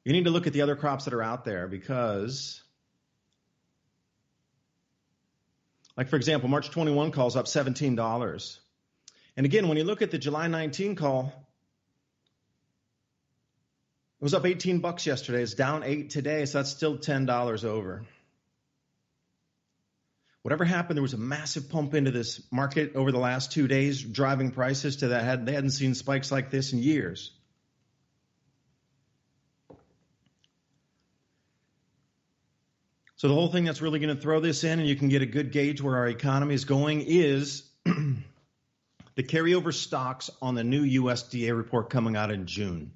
You need to look at the other crops that are out there because, like, for example, March 21 call's up $17. And again, when you look at the July 19 call, it was up $18 yesterday. It's down $8 today, so that's still $10 over. Whatever happened, there was a massive pump into this market over the last 2 days, driving prices to that. They hadn't seen spikes like this in years. So the whole thing that's really going to throw this in, and you can get a good gauge where our economy is going, is the carryover stocks on the new USDA report coming out in June.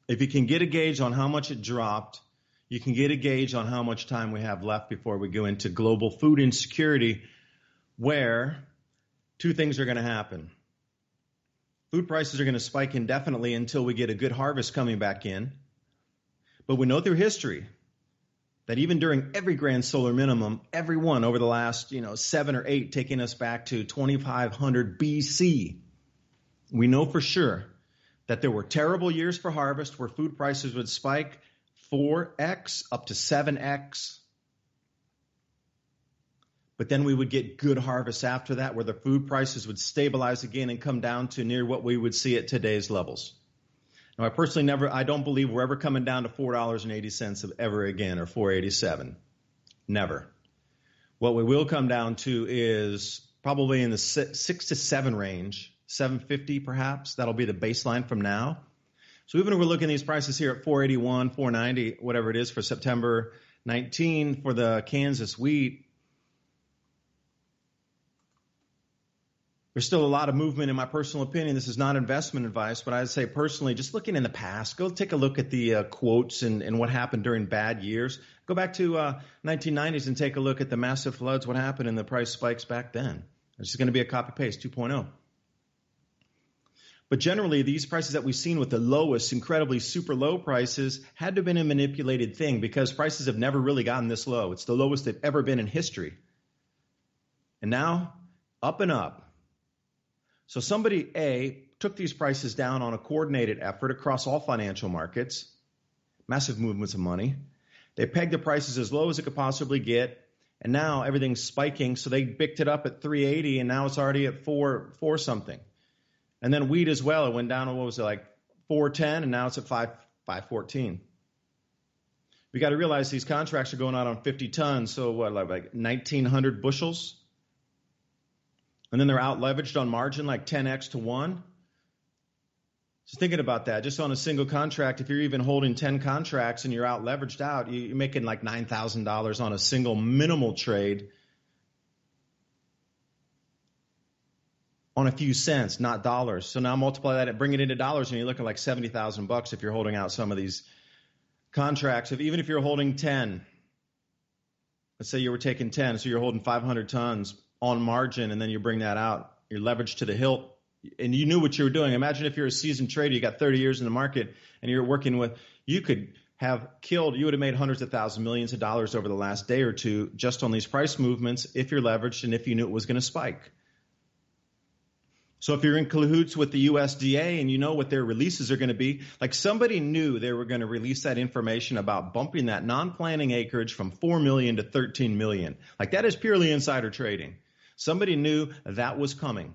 If you can get a gauge on how much it dropped, you can get a gauge on how much time we have left before we go into global food insecurity, where two things are going to happen. Food prices are going to spike indefinitely until we get a good harvest coming back in. But we know through history that even during every grand solar minimum, every one over the last 7 or 8, taking us back to 2500 BC, we know for sure that there were terrible years for harvest where food prices would spike 4x up to 7x. But then we would get good harvests after that where the food prices would stabilize again and come down to near what we would see at today's levels. Now, I don't believe we're ever coming down to $4.80 ever again, or $4.87. Never. What we will come down to is probably in the 6 to 7 range, 750 perhaps. That'll be the baseline from now. So even if we're looking at these prices here at 481, 490, whatever it is for September 19 for the Kansas wheat, there's still a lot of movement in my personal opinion. This is not investment advice, but I'd say personally, just looking in the past, go take a look at the quotes and what happened during bad years. Go back to 1990s and take a look at the massive floods, what happened and the price spikes back then. It's just going to be a copy-paste 2.0. But generally, these prices that we've seen with the lowest, incredibly super low prices had to have been a manipulated thing because prices have never really gotten this low. It's the lowest they've ever been in history. And now, up and up. So somebody, A, took these prices down on a coordinated effort across all financial markets, massive movements of money. They pegged the prices as low as it could possibly get, and now everything's spiking, so they picked it up at 380, and now it's already at 4 something. And then wheat as well, it went down to, what was it, like 410, and now it's at 514. We got to realize these contracts are going out on 50 tons, so what, like 1,900 bushels? And then they're out leveraged on margin like 10x to 1. So thinking about that, just on a single contract, if you're even holding 10 contracts and you're out leveraged out, you're making like $9,000 on a single minimal trade on a few cents, not dollars. So now multiply that and bring it into dollars, and you're looking like $70,000 if you're holding out some of these contracts. Even if you're holding 10, let's say you were taking 10, so you're holding 500 tons on margin, and then you bring that out, you're leveraged to the hilt, and you knew what you were doing. Imagine if you're a seasoned trader, you got 30 years in the market, and you're working with, you would have made hundreds of thousands, millions of dollars over the last day or two just on these price movements if you're leveraged and if you knew it was going to spike. So if you're in cahoots with the USDA and you know what their releases are going to be, like somebody knew they were going to release that information about bumping that non-planting acreage from 4 million to 13 million. Like that is purely insider trading. Somebody knew that was coming.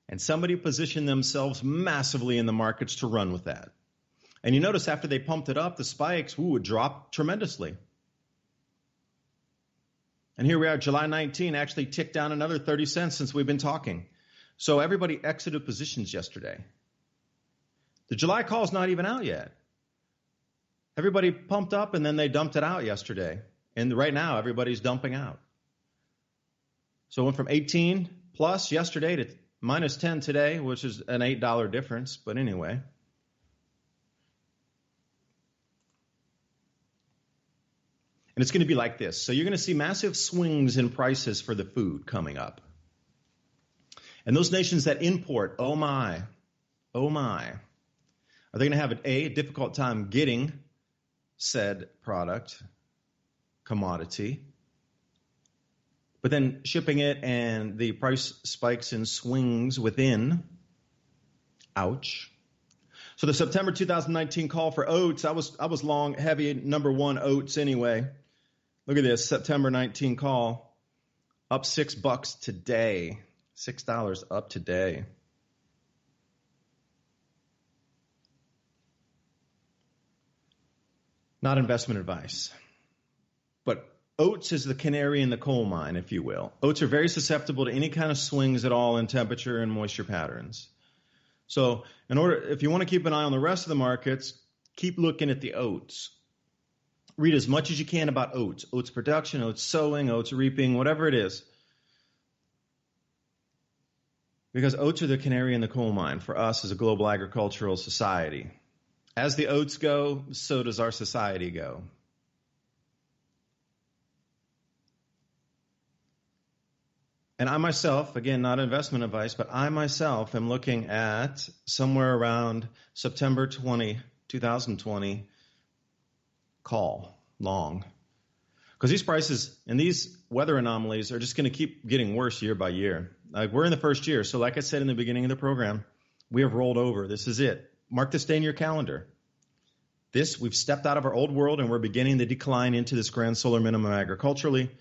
And somebody positioned themselves massively in the markets to run with that. And you notice after they pumped it up, the spikes would drop tremendously. And here we are, July 19 actually ticked down another 30 cents since we've been talking. So everybody exited positions yesterday. The July call is not even out yet. Everybody pumped up and then they dumped it out yesterday. And right now, everybody's dumping out. So it went from 18 plus yesterday to minus 10 today, which is an $8 difference. But anyway. And it's going to be like this. So you're going to see massive swings in prices for the food coming up. And those nations that import, oh my, are they going to have a difficult time getting said product, commodity, but then shipping it and the price spikes and swings within, ouch. So the September 2019 call for oats, I was long, heavy, number one oats anyway. Look at this, September 19 call, up $6 today. $6 up today. Not investment advice. But oats is the canary in the coal mine, if you will. Oats are very susceptible to any kind of swings at all in temperature and moisture patterns. So if you want to keep an eye on the rest of the markets, keep looking at the oats. Read as much as you can about oats. Oats production, oats sowing, oats reaping, whatever it is. Because oats are the canary in the coal mine for us as a global agricultural society. As the oats go, so does our society go. And I myself, again, not investment advice, but I myself am looking at somewhere around September 2020 call, long. Because these prices and these weather anomalies are just going to keep getting worse year by year. Like we're in the first year. So like I said in the beginning of the program, we have rolled over. This is it. Mark this day in your calendar. We've stepped out of our old world and we're beginning the decline into this grand solar minimum agriculturally,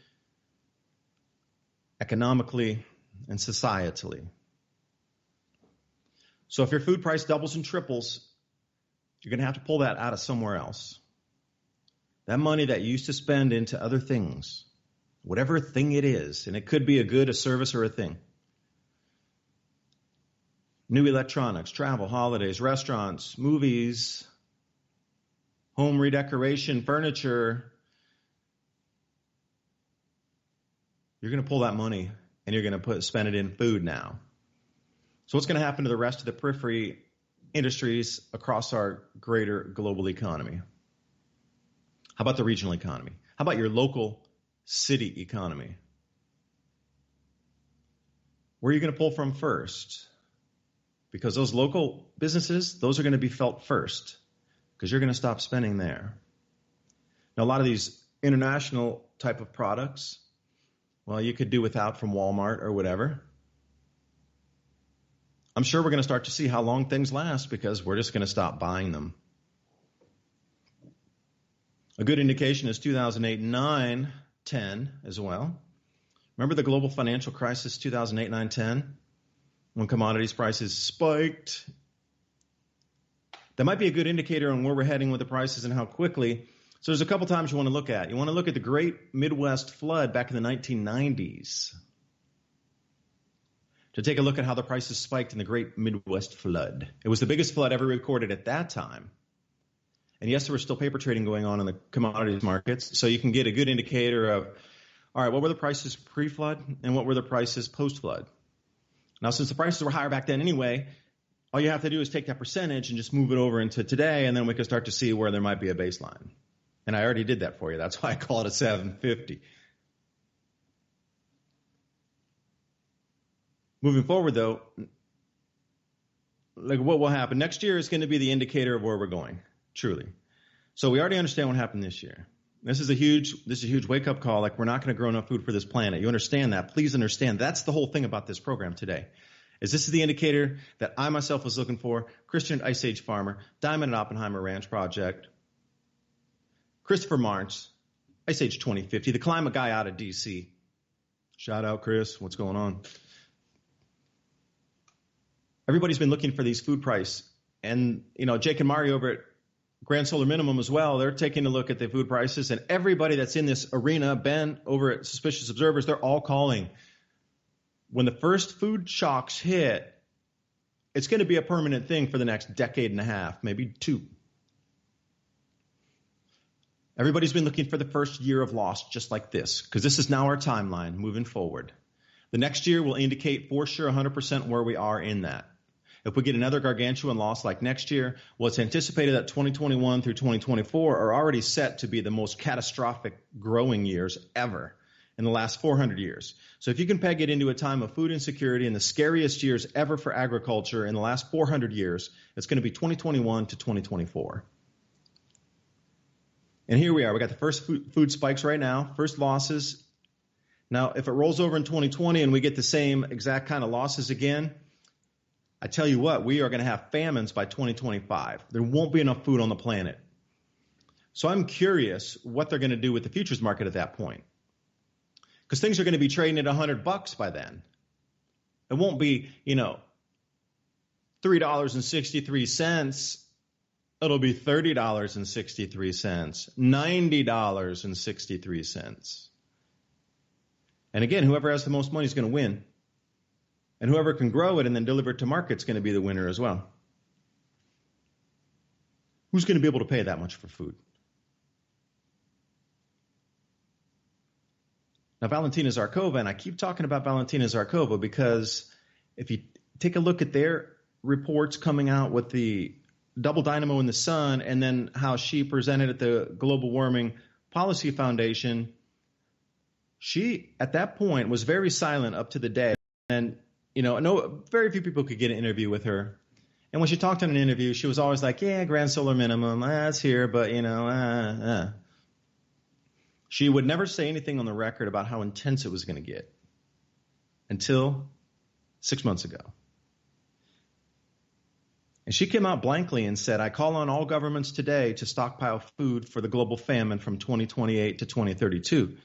economically, and societally. So if your food price doubles and triples, you're going to have to pull that out of somewhere else. That money that you used to spend into other things, whatever thing it is. And it could be a good, a service, or a thing. New electronics, travel, holidays, restaurants, movies, home redecoration, furniture. You're going to pull that money and you're going to spend it in food now. So what's going to happen to the rest of the periphery industries across our greater global economy? How about the regional economy? How about your local city economy? Where are you going to pull from first? Because those local businesses, those are going to be felt first because you're going to stop spending there. Now, a lot of these international type of products, well, you could do without from Walmart or whatever. I'm sure we're going to start to see how long things last because we're just going to stop buying them. A good indication is 2008, 9, 10 as well. Remember the global financial crisis, 2008, 9, 10? When commodities prices spiked. That might be a good indicator on where we're heading with the prices and how quickly. So there's a couple times you want to look at. You want to look at the Great Midwest Flood back in the 1990s to take a look at how the prices spiked in the Great Midwest Flood. It was the biggest flood ever recorded at that time. And yes, there was still paper trading going on in the commodities markets. So you can get a good indicator of, all right, what were the prices pre-flood and what were the prices post-flood? Now, since the prices were higher back then anyway, all you have to do is take that percentage and just move it over into today, and then we can start to see where there might be a baseline. And I already did that for you. That's why I call it a 750. Moving forward, though, like what will happen next year is going to be the indicator of where we're going, truly. So we already understand what happened this year. This is a huge wake-up call. Like, we're not going to grow enough food for this planet. You understand that? Please understand. That's the whole thing about this program today. Is this is the indicator that I myself was looking for. Christian Ice Age Farmer, Diamond and Oppenheimer Ranch Project, Christopher Martz, Ice Age 2050, the climate guy out of D.C. Shout out, Chris. What's going on? Everybody's been looking for these food price. And, Jake and Mari over at Grand Solar Minimum as well, they're taking a look at the food prices, and everybody that's in this arena, Ben over at Suspicious Observers, they're all calling. When the first food shocks hit, it's going to be a permanent thing for the next decade and a half, maybe 2. Everybody's been looking for the first year of loss just like this, because this is now our timeline moving forward. The next year will indicate for sure 100% where we are in that. If we get another gargantuan loss like next year, well, it's anticipated that 2021 through 2024 are already set to be the most catastrophic growing years ever in the last 400 years. So if you can peg it into a time of food insecurity and the scariest years ever for agriculture in the last 400 years, it's going to be 2021 to 2024. And here we are. We got the first food spikes right now, first losses. Now, if it rolls over in 2020 and we get the same exact kind of losses again, I tell you what, we are going to have famines by 2025. There won't be enough food on the planet. So I'm curious what they're going to do with the futures market at that point. Because things are going to be trading at $100 by then. It won't be, $3.63. It'll be $30.63, $90.63. And again, whoever has the most money is going to win. And whoever can grow it and then deliver it to market is going to be the winner as well. Who's going to be able to pay that much for food? Now, Valentina Zarkova, and I keep talking about Valentina Zarkova because if you take a look at their reports coming out with the double dynamo in the sun and then how she presented at the Global Warming Policy Foundation, she, at that point, was very silent up to the day. And, very few people could get an interview with her. And when she talked in an interview, she was always like, yeah, Grand Solar Minimum, it's here, but, She would never say anything on the record about how intense it was going to get until 6 months ago. And she came out blankly and said, I call on all governments today to stockpile food for the global famine from 2028 to 2032.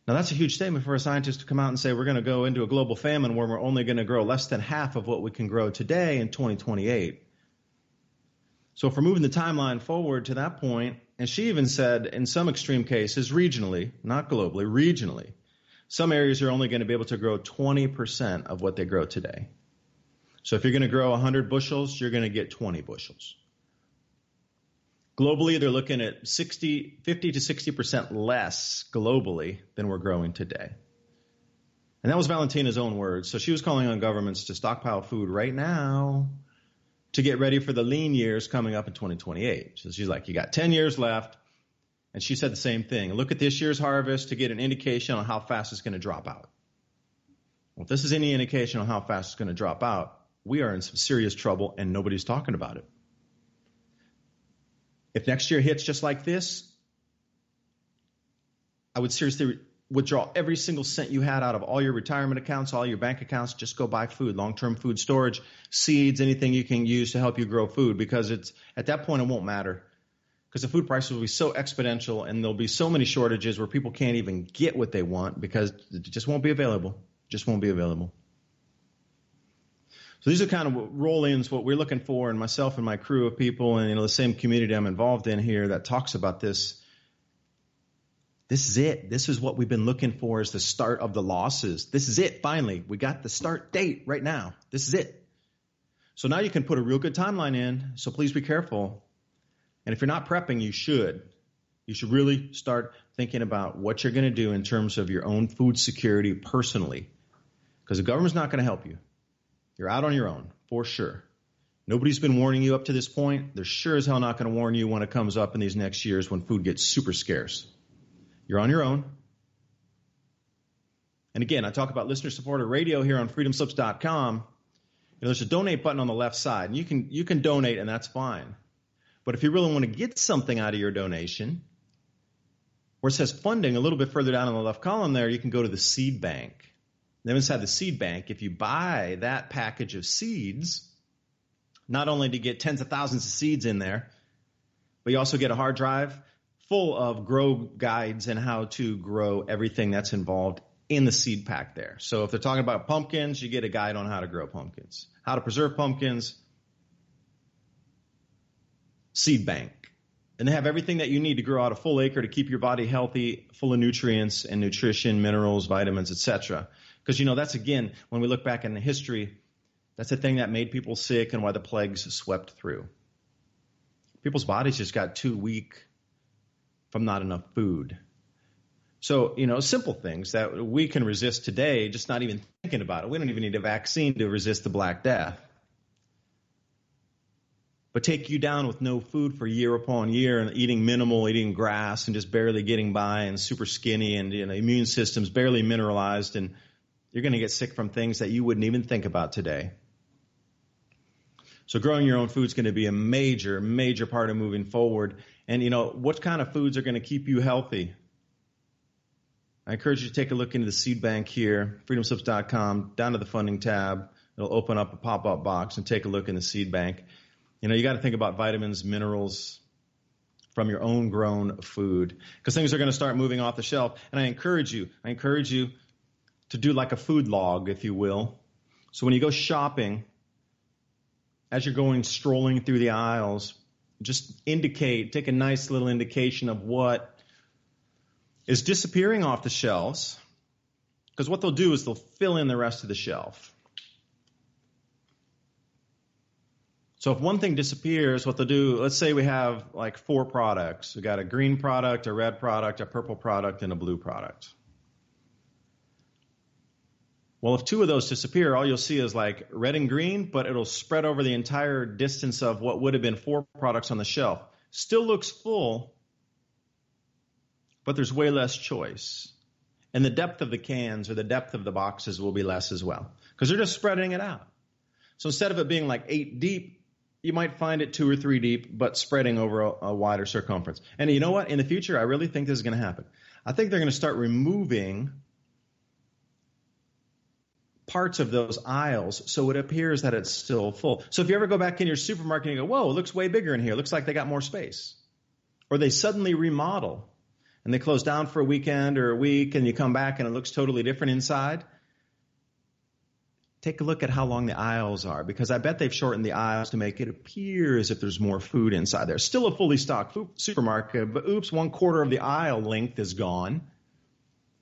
Now, that's a huge statement for a scientist to come out and say we're going to go into a global famine where we're only going to grow less than half of what we can grow today in 2028. So if we're moving the timeline forward to that point, And she even said in some extreme cases, regionally, not globally, regionally, some areas are only going to be able to grow 20% of what they grow today. So if you're going to grow 100 bushels, you're going to get 20 bushels. Globally, they're looking at 50 to 60% less globally than we're growing today. And that was Valentina's own words. So she was calling on governments to stockpile food right now to get ready for the lean years coming up in 2028. So she's like, you got 10 years left. And she said the same thing. Look at this year's harvest to get an indication on how fast it's going to drop out. Well, if this is any indication on how fast it's going to drop out, we are in some serious trouble and nobody's talking about it. If next year hits just like this, I would seriously withdraw every single cent you had out of all your retirement accounts, all your bank accounts. Just go buy food, long-term food storage, seeds, anything you can use to help you grow food, because it's at that point it won't matter, because the food prices will be so exponential and there'll be so many shortages where people can't even get what they want because it just won't be available. Just won't be available. So these are kind of roll-ins, what we're looking for, and myself and my crew of people and the same community I'm involved in here that talks about this. This is it. This is what we've been looking for, is the start of the losses. This is it, finally. We got the start date right now. This is it. So now you can put a real good timeline in, so please be careful. And if you're not prepping, you should. You should really start thinking about what you're going to do in terms of your own food security personally, because the government's not going to help you. You're out on your own, for sure. Nobody's been warning you up to this point. They're sure as hell not going to warn you when it comes up in these next years when food gets super scarce. You're on your own. And again, I talk about listener-supported radio here on freedomslips.com. There's a donate button on the left side, and you can donate, and that's fine. But if you really want to get something out of your donation, where it says funding, a little bit further down on the left column there, you can go to the seed bank. Then inside the seed bank, if you buy that package of seeds, not only do you get tens of thousands of seeds in there, but you also get a hard drive full of grow guides and how to grow everything that's involved in the seed pack there. So if they're talking about pumpkins, you get a guide on how to grow pumpkins, how to preserve pumpkins, seed bank. And they have everything that you need to grow out a full acre to keep your body healthy, full of nutrients and nutrition, minerals, vitamins, etc. Because, that's, again, when we look back in the history, that's the thing that made people sick and why the plagues swept through. People's bodies just got too weak from not enough food. So, simple things that we can resist today, just not even thinking about it. We don't even need a vaccine to resist the Black Death. But take you down with no food for year upon year and eating minimal, eating grass and just barely getting by and super skinny and immune systems barely mineralized, and you're going to get sick from things that you wouldn't even think about today. So growing your own food is going to be a major, major part of moving forward. And, what kind of foods are going to keep you healthy? I encourage you to take a look into the seed bank here, freedomslips.com, down to the funding tab. It'll open up a pop-up box and take a look in the seed bank. You got to think about vitamins, minerals from your own grown food, because things are going to start moving off the shelf. And I encourage you to do like a food log, if you will. So when you go shopping, as you're strolling through the aisles, just take a nice little indication of what is disappearing off the shelves, because what they'll do is they'll fill in the rest of the shelf. So if one thing disappears, what they'll do, let's say we have like 4 products. We got a green product, a red product, a purple product, and a blue product. Well, if 2 of those disappear, all you'll see is like red and green, but it'll spread over the entire distance of what would have been 4 products on the shelf. Still looks full, but there's way less choice. And the depth of the cans or the depth of the boxes will be less as well, because they're just spreading it out. So instead of it being like 8 deep, you might find it 2 or 3 deep, but spreading over a wider circumference. And you know what? In the future, I really think this is going to happen. I think they're going to start removing parts of those aisles so it appears that it's still full. So if you ever go back in your supermarket and you go, whoa, it looks way bigger in here. It looks like they got more space. Or they suddenly remodel and they close down for a weekend or a week and you come back and it looks totally different inside. take a look at how long the aisles are, because I bet they've shortened the aisles to make it appear as if there's more food inside there. Still a fully stocked supermarket, but oops, 1/4 of the aisle length is gone.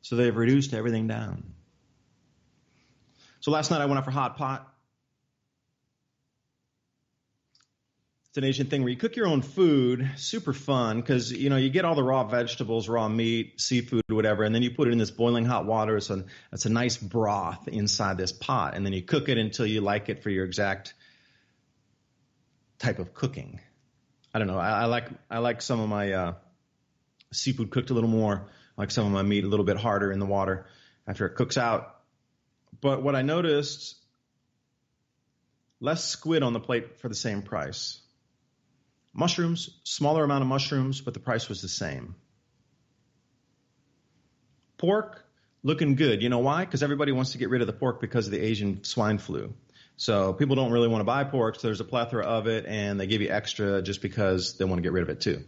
So they've reduced everything down. So last night I went out for hot pot. It's an Asian thing where you cook your own food, super fun, because, you know, you get all the raw vegetables, raw meat, seafood, whatever, and then you put it in this boiling hot water. It's a nice broth inside this pot, and then you cook it until you like it for your exact type of cooking. I don't know. I like some of my seafood cooked a little more. I like some of my meat a little bit harder in the water after it cooks out. But what I noticed, less squid on the plate for the same price. Mushrooms, smaller amount of mushrooms, but the price was the same. Pork, looking good. You know why? Because everybody wants to get rid of the pork because of the Asian swine flu. So people don't really want to buy pork, so there's a plethora of it, and they give you extra just because they want to get rid of it too.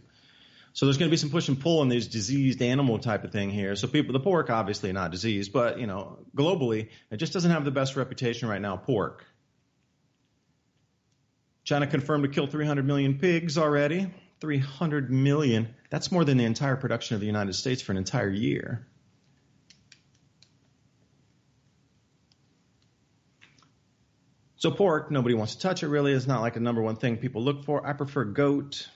So there's going to be some push and pull in these diseased animal type of thing here. So the pork, obviously not diseased, but, you know, globally, it just doesn't have the best reputation right now, pork. China confirmed to kill 300 million pigs already. 300 million. That's more than the entire production of the United States for an entire year. So pork, nobody wants to touch it really. It's not like a number one thing people look for. I prefer goat.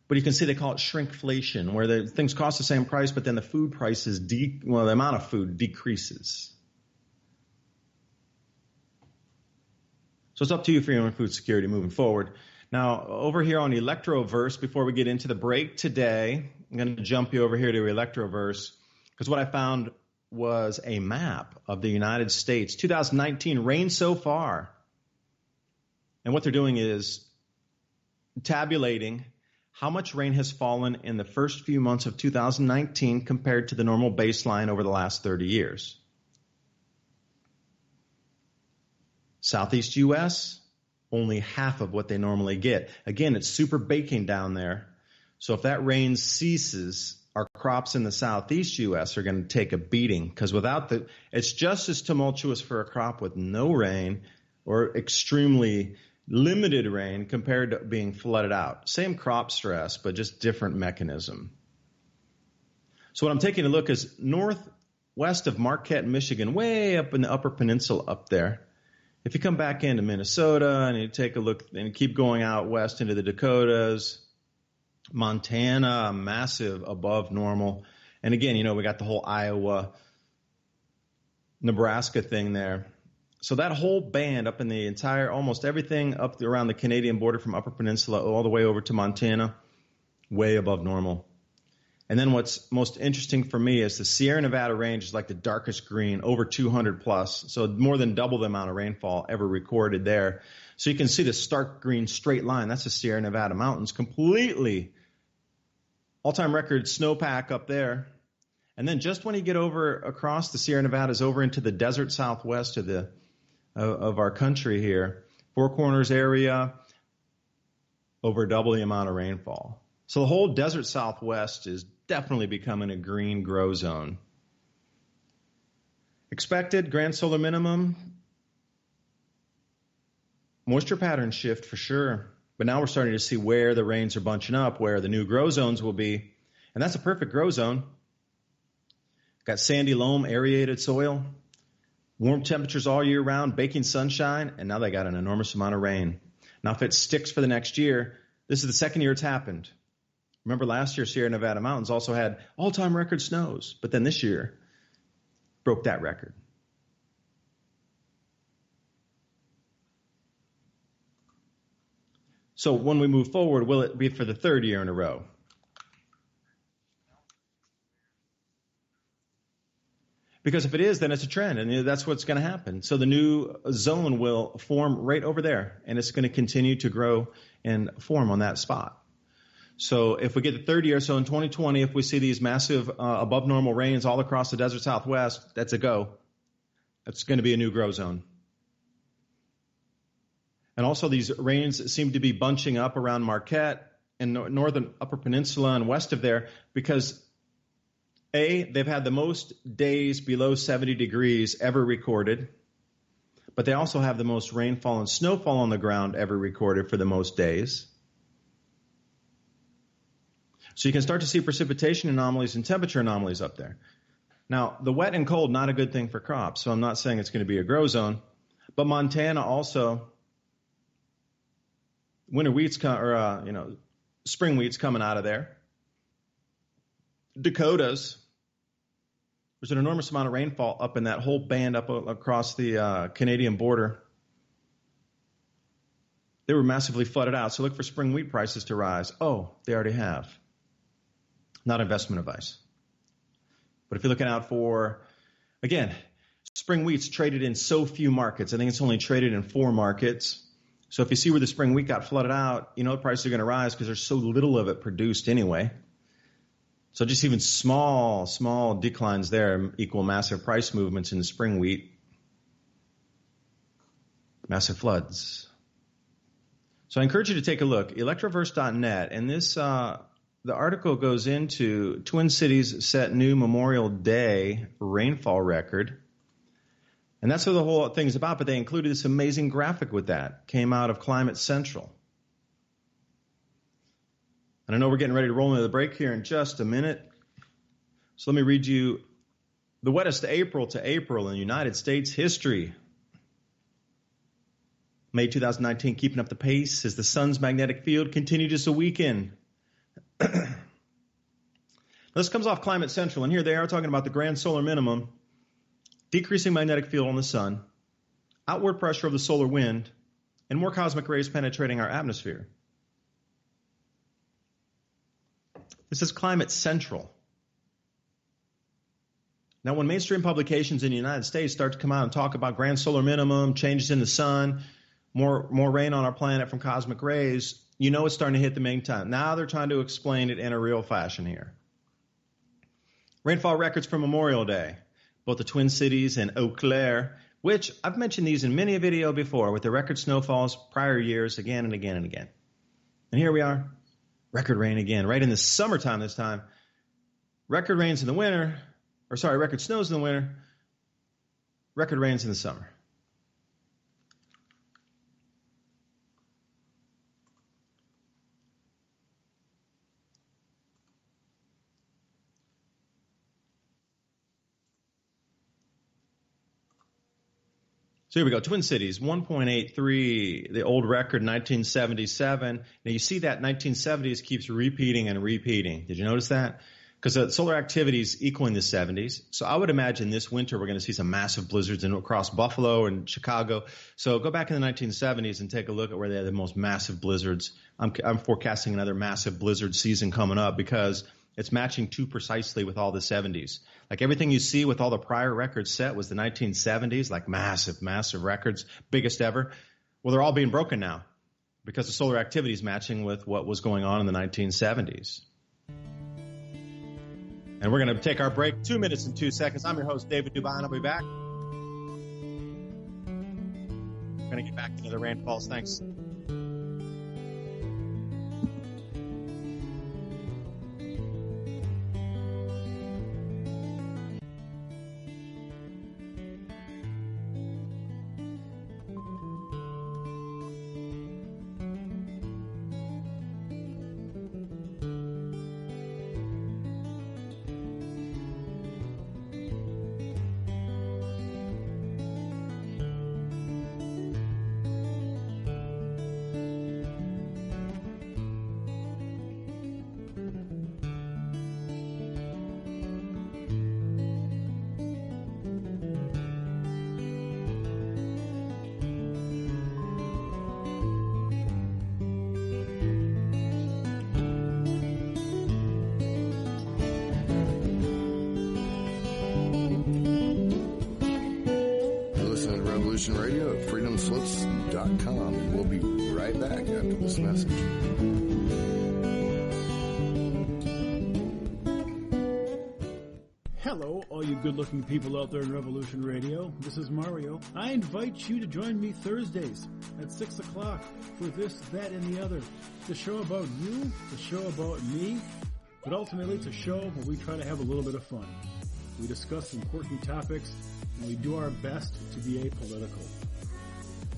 But you can see they call it shrinkflation, where the things cost the same price, but then the food prices, the amount of food decreases. So it's up to you for your own food security moving forward. Now, over here on Electroverse, before we get into the break today, I'm going to jump you over here to Electroverse, because what I found was a map of the United States. 2019 rain so far. And what they're doing is tabulating how much rain has fallen in the first few months of 2019 compared to the normal baseline over the last 30 years. Southeast U.S., only half of what they normally get. Again, it's super baking down there. So if that rain ceases, our crops in the Southeast U.S. are going to take a beating, because it's just as tumultuous for a crop with no rain or extremely limited rain compared to being flooded out. Same crop stress, but just different mechanism. So what I'm taking a look is northwest of Marquette, Michigan, way up in the Upper Peninsula up there. If you come back into Minnesota and you take a look and keep going out west into the Dakotas, Montana, massive above normal. And again, you know, we got the whole Iowa, Nebraska thing there. So that whole band up in the entire, almost everything up around the Canadian border from Upper Peninsula all the way over to Montana, way above normal. And then what's most interesting for me is the Sierra Nevada range is like the darkest green, over 200 plus. So more than double the amount of rainfall ever recorded there. So you can see the stark green straight line. That's the Sierra Nevada mountains, completely all-time record snowpack up there. And then just when you get over across the Sierra Nevadas over into the desert southwest of our country here, Four Corners area, over double the amount of rainfall. So the whole desert southwest is definitely becoming a green grow zone. Expected grand solar minimum, moisture pattern shift for sure. But now we're starting to see where the rains are bunching up, where the new grow zones will be. And that's a perfect grow zone. Got sandy loam, aerated soil, warm temperatures all year round, baking sunshine, and now they got an enormous amount of rain. Now if it sticks for the next year, this is the second year it's happened. Remember last year, Sierra Nevada mountains also had all-time record snows, but then this year broke that record. So when we move forward, will it be for the third year in a row? Because if it is, then it's a trend, and that's what's going to happen. So the new zone will form right over there, and it's going to continue to grow and form on that spot. So if we get the third year, so in 2020, if we see these massive above normal rains all across the desert southwest, that's a go. That's going to be a new grow zone. And also these rains seem to be bunching up around Marquette and northern Upper Peninsula and west of there, because They've had the most days below 70 degrees ever recorded, but they also have the most rainfall and snowfall on the ground ever recorded for the most days. So you can start to see precipitation anomalies and temperature anomalies up there. Now, the wet and cold, not a good thing for crops, so I'm not saying it's going to be a grow zone, but Montana also, winter wheat's spring wheat's coming out of there. Dakotas, there's an enormous amount of rainfall up in that whole band up across the Canadian border. They were massively flooded out, so look for spring wheat prices to rise. Oh, they already have. Not investment advice. But if you're looking out for, again, spring wheat's traded in so few markets. I think it's only traded in 4 markets. So if you see where the spring wheat got flooded out, you know the prices are going to rise because there's so little of it produced anyway. So just even small declines there equal massive price movements in the spring wheat. Massive floods. So I encourage you to take a look, electroverse.net, and this the article goes into Twin Cities set new Memorial Day rainfall record. And that's what the whole thing's about, but they included this amazing graphic with that. Came out of Climate Central. And I know we're getting ready to roll into the break here in just a minute. So let me read you the wettest April to April in United States history. May 2019, keeping up the pace as the sun's magnetic field continued just a weekend. This comes off Climate Central, and here they are talking about the grand solar minimum, decreasing magnetic field on the sun, outward pressure of the solar wind, and more cosmic rays penetrating our atmosphere. This is Climate Central. Now, when mainstream publications in the United States start to come out and talk about grand solar minimum, changes in the sun, more rain on our planet from cosmic rays, you know it's starting to hit the main time. Now they're trying to explain it in a real fashion here. Rainfall records for Memorial Day, both the Twin Cities and Eau Claire, which I've mentioned these in many a video before with the record snowfalls prior years again and again and again. And here we are, record rain again, right in the summertime this time. Record rains in the winter, record snows in the winter, record rains in the summer. So here we go. Twin Cities, 1.83, the old record, 1977. Now you see that 1970s keeps repeating and repeating. Did you notice that? Because the solar activity is equaling the 70s. So I would imagine this winter we're going to see some massive blizzards across Buffalo and Chicago. So go back in the 1970s and take a look at where they had the most massive blizzards. I'm forecasting another massive blizzard season coming up because it's matching too precisely with all the 70s. Like everything you see with all the prior records set was the 1970s, like massive records, biggest ever. Well, they're all being broken now because the solar activity is matching with what was going on in the 1970s. And we're going to take our break, 2 minutes and 2 seconds. I'm your host, David Dubine. I'll be back. We're going to get back into the rainfalls. Thanks. Radio at freedomslips.com, and we'll be right back after this message. Hello, all you good-looking people out there in Revolution Radio. This is Mario. I invite you to join me Thursdays at 6 o'clock for This, That, and the Other. The show about you, the show about me, but ultimately it's a show where we try to have a little bit of fun. We discuss important topics, and we do our best to be apolitical.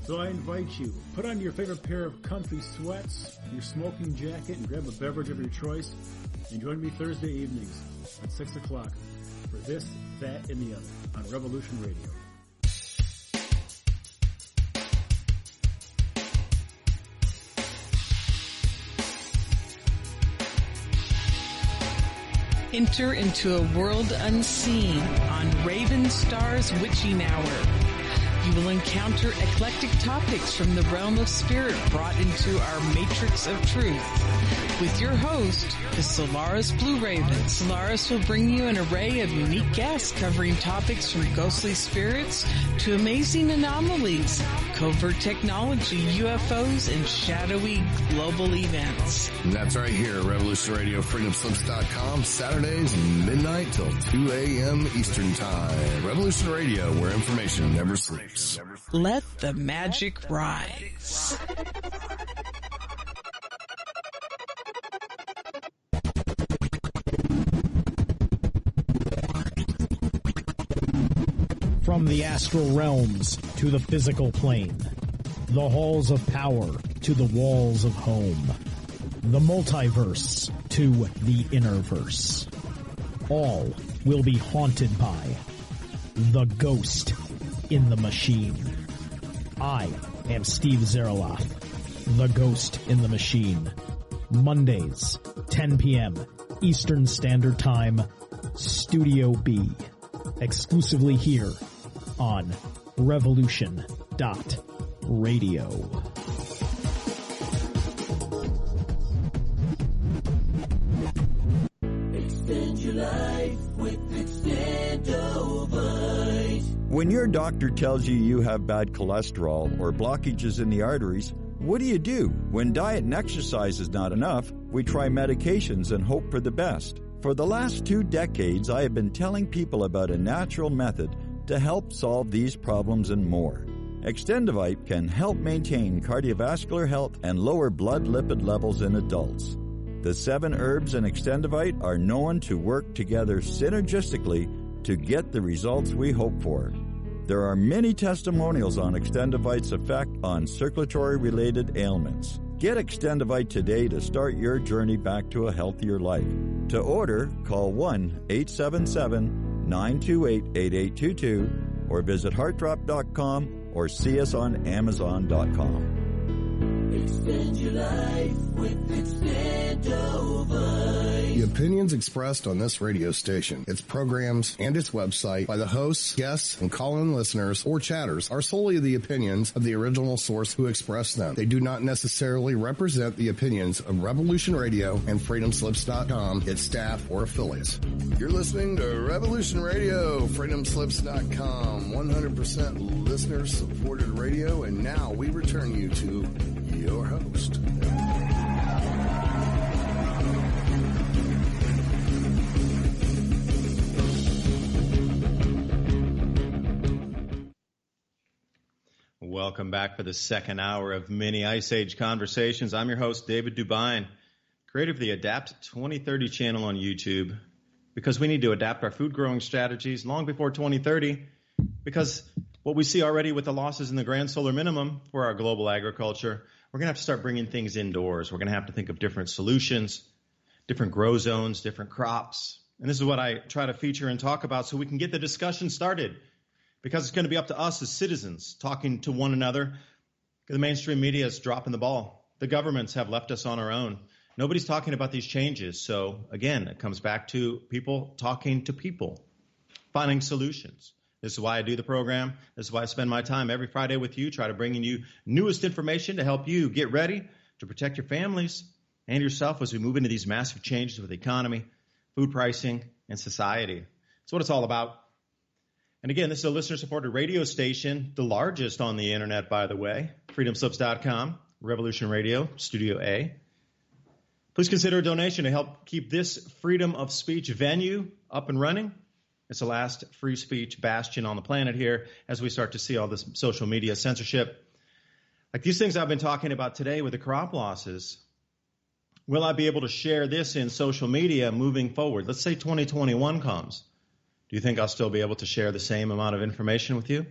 So I invite you, put on your favorite pair of comfy sweats, your smoking jacket, and grab a beverage of your choice, and join me Thursday evenings at 6 o'clock for This, That, and the Other on Revolution Radio. Enter into a world unseen on Raven Star's Witching Hour. You will encounter eclectic topics from the realm of spirit brought into our matrix of truth. With your host, the Solaris Blue Raven. Solaris will bring you an array of unique guests covering topics from ghostly spirits to amazing anomalies, covert technology, UFOs, and shadowy global events. And that's right here at Revolution Radio, freedomslips.com, Saturdays midnight till 2 a.m. Eastern Time. Revolution Radio, where information never sleeps. Let the magic rise. From the astral realms to the physical plane, the halls of power to the walls of home, the multiverse to the innerverse, all will be haunted by the ghost in the machine. I am Steve Zerloff, the ghost in the machine. Mondays, 10 p.m. Eastern Standard Time, Studio B. Exclusively here on Revolution.Radio. Extend your life with Extendovite. When your doctor tells you you have bad cholesterol or blockages in the arteries, what do? When diet and exercise is not enough, we try medications and hope for the best. For the last 2 decades, I have been telling people about a natural method to help solve these problems and more. Extendovite can help maintain cardiovascular health and lower blood lipid levels in adults. The 7 herbs in Extendovite are known to work together synergistically to get the results we hope for. There are many testimonials on Extendovite's effect on circulatory-related ailments. Get Extendovite today to start your journey back to a healthier life. To order, call 1-877-928-8822 or visit heartdrop.com or see us on amazon.com. Extend your life with Extendovite. The opinions expressed on this radio station, its programs, and its website by the hosts, guests, and call-in listeners or chatters are solely the opinions of the original source who expressed them. They do not necessarily represent the opinions of Revolution Radio and freedomslips.com, its staff, or affiliates. You're listening to Revolution Radio, freedomslips.com, 100% listener-supported radio, and now we return you to your host. Welcome back for the second hour of Mini Ice Age Conversations. I'm your host, David Dubine, creator of the Adapt 2030 channel on YouTube, because we need to adapt our food growing strategies long before 2030, because what we see already with the losses in the grand solar minimum for our global agriculture, we're going to have to start bringing things indoors. We're going to have to think of different solutions, different grow zones, different crops. And this is what I try to feature and talk about so we can get the discussion started, because it's going to be up to us as citizens talking to one another. The mainstream media is dropping the ball. The governments have left us on our own. Nobody's talking about these changes. So again, it comes back to people talking to people, finding solutions. This is why I do the program. This is why I spend my time every Friday with you, try to bring in you newest information to help you get ready to protect your families and yourself as we move into these massive changes with the economy, food pricing, and society. That's what it's all about. And again, this is a listener-supported radio station, the largest on the internet, by the way, freedomslips.com, Revolution Radio, Studio A. Please consider a donation to help keep this freedom of speech venue up and running. It's the last free speech bastion on the planet here as we start to see all this social media censorship. Like these things I've been talking about today with the crop losses, Will I be able to share this in social media moving forward? Let's say 2021 comes. Do you think I'll still be able to share the same amount of information with you?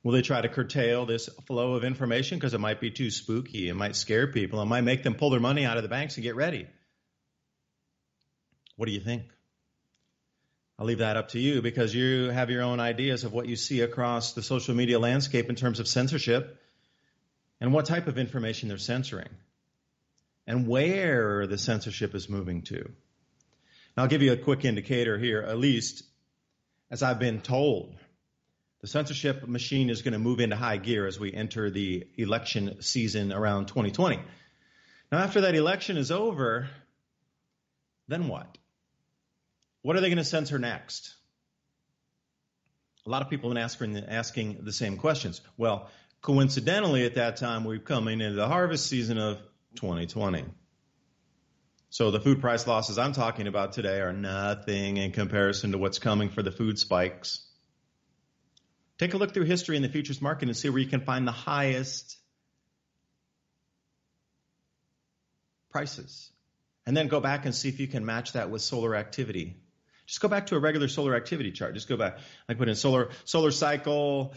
Will they try to curtail this flow of information because it might be too spooky? It might scare people. It might make them pull their money out of the banks and get ready. What do you think? I'll leave that up to you because you have your own ideas of what you see across the social media landscape in terms of censorship and what type of information they're censoring and where the censorship is moving to. Now, I'll give you a quick indicator here, at least as I've been told. The censorship machine is going to move into high gear as we enter the election season around 2020. Now, after that election is over, then what? What are they going to censor next? A lot of people have been asking the same questions. Well, coincidentally, at that time, we're coming into the harvest season of 2020. So the food price losses I'm talking about today are nothing in comparison to what's coming for the food spikes. Take a look through history in the futures market and see where you can find the highest prices. And then go back and see if you can match that with solar activity. Just go back to a regular solar activity chart. Just go back. I put in solar cycle,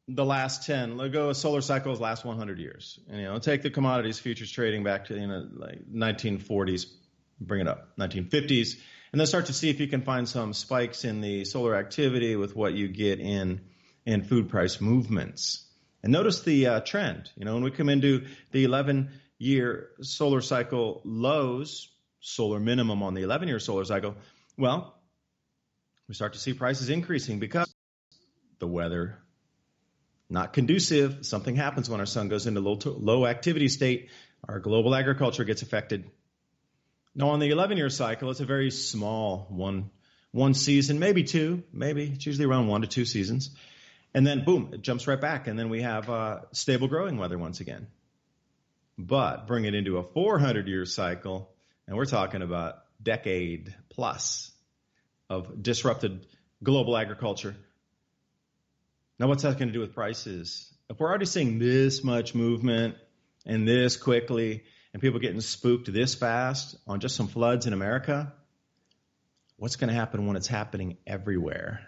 the last 10. Let go of solar cycles last 100 years. And, take the commodities futures trading back to, like 1940s, bring it up, 1950s. And then start to see if you can find some spikes in the solar activity with what you get in food price movements. And notice the trend. When we come into the 11-year solar cycle lows, solar minimum on the 11-year solar cycle, well, we start to see prices increasing because the weather not conducive. Something happens when our sun goes into low activity state. Our global agriculture gets affected. Now, on the 11-year cycle, it's a very small one season, maybe two, it's usually around 1 to 2 seasons. And then, boom, it jumps right back. And then we have stable growing weather once again. But bring it into a 400-year cycle, and we're talking about decade plus of disrupted global agriculture. Now, what's that going to do with prices? If we're already seeing this much movement and this quickly, and people getting spooked this fast on just some floods in America, what's going to happen when it's happening everywhere?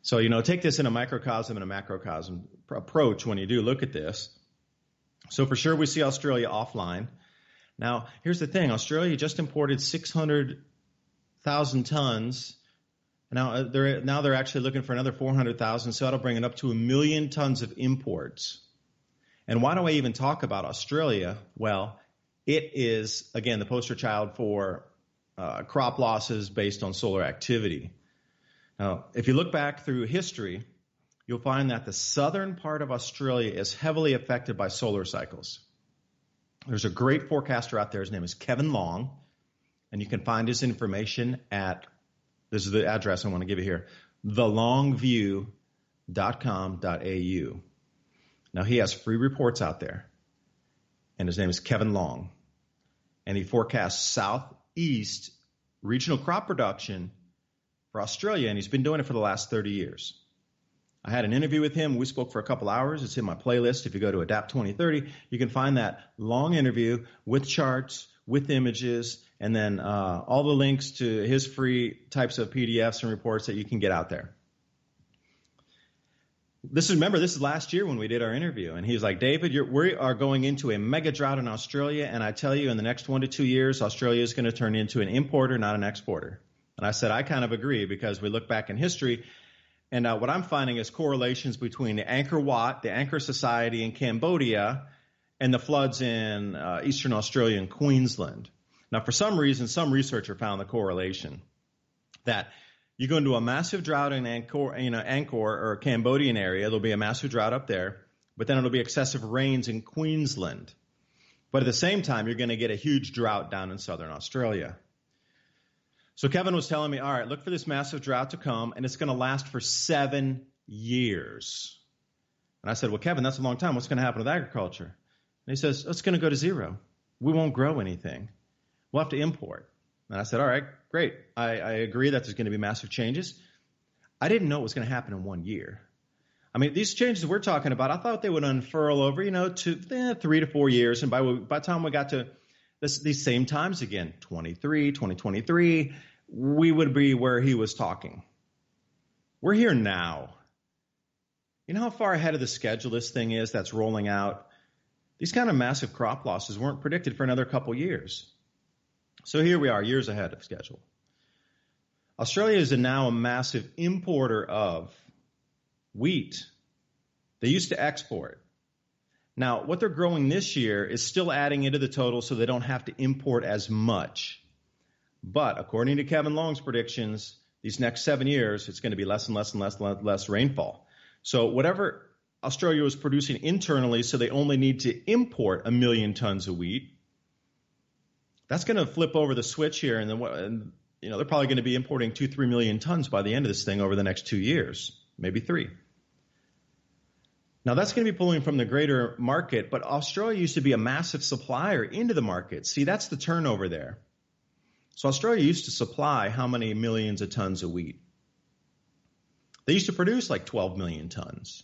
So, take this in a microcosm and a macrocosm approach when you do look at this. So for sure, we see Australia offline. Now, here's the thing. Australia just imported 600,000 tons. Now they're actually looking for another 400,000, so that'll bring it up to 1 million tons of imports. And why do I even talk about Australia? Well, it is, again, the poster child for crop losses based on solar activity. Now, if you look back through history, you'll find that the southern part of Australia is heavily affected by solar cycles. There's a great forecaster out there. His name is Kevin Long, and you can find his information at, this is the address I want to give you here, thelongview.com.au. Now, he has free reports out there, and his name is Kevin Long, and he forecasts southeast regional crop production for Australia, and he's been doing it for the last 30 years. I had an interview with him. We spoke for a couple hours. It's in my playlist. If you go to Adapt 2030, you can find that long interview with charts, with images, and then all the links to his free types of PDFs and reports that you can get out there. This is last year when we did our interview, and he's like, David, we are going into a mega drought in Australia, and I tell you, in the next 1 to 2 years, Australia is going to turn into an importer, not an exporter. And I said, I kind of agree, because we look back in history, and what I'm finding is correlations between the Angkor Wat, the Angkor Society in Cambodia, and the floods in eastern Australia and Queensland. Now, for some reason, some researcher found the correlation that you go into a massive drought in Angkor or Cambodian area, there'll be a massive drought up there, but then it'll be excessive rains in Queensland. But at the same time, you're going to get a huge drought down in southern Australia. So Kevin was telling me, all right, look for this massive drought to come, and it's going to last for 7 years. And I said, well, Kevin, that's a long time. What's going to happen with agriculture? And he says, it's going to go to zero. We won't grow anything. We'll have to import. And I said, all right, great. I agree that there's going to be massive changes. I didn't know it was going to happen in 1 year. I mean, these changes we're talking about, I thought they would unfurl over, 3 to 4 years. And by the time we got to these same times again, 2023, we would be where he was talking. We're here now. You know how far ahead of the schedule this thing is that's rolling out? These kind of massive crop losses weren't predicted for another couple years. So here we are, years ahead of schedule. Australia is now a massive importer of wheat. They used to export. Now, what they're growing this year is still adding into the total so they don't have to import as much. But according to Kevin Long's predictions, these next 7 years, it's going to be less and less rainfall. So whatever Australia was producing internally, so they only need to import 1 million tons of wheat, that's going to flip over the switch here, and then they're probably going to be importing 2-3 million tons by the end of this thing over the next 2 years, maybe 3. Now, that's going to be pulling from the greater market, but Australia used to be a massive supplier into the market. See, that's the turnover there. So Australia used to supply how many millions of tons of wheat? They used to produce like 12 million tons.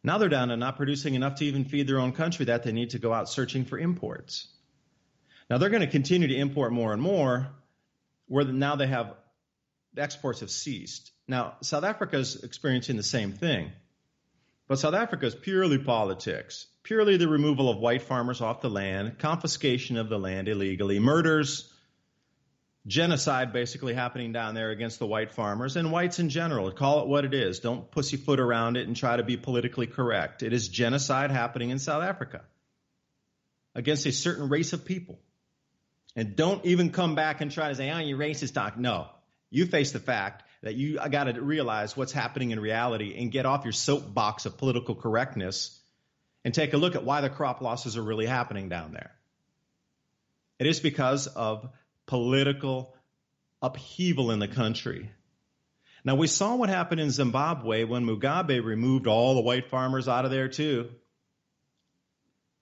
Now they're down to not producing enough to even feed their own country, that they need to go out searching for imports. Now they're going to continue to import more and more, where now they have, the exports have ceased. Now, South Africa is experiencing the same thing. But South Africa is purely politics, purely the removal of white farmers off the land, confiscation of the land illegally, murders, genocide basically happening down there against the white farmers and whites in general. Call it what it is. Don't pussyfoot around it and try to be politically correct. It is genocide happening in South Africa against a certain race of people. And don't even come back and try to say, oh, you racist talk. No, you face the fact that I got to realize what's happening in reality and get off your soapbox of political correctness and take a look at why the crop losses are really happening down there. It is because of political upheaval in the country. Now, we saw what happened in Zimbabwe when Mugabe removed all the white farmers out of there too.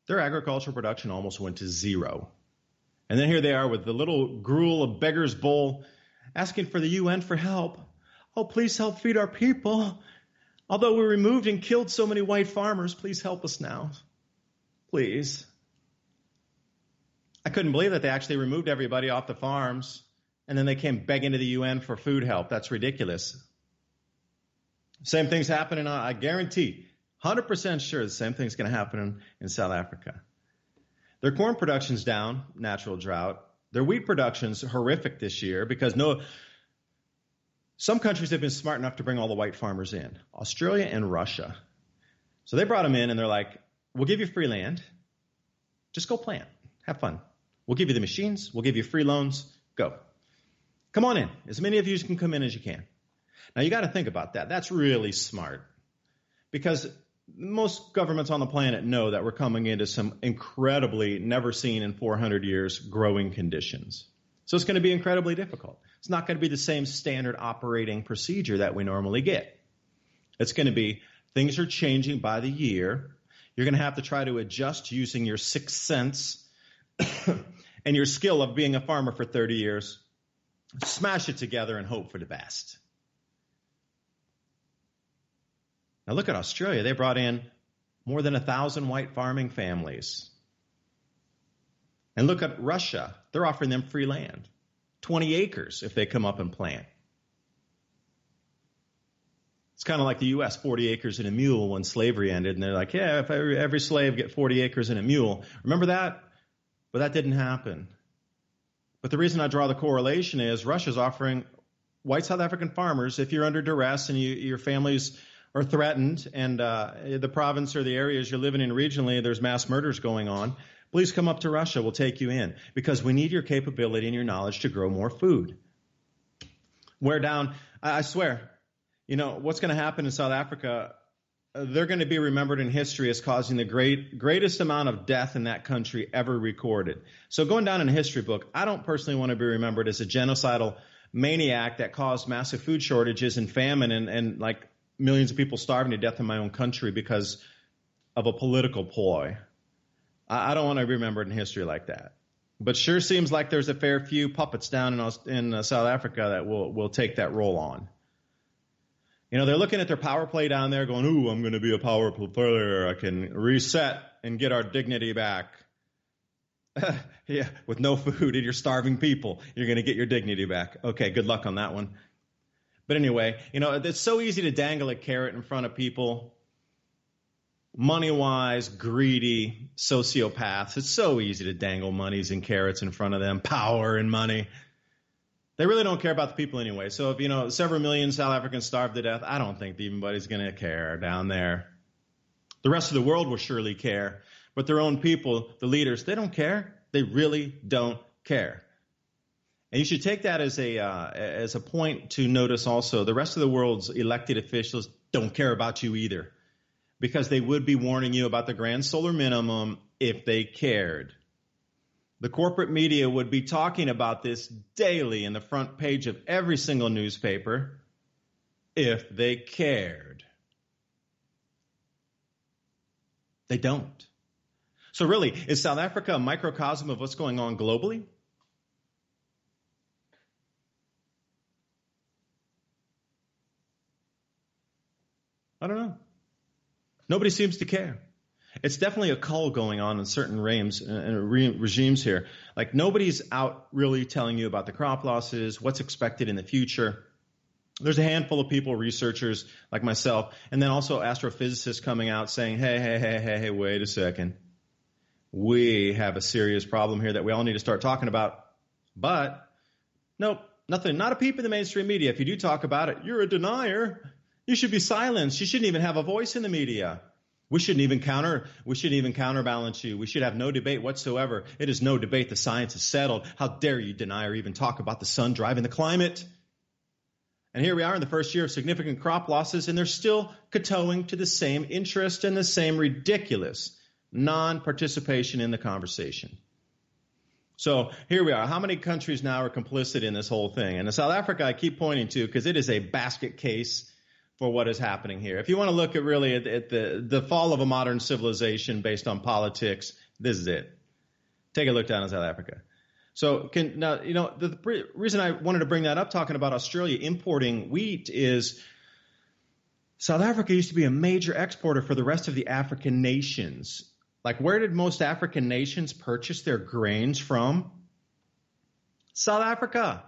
Their agricultural production almost went to zero. And then here they are with the little gruel of beggar's bowl asking for the UN for help. Oh, please help feed our people. Although we removed and killed so many white farmers, please help us now. Please. I couldn't believe that they actually removed everybody off the farms and then they came begging to the UN for food help. That's ridiculous. Same thing's happening, I guarantee, 100% sure the same thing's going to happen in South Africa. Their corn production's down, natural drought. Their wheat production's horrific this year because some countries have been smart enough to bring all the white farmers in, Australia and Russia. So they brought them in and they're like, we'll give you free land. Just go plant. Have fun. We'll give you the machines. We'll give you free loans. Go. Come on in. As many of you can come in as you can. Now, you got to think about that. That's really smart because most governments on the planet know that we're coming into some incredibly never seen in 400 years growing conditions. So it's going to be incredibly difficult. It's not going to be the same standard operating procedure that we normally get. It's going to be things are changing by the year. You're going to have to try to adjust using your sixth sense and your skill of being a farmer for 30 years. Smash it together and hope for the best. Now look at Australia. They brought in more than 1,000 white farming families. And look at Russia. They're offering them free land, 20 acres if they come up and plant. It's kind of like the U.S., 40 acres and a mule when slavery ended. And they're like, yeah, if every slave get 40 acres and a mule. Remember that? But that didn't happen. But the reason I draw the correlation is Russia's offering white South African farmers, if you're under duress and your families are threatened and the province or the areas you're living in regionally, there's mass murders going on, please come up to Russia. We'll take you in because we need your capability and your knowledge to grow more food. Wear down, I swear, what's going to happen in South Africa, they're going to be remembered in history as causing the greatest amount of death in that country ever recorded. So going down in a history book, I don't personally want to be remembered as a genocidal maniac that caused massive food shortages and famine and like millions of people starving to death in my own country because of a political ploy. I don't want to be remembered in history like that. But sure seems like there's a fair few puppets down in South Africa that will take that role on. You know, they're looking at their power play down there going, ooh, I'm going to be a power player. I can reset and get our dignity back. Yeah, with no food and you're starving people, you're going to get your dignity back. Okay, good luck on that one. But anyway, you know, it's so easy to dangle a carrot in front of people. Money-wise, greedy, sociopaths. It's so easy to dangle monies and carrots in front of them. Power and money. They really don't care about the people anyway. So if, you know, several million South Africans starve to death, I don't think anybody's going to care down there. The rest of the world will surely care. But their own people, the leaders, they don't care. They really don't care. And you should take that as a point to notice also the rest of the world's elected officials don't care about you either, because they would be warning you about the grand solar minimum if they cared. The corporate media would be talking about this daily in the front page of every single newspaper if they cared. They don't. So really, is South Africa a microcosm of what's going on globally? I don't know. Nobody seems to care. It's definitely a cull going on in certain regimes here. Like, nobody's out really telling you about the crop losses, what's expected in the future. There's a handful of people, researchers like myself, and then also astrophysicists coming out saying, hey, wait a second. We have a serious problem here that we all need to start talking about. But, nope, nothing. Not a peep in the mainstream media. If you do talk about it, you're a denier. You should be silenced. You shouldn't even have a voice in the media. We shouldn't even counterbalance you. We should have no debate whatsoever. It is no debate. The science is settled. How dare you deny or even talk about the sun driving the climate? And here we are in the first year of significant crop losses, and they're still kowtowing to the same interest and the same ridiculous non-participation in the conversation. So here we are. How many countries now are complicit in this whole thing? And in South Africa, I keep pointing to because it is a basket case for what is happening here. If you want to look at really at the fall of a modern civilization based on politics, this is it. Take a look down in South Africa. So the reason I wanted to bring that up, talking about Australia importing wheat, is South Africa used to be a major exporter for the rest of the African nations. Like, where did most African nations purchase their grains from? South Africa,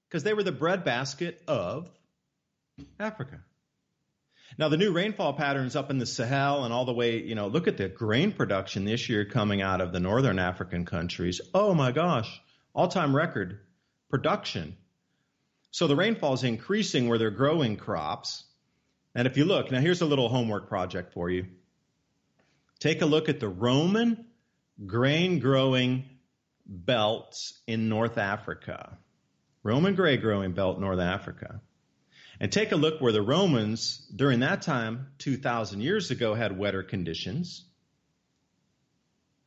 because they were the breadbasket of Africa. Now, the new rainfall patterns up in the Sahel and all the way, look at the grain production this year coming out of the northern African countries. Oh, my gosh, all-time record production. So the rainfall is increasing where they're growing crops. And if you look, now here's a little homework project for you. Take a look at the Roman grain-growing belts in North Africa. Roman grain-growing belt, North Africa. And take a look where the Romans, during that time, 2,000 years ago, had wetter conditions.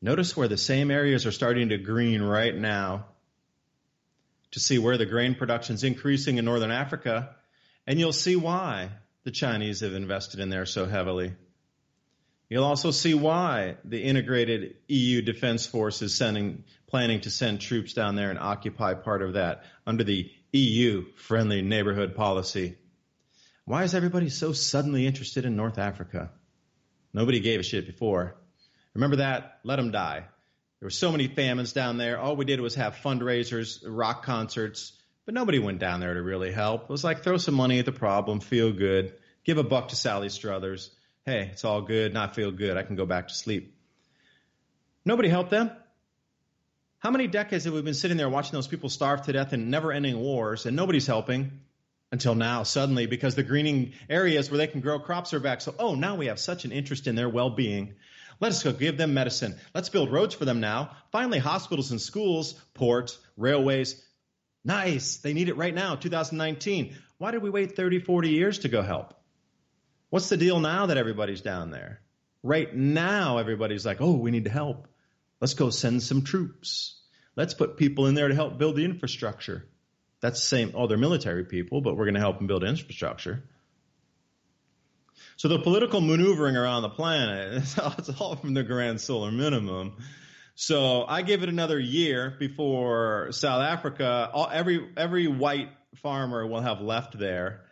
Notice where the same areas are starting to green right now to see where the grain production is increasing in Northern Africa. And you'll see why the Chinese have invested in there so heavily. You'll also see why the integrated EU Defense Force is planning to send troops down there and occupy part of that under the EU friendly neighborhood policy. Why is everybody so suddenly interested in North Africa? Nobody gave a shit before. Remember that? Let them die. There were so many famines down there. All we did was have fundraisers, rock concerts, but nobody went down there to really help. It was like, throw some money at the problem, feel good, give a buck to Sally Struthers. Hey, it's all good, not feel good. I can go back to sleep. Nobody helped them. How many decades have we been sitting there watching those people starve to death in never-ending wars, and nobody's helping until now, suddenly, because the greening areas where they can grow crops are back. So, now we have such an interest in their well-being. Let us go give them medicine. Let's build roads for them now. Finally, hospitals and schools, ports, railways. Nice. They need it right now, 2019. Why did we wait 30, 40 years to go help? What's the deal now that everybody's down there? Right now, everybody's like, we need to help. Let's go send some troops. Let's put people in there to help build the infrastructure. That's the same. They're military people, but we're going to help them build infrastructure. So the political maneuvering around the planet, it's all from the grand solar minimum. So I give it another year before South Africa, every white farmer will have left there.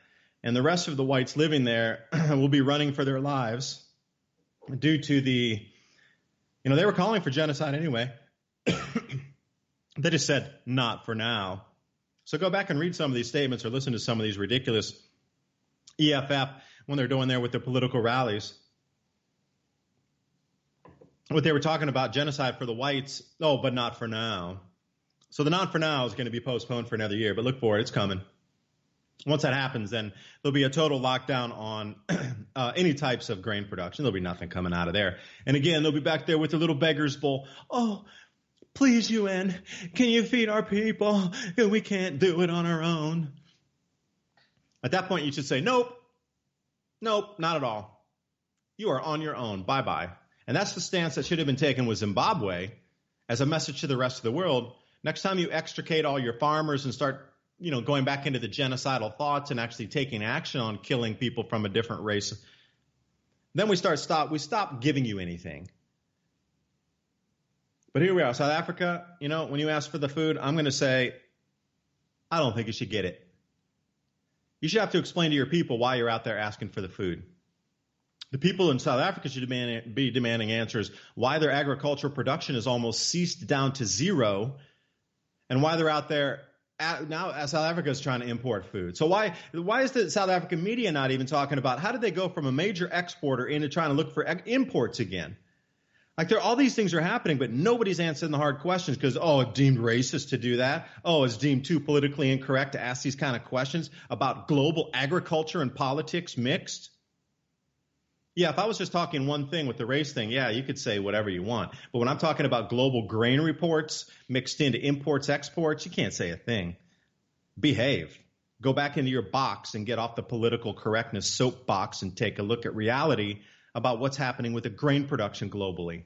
and the rest of the whites living there will be running for their lives due to the, they were calling for genocide anyway. They just said, not for now. So go back and read some of these statements or listen to some of these ridiculous EFF when they're doing there with their political rallies. What they were talking about, genocide for the whites, but not for now. So the not for now is going to be postponed for another year, but look for it. It's coming. Once that happens, then there'll be a total lockdown on any types of grain production. There'll be nothing coming out of there. And again, they'll be back there with their little beggar's bowl. Oh, please, UN, can you feed our people? We can't do it on our own. At that point, you should say, nope, not at all. You are on your own. Bye-bye. And that's the stance that should have been taken with Zimbabwe as a message to the rest of the world. Next time you extricate all your farmers and start, going back into the genocidal thoughts and actually taking action on killing people from a different race, then we stop giving you anything. But here we are, South Africa, when you ask for the food, I'm going to say, I don't think you should get it. You should have to explain to your people why you're out there asking for the food. The people in South Africa should be demanding answers why their agricultural production has almost ceased down to zero, and why they're out there now South Africa is trying to import food. So why is the South African media not even talking about how did they go from a major exporter into trying to look for imports again? Like all these things are happening, but nobody's answering the hard questions because, it's deemed racist to do that. It's deemed too politically incorrect to ask these kind of questions about global agriculture and politics mixed. Yeah, if I was just talking one thing with the race thing, yeah, you could say whatever you want. But when I'm talking about global grain reports mixed into imports, exports, you can't say a thing. Behave. Go back into your box and get off the political correctness soapbox and take a look at reality about what's happening with the grain production globally.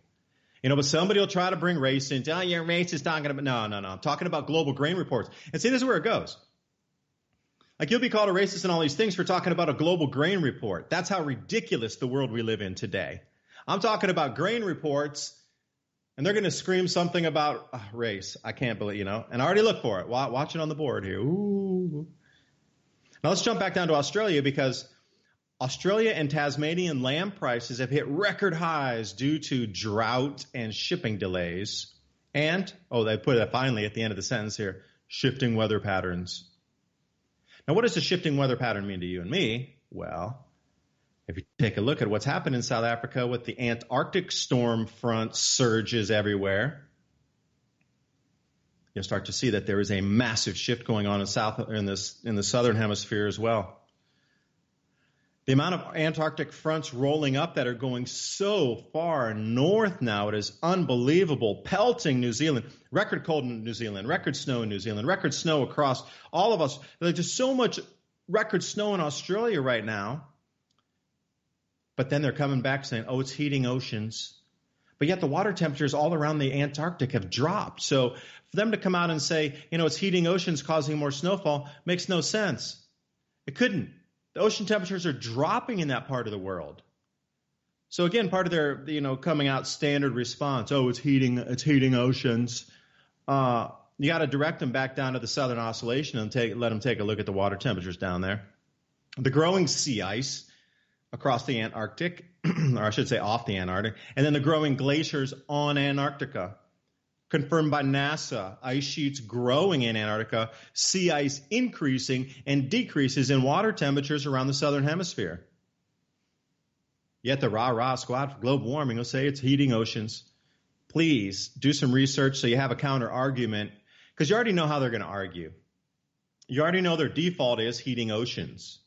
But somebody will try to bring race into, you're racist talking about, no. I'm talking about global grain reports. And see, this is where it goes. Like you'll be called a racist and all these things for talking about a global grain report. That's how ridiculous the world we live in today. I'm talking about grain reports, and they're going to scream something about race. I can't believe, and I already looked for it. Watch it on the board here. Ooh. Now let's jump back down to Australia because Australia and Tasmanian lamb prices have hit record highs due to drought and shipping delays. And, they put it finally at the end of the sentence here, shifting weather patterns. Now, what does a shifting weather pattern mean to you and me? Well, if you take a look at what's happened in South Africa with the Antarctic storm front surges everywhere, you'll start to see that there is a massive shift going on in the southern hemisphere as well. The amount of Antarctic fronts rolling up that are going so far north now, it is unbelievable. Pelting New Zealand, record cold in New Zealand, record snow in New Zealand, record snow across all of us. There's just so much record snow in Australia right now. But then they're coming back saying, it's heating oceans. But yet the water temperatures all around the Antarctic have dropped. So for them to come out and say, it's heating oceans causing more snowfall makes no sense. It couldn't. The ocean temperatures are dropping in that part of the world. So again, part of their, coming out standard response, it's heating oceans. You got to direct them back down to the Southern Oscillation and let them take a look at the water temperatures down there. The growing sea ice across the Antarctic, or I should say off the Antarctic, and then the growing glaciers on Antarctica. Confirmed by NASA, ice sheets growing in Antarctica, sea ice increasing, and decreases in water temperatures around the southern hemisphere. Yet the rah-rah squad for global warming will say it's heating oceans. Please do some research so you have a counter argument, because you already know how they're going to argue. You already know their default is heating oceans.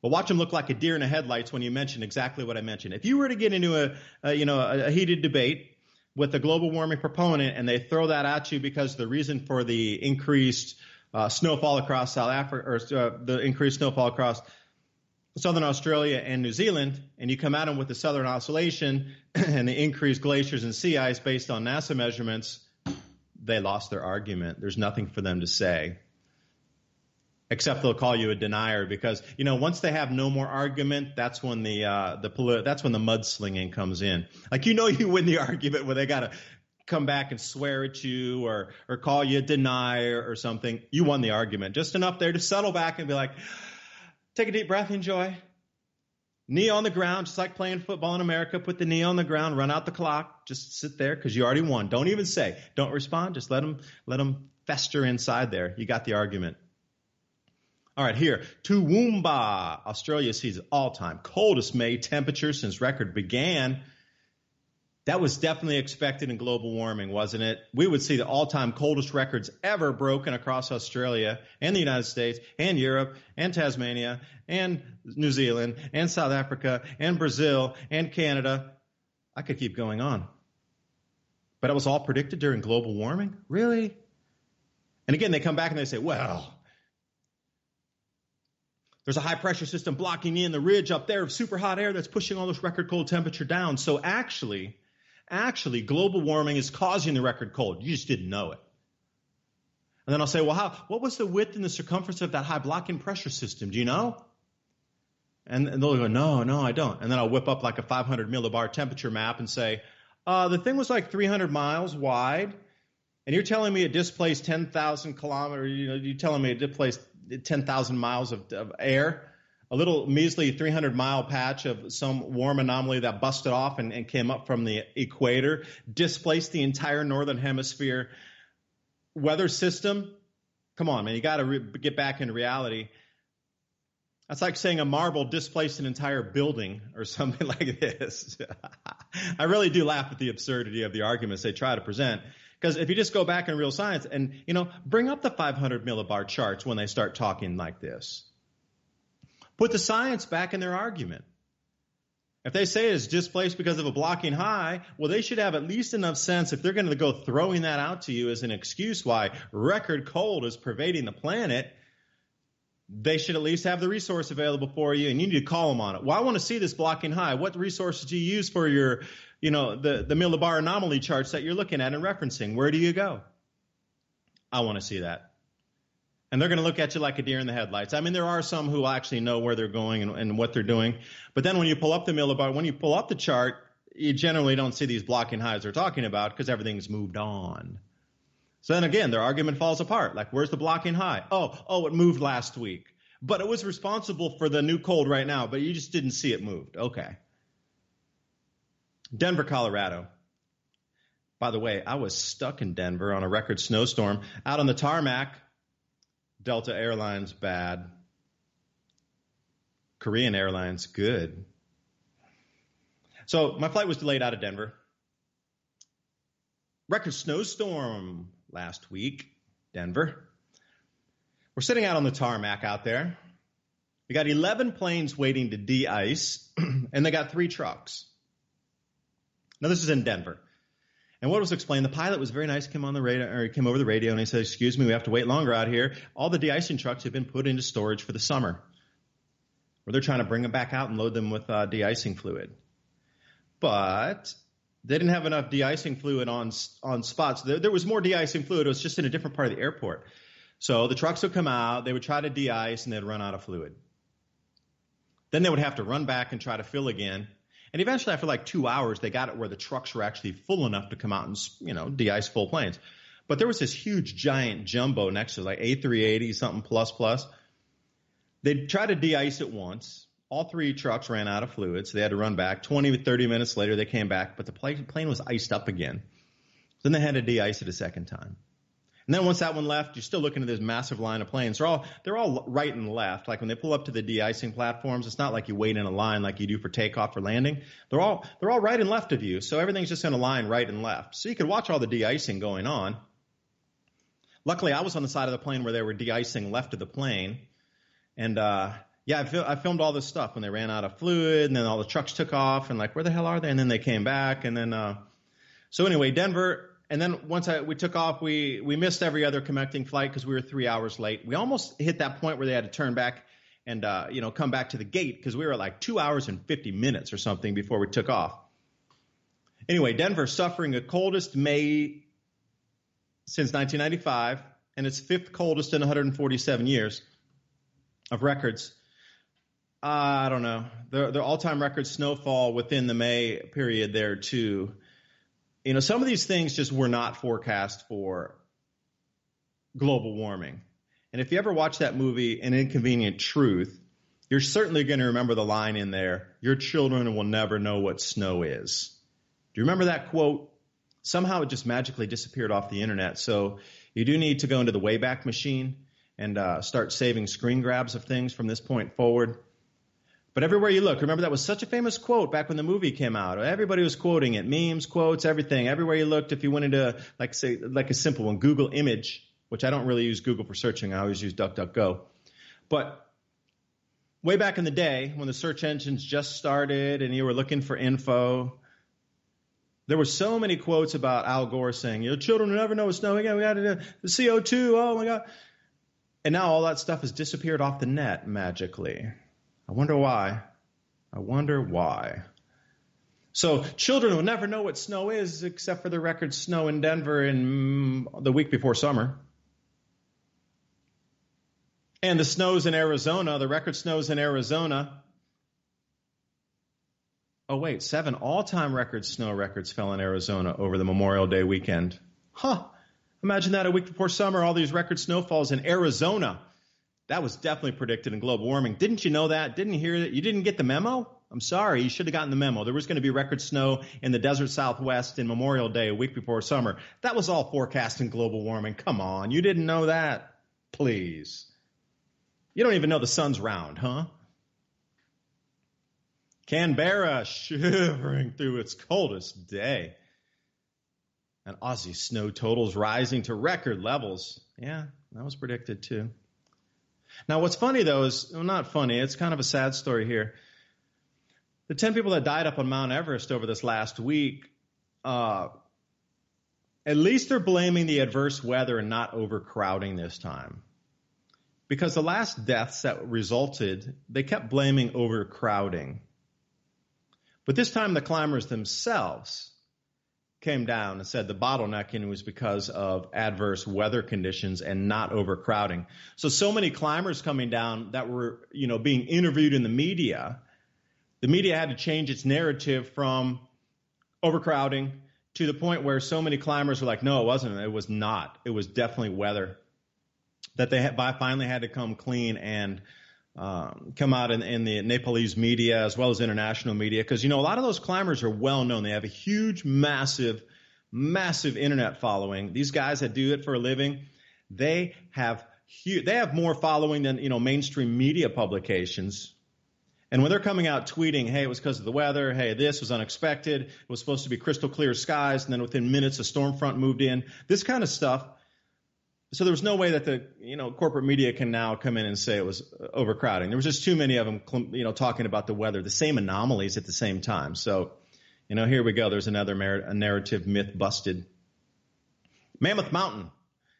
But watch them look like a deer in the headlights when you mention exactly what I mentioned. If you were to get into a heated debate with a global warming proponent, and they throw that at you because the reason for the increased snowfall across South Africa, or the increased snowfall across southern Australia and New Zealand, and you come at them with the Southern Oscillation and the increased glaciers and sea ice based on NASA measurements, they lost their argument. There's nothing for them to say. Except they'll call you a denier because, once they have no more argument, that's when that's when the mudslinging comes in. Like, you win the argument when they got to come back and swear at you or call you a denier or something. You won the argument. Just enough there to settle back and be like, Take a deep breath, enjoy. Knee on the ground, just like playing football in America. Put the knee on the ground, run out the clock. Just sit there because you already won. Don't even say. Don't respond. Just let them fester inside there. You got the argument. All right, here. Toowoomba, Australia sees all-time coldest May temperature since record began. That was definitely expected in global warming, wasn't it? We would see the all-time coldest records ever broken across Australia and the United States and Europe and Tasmania and New Zealand and South Africa and Brazil and Canada. I could keep going on. But it was all predicted during global warming? Really? And again, they come back and they say, well, there's a high-pressure system blocking in the ridge up there of super hot air that's pushing all this record cold temperature down. So actually, global warming is causing the record cold. You just didn't know it. And then I'll say, well, what was the width and the circumference of that high blocking pressure system? Do you know? And they'll go, no, I don't. And then I'll whip up like a 500 millibar temperature map and say, the thing was like 300 miles wide. And you're telling me it displaced 10,000 kilometers, you're telling me it displaced 10,000 miles of air, a little measly 300-mile patch of some warm anomaly that busted off and came up from the equator, displaced the entire northern hemisphere weather system. Come on, man, you got to get back into reality. That's like saying a marble displaced an entire building or something like this. I really do laugh at the absurdity of the arguments they try to present. Because if you just go back in real science and, bring up the 500 millibar charts when they start talking like this. Put the science back in their argument. If they say it's displaced because of a blocking high, well, they should have at least enough sense if they're going to go throwing that out to you as an excuse why record cold is pervading the planet. They should at least have the resource available for you, and you need to call them on it. Well, I want to see this blocking high. What resources do you use for your, the millibar anomaly charts that you're looking at and referencing? Where do you go? I want to see that. And they're going to look at you like a deer in the headlights. I mean, there are some who actually know where they're going and what they're doing. But then when you pull up the millibar, when you pull up the chart, you generally don't see these blocking highs they're talking about because everything's moved on. So then again, their argument falls apart. Like, where's the blocking high? Oh, it moved last week. But it was responsible for the new cold right now, but you just didn't see it moved. Okay. Denver, Colorado. By the way, I was stuck in Denver on a record snowstorm. Out on the tarmac, Delta Airlines, bad. Korean Airlines, good. So my flight was delayed out of Denver. Record snowstorm last week, Denver. We're sitting out on the tarmac out there. We got 11 planes waiting to de-ice, and they got 3 trucks. Now, this is in Denver. And what was explained, the pilot was very nice, came over the radio, and he said, excuse me, we have to wait longer out here. All the de-icing trucks have been put into storage for the summer, where they're trying to bring them back out and load them with de-icing fluid. But they didn't have enough de-icing fluid on spots. There was more de-icing fluid. It was just in a different part of the airport. So the trucks would come out, they would try to de-ice, and they'd run out of fluid. Then they would have to run back and try to fill again. And eventually, after like 2 hours, they got it where the trucks were actually full enough to come out and, de-ice full planes. But there was this huge, giant jumbo next to it, like A380, something plus. They tried to de-ice it once. All 3 trucks ran out of fluid, so they had to run back. 20 to 30 minutes later, they came back, but the plane was iced up again. Then they had to de-ice it a second time. And then once that one left, you're still looking at this massive line of planes. They're all right and left. Like when they pull up to the de-icing platforms, it's not like you wait in a line like you do for takeoff or landing. They're all right and left of you. So everything's just in a line right and left. So you could watch all the de-icing going on. Luckily, I was on the side of the plane where they were de-icing left of the plane. And, I filmed all this stuff when they ran out of fluid and then all the trucks took off and like, where the hell are they? And then they came back. And then, so anyway, Denver. And then once we took off, we missed every other connecting flight because we were 3 hours late. We almost hit that point where they had to turn back and, come back to the gate because we were at like 2 hours and 50 minutes or something before we took off. Anyway, Denver suffering the coldest May since 1995 and its 5th coldest in 147 years of records. I don't know. The all-time record snowfall within the May period there too. Some of these things just were not forecast for global warming. And if you ever watch that movie, An Inconvenient Truth, You're certainly going to remember the line in there, your children will never know what snow is. Do you remember that quote? Somehow it just magically disappeared off the internet. So you do need to go into the Wayback Machine and start saving screen grabs of things from this point forward. But everywhere you look, remember that was such a famous quote back when the movie came out. Everybody was quoting it, memes, quotes, everything. Everywhere you looked, if you went into, like a simple one, Google image, which I don't really use Google for searching. I always use DuckDuckGo. But way back in the day when the search engines just started and you were looking for info, there were so many quotes about Al Gore saying, your children will never know what's snowing again. We got the CO2. Oh, my God. And now all that stuff has disappeared off the net magically. I wonder why. So children will never know what snow is except for the record snow in Denver in the week before summer. And the snows in Arizona, the record snows in Arizona. Oh, wait, 7 all-time record snow records fell in Arizona over the Memorial Day weekend. Imagine that a week before summer, all these record snowfalls in Arizona. That was definitely predicted in global warming. Didn't you know that? Didn't you hear that? You didn't get the memo? I'm sorry. You should have gotten the memo. There was going to be record snow in the desert Southwest in Memorial Day a week before summer. That was all forecast in global warming. Come on. You didn't know that? Please. You don't even know the sun's round, huh? Canberra shivering through its coldest day. And Aussie snow totals rising to record levels. Yeah, that was predicted too. Now, what's funny, though, is not funny. It's kind of a sad story here. The 10 people that died up on Mount Everest over this last week, at least they're blaming the adverse weather and not overcrowding this time. Because the last deaths that resulted, they kept blaming overcrowding. But this time the climbers themselves came down and said the bottlenecking was because of adverse weather conditions and not overcrowding. So many climbers coming down that were, being interviewed in the media had to change its narrative from overcrowding to the point where so many climbers were like, no, it wasn't. It was not. It was definitely weather. That they finally had to come clean and come out in the Nepalese media as well as international media. Because, a lot of those climbers are well known. They have a huge, massive internet following. These guys that do it for a living, they have more following than, mainstream media publications. And when they're coming out tweeting, hey, it was because of the weather. Hey, this was unexpected. It was supposed to be crystal clear skies. And then within minutes, a storm front moved in. This kind of stuff. So there was no way that the corporate media can now come in and say it was overcrowding. There was just too many of them, talking about the weather, the same anomalies at the same time. So, here we go. There's another narrative myth busted. Mammoth Mountain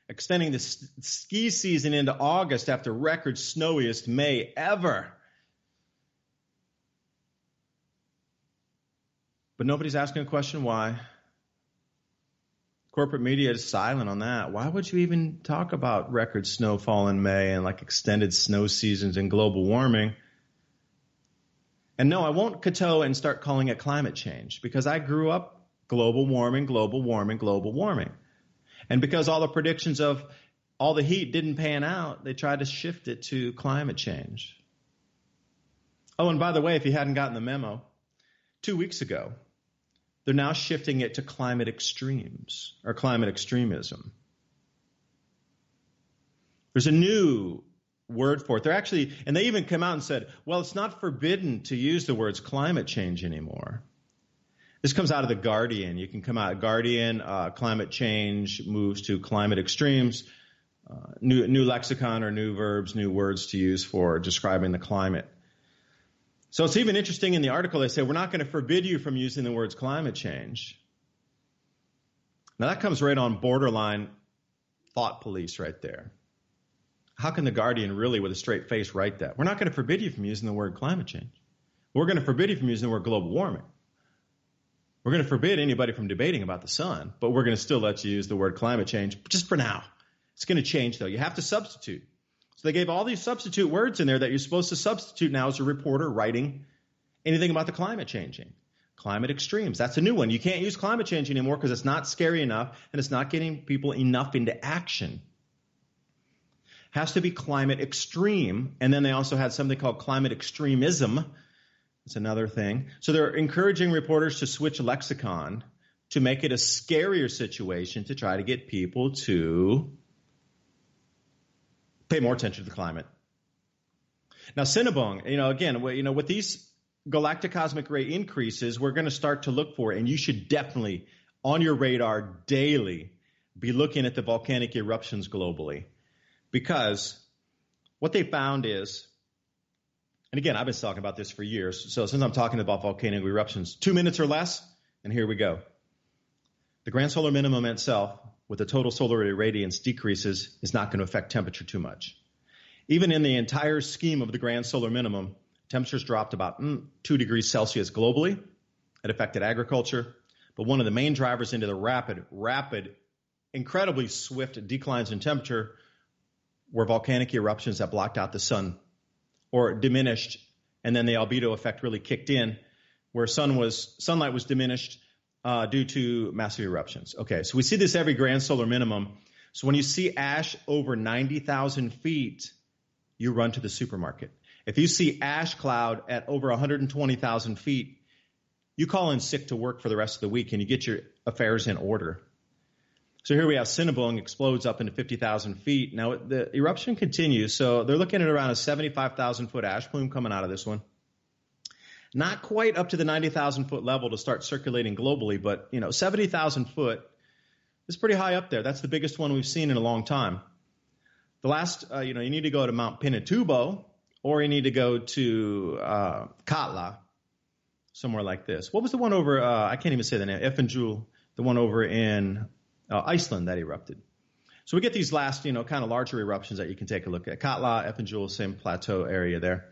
extending the ski season into August after record snowiest May ever. But nobody's asking a question why. Corporate media is silent on that. Why would you even talk about record snowfall in May and extended snow seasons and global warming? And no, I won't kowtow and start calling it climate change because I grew up global warming. And because all the predictions of all the heat didn't pan out, they tried to shift it to climate change. Oh, and by the way, if you hadn't gotten the memo, 2 weeks ago, they're now shifting it to climate extremes or climate extremism. There's a new word for it. And they even come out and said, well, it's not forbidden to use the words climate change anymore. This comes out of The Guardian. You can come out, Guardian, climate change moves to climate extremes, new lexicon or new verbs, new words to use for describing the climate. So it's even interesting in the article, they say, we're not going to forbid you from using the words climate change. Now that comes right on borderline thought police right there. How can The Guardian really with a straight face write that? We're not going to forbid you from using the word climate change. We're going to forbid you from using the word global warming. We're going to forbid anybody from debating about the sun, but we're going to still let you use the word climate change just for now. It's going to change, though. You have to substitute. So they gave all these substitute words in there that you're supposed to substitute now as a reporter writing anything about the climate changing. Climate extremes. That's a new one. You can't use climate change anymore because it's not scary enough and it's not getting people enough into action. has to be climate extreme. And then they also had something called climate extremism. It's another thing. So they're encouraging reporters to switch lexicon to make it a scarier situation to try to get people to pay more attention to the climate. Now, Cinnabon, again, with these galactic cosmic ray increases, we're going to start to look for, and you should definitely, on your radar daily, be looking at the volcanic eruptions globally. Because what they found is, and again, I've been talking about this for years, so since I'm talking about volcanic eruptions, 2 minutes or less, and here we go. The grand solar minimum itself, with the total solar irradiance decreases, is not going to affect temperature too much. Even in the entire scheme of the grand solar minimum, temperatures dropped about 2 degrees Celsius globally. It affected agriculture. But one of the main drivers into the rapid, incredibly swift declines in temperature were volcanic eruptions that blocked out the sun or diminished, and then the albedo effect really kicked in, where sunlight was diminished due to massive eruptions. Okay, so we see this every grand solar minimum. So when you see ash over 90,000 feet, you run to the supermarket. If you see ash cloud at over 120,000 feet, you call in sick to work for the rest of the week and you get your affairs in order. So here we have Cinnabon explodes up into 50,000 feet. Now the eruption continues, so they're looking at around a 75,000 foot ash plume coming out of this one. Not quite up to the 90,000 foot level to start circulating globally, but 70,000 foot is pretty high up there. That's the biggest one we've seen in a long time. The last, you need to go to Mount Pinatubo, or you need to go to Katla, somewhere like this. What was the one over, I can't even say the name, Efenjul, the one over in Iceland that erupted. So we get these last, kind of larger eruptions that you can take a look at. Katla, Efenjul, same plateau area there.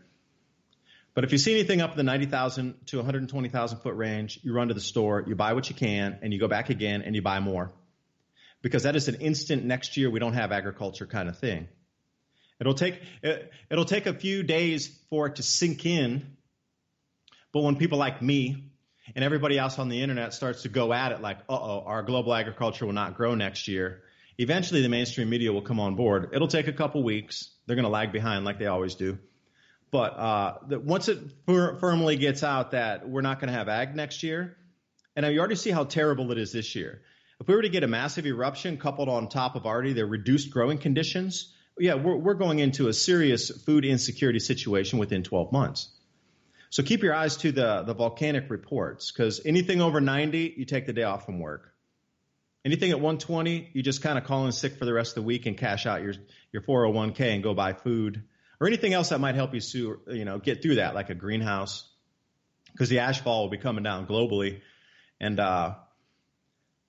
But if you see anything up in the 90,000 to 120,000 foot range, you run to the store, you buy what you can, and you go back again and you buy more. Because that is an instant next year we don't have agriculture kind of thing. It'll take a few days for it to sink in, but when people like me and everybody else on the internet starts to go at it like, our global agriculture will not grow next year, eventually the mainstream media will come on board. It'll take a couple weeks. They're going to lag behind like they always do. But once it firmly gets out that we're not going to have ag next year, and you already see how terrible it is this year. If we were to get a massive eruption coupled on top of already the reduced growing conditions, we're going into a serious food insecurity situation within 12 months. So keep your eyes to the volcanic reports, because anything over 90, you take the day off from work. Anything at 120, you just kind of call in sick for the rest of the week and cash out your 401k and go buy food or anything else that might help you get through that, like a greenhouse, because the ash fall will be coming down globally. And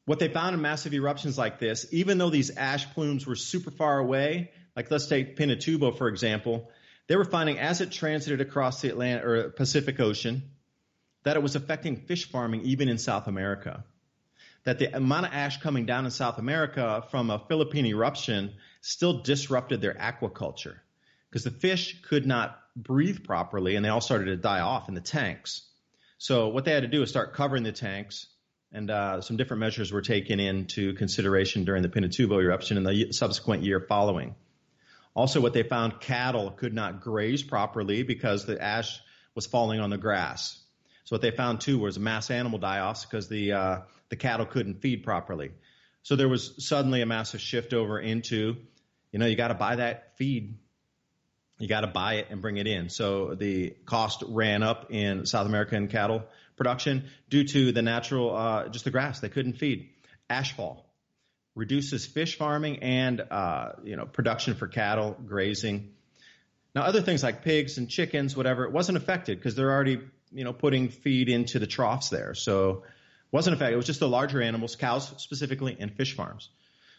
what they found in massive eruptions like this, even though these ash plumes were super far away, like let's take Pinatubo, for example, they were finding as it transited across the Atlantic or Pacific Ocean that it was affecting fish farming even in South America. That the amount of ash coming down in South America from a Philippine eruption still disrupted their aquaculture because the fish could not breathe properly and they all started to die off in the tanks. So what they had to do is start covering the tanks, and some different measures were taken into consideration during the Pinatubo eruption and the subsequent year following. Also, what they found, cattle could not graze properly because the ash was falling on the grass. So what they found, too, was mass animal die-offs because the cattle couldn't feed properly. So there was suddenly a massive shift over into, you got to buy that feed. You got to buy it and bring it in. So the cost ran up in South American cattle production due to the natural, just the grass. They couldn't feed. Ashfall reduces fish farming and, production for cattle, grazing. Now, other things like pigs and chickens, whatever, it wasn't affected because they're already, putting feed into the troughs there. So it wasn't affected. It was just the larger animals, cows specifically, and fish farms.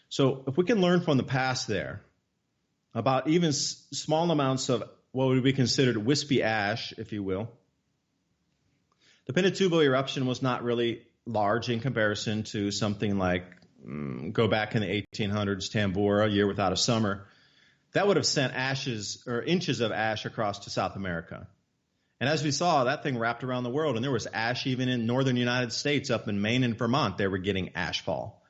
So if we can learn from the past there about even small amounts of what would be considered wispy ash, if you will, the Pinatubo eruption was not really large in comparison to something like go back in the 1800s, Tambora, a year without a summer. That would have sent ashes or inches of ash across to South America. And as we saw, that thing wrapped around the world, and there was ash even in northern United States, up in Maine and Vermont. They were getting ash fall.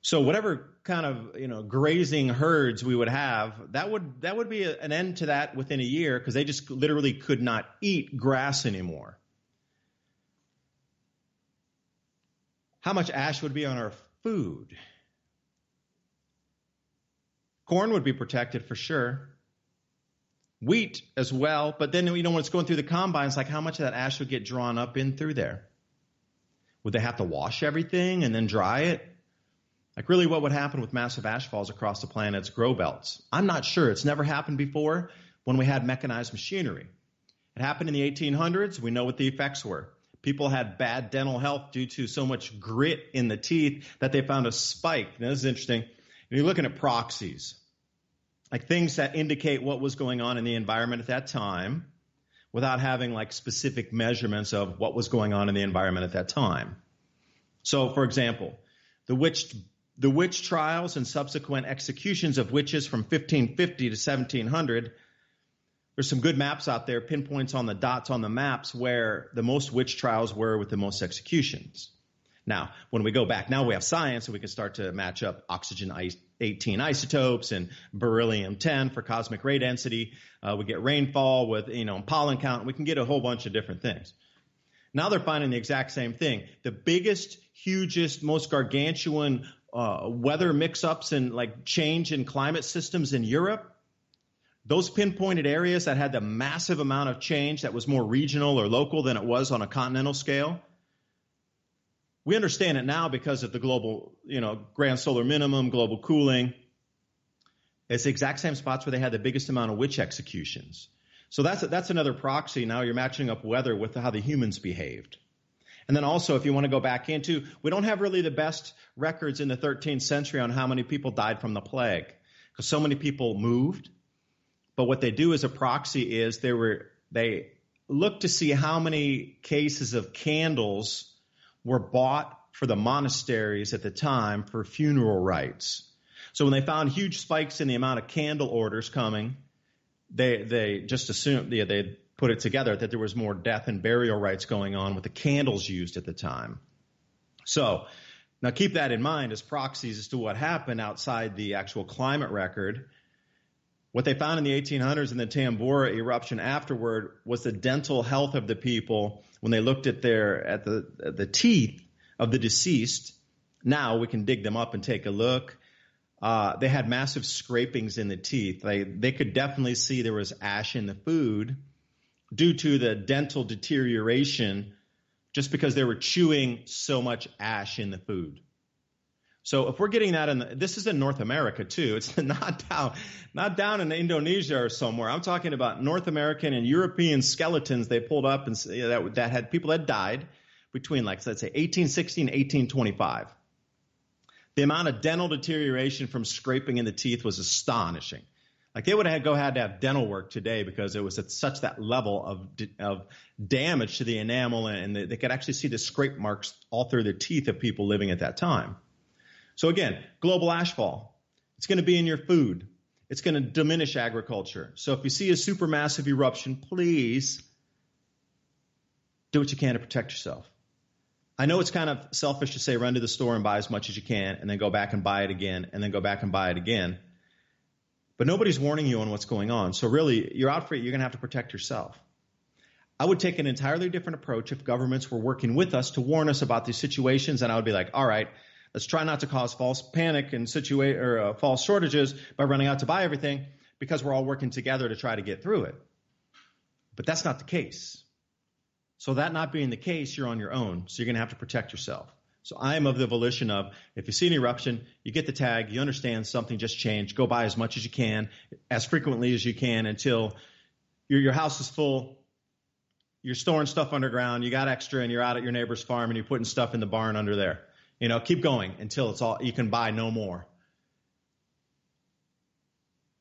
So whatever kind of, grazing herds we would have, that would be an end to that within a year, because they just literally could not eat grass anymore. How much ash would be on our food? Corn would be protected for sure. Wheat as well. But then, when it's going through the combines, like how much of that ash would get drawn up in through there? Would they have to wash everything and then dry it? Like really what would happen with massive ash falls across the planet's grow belts? I'm not sure. It's never happened before when we had mechanized machinery. It happened in the 1800s. We know what the effects were. People had bad dental health due to so much grit in the teeth that they found a spike. Now, this is interesting. You're looking at proxies, like things that indicate what was going on in the environment at that time without having like specific measurements of what was going on in the environment at that time. So, for example, the witch trials and subsequent executions of witches from 1550 to 1700, there's some good maps out there, pinpoints on the dots on the maps where the most witch trials were with the most executions. Now, when we go back, now we have science, and we can start to match up oxygen-18 isotopes and beryllium-10 for cosmic ray density. We get rainfall with, pollen count. We can get a whole bunch of different things. Now they're finding the exact same thing. The biggest, hugest, most gargantuan weather mix-ups and like change in climate systems in Europe, those pinpointed areas that had the massive amount of change that was more regional or local than it was on a continental scale, we understand it now because of the global, grand solar minimum, global cooling. It's the exact same spots where they had the biggest amount of witch executions. So that's another proxy. Now you're matching up weather with how the humans behaved. And then also, if you want to go back into, we don't have really the best records in the 13th century on how many people died from the plague, because so many people moved. But what they do as a proxy is they look to see how many cases of candles were bought for the monasteries at the time for funeral rites. So when they found huge spikes in the amount of candle orders coming, they just assumed, they put it together that there was more death and burial rites going on with the candles used at the time. So now keep that in mind as proxies as to what happened outside the actual climate record. What they found in the 1800s in the Tambora eruption afterward was the dental health of the people when they looked at the teeth of the deceased. Now we can dig them up and take a look. They had massive scrapings in the teeth. They could definitely see there was ash in the food due to the dental deterioration just because they were chewing so much ash in the food. So if we're getting that this is in North America too. It's not down in Indonesia or somewhere. I'm talking about North American and European skeletons they pulled up and that had people that died between, like, let's say 1860 and 1825. The amount of dental deterioration from scraping in the teeth was astonishing. Like they would have had to have dental work today because it was at such that level of damage to the enamel, and they could actually see the scrape marks all through the teeth of people living at that time. So again, global ashfall, it's going to be in your food. It's going to diminish agriculture. So if you see a supermassive eruption, please do what you can to protect yourself. I know it's kind of selfish to say run to the store and buy as much as you can and then go back and buy it again and then go back and buy it again. But nobody's warning you on what's going on. So really, you're out for it. You're going to have to protect yourself. I would take an entirely different approach if governments were working with us to warn us about these situations, and I would be like, all right, let's try not to cause false panic and false shortages by running out to buy everything because we're all working together to try to get through it. But that's not the case. So that not being the case, you're on your own. So you're going to have to protect yourself. So I am of the volition of, if you see an eruption, you get the tag, you understand something just changed, go buy as much as you can, as frequently as you can until your house is full, you're storing stuff underground, you got extra, and you're out at your neighbor's farm and you're putting stuff in the barn under there. Keep going until it's all you can buy, no more.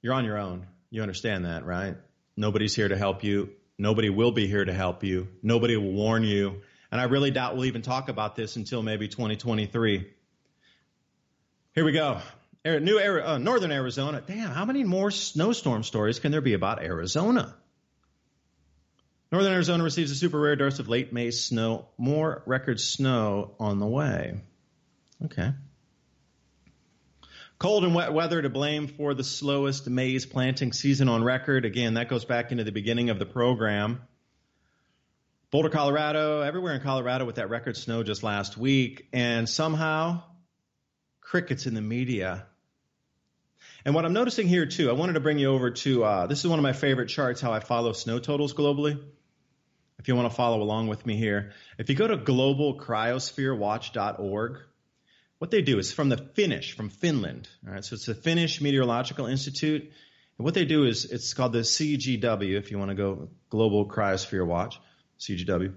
You're on your own. You understand that, right? Nobody's here to help you. Nobody will be here to help you. Nobody will warn you. And I really doubt we'll even talk about this until maybe 2023. Here we go. Northern Arizona. Damn, how many more snowstorm stories can there be about Arizona? Northern Arizona receives a super rare dose of late May snow. More record snow on the way. Okay. Cold and wet weather to blame for the slowest maize planting season on record. Again, that goes back into the beginning of the program. Boulder, Colorado, everywhere in Colorado with that record snow just last week. And somehow, crickets in the media. And what I'm noticing here, too, I wanted to bring you over to, this is one of my favorite charts, how I follow snow totals globally. If you want to follow along with me here. If you go to globalcryospherewatch.org, what they do is from Finland. All right, so it's the Finnish Meteorological Institute. And what they do is, it's called the CGW, if you want to go Global Cryosphere Watch, CGW.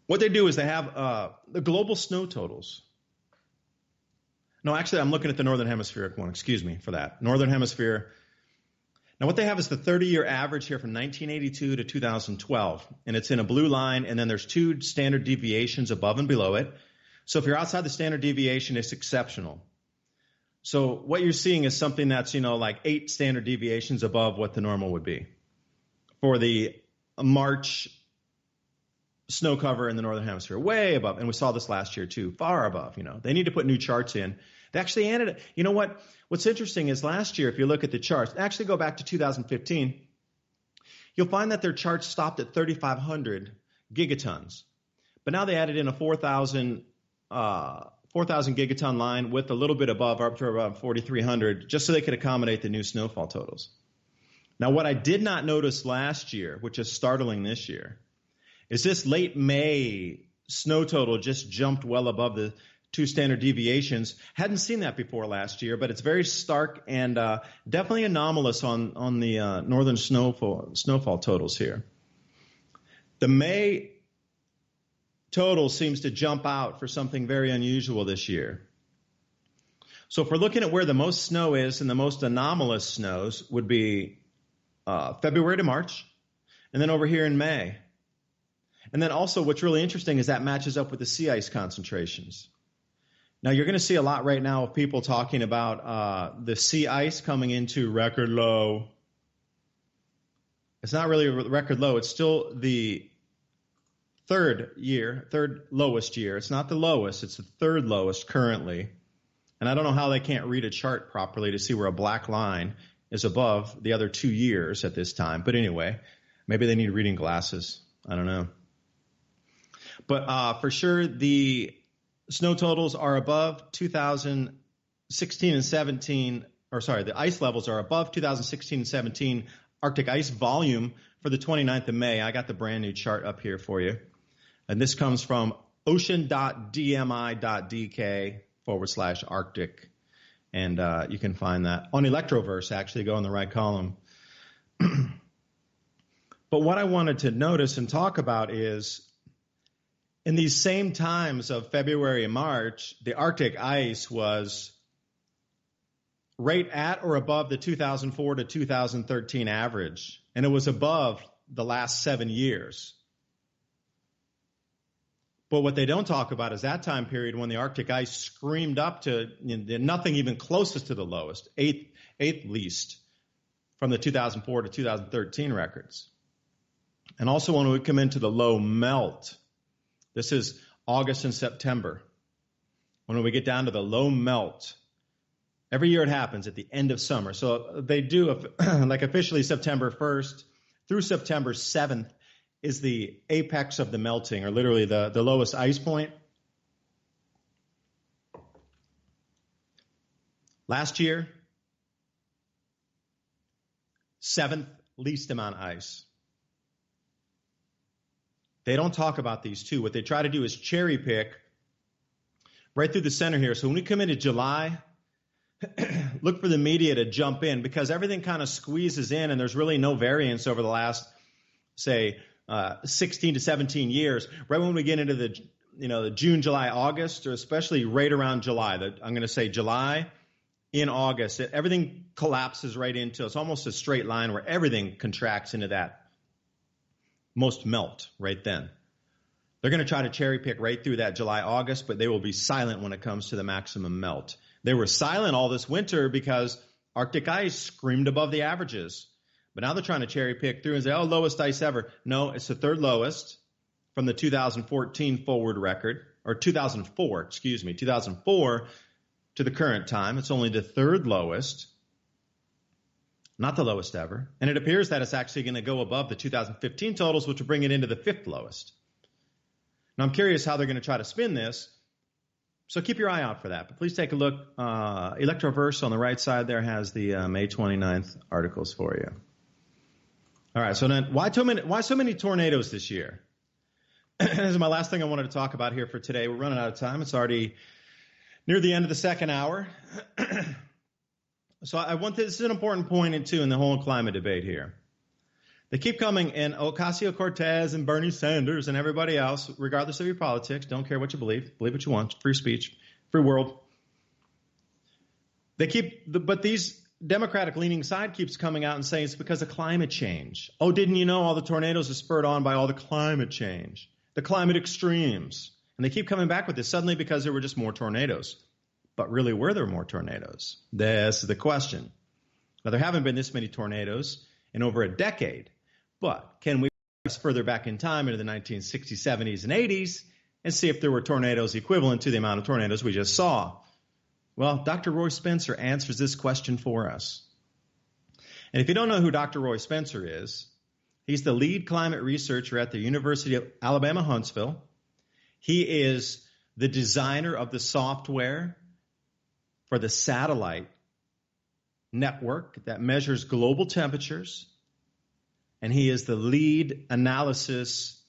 What they do is they have the global snow totals. No, actually, I'm looking at the Northern Hemispheric one. Excuse me for that. Northern Hemisphere. Now, what they have is the 30-year average here from 1982 to 2012. And it's in a blue line, and then there's 2 standard deviations above and below it. So if you're outside the standard deviation, it's exceptional. So what you're seeing is something that's, like 8 standard deviations above what the normal would be for the March snow cover in the Northern Hemisphere, way above. And we saw this last year, too, far above. They need to put new charts in. They actually added it. You know what? What's interesting is last year, if you look at the charts, actually go back to 2015, you'll find that their charts stopped at 3,500 gigatons. But now they added in a 4,000 gigaton line with a little bit above, up to around 4,300, just so they could accommodate the new snowfall totals. Now, what I did not notice last year, which is startling this year, is this late May snow total just jumped well above the 2 standard deviations. Hadn't seen that before last year, but it's very stark and definitely anomalous on the northern snowfall totals here. The May total seems to jump out for something very unusual this year. So if we're looking at where the most snow is and the most anomalous snows would be February to March, and then over here in May. And then also what's really interesting is that matches up with the sea ice concentrations. Now you're going to see a lot right now of people talking about the sea ice coming into record low. It's not really a record low. It's still the third lowest year. It's not the lowest. It's the third lowest currently. And I don't know how they can't read a chart properly to see where a black line is above the other 2 years at this time. But anyway, maybe they need reading glasses. I don't know. But for sure, the snow totals are above 2016 and 17, the ice levels are above 2016 and 17 Arctic ice volume for the 29th of May. I got the brand new chart up here for you. And this comes from ocean.dmi.dk/Arctic. And you can find that on Electroverse, actually. Go in the right column. But what I wanted to notice and talk about is in these same times of February and March, the Arctic ice was right at or above the 2004 to 2013 average. And it was above the last 7 years. But what they don't talk about is that time period when the Arctic ice screamed up to nothing even closest to the lowest, eighth least, from the 2004 to 2013 records. And also when we come into the low melt, this is August and September. When we get down to the low melt, every year it happens at the end of summer. So they do, like officially September 1st through September 7th is the apex of the melting, or literally the lowest ice point. Last year, 7th least amount of ice. They don't talk about these two. What they try to do is cherry pick right through the center here. So when we come into July, look for the media to jump in because everything kind of squeezes in and there's really no variance over the last, say, 16 to 17 years. Right when we get into the June, July, August, or especially right around July, I'm going to say July in August, everything collapses right into, it's almost a straight line where everything contracts into that most melt right then. They're going to try to cherry pick right through that July, August, but they will be silent when it comes to the maximum melt. They were silent all this winter because Arctic ice screamed above the averages. But now they're trying to cherry pick through and say, lowest ice ever. No, it's the third lowest from the 2014 forward record, or 2004, 2004. to the current time. It's only the third lowest, not the lowest ever. And it appears that it's actually going to go above the 2015 totals, which will bring it into the fifth lowest. Now, I'm curious how they're going to try to spin this. So keep your eye out for that. But please take a look. Electroverse on the right side there has the May 29th articles for you. All right. So then why so many tornadoes this year? This is my last thing I wanted to talk about here for today. We're running out of time. It's already near the end of the second hour. So this is an important point, too, in the whole climate debate here. They keep coming, and Ocasio-Cortez and Bernie Sanders and everybody else, regardless of your politics, don't care what you believe what you want, free speech, free world. But these Democratic-leaning side keeps coming out and saying it's because of climate change. Oh, didn't you know all the tornadoes are spurred on by all the climate change, the climate extremes? And they keep coming back with this suddenly because there were just more tornadoes. But really, were there more tornadoes? This is the question. Now, there haven't been this many tornadoes in over a decade. But can we press further back in time into the 1960s, 70s, and 80s and see if there were tornadoes equivalent to the amount of tornadoes we just saw? Well, Dr. Roy Spencer answers this question for us. And if you don't know who Dr. Roy Spencer is, he's the lead climate researcher at the University of Alabama, Huntsville. He is the designer of the software for the satellite network that measures global temperatures. And he is the lead analysis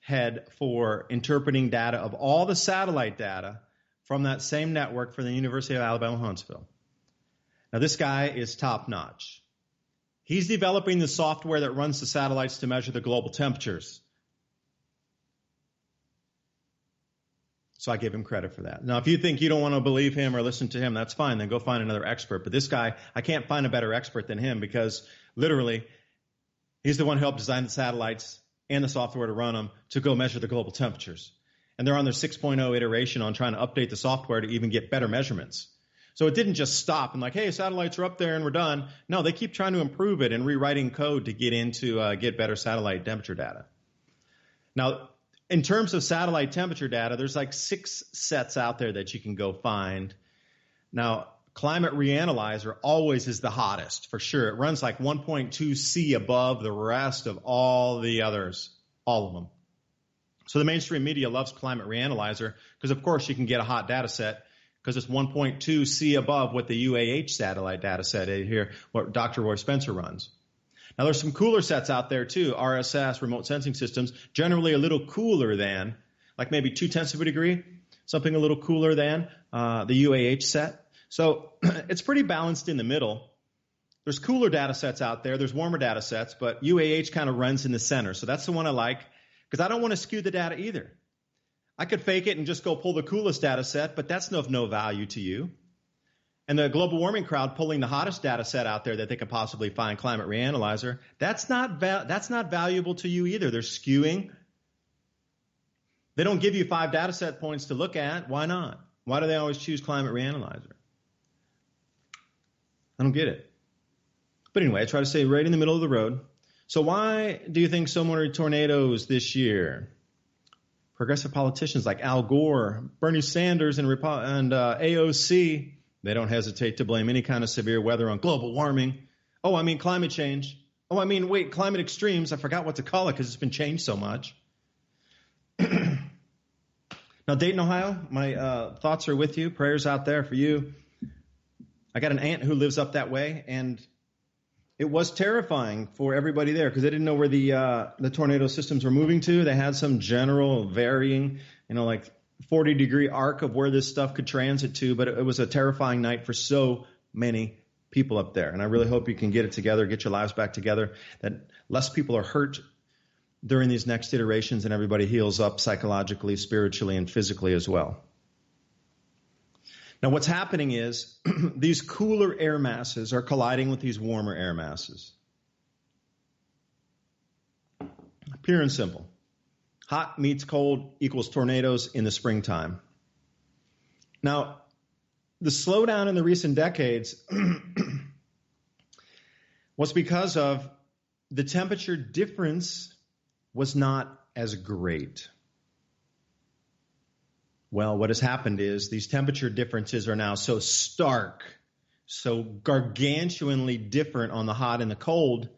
head for interpreting data of all the satellite data from that same network for the University of Alabama, Huntsville. Now, this guy is top-notch. He's developing the software that runs the satellites to measure the global temperatures. So I give him credit for that. Now, if you think you don't want to believe him or listen to him, that's fine. Then go find another expert. But this guy, I can't find a better expert than him because literally he's the one who helped design the satellites and the software to run them to go measure the global temperatures. And they're on their 6.0 iteration on trying to update the software to even get better measurements. So it didn't just stop and like, hey, satellites are up there and we're done. No, they keep trying to improve it and rewriting code to get better satellite temperature data. Now, in terms of satellite temperature data, there's like 6 sets out there that you can go find. Now, Climate Reanalyzer always is the hottest, for sure. It runs like 1.2 C above the rest of all the others, all of them. So the mainstream media loves Climate Reanalyzer because, of course, you can get a hot data set because it's 1.2 C above what the UAH satellite data set is here, what Dr. Roy Spencer runs. Now, there's some cooler sets out there, too, RSS, remote sensing systems, generally a little cooler than, like maybe 0.2 of a degree, something a little cooler than the UAH set. So it's pretty balanced in the middle. There's cooler data sets out there. There's warmer data sets, but UAH kind of runs in the center. So that's the one I like because I don't want to skew the data either. I could fake it and just go pull the coolest data set, but that's of no value to you. And the global warming crowd pulling the hottest data set out there that they could possibly find, Climate Reanalyzer, that's not valuable to you either. They're skewing. They don't give you 5 data set points to look at. Why not? Why do they always choose Climate Reanalyzer? I don't get it. But anyway, I try to stay right in the middle of the road. So why do you think so many tornadoes this year? Progressive politicians like Al Gore, Bernie Sanders, and AOC, they don't hesitate to blame any kind of severe weather on global warming. Oh, I mean climate change. Oh, I mean, wait, climate extremes. I forgot what to call it because it's been changed so much. Now, Dayton, Ohio, my thoughts are with you. Prayers out there for you. I got an aunt who lives up that way, and it was terrifying for everybody there because they didn't know where the tornado systems were moving to. They had some general varying, like 40-degree arc of where this stuff could transit to, but it was a terrifying night for so many people up there. And I really hope you can get it together, get your lives back together, that less people are hurt during these next iterations and everybody heals up psychologically, spiritually, and physically as well. Now, what's happening is these cooler air masses are colliding with these warmer air masses. Pure and simple. Hot meets cold equals tornadoes in the springtime. Now, the slowdown in the recent decades was because of the temperature difference was not as great. Well, what has happened is these temperature differences are now so stark, so gargantuanly different on the hot and the cold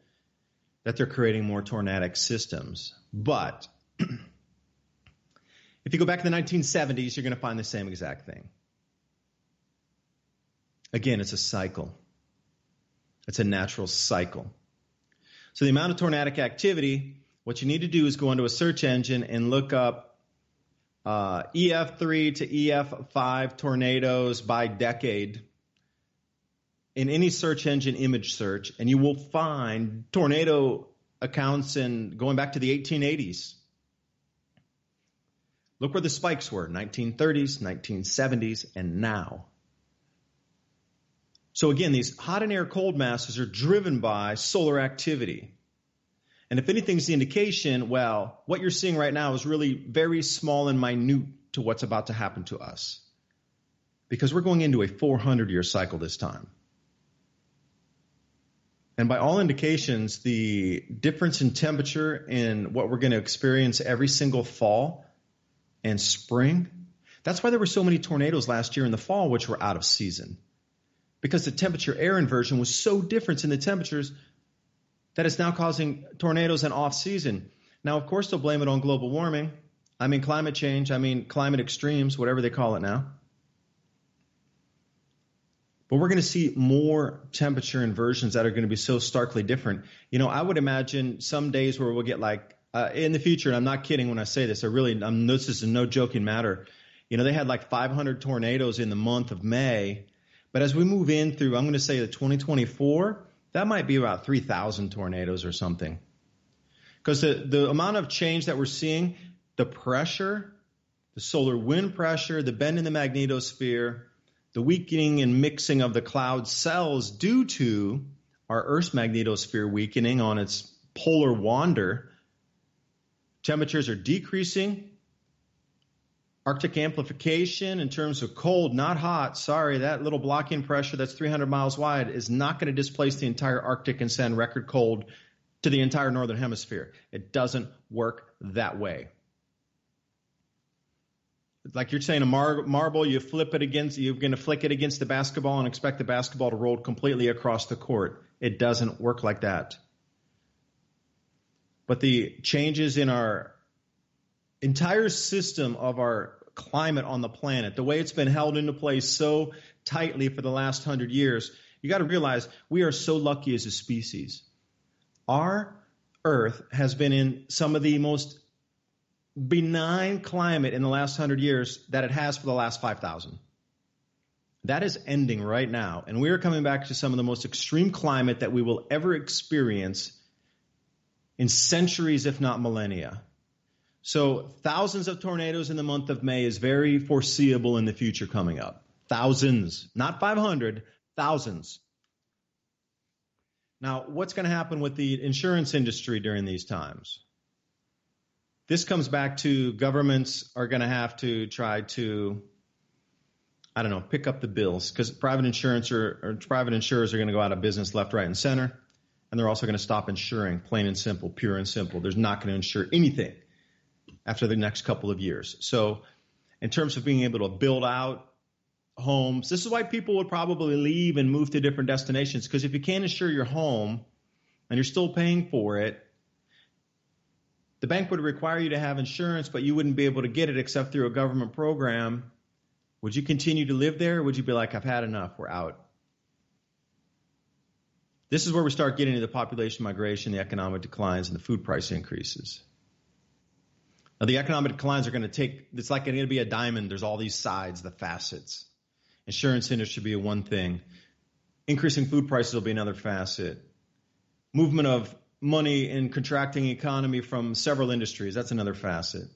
that they're creating more tornadic systems. But if you go back to the 1970s, you're going to find the same exact thing. Again, it's a cycle. It's a natural cycle. So the amount of tornadic activity, what you need to do is go into a search engine and look up EF3 to EF5 tornadoes by decade in any search engine image search, and you will find tornado accounts going back to the 1880s. Look where the spikes were, 1930s, 1970s, and now. So again, these hot and air cold masses are driven by solar activity. And if anything's the indication, well, what you're seeing right now is really very small and minute to what's about to happen to us. Because we're going into a 400-year cycle this time. And by all indications, the difference in temperature in what we're going to experience every single fall and spring, that's why there were so many tornadoes last year in the fall, which were out of season. Because the temperature air inversion was so different in the temperatures that it's now causing tornadoes in off season. Now, of course, they'll blame it on global warming. I mean climate change. I mean climate extremes, whatever they call it now. But we're going to see more temperature inversions that are going to be so starkly different. You know, I would imagine some days where we'll get in the future, and I'm not kidding when I say this, this is a no joking matter. You know, they had 500 tornadoes in the month of May. But as we move in through, I'm going to say the 2024, that might be about 3,000 tornadoes or something. Because the amount of change that we're seeing, the pressure, the solar wind pressure, the bend in the magnetosphere, the weakening and mixing of the cloud cells due to our Earth's magnetosphere weakening on its polar wander, temperatures are decreasing. Arctic amplification in terms of cold, not hot. Sorry, that little blocking pressure that's 300 miles wide is not going to displace the entire Arctic and send record cold to the entire northern hemisphere. It doesn't work that way. Like you're saying a marble, you're going to flick it against the basketball and expect the basketball to roll completely across the court. It doesn't work like that. But the changes in our entire system of our climate on the planet, the way it's been held into place so tightly for the last 100 years, you got to realize we are so lucky as a species. Our Earth has been in some of the most benign climate in the last 100 years that it has for the last 5,000. That is ending right now, and we are coming back to some of the most extreme climate that we will ever experience in centuries, if not millennia. So thousands of tornadoes in the month of May is very foreseeable in the future coming up. Thousands, not 500, thousands. Now, what's going to happen with the insurance industry during these times? This comes back to governments are going to have to try to, pick up the bills because private insurers are going to go out of business left, right, and center. And they're also going to stop insuring, plain and simple, pure and simple. There's not going to insure anything after the next couple of years. So in terms of being able to build out homes, this is why people would probably leave and move to different destinations, because if you can't insure your home and you're still paying for it, the bank would require you to have insurance, but you wouldn't be able to get it except through a government program. Would you continue to live there, or would you be like, I've had enough, we're out? This is where we start getting into the population migration, the economic declines, and the food price increases. Now, the economic declines are going to it's like going to be a diamond. There's all these sides, the facets. Insurance industry should be one thing. Increasing food prices will be another facet. Movement of money in contracting economy from several industries, that's another facet.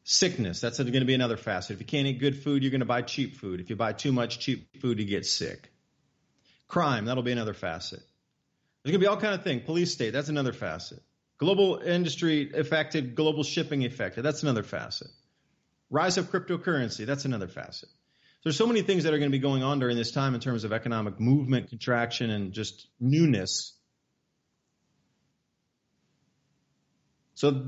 Sickness, that's going to be another facet. If you can't eat good food, you're going to buy cheap food. If you buy too much cheap food, you get sick. Crime, that'll be another facet. There's going to be all kind of things. Police state, that's another facet. Global industry affected, global shipping affected, that's another facet. Rise of cryptocurrency, that's another facet. There's so many things that are going to be going on during this time in terms of economic movement, contraction, and just newness. So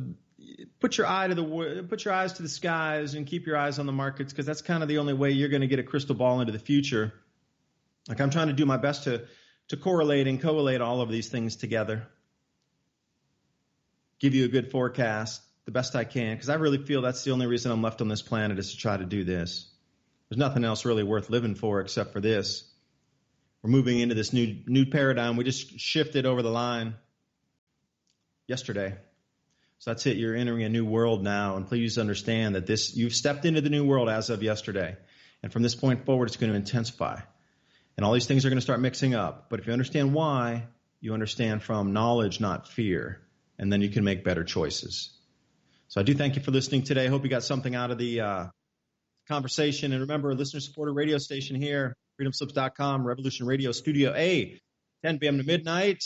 put your eyes to the skies and keep your eyes on the markets, because that's kind of the only way you're going to get a crystal ball into the future. Like, I'm trying to do my best to correlate and collate all of these things together, give you a good forecast the best I can, because I really feel that's the only reason I'm left on this planet, is to try to do this. There's nothing else really worth living for except for this. We're moving into this new paradigm. We just shifted over the line yesterday. So that's it. You're entering a new world now, and please understand that you've stepped into the new world as of yesterday. And from this point forward, it's going to intensify. And all these things are going to start mixing up. But if you understand why, you understand from knowledge, not fear. And then you can make better choices. So I do thank you for listening today. I hope you got something out of the conversation. And remember, listener-supported radio station here, freedomslips.com, Revolution Radio Studio A, 10 p.m. to midnight.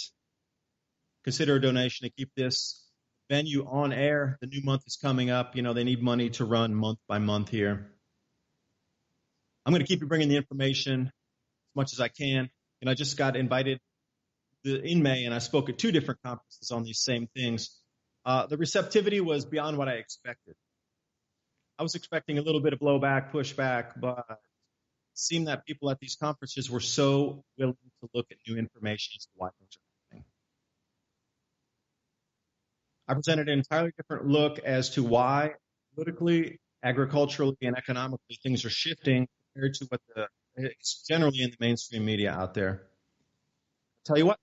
Consider a donation to keep this venue on air. The new month is coming up. You know, they need money to run month by month here. I'm going to keep you bringing the information as much as I can. And I just got invited in May, and I spoke at 2 different conferences on these same things. The receptivity was beyond what I expected. I was expecting a little bit of blowback, pushback, but it seemed that people at these conferences were so willing to look at new information as to why things are happening. I presented an entirely different look as to why politically, agriculturally, and economically things are shifting compared to what it's generally in the mainstream media out there. I'll tell you what,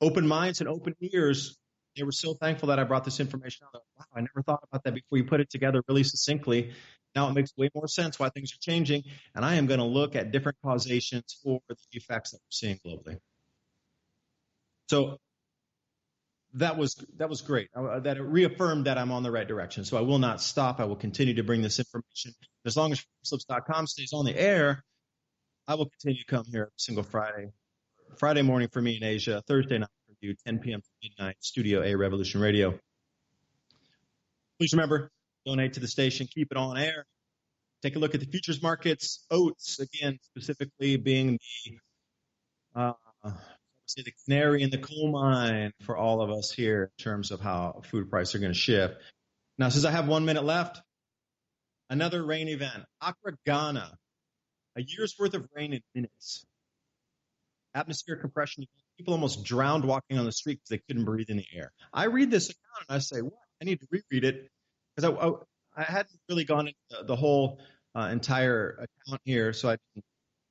open minds and open ears, they were so thankful that I brought this information out. Wow, I never thought about that before. You put it together really succinctly. Now it makes way more sense why things are changing, and I am going to look at different causations for the effects that we're seeing globally. So that was great. That it reaffirmed that I'm on the right direction. So I will not stop. I will continue to bring this information. As long as freedomslips.com stays on the air, I will continue to come here every single Friday morning for me in Asia, Thursday night for you, 10 p.m. to midnight, Studio A, Revolution Radio. Please remember, donate to the station, keep it on air. Take a look at the futures markets. Oats, again, specifically being the canary in the coal mine for all of us here in terms of how food prices are going to shift. Now, since I have 1 minute left, another rain event. Accra, Ghana, a year's worth of rain in minutes. Atmospheric compression. People almost drowned walking on the street because they couldn't breathe in the air. I read this account and I say, what? I need to reread it, because I hadn't really gone into the whole entire account here, so I didn't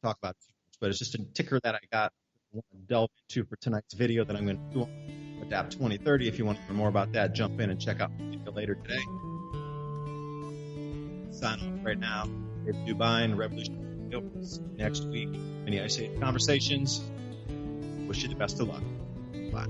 talk about it too much. But it's just a ticker that I got to delve into for tonight's video that I'm going to do on Adapt 2030. If you want to learn more about that, jump in and check out the video later today. Sign off right now. David Dubine, Revolution Radio. Next week, many Ice Age conversations. Wish you the best of luck. Bye.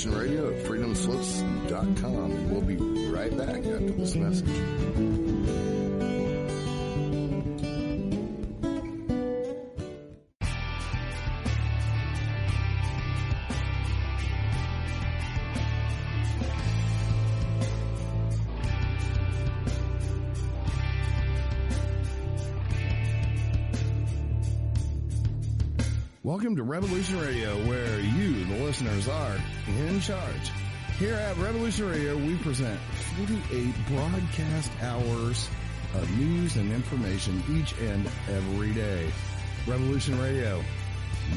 Radio at freedomslips.com. We'll be right back after this message. Welcome to Revolution Radio, where you, the listeners, are in charge. Here at Revolution Radio, we present 48 broadcast hours of news and information each and every day. Revolution Radio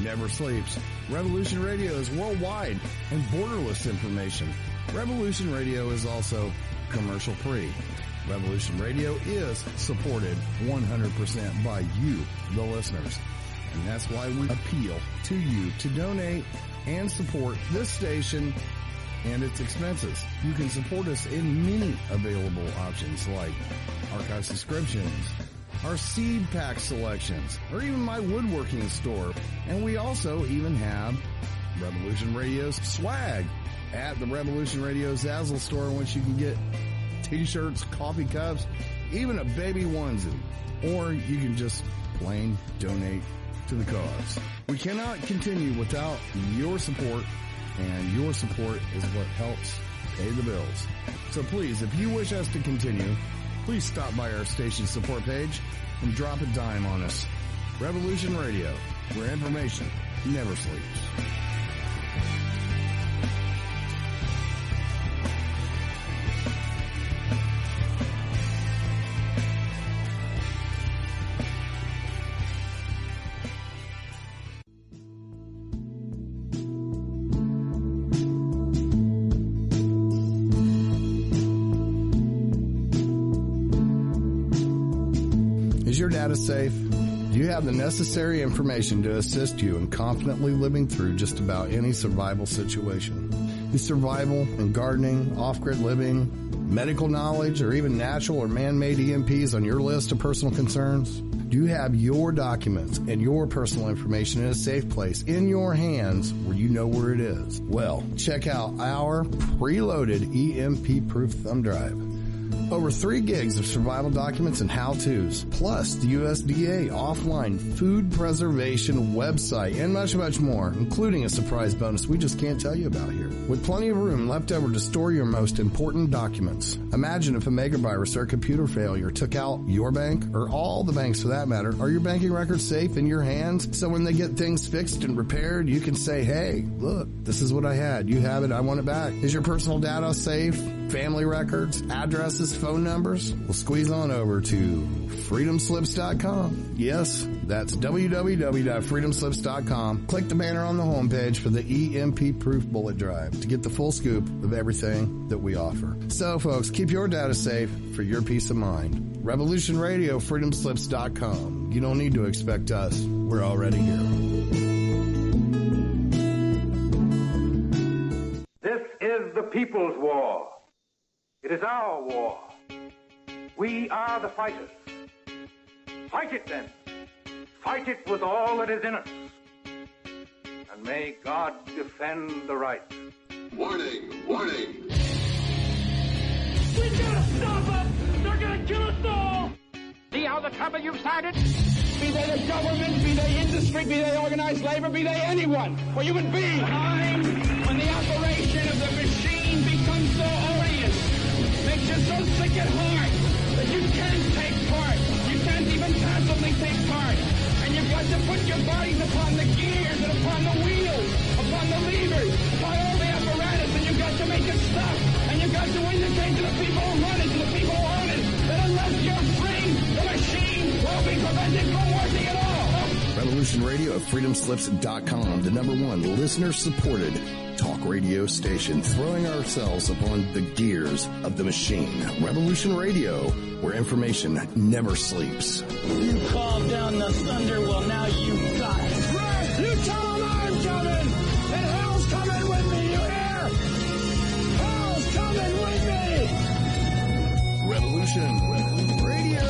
never sleeps. Revolution Radio is worldwide and borderless information. Revolution Radio is also commercial-free. Revolution Radio is supported 100% by you, the listeners. And that's why we appeal to you to donate and support this station and its expenses. You can support us in many available options like archive subscriptions, our seed pack selections, or even my woodworking store. And we also even have Revolution Radio's swag at the Revolution Radio Zazzle store, in which you can get t-shirts, coffee cups, even a baby onesie. Or you can just plain donate to the cause. We cannot continue without your support, and your support is what helps pay the bills. So please, if you wish us to continue, please stop by our station support page and drop a dime on us. Revolution Radio, where information never sleeps. Is your data safe? Do you have the necessary information to assist you in confidently living through just about any survival situation? Is survival and gardening, off-grid living, medical knowledge, or even natural or man-made EMPs on your list of personal concerns? Do you have your documents and your personal information in a safe place in your hands where you know where it is? Well, check out our preloaded EMP-proof thumb drive. Over 3 gigs of survival documents and how-tos, plus the USDA offline food preservation website, and much, much more, including a surprise bonus we just can't tell you about here. With plenty of room left over to store your most important documents. Imagine if a megavirus or a computer failure took out your bank, or all the banks for that matter. Are your banking records safe in your hands? So when they get things fixed and repaired, you can say, hey, look, this is what I had. You have it. I want it back. Is your personal data safe? Family records, addresses, phone numbers? Well, squeeze on over to freedomslips.com. Yes, that's www.freedomslips.com. Click the banner on the homepage for the EMP-proof bullet drive to get the full scoop of everything that we offer. So, folks, keep your data safe for your peace of mind. Revolution Radio, freedomslips.com. You don't need to expect us. We're already here. This is the people's war. It is our war. We are the fighters. Fight it then. Fight it with all that is in us. And may God defend the right. Warning, warning. We gotta stop them! They're gonna kill us all! See how the trouble you've started? Be they the government, be they industry, be they organized labor, be they anyone, or human beings. Time when the operation of the machine becomes so odious, makes you so sick at heart that you can't take part. You can't even passively take part. And you've got to put your bodies upon the gears and upon the wheels, upon the levers, upon all the apparatus, and you've got to make it stop. And you've got to indicate to the people who run it, to the people who own it, that unless you're free, the machine will be prevented from working at all. Revolution Radio at freedomslips.com, the #1 listener-supported talk radio station, throwing ourselves upon the gears of the machine. Revolution Radio, where information never sleeps. You called down the thunder, well now you got it. Right! You tell them I'm coming! And hell's coming with me, you hear? Hell's coming with me! Revolution Radio!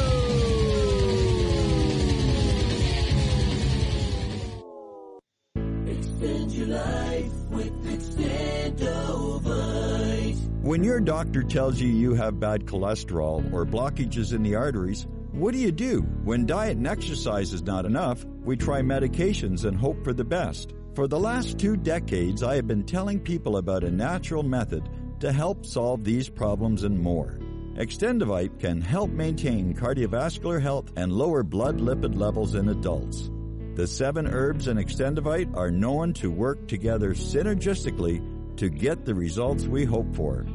Extend your life with Extendovite. When your doctor tells you have bad cholesterol or blockages in the arteries, what do you do? When diet and exercise is not enough, we try medications and hope for the best. For the last 2 decades, I have been telling people about a natural method to help solve these problems and more. Extendovite can help maintain cardiovascular health and lower blood lipid levels in adults. The 7 herbs in Extendovite are known to work together synergistically to get the results we hope for.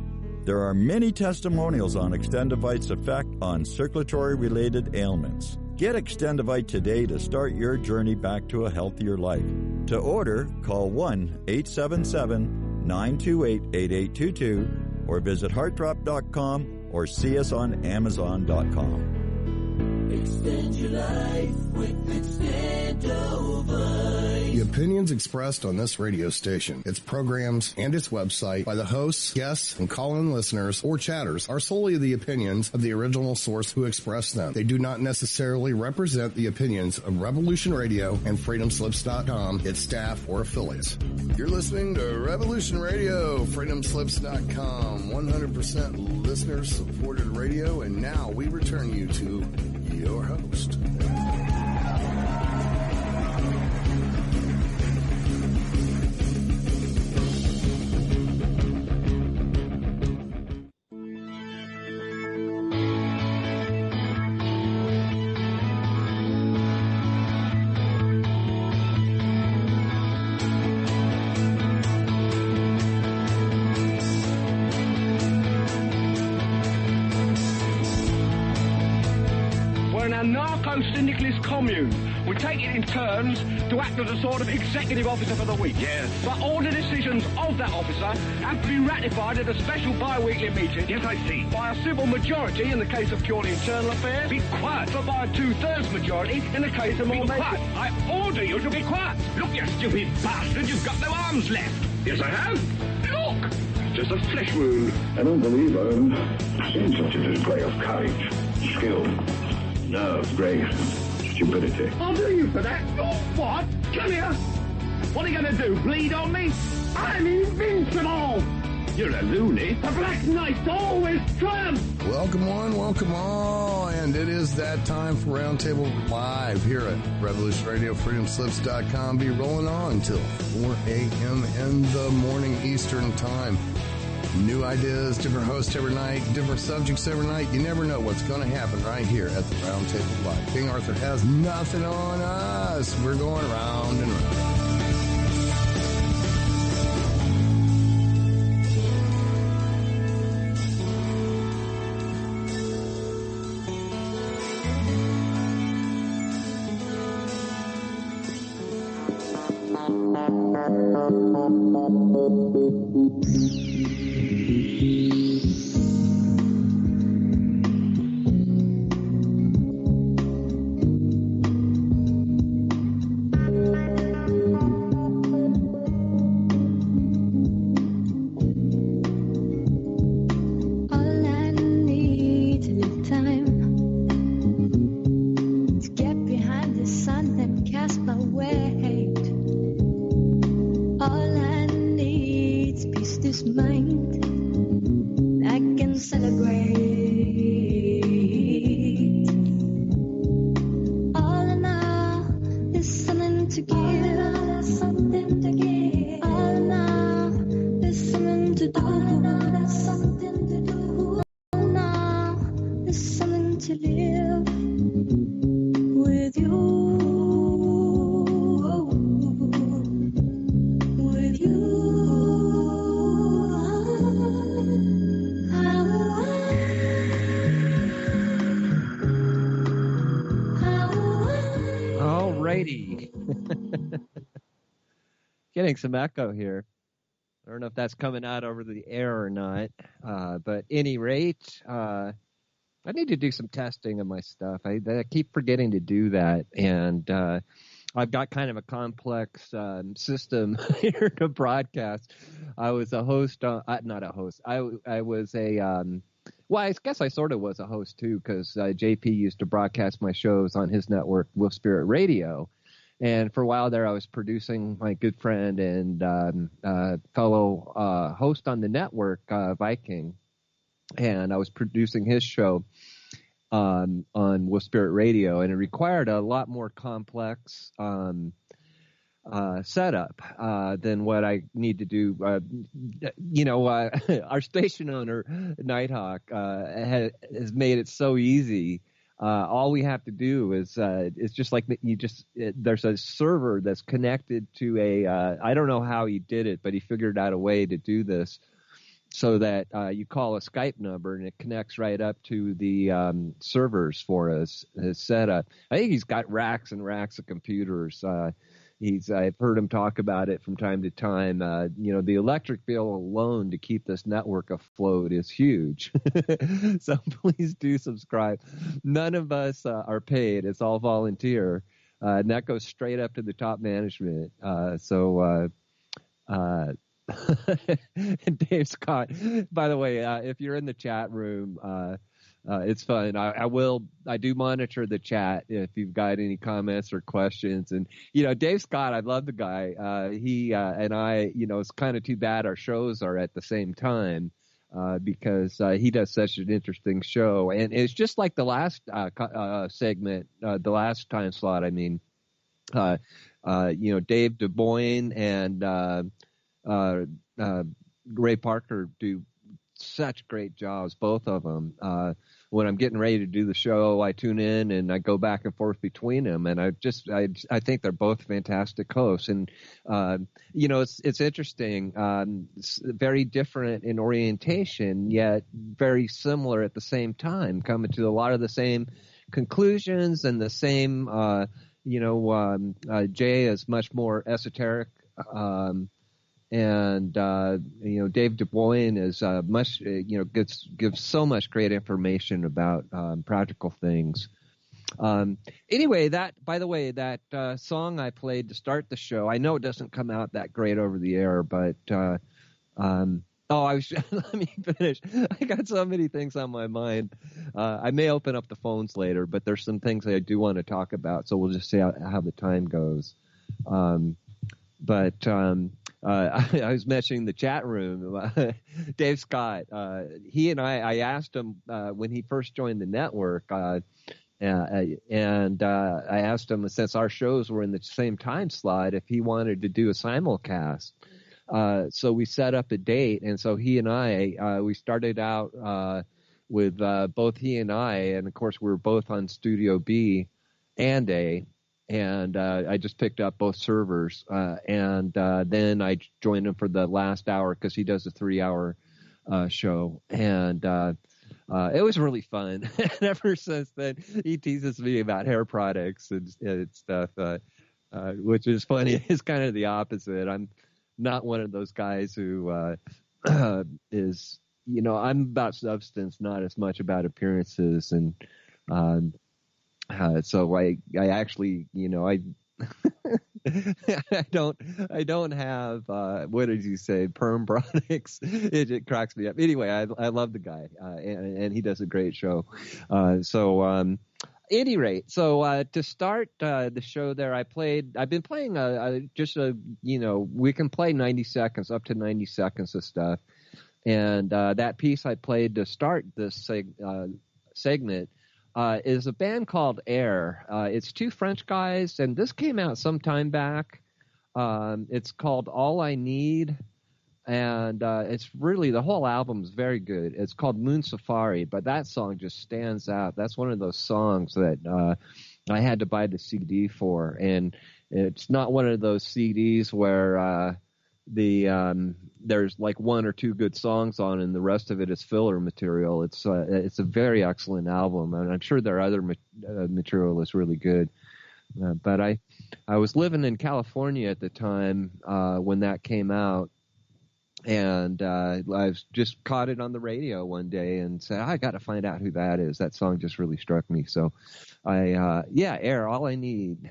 There are many testimonials on Extendovite's effect on circulatory-related ailments. Get Extendovite today to start your journey back to a healthier life. To order, call 1-877-928-8822 or visit heartdrop.com or see us on amazon.com. Extend your life with Extendovite. The opinions expressed on this radio station, its programs, and its website by the hosts, guests, and call-in listeners or chatters are solely the opinions of the original source who expressed them. They do not necessarily represent the opinions of Revolution Radio and FreedomSlips.com, its staff, or affiliates. You're listening to Revolution Radio, FreedomSlips.com, 100% listener-supported radio, and now we return you to your host. Syndicalist commune. We take it in turns to act as a sort of executive officer for the week. Yes. But all the decisions of that officer have to be ratified at a special bi-weekly meeting. Yes, I see. By a simple majority in the case of purely internal affairs. Be quiet. But by a 2/3 majority in the case of more major. I order you to be quiet. Look, you stupid bastard, you've got no arms left. Yes, I have. Look. Just a flesh wound. I don't believe I've seen such a display of courage, skill, nerve, grace, stupidity. I'll do you for that. Oh, what? Come here. What are you going to do, bleed on me? I'm invincible. You're a loony. The Black Knight always triumphs. Welcome all, and it is that time for Roundtable Live here at Revolution Radio, FreedomSlips.com. Be rolling on till 4 a.m. in the morning Eastern Time. New ideas, different hosts every night, different subjects every night. You never know what's going to happen right here at the Roundtable Live. King Arthur has nothing on us. We're going round and round. Getting some echo here. I don't know if that's coming out over the air or not. But any rate, I need to do some testing of my stuff. I keep forgetting to do that. And I've got kind of a complex system here to broadcast. I was a host, not a host. I was a, well, I guess I sort of was a host too, because JP used to broadcast my shows on his network, Wolf Spirit Radio. And for a while there, I was producing my good friend and fellow host on the network, Viking. And I was producing his show on Wolf Spirit Radio. And it required a lot more complex setup than what I need to do. Our station owner, Nighthawk, has made it so easy. All we have to do is just like there's a server that's connected to a, I don't know how he did it, but he figured out a way to do this so that you call a Skype number and it connects right up to the servers for us, his setup. I think he's got racks and racks of computers. I've heard him talk about it from time to time. The electric bill alone to keep this network afloat is huge. So please do subscribe. None of us are paid. It's all volunteer. And that goes straight up to the top management. And Dave Scott, by the way, if you're in the chat room, it's fun. I do monitor the chat if you've got any comments or questions. And, Dave Scott, I love the guy. He and I, it's kind of too bad our shows are at the same time because he does such an interesting show. And it's just like the last segment, the last time slot, I mean, Dave Du Bois and Ray Parker do such great jobs, both of them. When I'm getting ready to do the show, I tune in and I go back and forth between them, and I think they're both fantastic hosts. And it's interesting. It's very different in orientation, yet very similar at the same time, coming to a lot of the same conclusions and the same. Jay is much more esoteric. And Dave Du Bois is much, gives so much great information about practical things. Anyway, by the way, that song I played to start the show, I know it doesn't come out that great over the air, but let me finish. I got so many things on my mind. I may open up the phones later, but there's some things I do want to talk about, so we'll just see how the time goes. I was mentioning the chat room. Dave Scott, he and I asked him when he first joined the network, and I asked him, since our shows were in the same time slot, if he wanted to do a simulcast. So we set up a date, and so he and I, we started out with both he and I, and of course we were both on Studio B and A. And I just picked up both servers, and then I joined him for the last hour because he does a 3-hour show, and it was really fun. And ever since then, he teases me about hair products and stuff, which is funny. It's kind of the opposite. I'm not one of those guys who is, I'm about substance, not as much about appearances, and so I actually, I don't have, what did you say, perm products? It cracks me up. Anyway, I love the guy, and he does a great show. Any rate, so to start the show there, I've been playing we can play 90 seconds, up to 90 seconds of stuff. And that piece I played to start this segment is a band called Air. It's two French guys, and this came out some time back. It's called All I Need, and it's really, the whole album is very good. It's called Moon Safari, but that song just stands out. That's one of those songs that I had to buy the CD for, and it's not one of those CDs where there's like one or two good songs on and the rest of it is filler material. It's a very excellent album, and I'm sure their other material is really good. But I was living in California at the time when that came out, and I was just caught it on the radio one day and said, I got to find out who that is. That song just really struck me. So Air, All I Need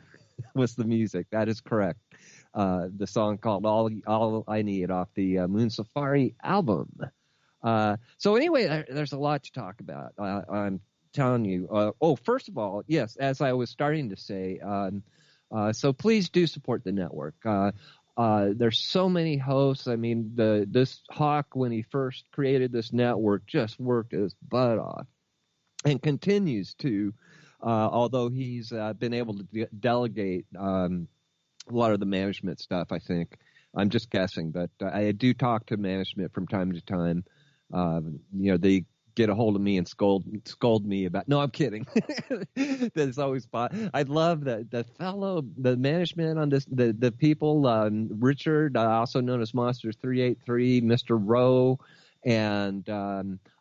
was the music. That is correct. The song called All I Need off the Moon Safari album. So anyway, there's a lot to talk about. I'm telling you. First of all, yes, as I was starting to say, so please do support the network. There's so many hosts. I mean, this Hawk, when he first created this network, just worked his butt off and continues to, although he's been able to delegate a lot of the management stuff, I think. I'm just guessing, but I do talk to management from time to time. They get a hold of me and scold me about. No, I'm kidding. That's always fun. I love the management on this, the people, Richard, also known as Monsters 383, Mr. Rowe, and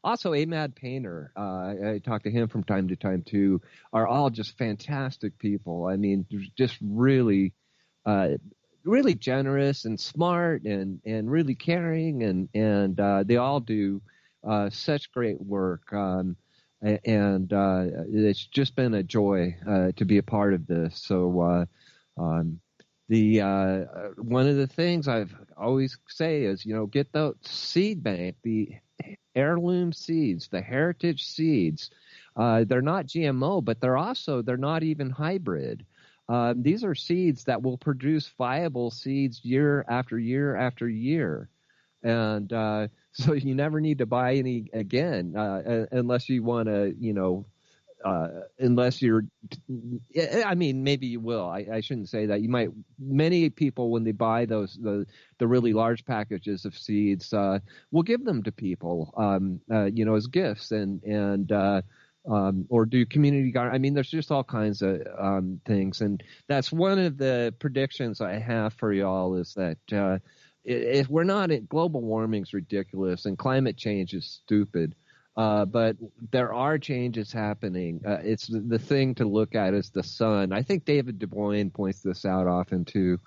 also Ahmad Painter. I talk to him from time to time too. Are all just fantastic people. I mean, just really really generous and smart and really caring, and they all do such great work. And it's just been a joy to be a part of this. So the one of the things I've always say is, get the seed bank, the heirloom seeds, the heritage seeds. They're not GMO, but they're not even hybrid. These are seeds that will produce viable seeds year after year after year. And so you never need to buy any again, unless you want to, unless you're, I mean, maybe you will. I shouldn't say that. Many people, when they buy the really large packages of seeds, will give them to people, as gifts and or do community garden. I mean, there's just all kinds of things. And that's one of the predictions I have for y'all is that if we're not global warming's ridiculous and climate change is stupid. But there are changes happening. It's the thing to look at is the sun. I think David Du Bois points this out often too.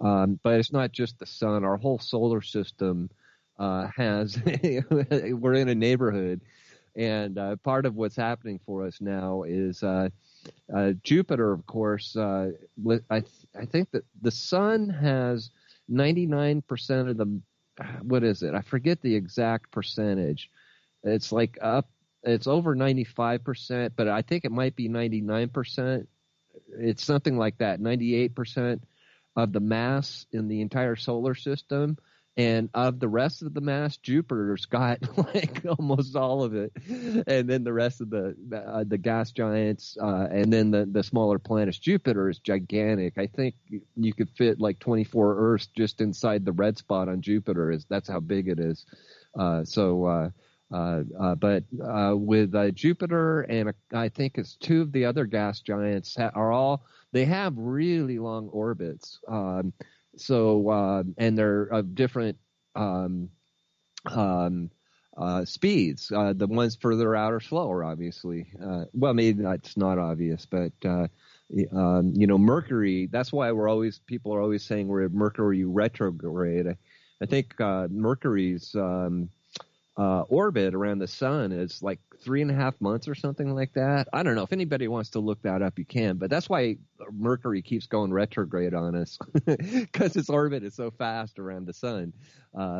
But it's not just the sun. Our whole solar system has, we're in a neighborhood. And part of what's happening for us now is Jupiter, of course. I think that the sun has 99% of the, what is it? I forget the exact percentage. It's like it's over 95%, but I think it might be 99%. It's something like that, 98% of the mass in the entire solar system. And of the rest of the mass, Jupiter's got like almost all of it. And then the rest of the gas giants, and then the smaller planets. Jupiter is gigantic. I think you could fit like 24 Earths just inside the red spot on Jupiter. That's how big it is. But with Jupiter and I think it's two of the other gas giants they have really long orbits. And they're of different speeds. The ones further out are slower, obviously. Well, maybe that's not obvious, but Mercury. That's why people are always saying we're at Mercury retrograde. I think Mercury's orbit around the sun is like 3.5 months or something like that. I don't know. If anybody wants to look that up, you can. But that's why Mercury keeps going retrograde on us, because its orbit is so fast around the sun.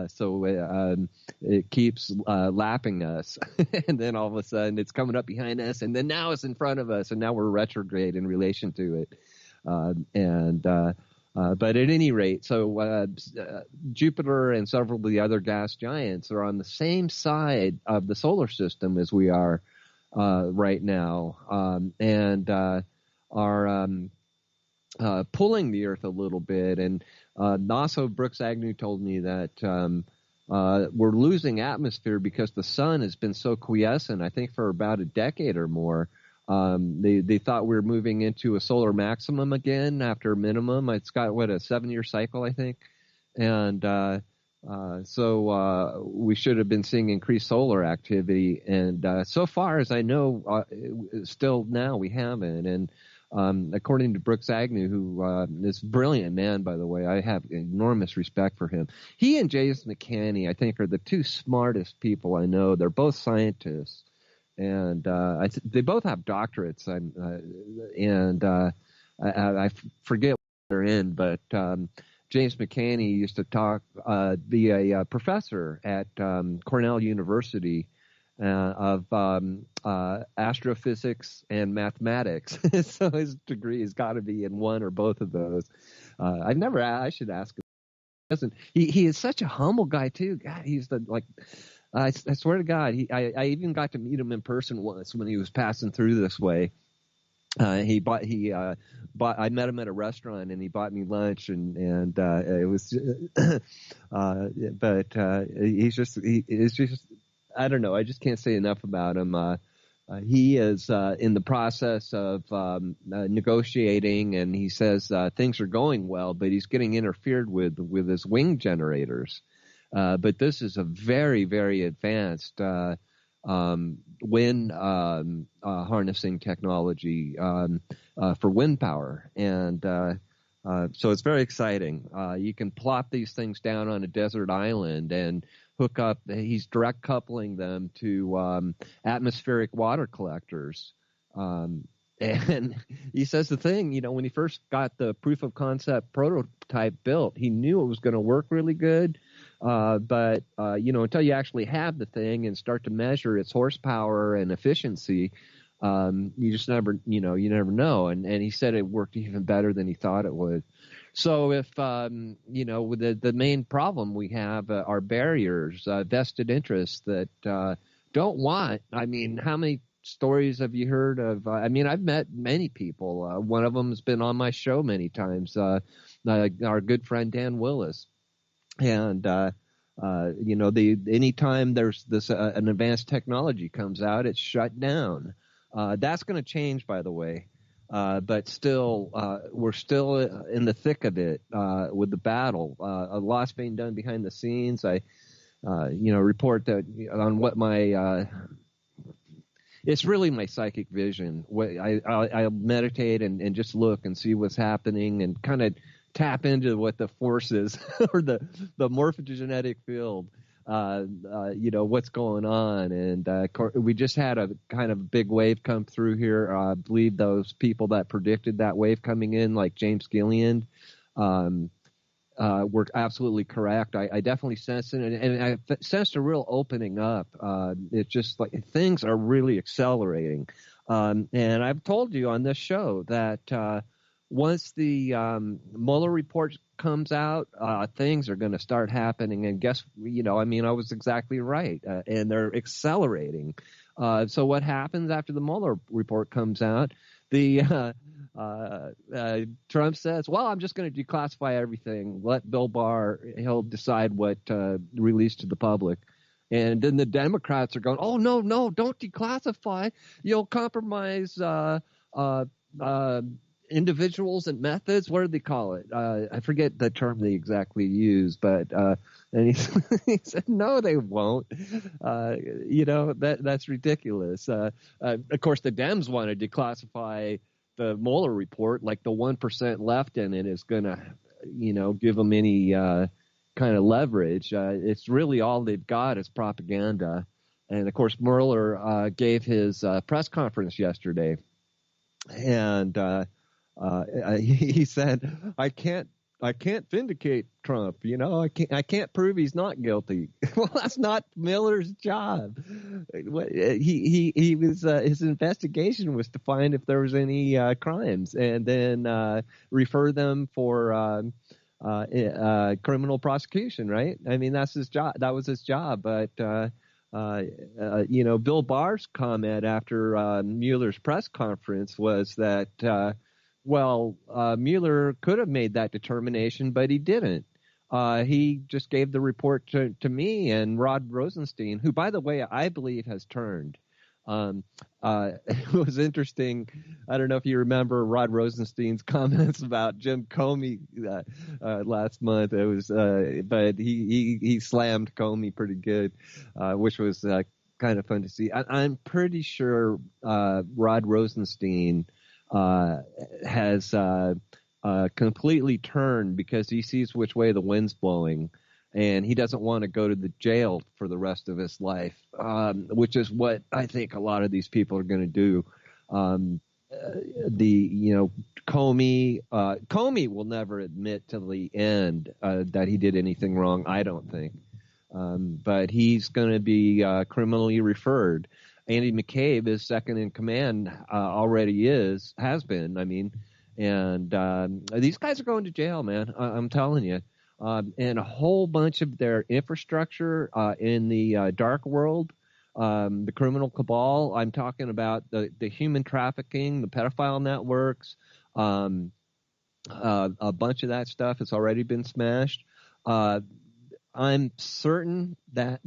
So it keeps lapping us. And then all of a sudden it's coming up behind us. And then now it's in front of us. And now we're retrograde in relation to it. But at any rate, so Jupiter and several of the other gas giants are on the same side of the solar system as we are right now, and are pulling the Earth a little bit. And also, Brooks Agnew told me that we're losing atmosphere because the sun has been so quiescent, I think, for about a decade or more. They thought we were moving into a solar maximum again after minimum. It's got, a 7-year cycle, I think. And so we should have been seeing increased solar activity. And so far as I know, still now we haven't. And according to Brooks Agnew, who is a brilliant man, by the way, I have enormous respect for him. He and James McCanney, I think, are the two smartest people I know. They're both scientists. And they both have doctorates, I forget what they're in, but James McCanney used to be a professor at Cornell University of astrophysics and mathematics. So his degree has got to be in one or both of those. I should ask him. He is such a humble guy too. God, he's I swear to God, I even got to meet him in person once when he was passing through this way. I met him at a restaurant and he bought me lunch and it was, but he's just I don't know. I just can't say enough about him. He is in the process of negotiating, and he says things are going well, but he's getting interfered with his wing generators. But this is a very, very advanced wind harnessing technology for wind power. And So it's very exciting. You can plop these things down on a desert island and hook up. He's direct coupling them to atmospheric water collectors. And he says the thing, when he first got the proof of concept prototype built, he knew it was going to work really good. But until you actually have the thing and start to measure its horsepower and efficiency, you just never, you never know. And he said it worked even better than he thought it would. So if, with the main problem we have are barriers, vested interests that don't want, how many stories have you heard of? I've met many people. One of them has been on my show many times, our good friend Dan Willis. And, anytime there's this, an advanced technology comes out, it's shut down. That's going to change, by the way. But still, we're still in the thick of it, with the battle. A lot's being done behind the scenes. I report that on what my, it's really my psychic vision. I meditate and just look and see what's happening and kind of tap into what the force is or the morphogenetic field, what's going on. And we just had a kind of big wave come through here. I believe those people that predicted that wave coming in, like James Gilliland, were absolutely correct. I definitely sensed it, and I sensed a real opening up. It's just like things are really accelerating. And I've told you on this show that once the Mueller report comes out, things are going to start happening. And guess, I was exactly right. And they're accelerating. So what happens after the Mueller report comes out? Trump says, well, I'm just going to declassify everything. Let Bill Barr, he'll decide what released to the public. And then the Democrats are going, oh, no, don't declassify. You'll compromise individuals and methods. What do they call it? I forget the term they exactly use, but and he said, no, they won't. That's ridiculous. Of course, the Dems want to declassify the Mueller report, like the 1% left in it is going to, give them any kind of leverage. It's really all they've got is propaganda. And of course, Mueller gave his press conference yesterday, and he said, I can't vindicate Trump. I can't prove he's not guilty. Well, that's not Mueller's job. He was his investigation was to find if there was any crimes and then refer them for criminal prosecution. Right? That's his job. That was his job. But Bill Barr's comment after Mueller's press conference was that. Mueller could have made that determination, but he didn't. He just gave the report to me and Rod Rosenstein, who, by the way, I believe has turned. It was interesting. I don't know if you remember Rod Rosenstein's comments about Jim Comey last month. It was, but he slammed Comey pretty good, which was kind of fun to see. I'm pretty sure Rod Rosenstein has completely turned because he sees which way the wind's blowing, and he doesn't want to go to the jail for the rest of his life, which is what I think a lot of these people are going to do. Comey will never admit till the end that he did anything wrong, I don't think. But he's going to be criminally referred. Andy McCabe is second in command, already has been. And these guys are going to jail, man. I'm telling you. And a whole bunch of their infrastructure in the dark world, the criminal cabal. I'm talking about the human trafficking, the pedophile networks. A bunch of that stuff has already been smashed. I'm certain that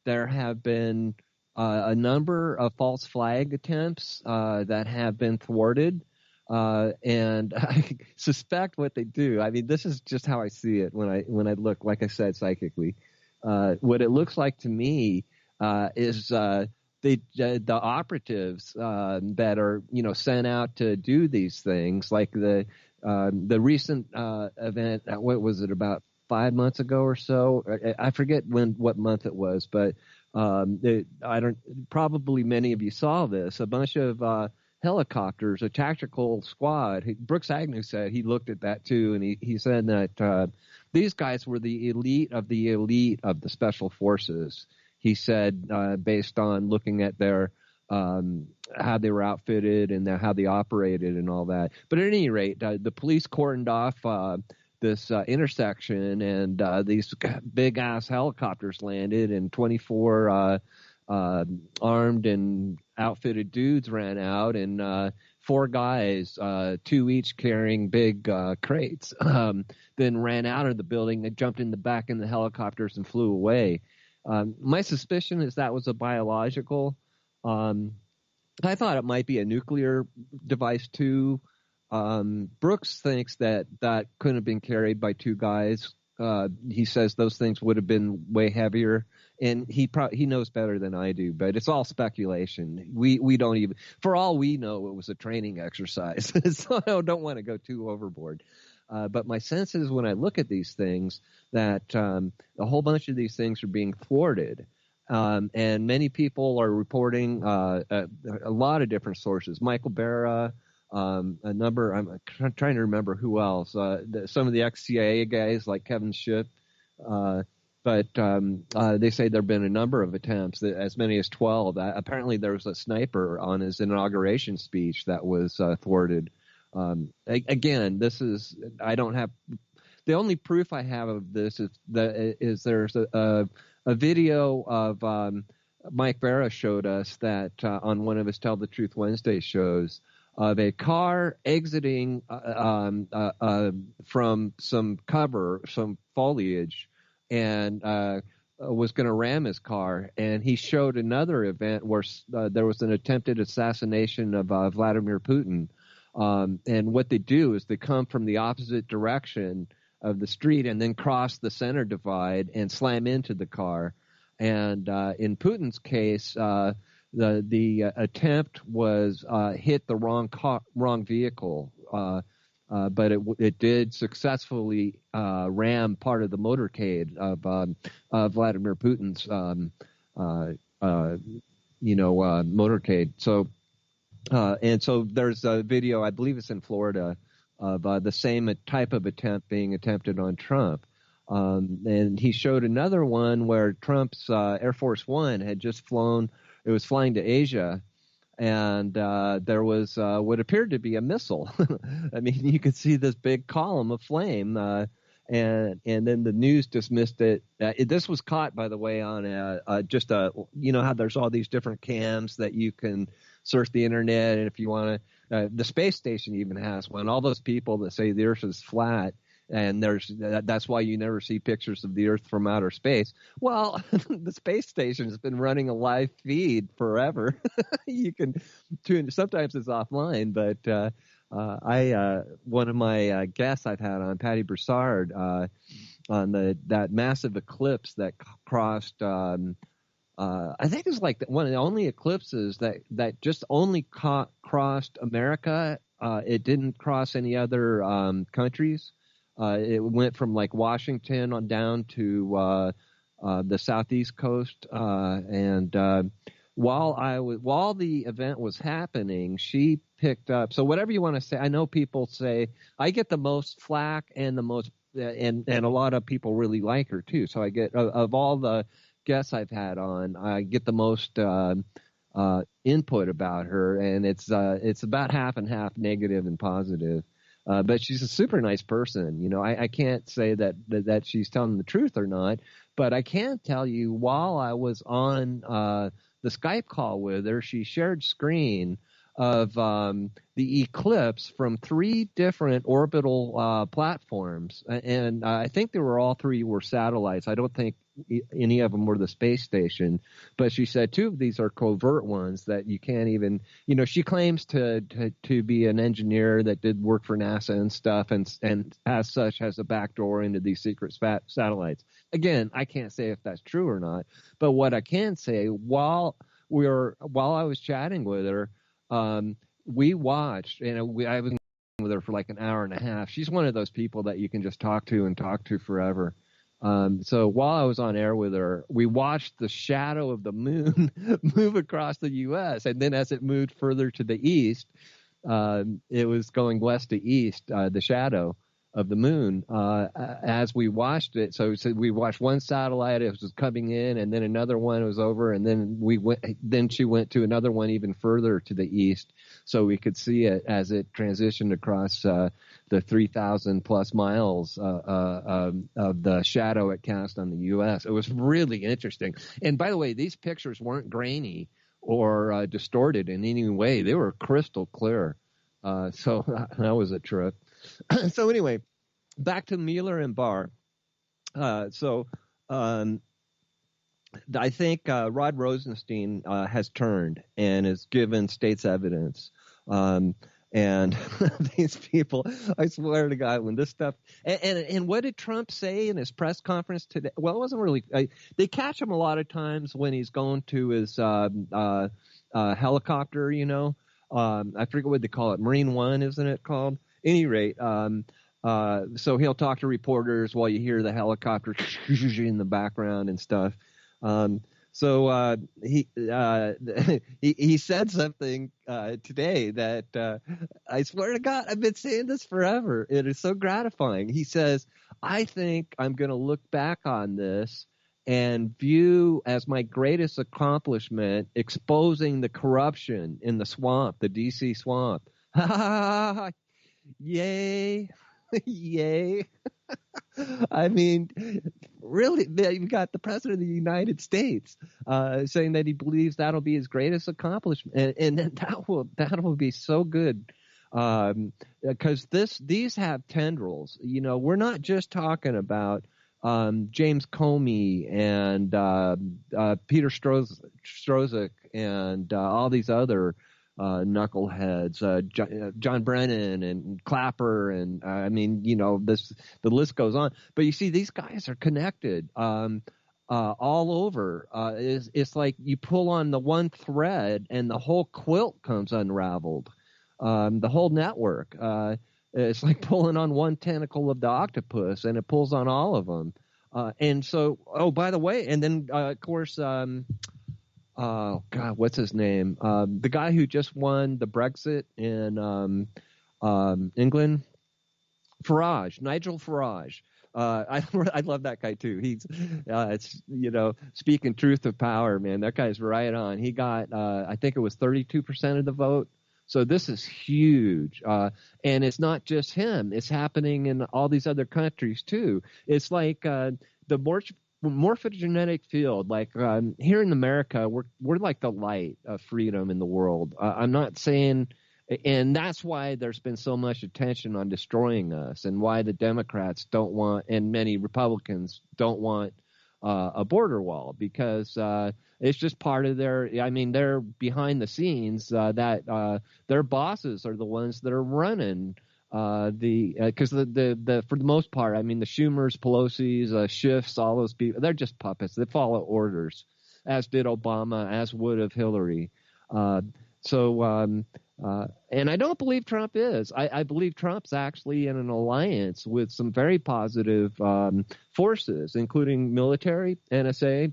there have been a number of false flag attempts that have been thwarted, and I suspect what they do. This is just how I see it when I look, like I said, psychically. What it looks like to me is the operatives that are sent out to do these things, like the recent event. What was it, about 5 months ago or so? I forget what month it was, but probably many of you saw this. A bunch of helicopters, a tactical squad. Brooks Agnew said he looked at that too, and he said that these guys were the elite of the special forces. He said, based on looking at their how they were outfitted and how they operated and all that. But at any rate, the police cordoned off this intersection, and these big ass helicopters landed, and 24 armed and outfitted dudes ran out, and 4 guys, 2 each carrying big crates, then ran out of the building and jumped in the back in the helicopters and flew away. My suspicion is that was a biological. I thought it might be a nuclear device too. Brooks thinks that couldn't have been carried by 2 guys. He says those things would have been way heavier, and he knows better than I do, but it's all speculation. We don't even, for all we know, it was a training exercise. So I don't want to go too overboard. But my sense is, when I look at these things, that a whole bunch of these things are being thwarted. And many people are reporting a lot of different sources. Michael Berra, a number, I'm trying to remember who else, some of the ex-CIA guys like Kevin Schiff. But they say there have been a number of attempts, as many as 12. Apparently there was a sniper on his inauguration speech that was thwarted. Again, I don't have, the only proof I have of this is there's a video of Mike Berra showed us that on one of his Tell the Truth Wednesday shows of a car exiting from some cover, some foliage, and was going to ram his car. And he showed another event where there was an attempted assassination of Vladimir Putin. And what they do is they come from the opposite direction of the street and then cross the center divide and slam into the car. And in Putin's case, the attempt was hit the wrong vehicle, but it did successfully ram part of the motorcade of Vladimir Putin's motorcade. So. And so there's a video, I believe it's in Florida, of the same type of attempt being attempted on Trump. And he showed another one where Trump's Air Force One had just flown. It was flying to Asia, and there was what appeared to be a missile. I mean, you could see this big column of flame, and then the news dismissed it. This was caught, by the way, on how there's all these different cams that you can search the internet, and if you want to, the space station even has one. All those people that say the Earth is flat, and that's why you never see pictures of the Earth from outer space. Well, the space station has been running a live feed forever. You can tune. Sometimes it's offline, but one of my guests I've had on, Patty Broussard, on that massive eclipse that crossed. I think it's like one of the only eclipses that just only crossed America. It didn't cross any other countries. It went from like Washington on down to the southeast coast. And while the event was happening, she picked up. So whatever you want to say, I know people say I get the most flack and the most, and a lot of people really like her too. So I get of all the guests I've had on, I get the most input about her, and it's about half and half, negative and positive. But she's a super nice person. You know, I can't say that she's telling the truth or not, but I can tell you while I was on the Skype call with her, she shared screen of the eclipse from 3 different orbital platforms, and I think they were all 3 were satellites. I don't think any of them were the space station, but she said 2 of these are covert ones that you can't even, she claims to be an engineer that did work for NASA and stuff, and as such has a backdoor into these secret satellites. Again, I can't say if that's true or not, but what I can say, while while I was chatting with her, we watched, and I was with her for like an hour and a half. She's one of those people that you can just talk to forever. So while I was on air with her, we watched the shadow of the moon move across the U.S. And then as it moved further to the east, it was going west to east, the shadow of the moon, as we watched it. So we watched one satellite, it was coming in, and then another one was over, and then she went to another one even further to the east, so we could see it as it transitioned across the 3,000 plus miles of the shadow it cast on the U.S. It was really interesting. And by the way, these pictures weren't grainy or distorted in any way. They were crystal clear. So that was a trip. So anyway, back to Mueller and Barr. I think Rod Rosenstein has turned and has given state's evidence. And these people, I swear to God, when this stuff and what did Trump say in his press conference today? Well, it wasn't really. They catch him a lot of times when he's going to his helicopter. I forget what they call it, Marine One, isn't it called? Any rate, so he'll talk to reporters while you hear the helicopter in the background and stuff. So he said something today that I swear to God, I've been saying this forever. It is so gratifying. He says, I think I'm going to look back on this and view as my greatest accomplishment exposing the corruption in the swamp, the D.C. swamp. Yay. Yay. I mean, really, you've got the President of the United States saying that he believes that'll be his greatest accomplishment. And that will be so good because these have tendrils. We're not just talking about James Comey and Peter Strzok and all these other knuckleheads, John Brennan and Clapper, and the list goes on. But you see, these guys are connected all over. It's like you pull on the one thread and the whole quilt comes unraveled. The whole network. It's like pulling on one tentacle of the octopus, and it pulls on all of them. And so, by the way, and then of course. Oh God, what's his name? The guy who just won the Brexit in England, Nigel Farage. I love that guy too. He's, speaking truth of power, man. That guy's right on. He got, I think it was 32% of the vote. So this is huge. And it's not just him. It's happening in all these other countries too. It's like the morphogenetic field, like here in America, we're like the light of freedom in the world. I'm not saying, and that's why there's been so much attention on destroying us, and why the Democrats don't want, and many Republicans don't want a border wall, because it's just part of their. I mean, they're behind the scenes. That their bosses are the ones that are running. Because the for the most part, I mean, the Schumers, Pelosi's, Schiffs, all those people, they're just puppets. They follow orders, as did Obama, as would have Hillary. And I don't believe Trump is. I believe Trump's actually in an alliance with some very positive forces, including military, NSA,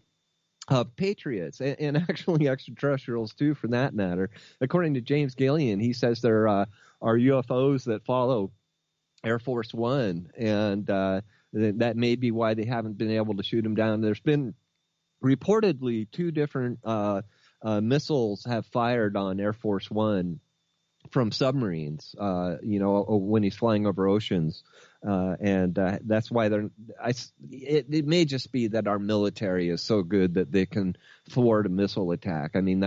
patriots, and actually extraterrestrials too, for that matter. According to James Gillian, he says there are UFOs that follow Air Force One, and that may be why they haven't been able to shoot him down. There's been reportedly 2 different missiles have fired on Air Force One from submarines, when he's flying over oceans. And that's why it may just be that our military is so good that they can thwart a missile attack. I mean,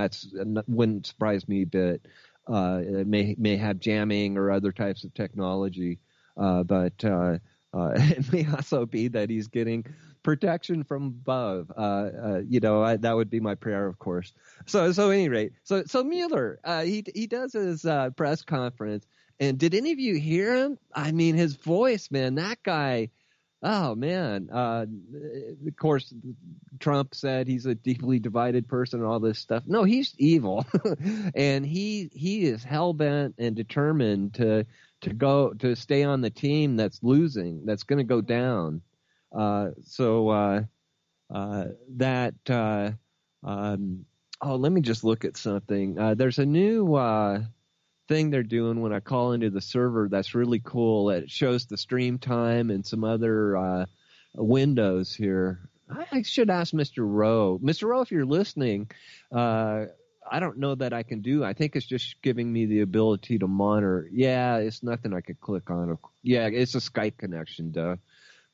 wouldn't surprise me a bit. It may have jamming or other types of technology, but it may also be that he's getting protection from above. That would be my prayer, of course. So at any rate, so Mueller, he does his press conference, and did any of you hear him? I mean, his voice, man, that guy, Oh man! Of course, Trump said he's a deeply divided person and all this stuff. No, he's evil, and he is hell bent and determined to stay on the team that's losing, that's going to go down. Let me just look at something. There's a new thing they're doing when I call into the server that's really cool. It shows the stream time and some other windows here. I should ask Mr. Rowe. Mr. Rowe, if you're listening, I don't know that I can do. I think it's just giving me the ability to monitor. Yeah, it's nothing I could click on. Yeah, it's a Skype connection, duh.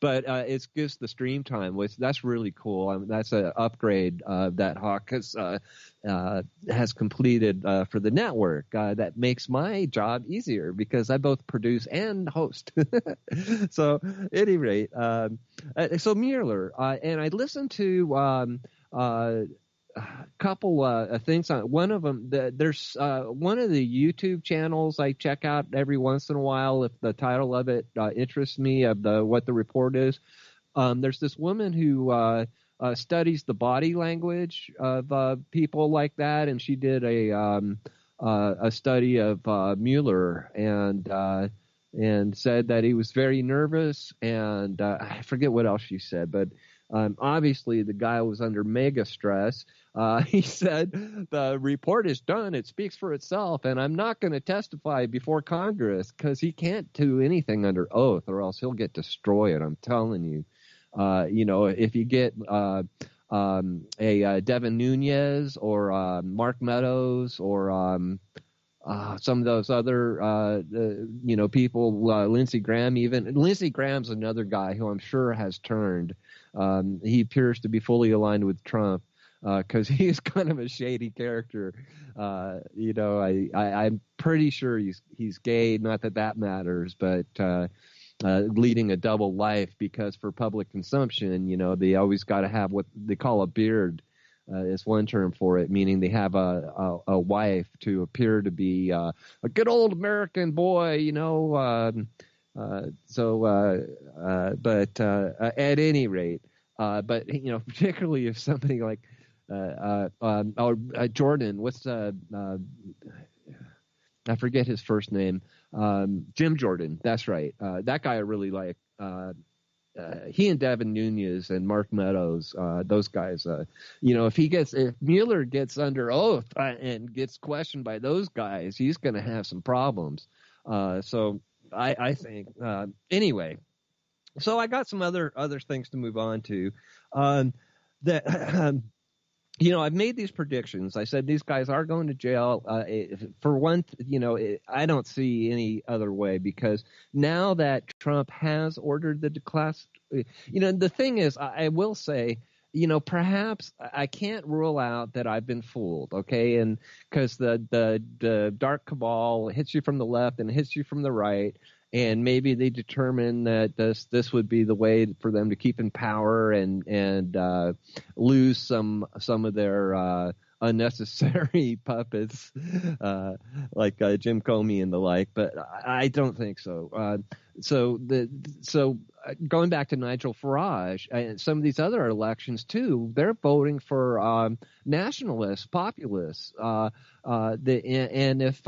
But it gives the stream time, which that's really cool. I mean, that's an upgrade that Hawk has completed for the network. That makes my job easier because I both produce and host. So, at any rate, so Mueller, and I listened to a couple of things on one of them. There's one of the YouTube channels I check out every once in a while if the title of it interests me, of what the report is. There's this woman who studies the body language of people like that, and she did a study of Mueller and said that he was very nervous, and I forget what else she said, but obviously the guy was under mega stress. He said, the report is done. It speaks for itself, and I'm not going to testify before Congress because he can't do anything under oath or else he'll get destroyed. I'm telling you. If you get a Devin Nunes or Mark Meadows or some of those other, people, Lindsey Graham even. Lindsey Graham's another guy who I'm sure has turned. He appears to be fully aligned with Trump. Because he's kind of a shady character. I'm pretty sure he's gay. Not that matters, but leading a double life because for public consumption, they always got to have what they call a beard. Is one term for it, meaning they have a wife to appear to be a good old American boy, But at any rate, particularly if somebody like Jordan, what's I forget his first name. Jim Jordan. That's right. That guy I really like. He and Devin Nunes and Mark Meadows, those guys, if Mueller gets under oath and gets questioned by those guys, he's going to have some problems. So I think, anyway, so I got some other things to move on to, I've made these predictions. I said these guys are going to jail. For one, I don't see any other way because now that Trump has ordered the declass, the thing is, I will say, perhaps I can't rule out that I've been fooled, okay? And because the dark cabal hits you from the left and hits you from the right. And maybe they determine that this would be the way for them to keep in power and lose some of their unnecessary puppets like Jim Comey and the like. But I don't think so. So going back to Nigel Farage and some of these other elections too, they're voting for nationalists, populists. And if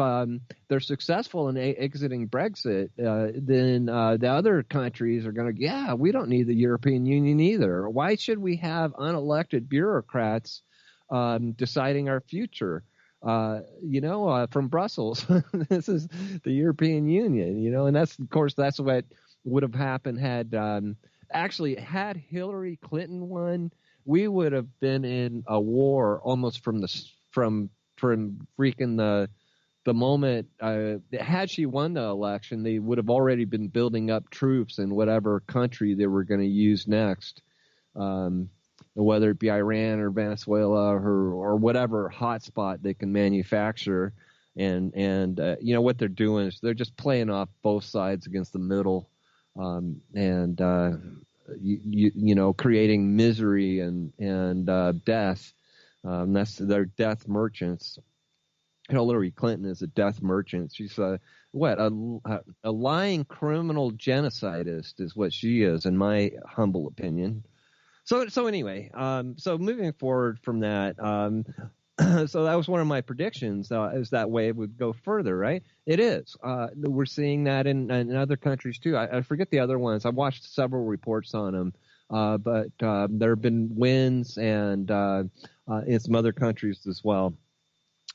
they're successful in exiting Brexit, then the other countries are going to, we don't need the European Union either. Why should we have unelected bureaucrats deciding our future? From Brussels. This is the European Union, and that's what would have happened had Hillary Clinton won. We would have been in a war almost from freaking the moment. Had she won the election, they would have already been building up troops in whatever country they were going to use next. Whether it be Iran or Venezuela or whatever hotspot they can manufacture. And what they're doing is they're just playing off both sides against the middle, creating misery and death. They're death merchants. Hillary Clinton is a death merchant. She's a lying criminal genocidist is what she is, in my humble opinion. So anyway, so moving forward from that, so that was one of my predictions. Is that way it would go further, right? It is. We're seeing that in other countries too. I forget the other ones. I've watched several reports on them, but there have been wins and in some other countries as well.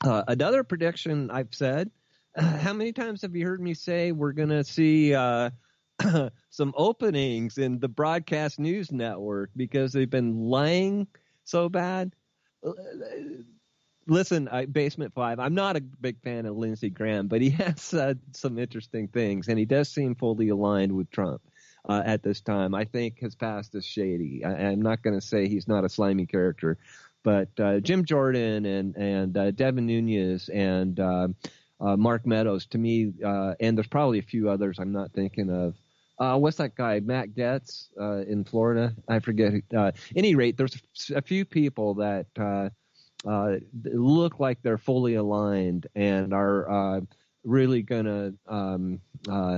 Another prediction I've said. How many times have you heard me say we're going to see some openings in the broadcast news network because they've been lying so bad? Listen, Basement 5, I'm not a big fan of Lindsey Graham, but he has said some interesting things, and he does seem fully aligned with Trump at this time. I think his past is shady. I'm not going to say he's not a slimy character, but Jim Jordan and Devin Nunes and Mark Meadows, to me, and there's probably a few others I'm not thinking of. What's that guy, Matt Getz in Florida? I forget. At any rate, there's a few people that look like they're fully aligned and are really going to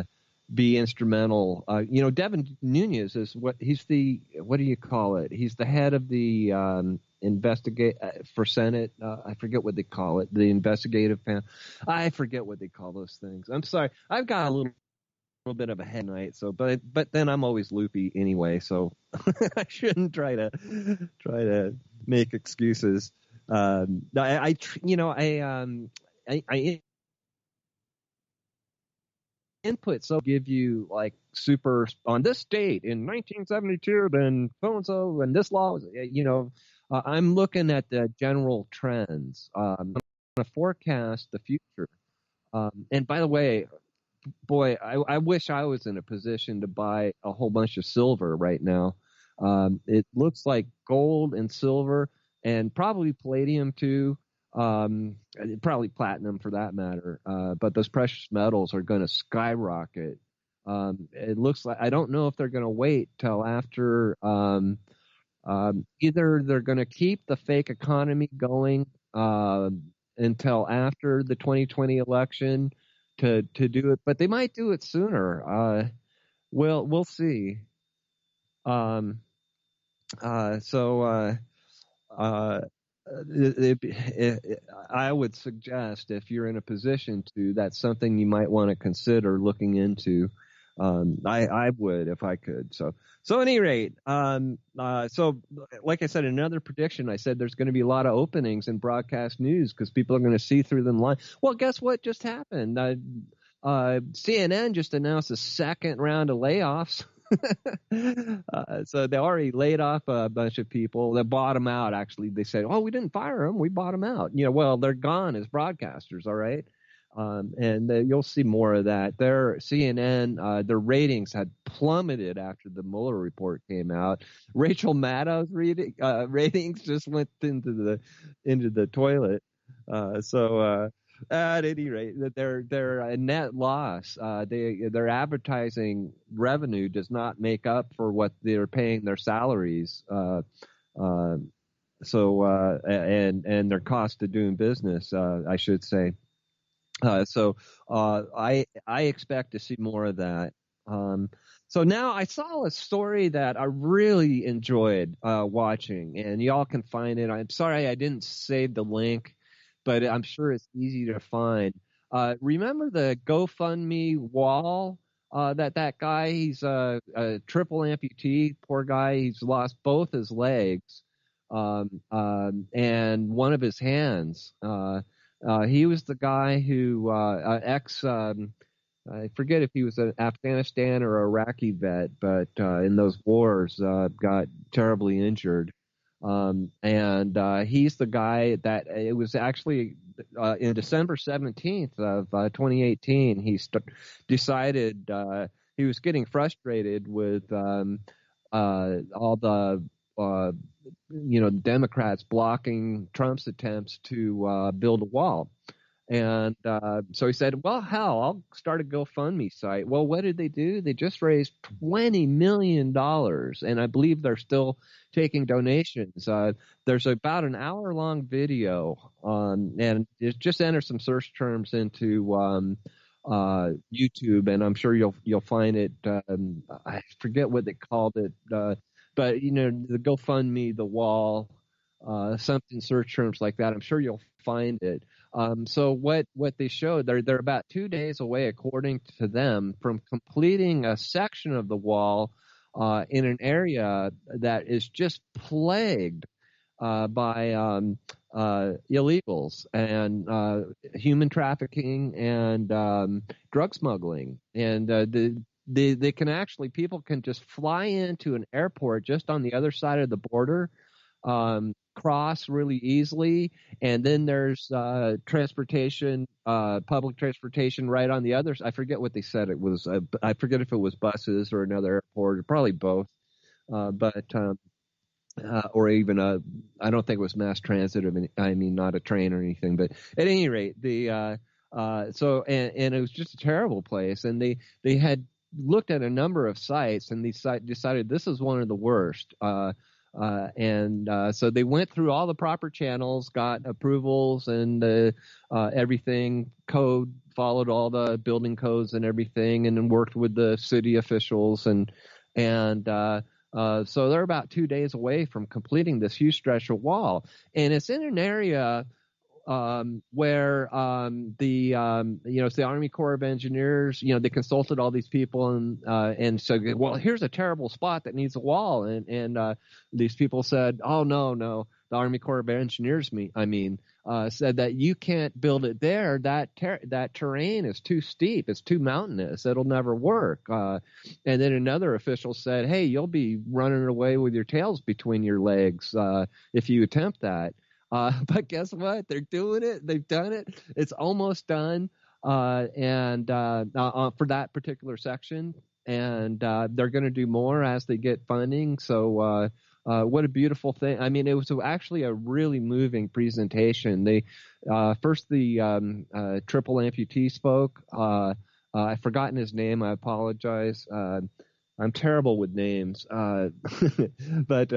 be instrumental. Devin Nunes is what do you call it? He's the head of the investigate for Senate. I forget what they call it. The investigative panel. I forget what they call those things. I'm sorry. I've got a little bit of a head night. So, but then I'm always loopy anyway. So I shouldn't try to make excuses. I input so give you like super on this date in 1972, then so and so, and this law was, I'm looking at the general trends. I'm going to forecast the future. And by the way, boy, I wish I was in a position to buy a whole bunch of silver right now. It looks like gold and silver and probably palladium too. Probably platinum for that matter. But those precious metals are going to skyrocket. It looks like, I don't know if they're going to wait till after, either they're going to keep the fake economy going, until after the 2020 election to do it, but they might do it sooner. We'll see. I would suggest if you're in a position to, that's something you might want to consider looking into. I would if I could. So at any rate, so like I said, another prediction, I said there's going to be a lot of openings in broadcast news because people are going to see through them line. Well, guess what just happened? CNN just announced a second round of layoffs. So they already laid off a bunch of people. They bought them out, actually. They said, oh, we didn't fire them. We bought them out. Well, they're gone as broadcasters, all right? And you'll see more of that. Their CNN, their ratings had plummeted after the Mueller report came out. Rachel Maddow's ratings just went into the toilet. At any rate, their net loss, their advertising revenue does not make up for what they're paying their salaries. And their cost of doing business, I should say. I expect to see more of that. So now I saw a story that I really enjoyed watching, and y'all can find it. I'm sorry I didn't save the link, but I'm sure it's easy to find. Remember the GoFundMe wall? That guy, he's a triple amputee, poor guy. He's lost both his legs and one of his hands. He was the guy who I forget if he was an Afghanistan or Iraqi vet, but in those wars got terribly injured. And he's the guy that it was actually in December 17th of 2018, he decided he was getting frustrated with all the Democrats blocking Trump's attempts to build a wall. And so he said, well, hell, I'll start a GoFundMe site. Well, what did they do? They just raised $20 million, and I believe they're still taking donations. There's about an hour-long video, and just enter some search terms into YouTube, and I'm sure you'll find it. I forget what they called it, but the GoFundMe, the wall, something search terms like that. I'm sure you'll find it. So what they showed, they're about 2 days away, according to them, from completing a section of the wall in an area that is just plagued by illegals and human trafficking and drug smuggling. And they can actually, people can just fly into an airport just on the other side of the border, cross really easily, and then there's transportation, public transportation right on the other side. I forget what they said it was. I forget if it was buses or another airport, probably both. Or even I don't think it was mass transit. I mean, not a train or anything. But at any rate, and it was just a terrible place. And they had looked at a number of sites, and they decided this is one of the worst. So they went through all the proper channels, got approvals and everything, code, followed all the building codes and everything, and then worked with the city officials and so they're about 2 days away from completing this huge stretch of wall, and it's in an area where it's the Army Corps of Engineers. They consulted all these people and said, well, here's a terrible spot that needs a wall, and these people said, oh no, the Army Corps of Engineers said that you can't build it there. That terrain is too steep. It's too mountainous. It'll never work. And then another official said, hey, you'll be running away with your tails between your legs if you attempt that. But guess what? They're doing it. They've done it. It's almost done. For that particular section. And they're going to do more as they get funding. So what a beautiful thing. I mean, it was actually a really moving presentation. They first the triple amputee spoke. I've forgotten his name. I apologize. I'm terrible with names. But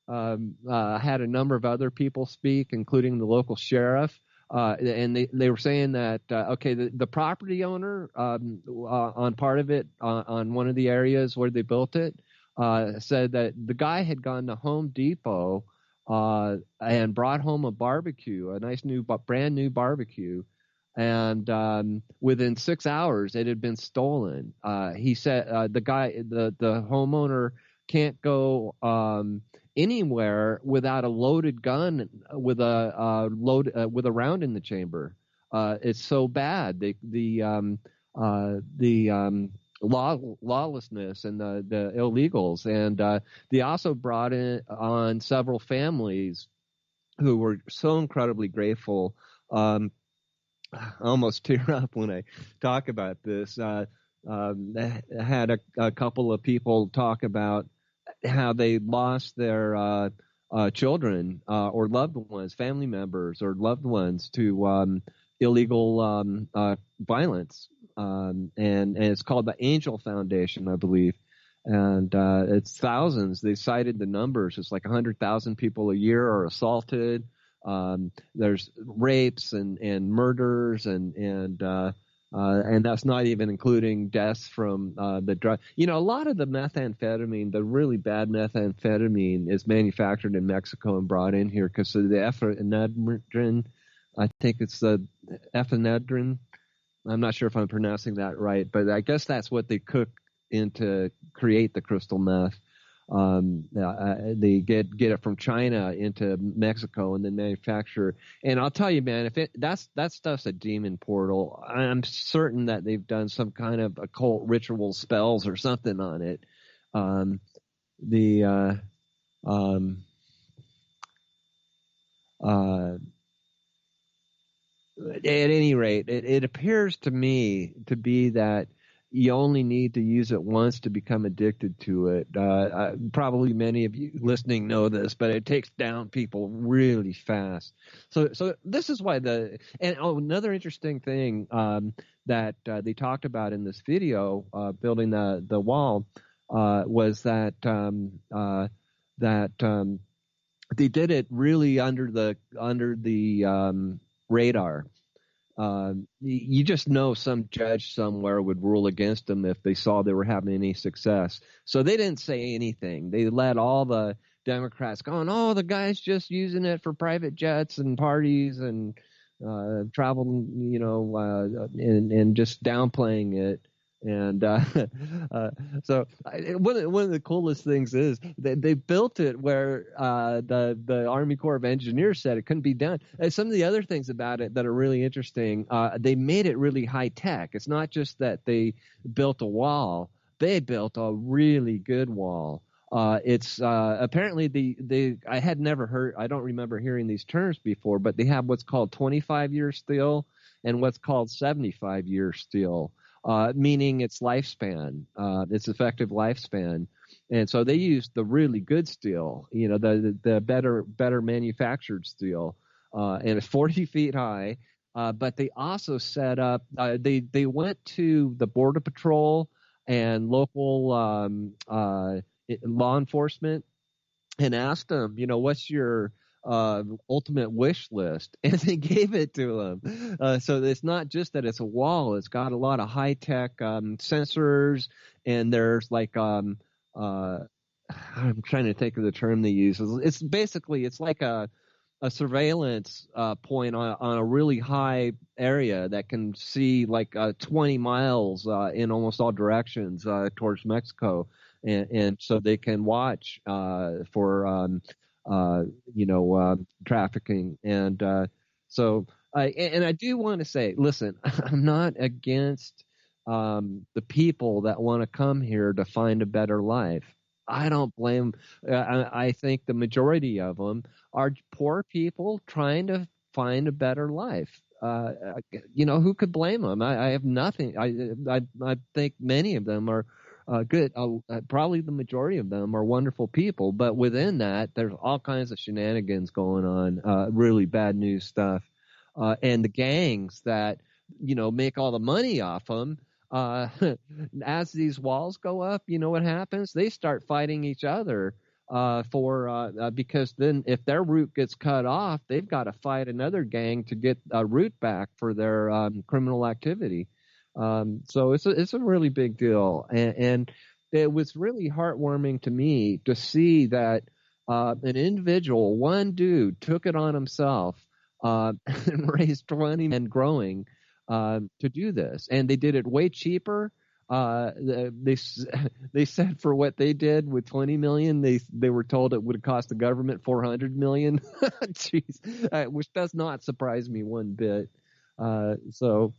had a number of other people speak, including the local sheriff. And they were saying that, the property owner on part of it, on one of the areas where they built it, said that the guy had gone to Home Depot and brought home a barbecue, a nice brand new barbecue. And within 6 hours, it had been stolen. He said the homeowner can't go anywhere without a loaded gun with a round in the chamber. It's so bad. The lawlessness and the illegals, and they also brought in on several families who were so incredibly grateful. I almost tear up when I talk about this. I had a couple of people talk about how they lost their children or loved ones, family members or loved ones to illegal violence. And it's called the Angel Foundation, I believe. And it's thousands. They cited the numbers. It's like 100,000 people a year are assaulted. There's rapes and murders and that's not even including deaths from the drug. A lot of the methamphetamine, the really bad methamphetamine, is manufactured in Mexico and brought in here because of the epinephrine. I think it's the epinephrine. I'm not sure if I'm pronouncing that right, but I guess that's what they cook in to create the crystal meth. They get it from China into Mexico and then manufacture. And I'll tell you, man, that stuff's a demon portal. I'm certain that they've done some kind of occult ritual spells or something on it. At any rate, it appears to me to be that you only need to use it once to become addicted to it. Probably many of you listening know this, but it takes down people really fast. So this is why another interesting thing that they talked about in this video, building the wall, was that they did it really under the radar. you just know some judge somewhere would rule against them if they saw they were having any success. So they didn't say anything. They let all the Democrats going, oh, the guy's just using it for private jets and parties and travel, and just downplaying it. And so one of the coolest things is they built it where the Army Corps of Engineers said it couldn't be done. And some of the other things about it that are really interesting, they made it really high tech. It's not just that they built a wall; they built a really good wall. It's apparently I had never heard. I don't remember hearing these terms before, but they have what's called 25-year steel and what's called 75-year steel. Meaning its lifespan, its effective lifespan. And so they used the really good steel, the better manufactured steel, and it's 40 feet high. But they also set up, they went to the Border Patrol and local law enforcement and asked them, what's your ultimate wish list, and they gave it to them. So it's not just that it's a wall; it's got a lot of high tech sensors, and there's like I'm trying to think of the term they use. It's basically like a surveillance point on a really high area that can see like 20 miles in almost all directions towards Mexico, and so they can watch for trafficking. And so I do want to say, listen, I'm not against the people that want to come here to find a better life. I don't blame. I think the majority of them are poor people trying to find a better life. Who could blame them? I have nothing. I think many of them are good. Probably the majority of them are wonderful people, but within that, there's all kinds of shenanigans going on, really bad news stuff, and the gangs that make all the money off them. As these walls go up, you know what happens? They start fighting each other because then if their route gets cut off, they've got to fight another gang to get a route back for their criminal activity. So it's a really big deal, and it was really heartwarming to me to see that an individual, one dude, took it on himself and raised 20 and growing to do this, and they did it way cheaper. They said for what they did with 20 million, they were told it would cost the government 400 million. Jeez, which does not surprise me one bit. So.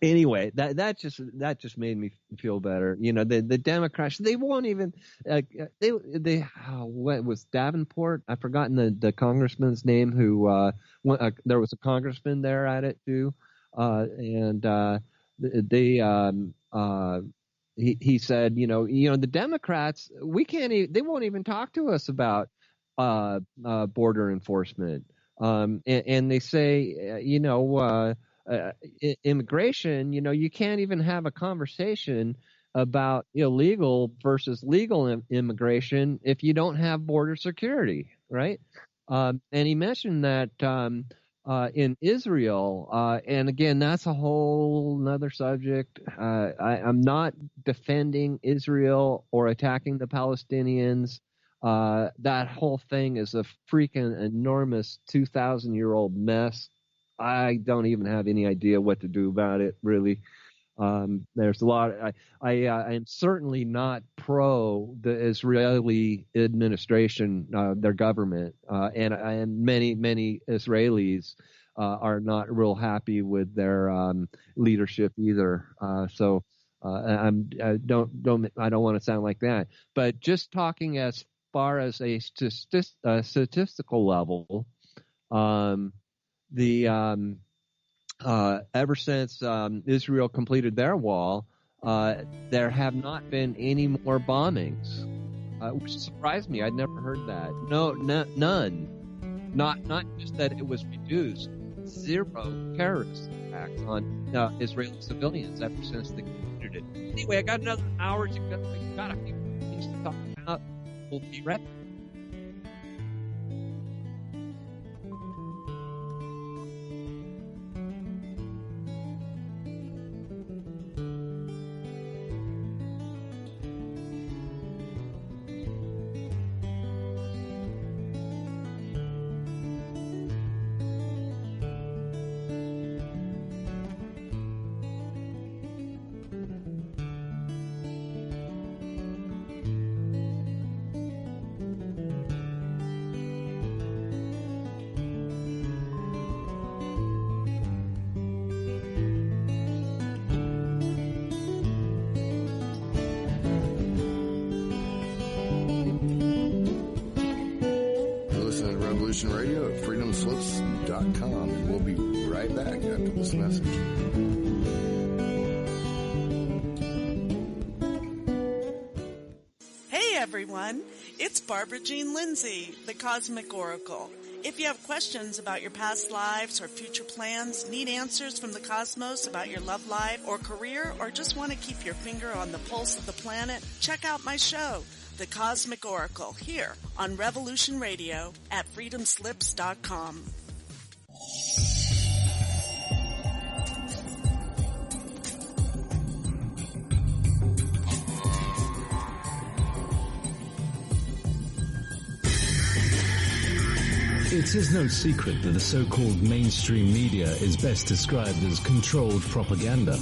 Anyway, that just made me feel better. The Democrats, they won't even what was Davenport? I've forgotten the congressman's name who there was a congressman there at it too, and he said, the Democrats, they won't even talk to us about border enforcement, and they say immigration, you can't even have a conversation about illegal versus legal immigration if you don't have border security, right? And he mentioned that in Israel, and again, that's a whole nother subject. I'm not defending Israel or attacking the Palestinians. That whole thing is a freaking enormous 2,000-year-old mess. I don't even have any idea what to do about it, really. There's a lot. I am certainly not pro the Israeli administration, their government, and many Israelis are not real happy with their leadership either. So I don't want to sound like that. But just talking as far as a statistical level. Ever since Israel completed their wall, there have not been any more bombings, which surprised me. I'd never heard that. No, none. Not just that it was reduced. 0 terrorist attacks on Israeli civilians ever since they completed it. Anyway, I got another hour to go. I got a few things to talk about. We'll be right back. Revolution Radio at freedomslips.com. And we'll be right back after this message. Hey everyone, it's Barbara Jean Lindsay, the Cosmic Oracle. If you have questions about your past lives or future plans, need answers from the cosmos about your love life or career, or just want to keep your finger on the pulse of the planet, check out my show, The Cosmic Oracle, here on Revolution Radio at freedomslips.com. It is no secret that the so-called mainstream media is best described as controlled propaganda.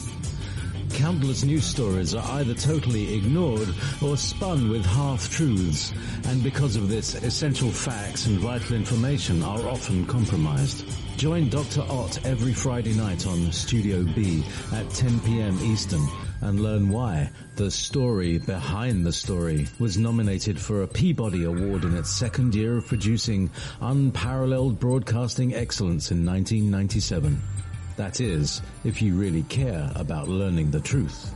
Countless news stories are either totally ignored or spun with half-truths, and because of this, essential facts and vital information are often compromised. Join Dr. Ott every Friday night on Studio B at 10 p.m. Eastern and learn why The Story Behind the Story was nominated for a Peabody Award in its second year of producing unparalleled broadcasting excellence in 1997. That is, if you really care about learning the truth.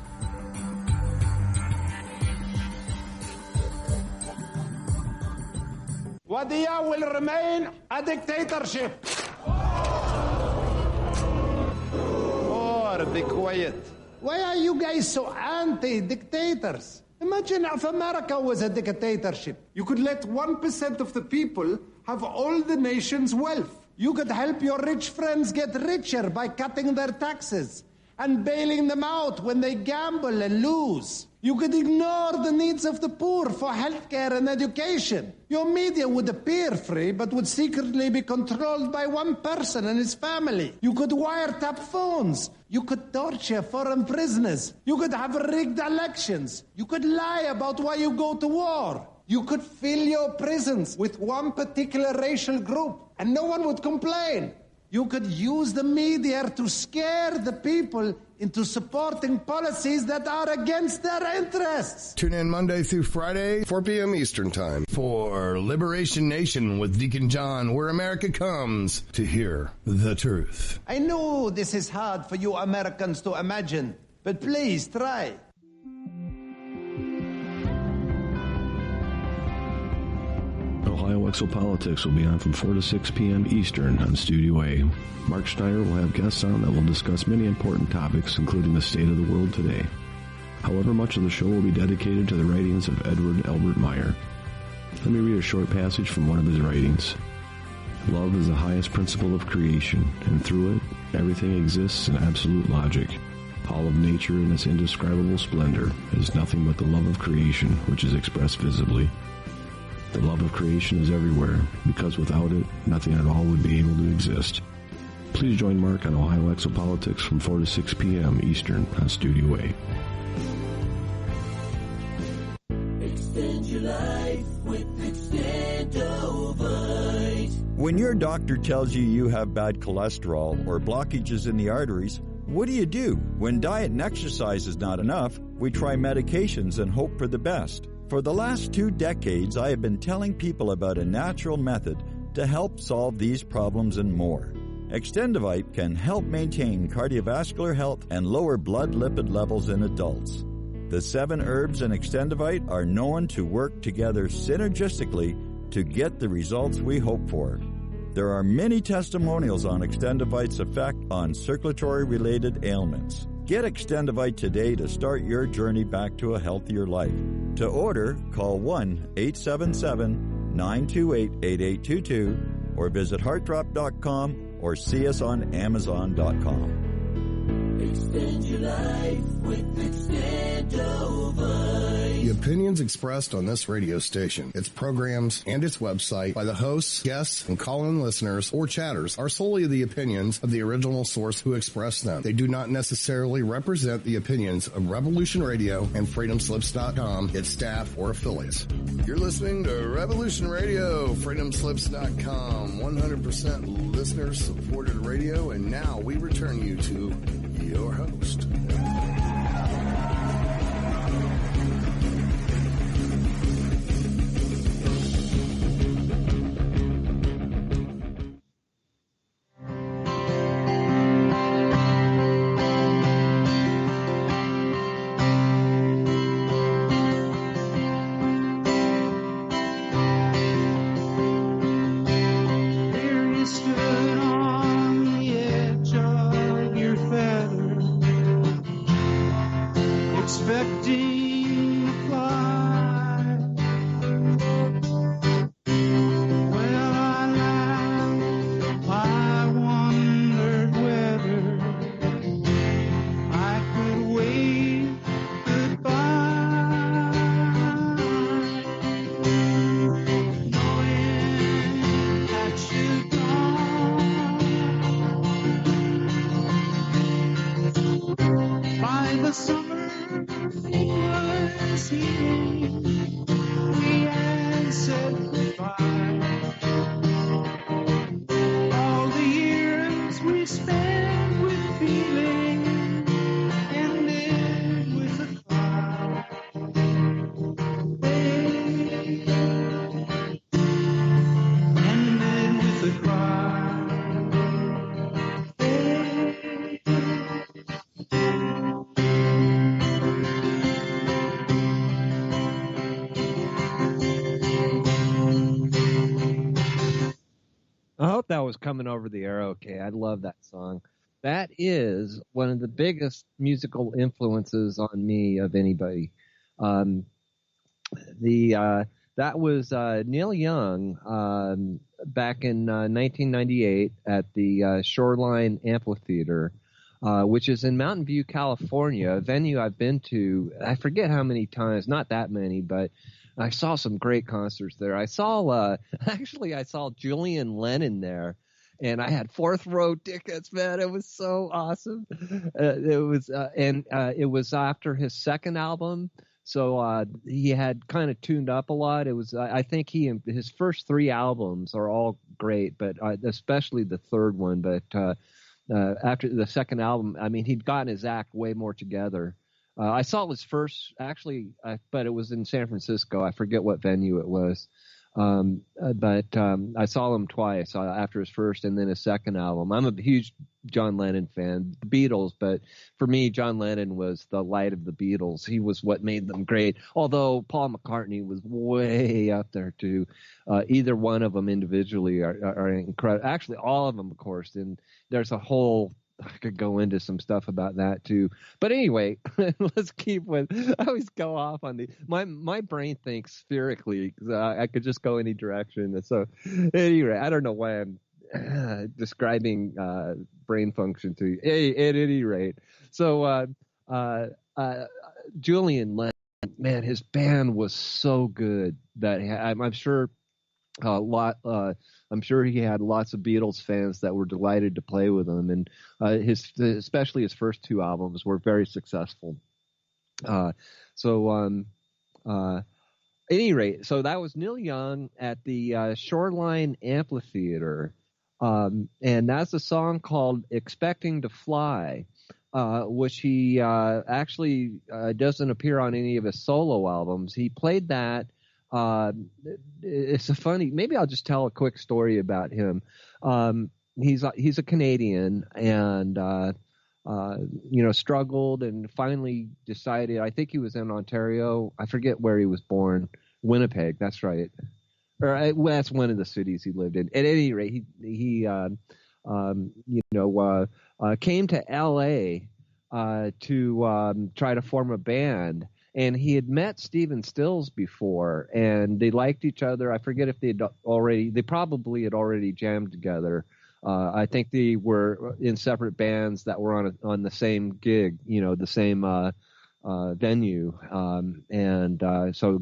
Wadiya will remain a dictatorship. Or be quiet. Why are you guys so anti-dictators? Imagine if America was a dictatorship. You could let 1% of the people have all the nation's wealth. You could help your rich friends get richer by cutting their taxes and bailing them out when they gamble and lose. You could ignore the needs of the poor for healthcare and education. Your media would appear free, but would secretly be controlled by one person and his family. You could wiretap phones. You could torture foreign prisoners. You could have rigged elections. You could lie about why you go to war. You could fill your prisons with one particular racial group, and no one would complain. You could use the media to scare the people into supporting policies that are against their interests. Tune in Monday through Friday, 4 p.m. Eastern Time for Liberation Nation with Deacon John, where America comes to hear the truth. I know this is hard for you Americans to imagine, but please try. Ohio Exopolitics will be on from 4 to 6 p.m. Eastern on Studio A. Mark Schneider will have guests on that will discuss many important topics, including the state of the world today. However, much of the show will be dedicated to the writings of Edward Albert Meyer. Let me read a short passage from one of his writings. Love is the highest principle of creation, and through it, everything exists in absolute logic. All of nature in its indescribable splendor is nothing but the love of creation, which is expressed visibly. The love of creation is everywhere, because without it, nothing at all would be able to exist. Please join Mark on Ohio Exopolitics from 4 to 6 p.m. Eastern on Studio A. Extend your life with Extendovite. When your doctor tells you have bad cholesterol or blockages in the arteries, what do you do? When diet and exercise is not enough, we try medications and hope for the best. For the last 2 decades, I have been telling people about a natural method to help solve these problems and more. Extendovite can help maintain cardiovascular health and lower blood lipid levels in adults. The 7 herbs in Extendovite are known to work together synergistically to get the results we hope for. There are many testimonials on Extendovite's effect on circulatory-related ailments. Get Extendovite today to start your journey back to a healthier life. To order, call 1-877-928-8822 or visit heartdrop.com or see us on amazon.com. Extend your life with Extendovite. The opinions expressed on this radio station, its programs, and its website by the hosts, guests, and call-in listeners or chatters are solely the opinions of the original source who expressed them. They do not necessarily represent the opinions of Revolution Radio and freedomslips.com, its staff, or affiliates. You're listening to Revolution Radio, freedomslips.com, 100% listener-supported radio, and now we return you to your host. expecting to fly. Well, I laughed, I wondered whether I could wave goodbye, knowing that you'd gone. By the summer was healing, we had said goodbye. All the years we spent with feeling ended with a cry. Ended with a cry. I hope that was coming over the air okay. I love that song. That is one of the biggest musical influences on me of anybody. That was Neil Young back in 1998 at the Shoreline Amphitheater, which is in Mountain View, California, a venue I've been to. I forget how many times, not that many, but I saw some great concerts there. I saw Julian Lennon there, and I had fourth row tickets. Man, it was so awesome. It was after his second album, so he had kind of tuned up a lot. It was, I think his first three albums are all great, but especially the third one. But after the second album, I mean, he'd gotten his act way more together. I saw his first, actually, but it was in San Francisco. I forget what venue it was. But I saw him twice, after his first and then his second album. I'm a huge John Lennon fan, the Beatles, but for me, John Lennon was the light of the Beatles. He was what made them great, although Paul McCartney was way up there too. Either one of them individually are incredible. Actually, all of them, of course, and there's a whole, I could go into some stuff about that too. But anyway, let's keep with, I always go off on my brain thinks spherically. I could just go any direction. So anyway, I don't know why I'm describing brain function to you. At any rate. So Julian Lennon, man, his band was so good that I'm sure I'm sure he had lots of Beatles fans that were delighted to play with him, and especially his first two albums were very successful. Any rate, so that was Neil Young at the Shoreline Amphitheater, and that's a song called "Expecting to Fly," which he actually doesn't appear on any of his solo albums. He played that. It's a funny, maybe I'll just tell a quick story about him. He's a Canadian and, struggled and finally decided, I think he was in Ontario. I forget where he was born. Winnipeg. That's right. That's one of the cities he lived in. At any rate, he came to LA, to try to form a band. And he had met Stephen Stills before, and they liked each other. I forget if they probably had already jammed together. I think they were in separate bands that were on the same gig, the same venue. So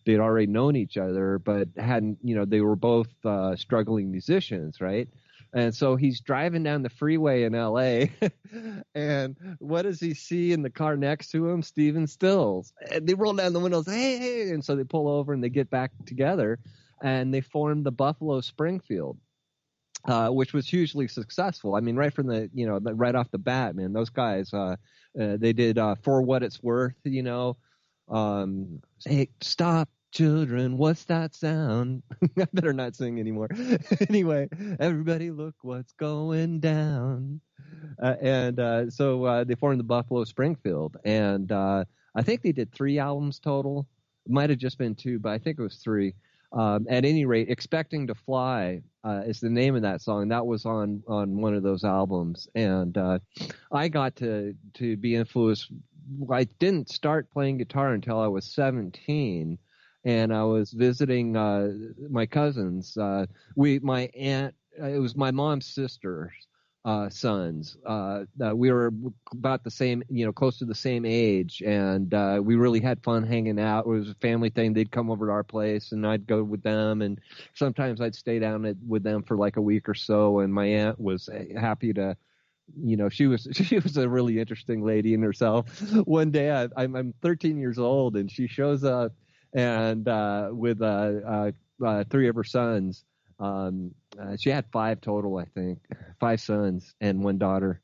they'd already known each other, but hadn't, they were both struggling musicians, right? And so he's driving down the freeway in L.A., and what does he see in the car next to him? Stephen Stills. And they roll down the windows, hey, and so they pull over and they get back together, and they form the Buffalo Springfield, which was hugely successful. I mean, right from right off the bat, man, those guys, they did For What It's Worth, hey, stop. Children, what's that sound? I better not sing anymore. Anyway, everybody look what's going down. So they formed the Buffalo Springfield. And I think they did 3 albums total. It might have just been 2, but I think it was 3. At any rate, Expecting to Fly is the name of that song. That was on one of those albums. And I got to be influenced I didn't start playing guitar until I was 17, and I was visiting my cousins. My aunt, it was my mom's sister's sons. We were about the same, close to the same age, and we really had fun hanging out. It was a family thing. They'd come over to our place, and I'd go with them, and sometimes I'd stay down with them for like a week or so. And my aunt was happy to. She was a really interesting lady in herself. One day, I'm 13 years old, and she shows up and with 3 of her sons. She had 5 total, I think, 5 sons and 1 daughter,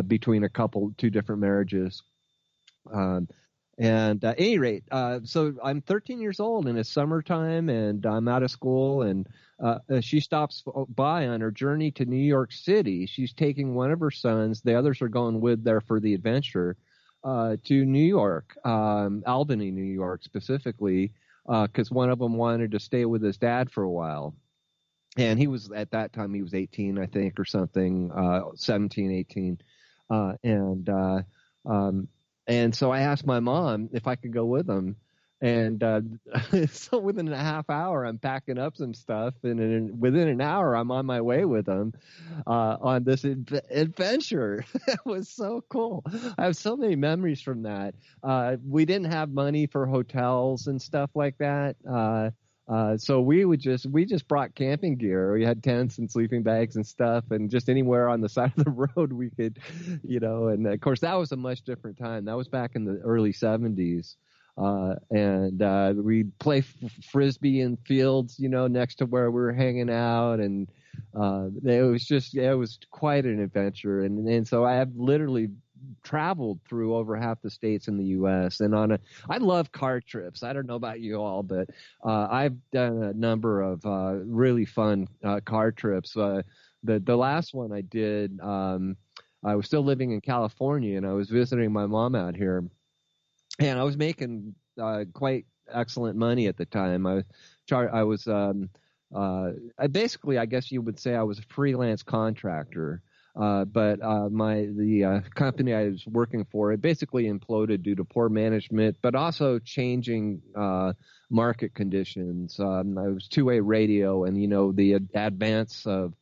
between 2 different marriages. And at any rate, so I'm 13 years old and it's summertime and I'm out of school, and she stops by on her journey to New York City. She's taking one of her sons. The others are going with there for the adventure to New York, Albany, New York specifically, because one of them wanted to stay with his dad for a while. And he was, at that time, he was 18, I think, or something, 17, 18. And so I asked my mom if I could go with him. And so within a half hour, I'm packing up some stuff. And within an hour, I'm on my way with him on this adventure. It was so cool. I have so many memories from that. We didn't have money for hotels and stuff like that. So we just brought camping gear. We had tents and sleeping bags and stuff, and just anywhere on the side of the road we could, and of course that was a much different time. That was back in the early 70s. And we'd play Frisbee in fields, next to where we were hanging out. And, it was quite an adventure. And so I have literally traveled through over half the states in the U.S. and I love car trips. I don't know about you all, but I've done a number of really fun car trips. The last one I did, I was still living in California and I was visiting my mom out here, and I was making quite excellent money at the time. Basically, I guess you would say I was a freelance contractor. But the company I was working for, it basically imploded due to poor management, but also changing market conditions. I was two-way radio, and the advance of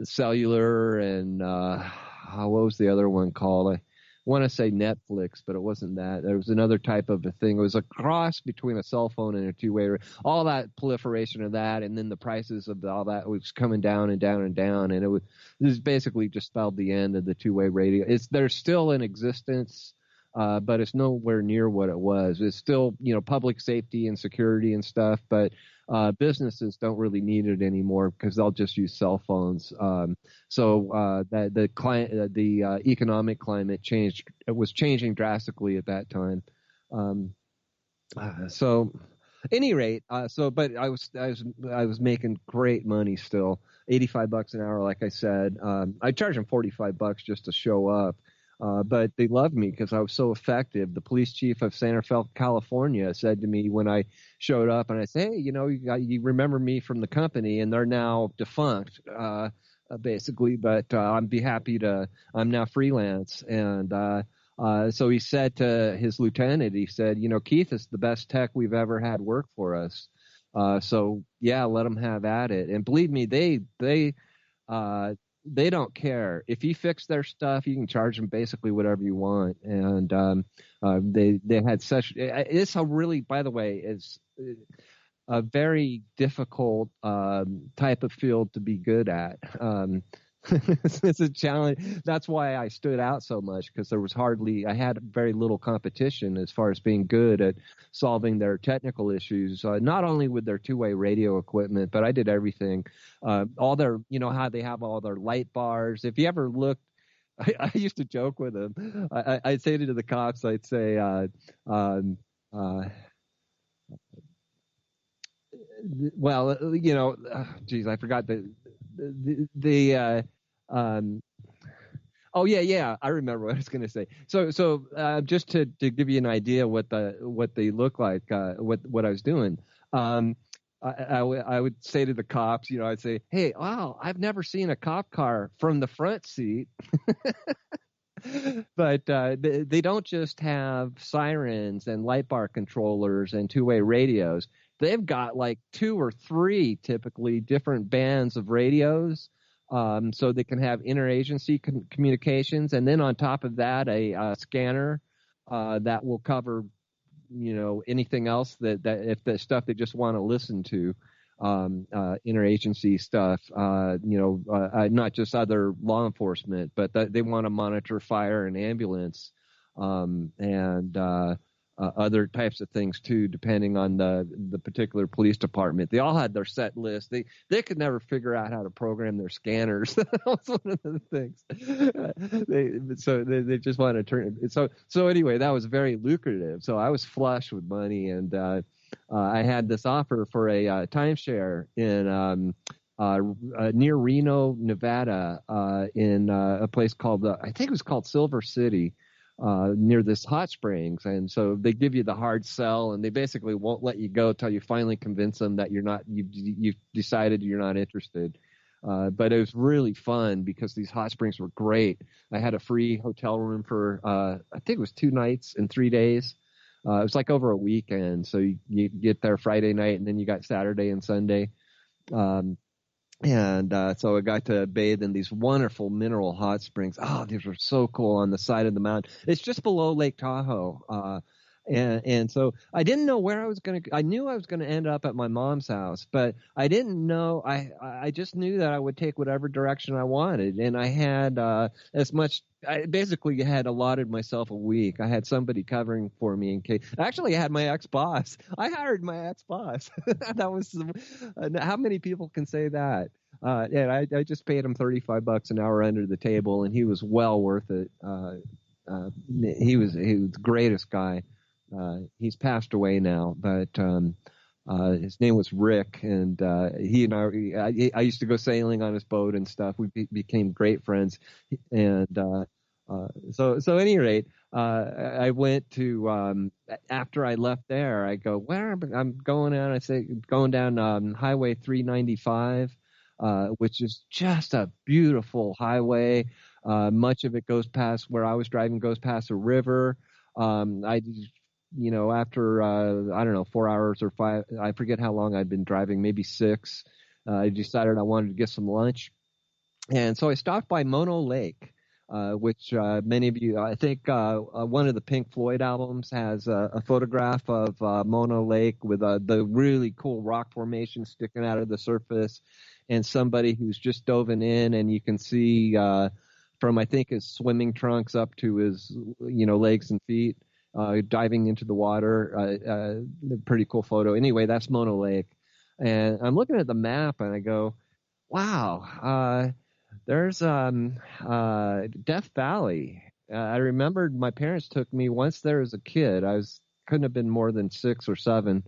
cellular and what was the other one called? I want to say Netflix, but it wasn't that. There was another type of a thing. It was a cross between a cell phone and a two-way. All that proliferation of that, and then the prices of all that was coming down and down and down, and this basically just spelled the end of the two-way radio. They're still in existence, but it's nowhere near what it was. It's still, public safety and security and stuff, but businesses don't really need it anymore because they'll just use cell phones. So the economic climate changed. It was changing drastically at that time. So, any rate, but I was making great money still, $85 an hour, like I said. I charged them $45 just to show up. But they loved me because I was so effective. The police chief of Santa Fe, California, said to me when I showed up, and I said, "Hey, you remember me from the company, and they're now defunct, basically. But I'm now freelance." And so he said to his lieutenant, he said, "Keith is the best tech we've ever had work for us. So yeah, let them have at it." And believe me, they don't care. If you fix their stuff, you can charge them basically whatever you want. And they had such. It's a really, by the way, it's a very difficult type of field to be good at. It's a challenge. That's why I stood out so much, because I had very little competition as far as being good at solving their technical issues, not only with their two-way radio equipment, but I did everything. All their, how they have all their light bars. If you ever looked, I used to joke with them. I'd say to the cops, I'd say, geez, I forgot oh yeah, I remember what I was going to say. So just to give you an idea what they look like, what I was doing, I would say to the cops, I'd say, "Hey, wow, I've never seen a cop car from the front seat." But they don't just have sirens and light bar controllers and two-way radios. They've got like 2 or 3 typically different bands of radios, so they can have interagency communications. And then on top of that, a scanner that will cover, anything else that if the stuff they just want to listen to. Interagency stuff, not just other law enforcement, but they want to monitor fire and ambulance, and other types of things too, depending on the particular police department. They all had their set list. They could never figure out how to program their scanners. That was one of the things. They just want to turn it. So anyway, that was very lucrative. So I was flush with money, and I had this offer for a timeshare in near Reno, Nevada, in a place called I think it was called Silver City, near this hot springs. And so they give you the hard sell, and they basically won't let you go till you finally convince them that you've decided you're not interested. But it was really fun because these hot springs were great. I had a free hotel room for I think it was 2 nights and 3 days. It was like over a weekend, so you get there Friday night, and then you got Saturday and Sunday. So I got to bathe in these wonderful mineral hot springs. Oh, these were so cool on the side of the mountain. It's just below Lake Tahoe. And so I didn't know where I was going to – I knew I was going to end up at my mom's house, but I didn't know – I just knew that I would take whatever direction I wanted. And I had as much – I basically had allotted myself a week. I had somebody covering for me in case – actually, I had my ex-boss. I hired my ex-boss. That was how many people can say that? And I just paid him $35 an hour under the table, and he was well worth it. He was the greatest guy. He's passed away now, but his name was Rick, and he and I used to go sailing on his boat and stuff. We became great friends, and so at any rate, I went to after I left there. I go, where I'm going down. I say going down Highway 395, which is just a beautiful highway. Much of it goes past where I was driving, goes past a river. After, I don't know, 4 hours or 5, I forget how long I'd been driving, maybe 6, I decided I wanted to get some lunch. And so I stopped by Mono Lake, which many of you, I think one of the Pink Floyd albums has a photograph of Mono Lake with the really cool rock formation sticking out of the surface, and somebody who's just dove in, and you can see from, I think, his swimming trunks up to his, legs and feet. Diving into the water, pretty cool photo. Anyway, that's Mono Lake. And I'm looking at the map and I go, wow, there's Death Valley. I remembered my parents took me once there as a kid. Couldn't have been more than 6 or 7,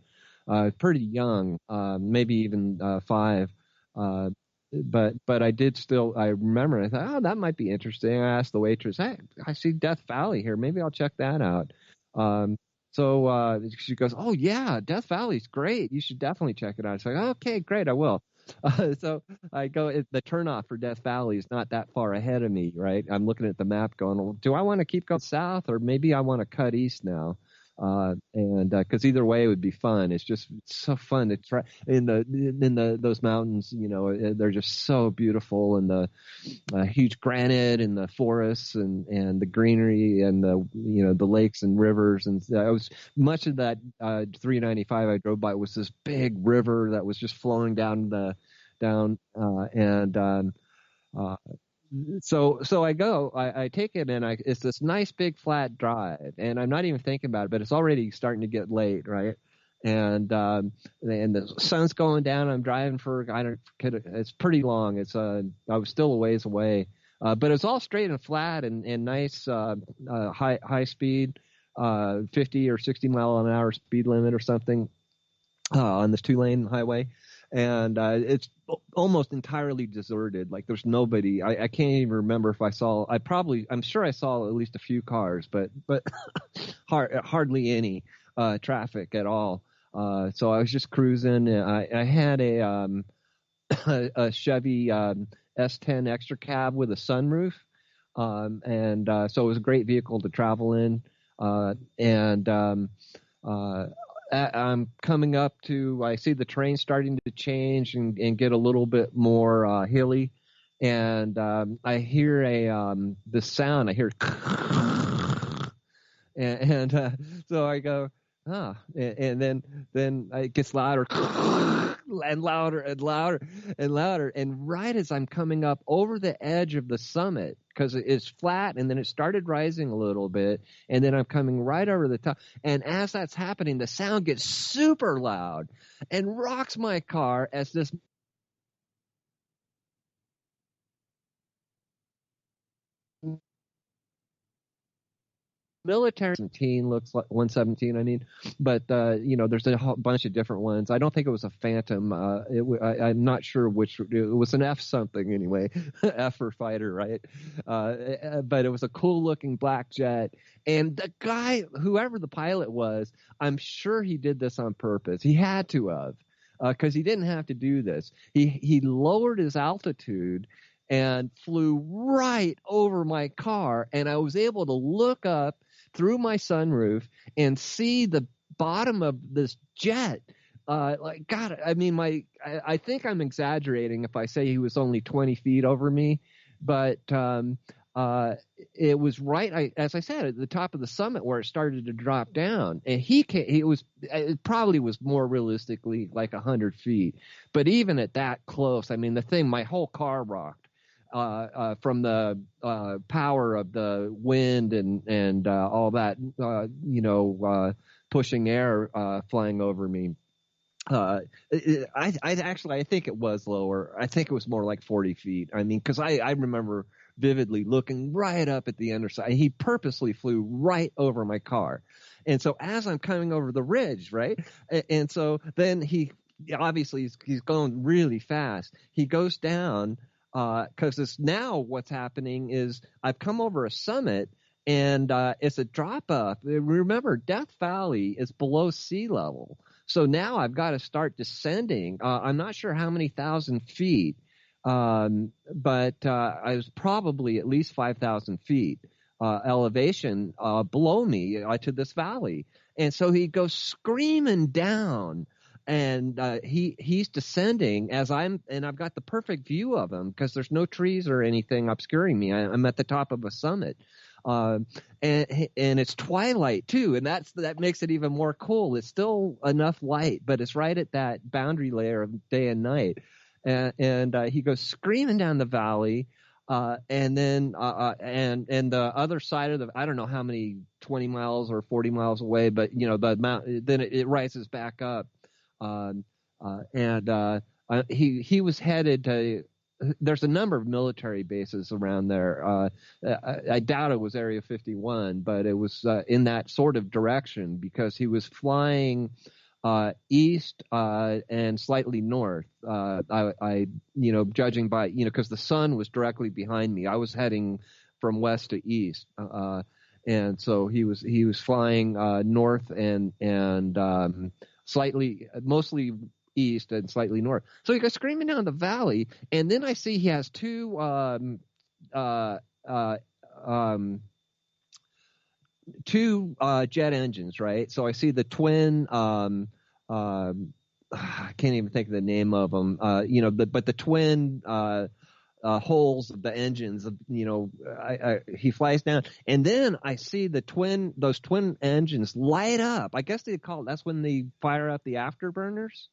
pretty young, maybe even 5. But I did still, I remember, I thought, oh, that might be interesting. I asked the waitress, hey, I see Death Valley here. Maybe I'll check that out. So she goes, oh, yeah, Death Valley's great. You should definitely check it out. It's like, okay, great, I will. So I go, the turnoff for Death Valley is not that far ahead of me, right? I'm looking at the map going, well, do I want to keep going south, or maybe I want to cut east now? Because either way it would be fun. It's so fun to try in those mountains. They're just so beautiful, and the huge granite and the forests and the greenery and the lakes and rivers. And I was much of that 395 I drove by was this big river that was just flowing down. So I go, I take it, and it's this nice big flat drive, and I'm not even thinking about it, but it's already starting to get late, right? And the sun's going down. I'm driving it's pretty long. I was still a ways away, but it's all straight and flat and nice, high speed, 50 or 60 mile an hour speed limit or something, on this 2-lane highway. And it's almost entirely deserted. Like there's nobody. I can't even remember if I saw. I'm sure I saw at least a few cars, but hardly any traffic at all. So I was just cruising. I had a Chevy S10 extra cab with a sunroof. And so it was a great vehicle to travel in. I'm coming up to, I see the terrain starting to change and get a little bit more hilly. And I hear the sound, I hear, so I go, and then it gets louder and louder and louder and louder. And right as I'm coming up over the edge of the summit, because it's flat and then it started rising a little bit, and then I'm coming right over the top. And as that's happening, the sound gets super loud and rocks my car as this military 17 looks like 117. I mean, but there's a whole bunch of different ones. I don't think it was a Phantom. I'm not sure which. It was an F something anyway, F for fighter, right? But it was a cool looking black jet. And the guy, whoever the pilot was, I'm sure he did this on purpose. He had to have, because he didn't have to do this. He lowered his altitude and flew right over my car, and I was able to look up through my sunroof and see the bottom of this jet. God, I mean, I think I'm exaggerating if I say he was only 20 feet over me, but it was right, as I said, at the top of the summit where it started to drop down. And it probably was more realistically like 100 feet. But even at that close, I mean, my whole car rocked. From the power of the wind and all that, pushing air flying over me. I think it was lower. I think it was more like 40 feet. I mean, because I remember vividly looking right up at the underside. He purposely flew right over my car. And so as I'm coming over the ridge, right? And so then obviously he's going really fast. He goes down. Because now what's happening is I've come over a summit and it's a drop up. Remember, Death Valley is below sea level. So now I've got to start descending. I'm not sure how many thousand feet, but I was probably at least 5,000 feet elevation below me to this valley. And so he goes screaming down. And he's descending and I've got the perfect view of him because there's no trees or anything obscuring me. I'm at the top of a summit, and it's twilight too, and that makes it even more cool. It's still enough light, but it's right at that boundary layer of day and night. And he goes screaming down the valley, and then and the other side of I don't know how many 20 miles or 40 miles away, but the mountain, then it rises back up. He was headed to. There's a number of military bases around there. I doubt it was Area 51, but it was in that sort of direction because he was flying east and slightly north. I judging by because the sun was directly behind me. I was heading from west to east, and so he was flying north and mostly east and slightly north. So he goes screaming down the valley, and then I see he has two jet engines, right? So I see the twin. I can't even think of the name of them. But the twin holes of the engines. He flies down, and then I see those twin engines light up. I guess they call it. That's when they fire up the afterburners.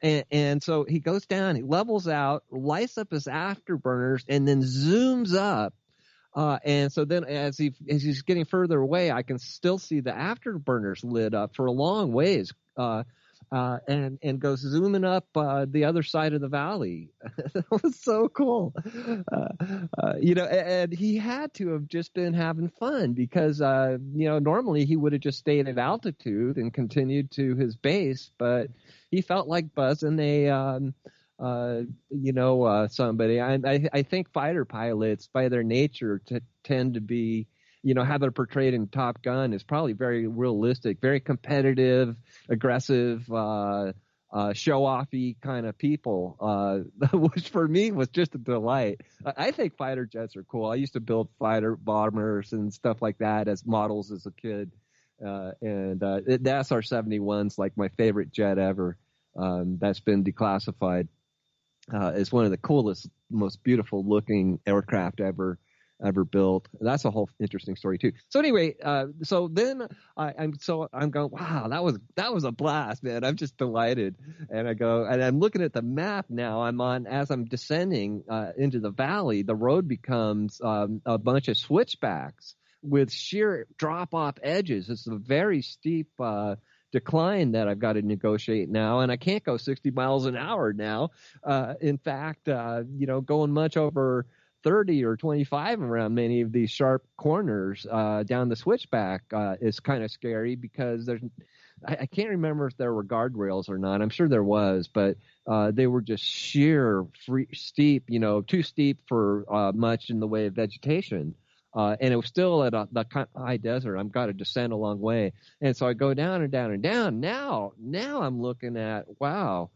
And so he goes down, he levels out, lights up his afterburners, and then zooms up. And so then as he's getting further away, I can still see the afterburners lit up for a long ways. And goes zooming up the other side of the valley. That was so cool. And he had to have just been having fun because, normally he would have just stayed at altitude and continued to his base, but he felt like buzzing somebody. I think fighter pilots, by their nature, tend to be, how they're portrayed in Top Gun is probably very realistic, very competitive, aggressive, show-offy kind of people, which for me was just a delight. I think fighter jets are cool. I used to build fighter bombers and stuff like that as models as a kid. And the SR-71's like my favorite jet ever. That's been declassified. It's one of the coolest, most beautiful looking aircraft ever built. That's a whole interesting story too. So anyway, so then I'm going, wow, that was a blast, man. I'm just delighted. And I go, and I'm looking at the map now. As I'm descending into the valley, the road becomes a bunch of switchbacks with sheer drop off edges. It's a very steep decline that I've got to negotiate now, and I can't go 60 miles an hour now. In fact, going much over 30 or 25 around many of these sharp corners down the switchback is kind of scary because I can't remember if there were guardrails or not. I'm sure there was, but they were just sheer steep, too steep for much in the way of vegetation. And it was still at the high desert. I've got to descend a long way. And so I go down and down and down. Now I'm looking at, wow,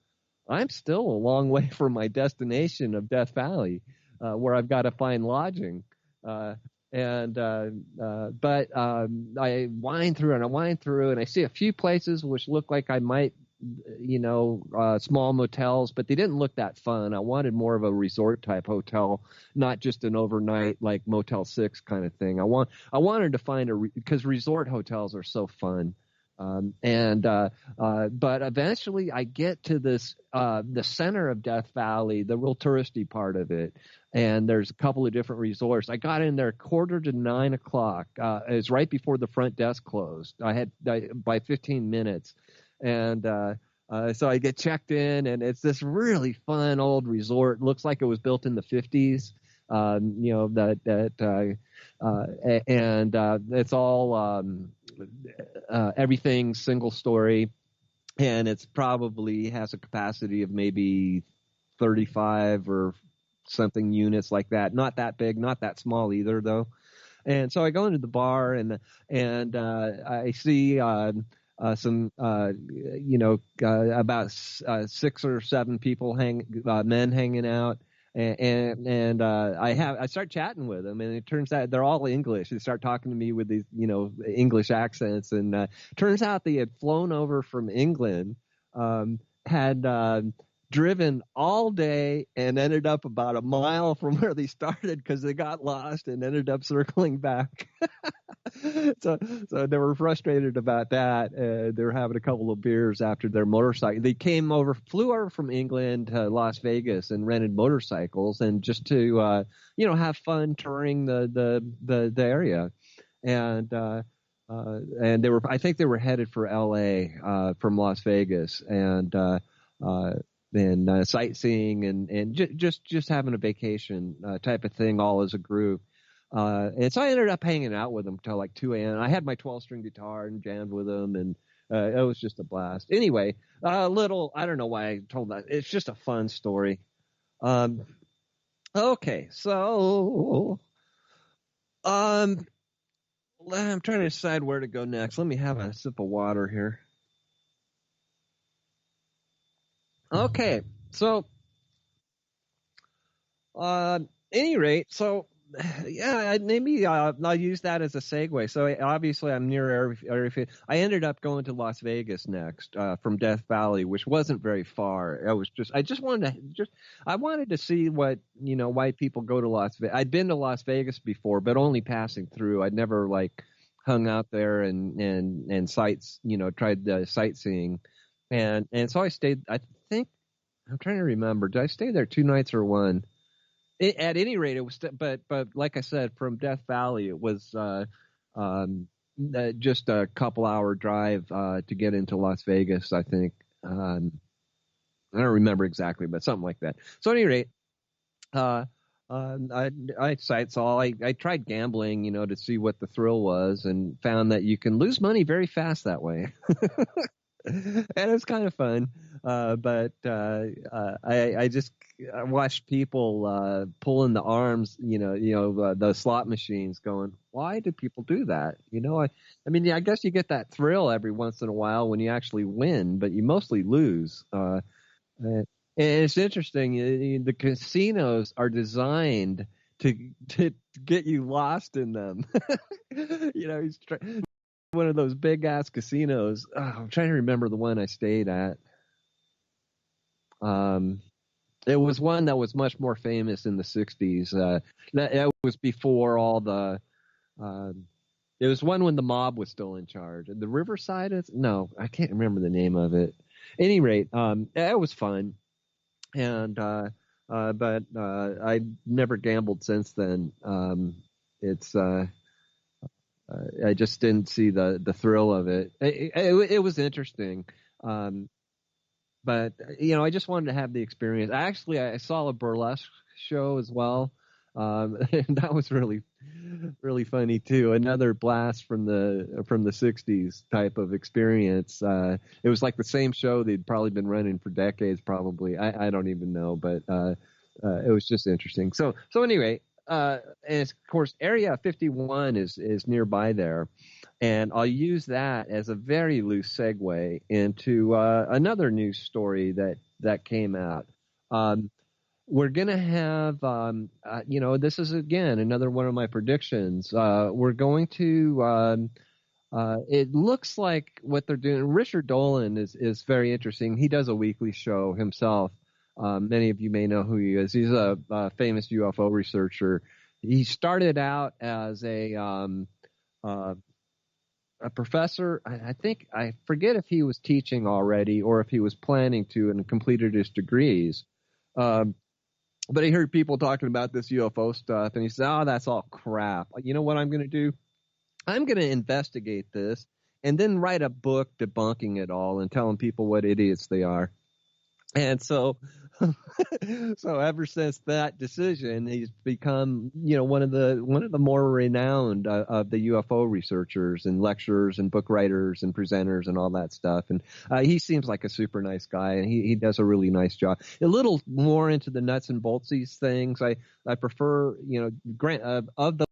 I'm still a long way from my destination of Death Valley, where I've got to find lodging. But I wind through and I see a few places which look like I might, small motels, but they didn't look that fun. I wanted more of a resort type hotel, not just an overnight like Motel 6 kind of thing. I wanted to find because resort hotels are so fun. But eventually I get to this, the center of Death Valley, the real touristy part of it. And there's a couple of different resorts. I got in there 8:45. It was right before the front desk closed. By 15 minutes. And, so I get checked in, and it's this really fun old resort. Looks like it was built in the 50s. It's all, everything single story, and it's probably has a capacity of maybe 35 or something units like that. Not that big, not that small either though. And so I go into the bar and I see, some, about 6 or 7 people men hanging out. And I start chatting with them, and it turns out they're all English. They start talking to me with these, English accents, and turns out they had flown over from England, had driven all day and ended up about a mile from where they started because they got lost and ended up circling back. So they were frustrated about that. They were having a couple of beers after their motorcycle. They flew over from England to Las Vegas and rented motorcycles, and just to have fun touring the area. And I think they were headed for L.A. From Las Vegas, and sightseeing and just having a vacation type of thing, all as a group. And so I ended up hanging out with them till like 2 a.m. I had my 12-string guitar and jammed with them, and it was just a blast. Anyway, I don't know why I told that. It's just a fun story. Okay, so I'm trying to decide where to go next. Let me have a sip of water here. Okay, so any rate, so yeah, maybe I'll use that as a segue. So obviously I'm near Area 50. I ended up going to Las Vegas next from Death Valley, which wasn't very far. I wanted to see what, why people go to Las Vegas. I'd been to Las Vegas before, but only passing through. I'd never like hung out there and tried the sightseeing. And so I stayed, I think, I'm trying to remember, did I stay there 2 nights or one? At any rate, it was, but like I said, from Death Valley, it was just a couple hour drive to get into Las Vegas, I think. I don't remember exactly, but something like that. So at any rate, I sightsaw. I tried gambling, to see what the thrill was, and found that you can lose money very fast that way. And it's kind of fun. But I just watched people pulling the arms, the slot machines, going, why do people do that? I mean, I guess you get that thrill every once in a while when you actually win, but you mostly lose. And it's interesting. The casinos are designed to get you lost in them. He's one of those big ass casinos. I'm trying to remember the one I stayed at. It was one that was much more famous in the 60s. That was before all the. It was one when the mob was still in charge. The Riverside is no, I can't remember the name of it. At any rate, it was fun, and but I never gambled since then. I just didn't see the thrill of it. It was interesting. But I just wanted to have the experience. Actually, I saw a burlesque show as well. And that was really, really funny too. Another blast from the 60s type of experience. It was like the same show they'd probably been running for decades, probably. I don't even know, but it was just interesting. So anyway, and of course, Area 51 is nearby there. And I'll use that as a very loose segue into another news story that came out. We're going to have, this is, again, another one of my predictions. We're going to, it looks like what they're doing, Richard Dolan is very interesting. He does a weekly show himself. Many of you may know who he is. He's a famous UFO researcher. He started out as a professor. I forget if he was teaching already or if he was planning to and completed his degrees. But he heard people talking about this UFO stuff, and he said, "Oh, that's all crap. You know what I'm going to do? I'm going to investigate this and then write a book debunking it all and telling people what idiots they are." And so ever since that decision, he's become, one of the more renowned of the UFO researchers and lecturers and book writers and presenters and all that stuff. And he seems like a super nice guy, and he does a really nice job. A little more into the nuts and boltsies things. I prefer, of the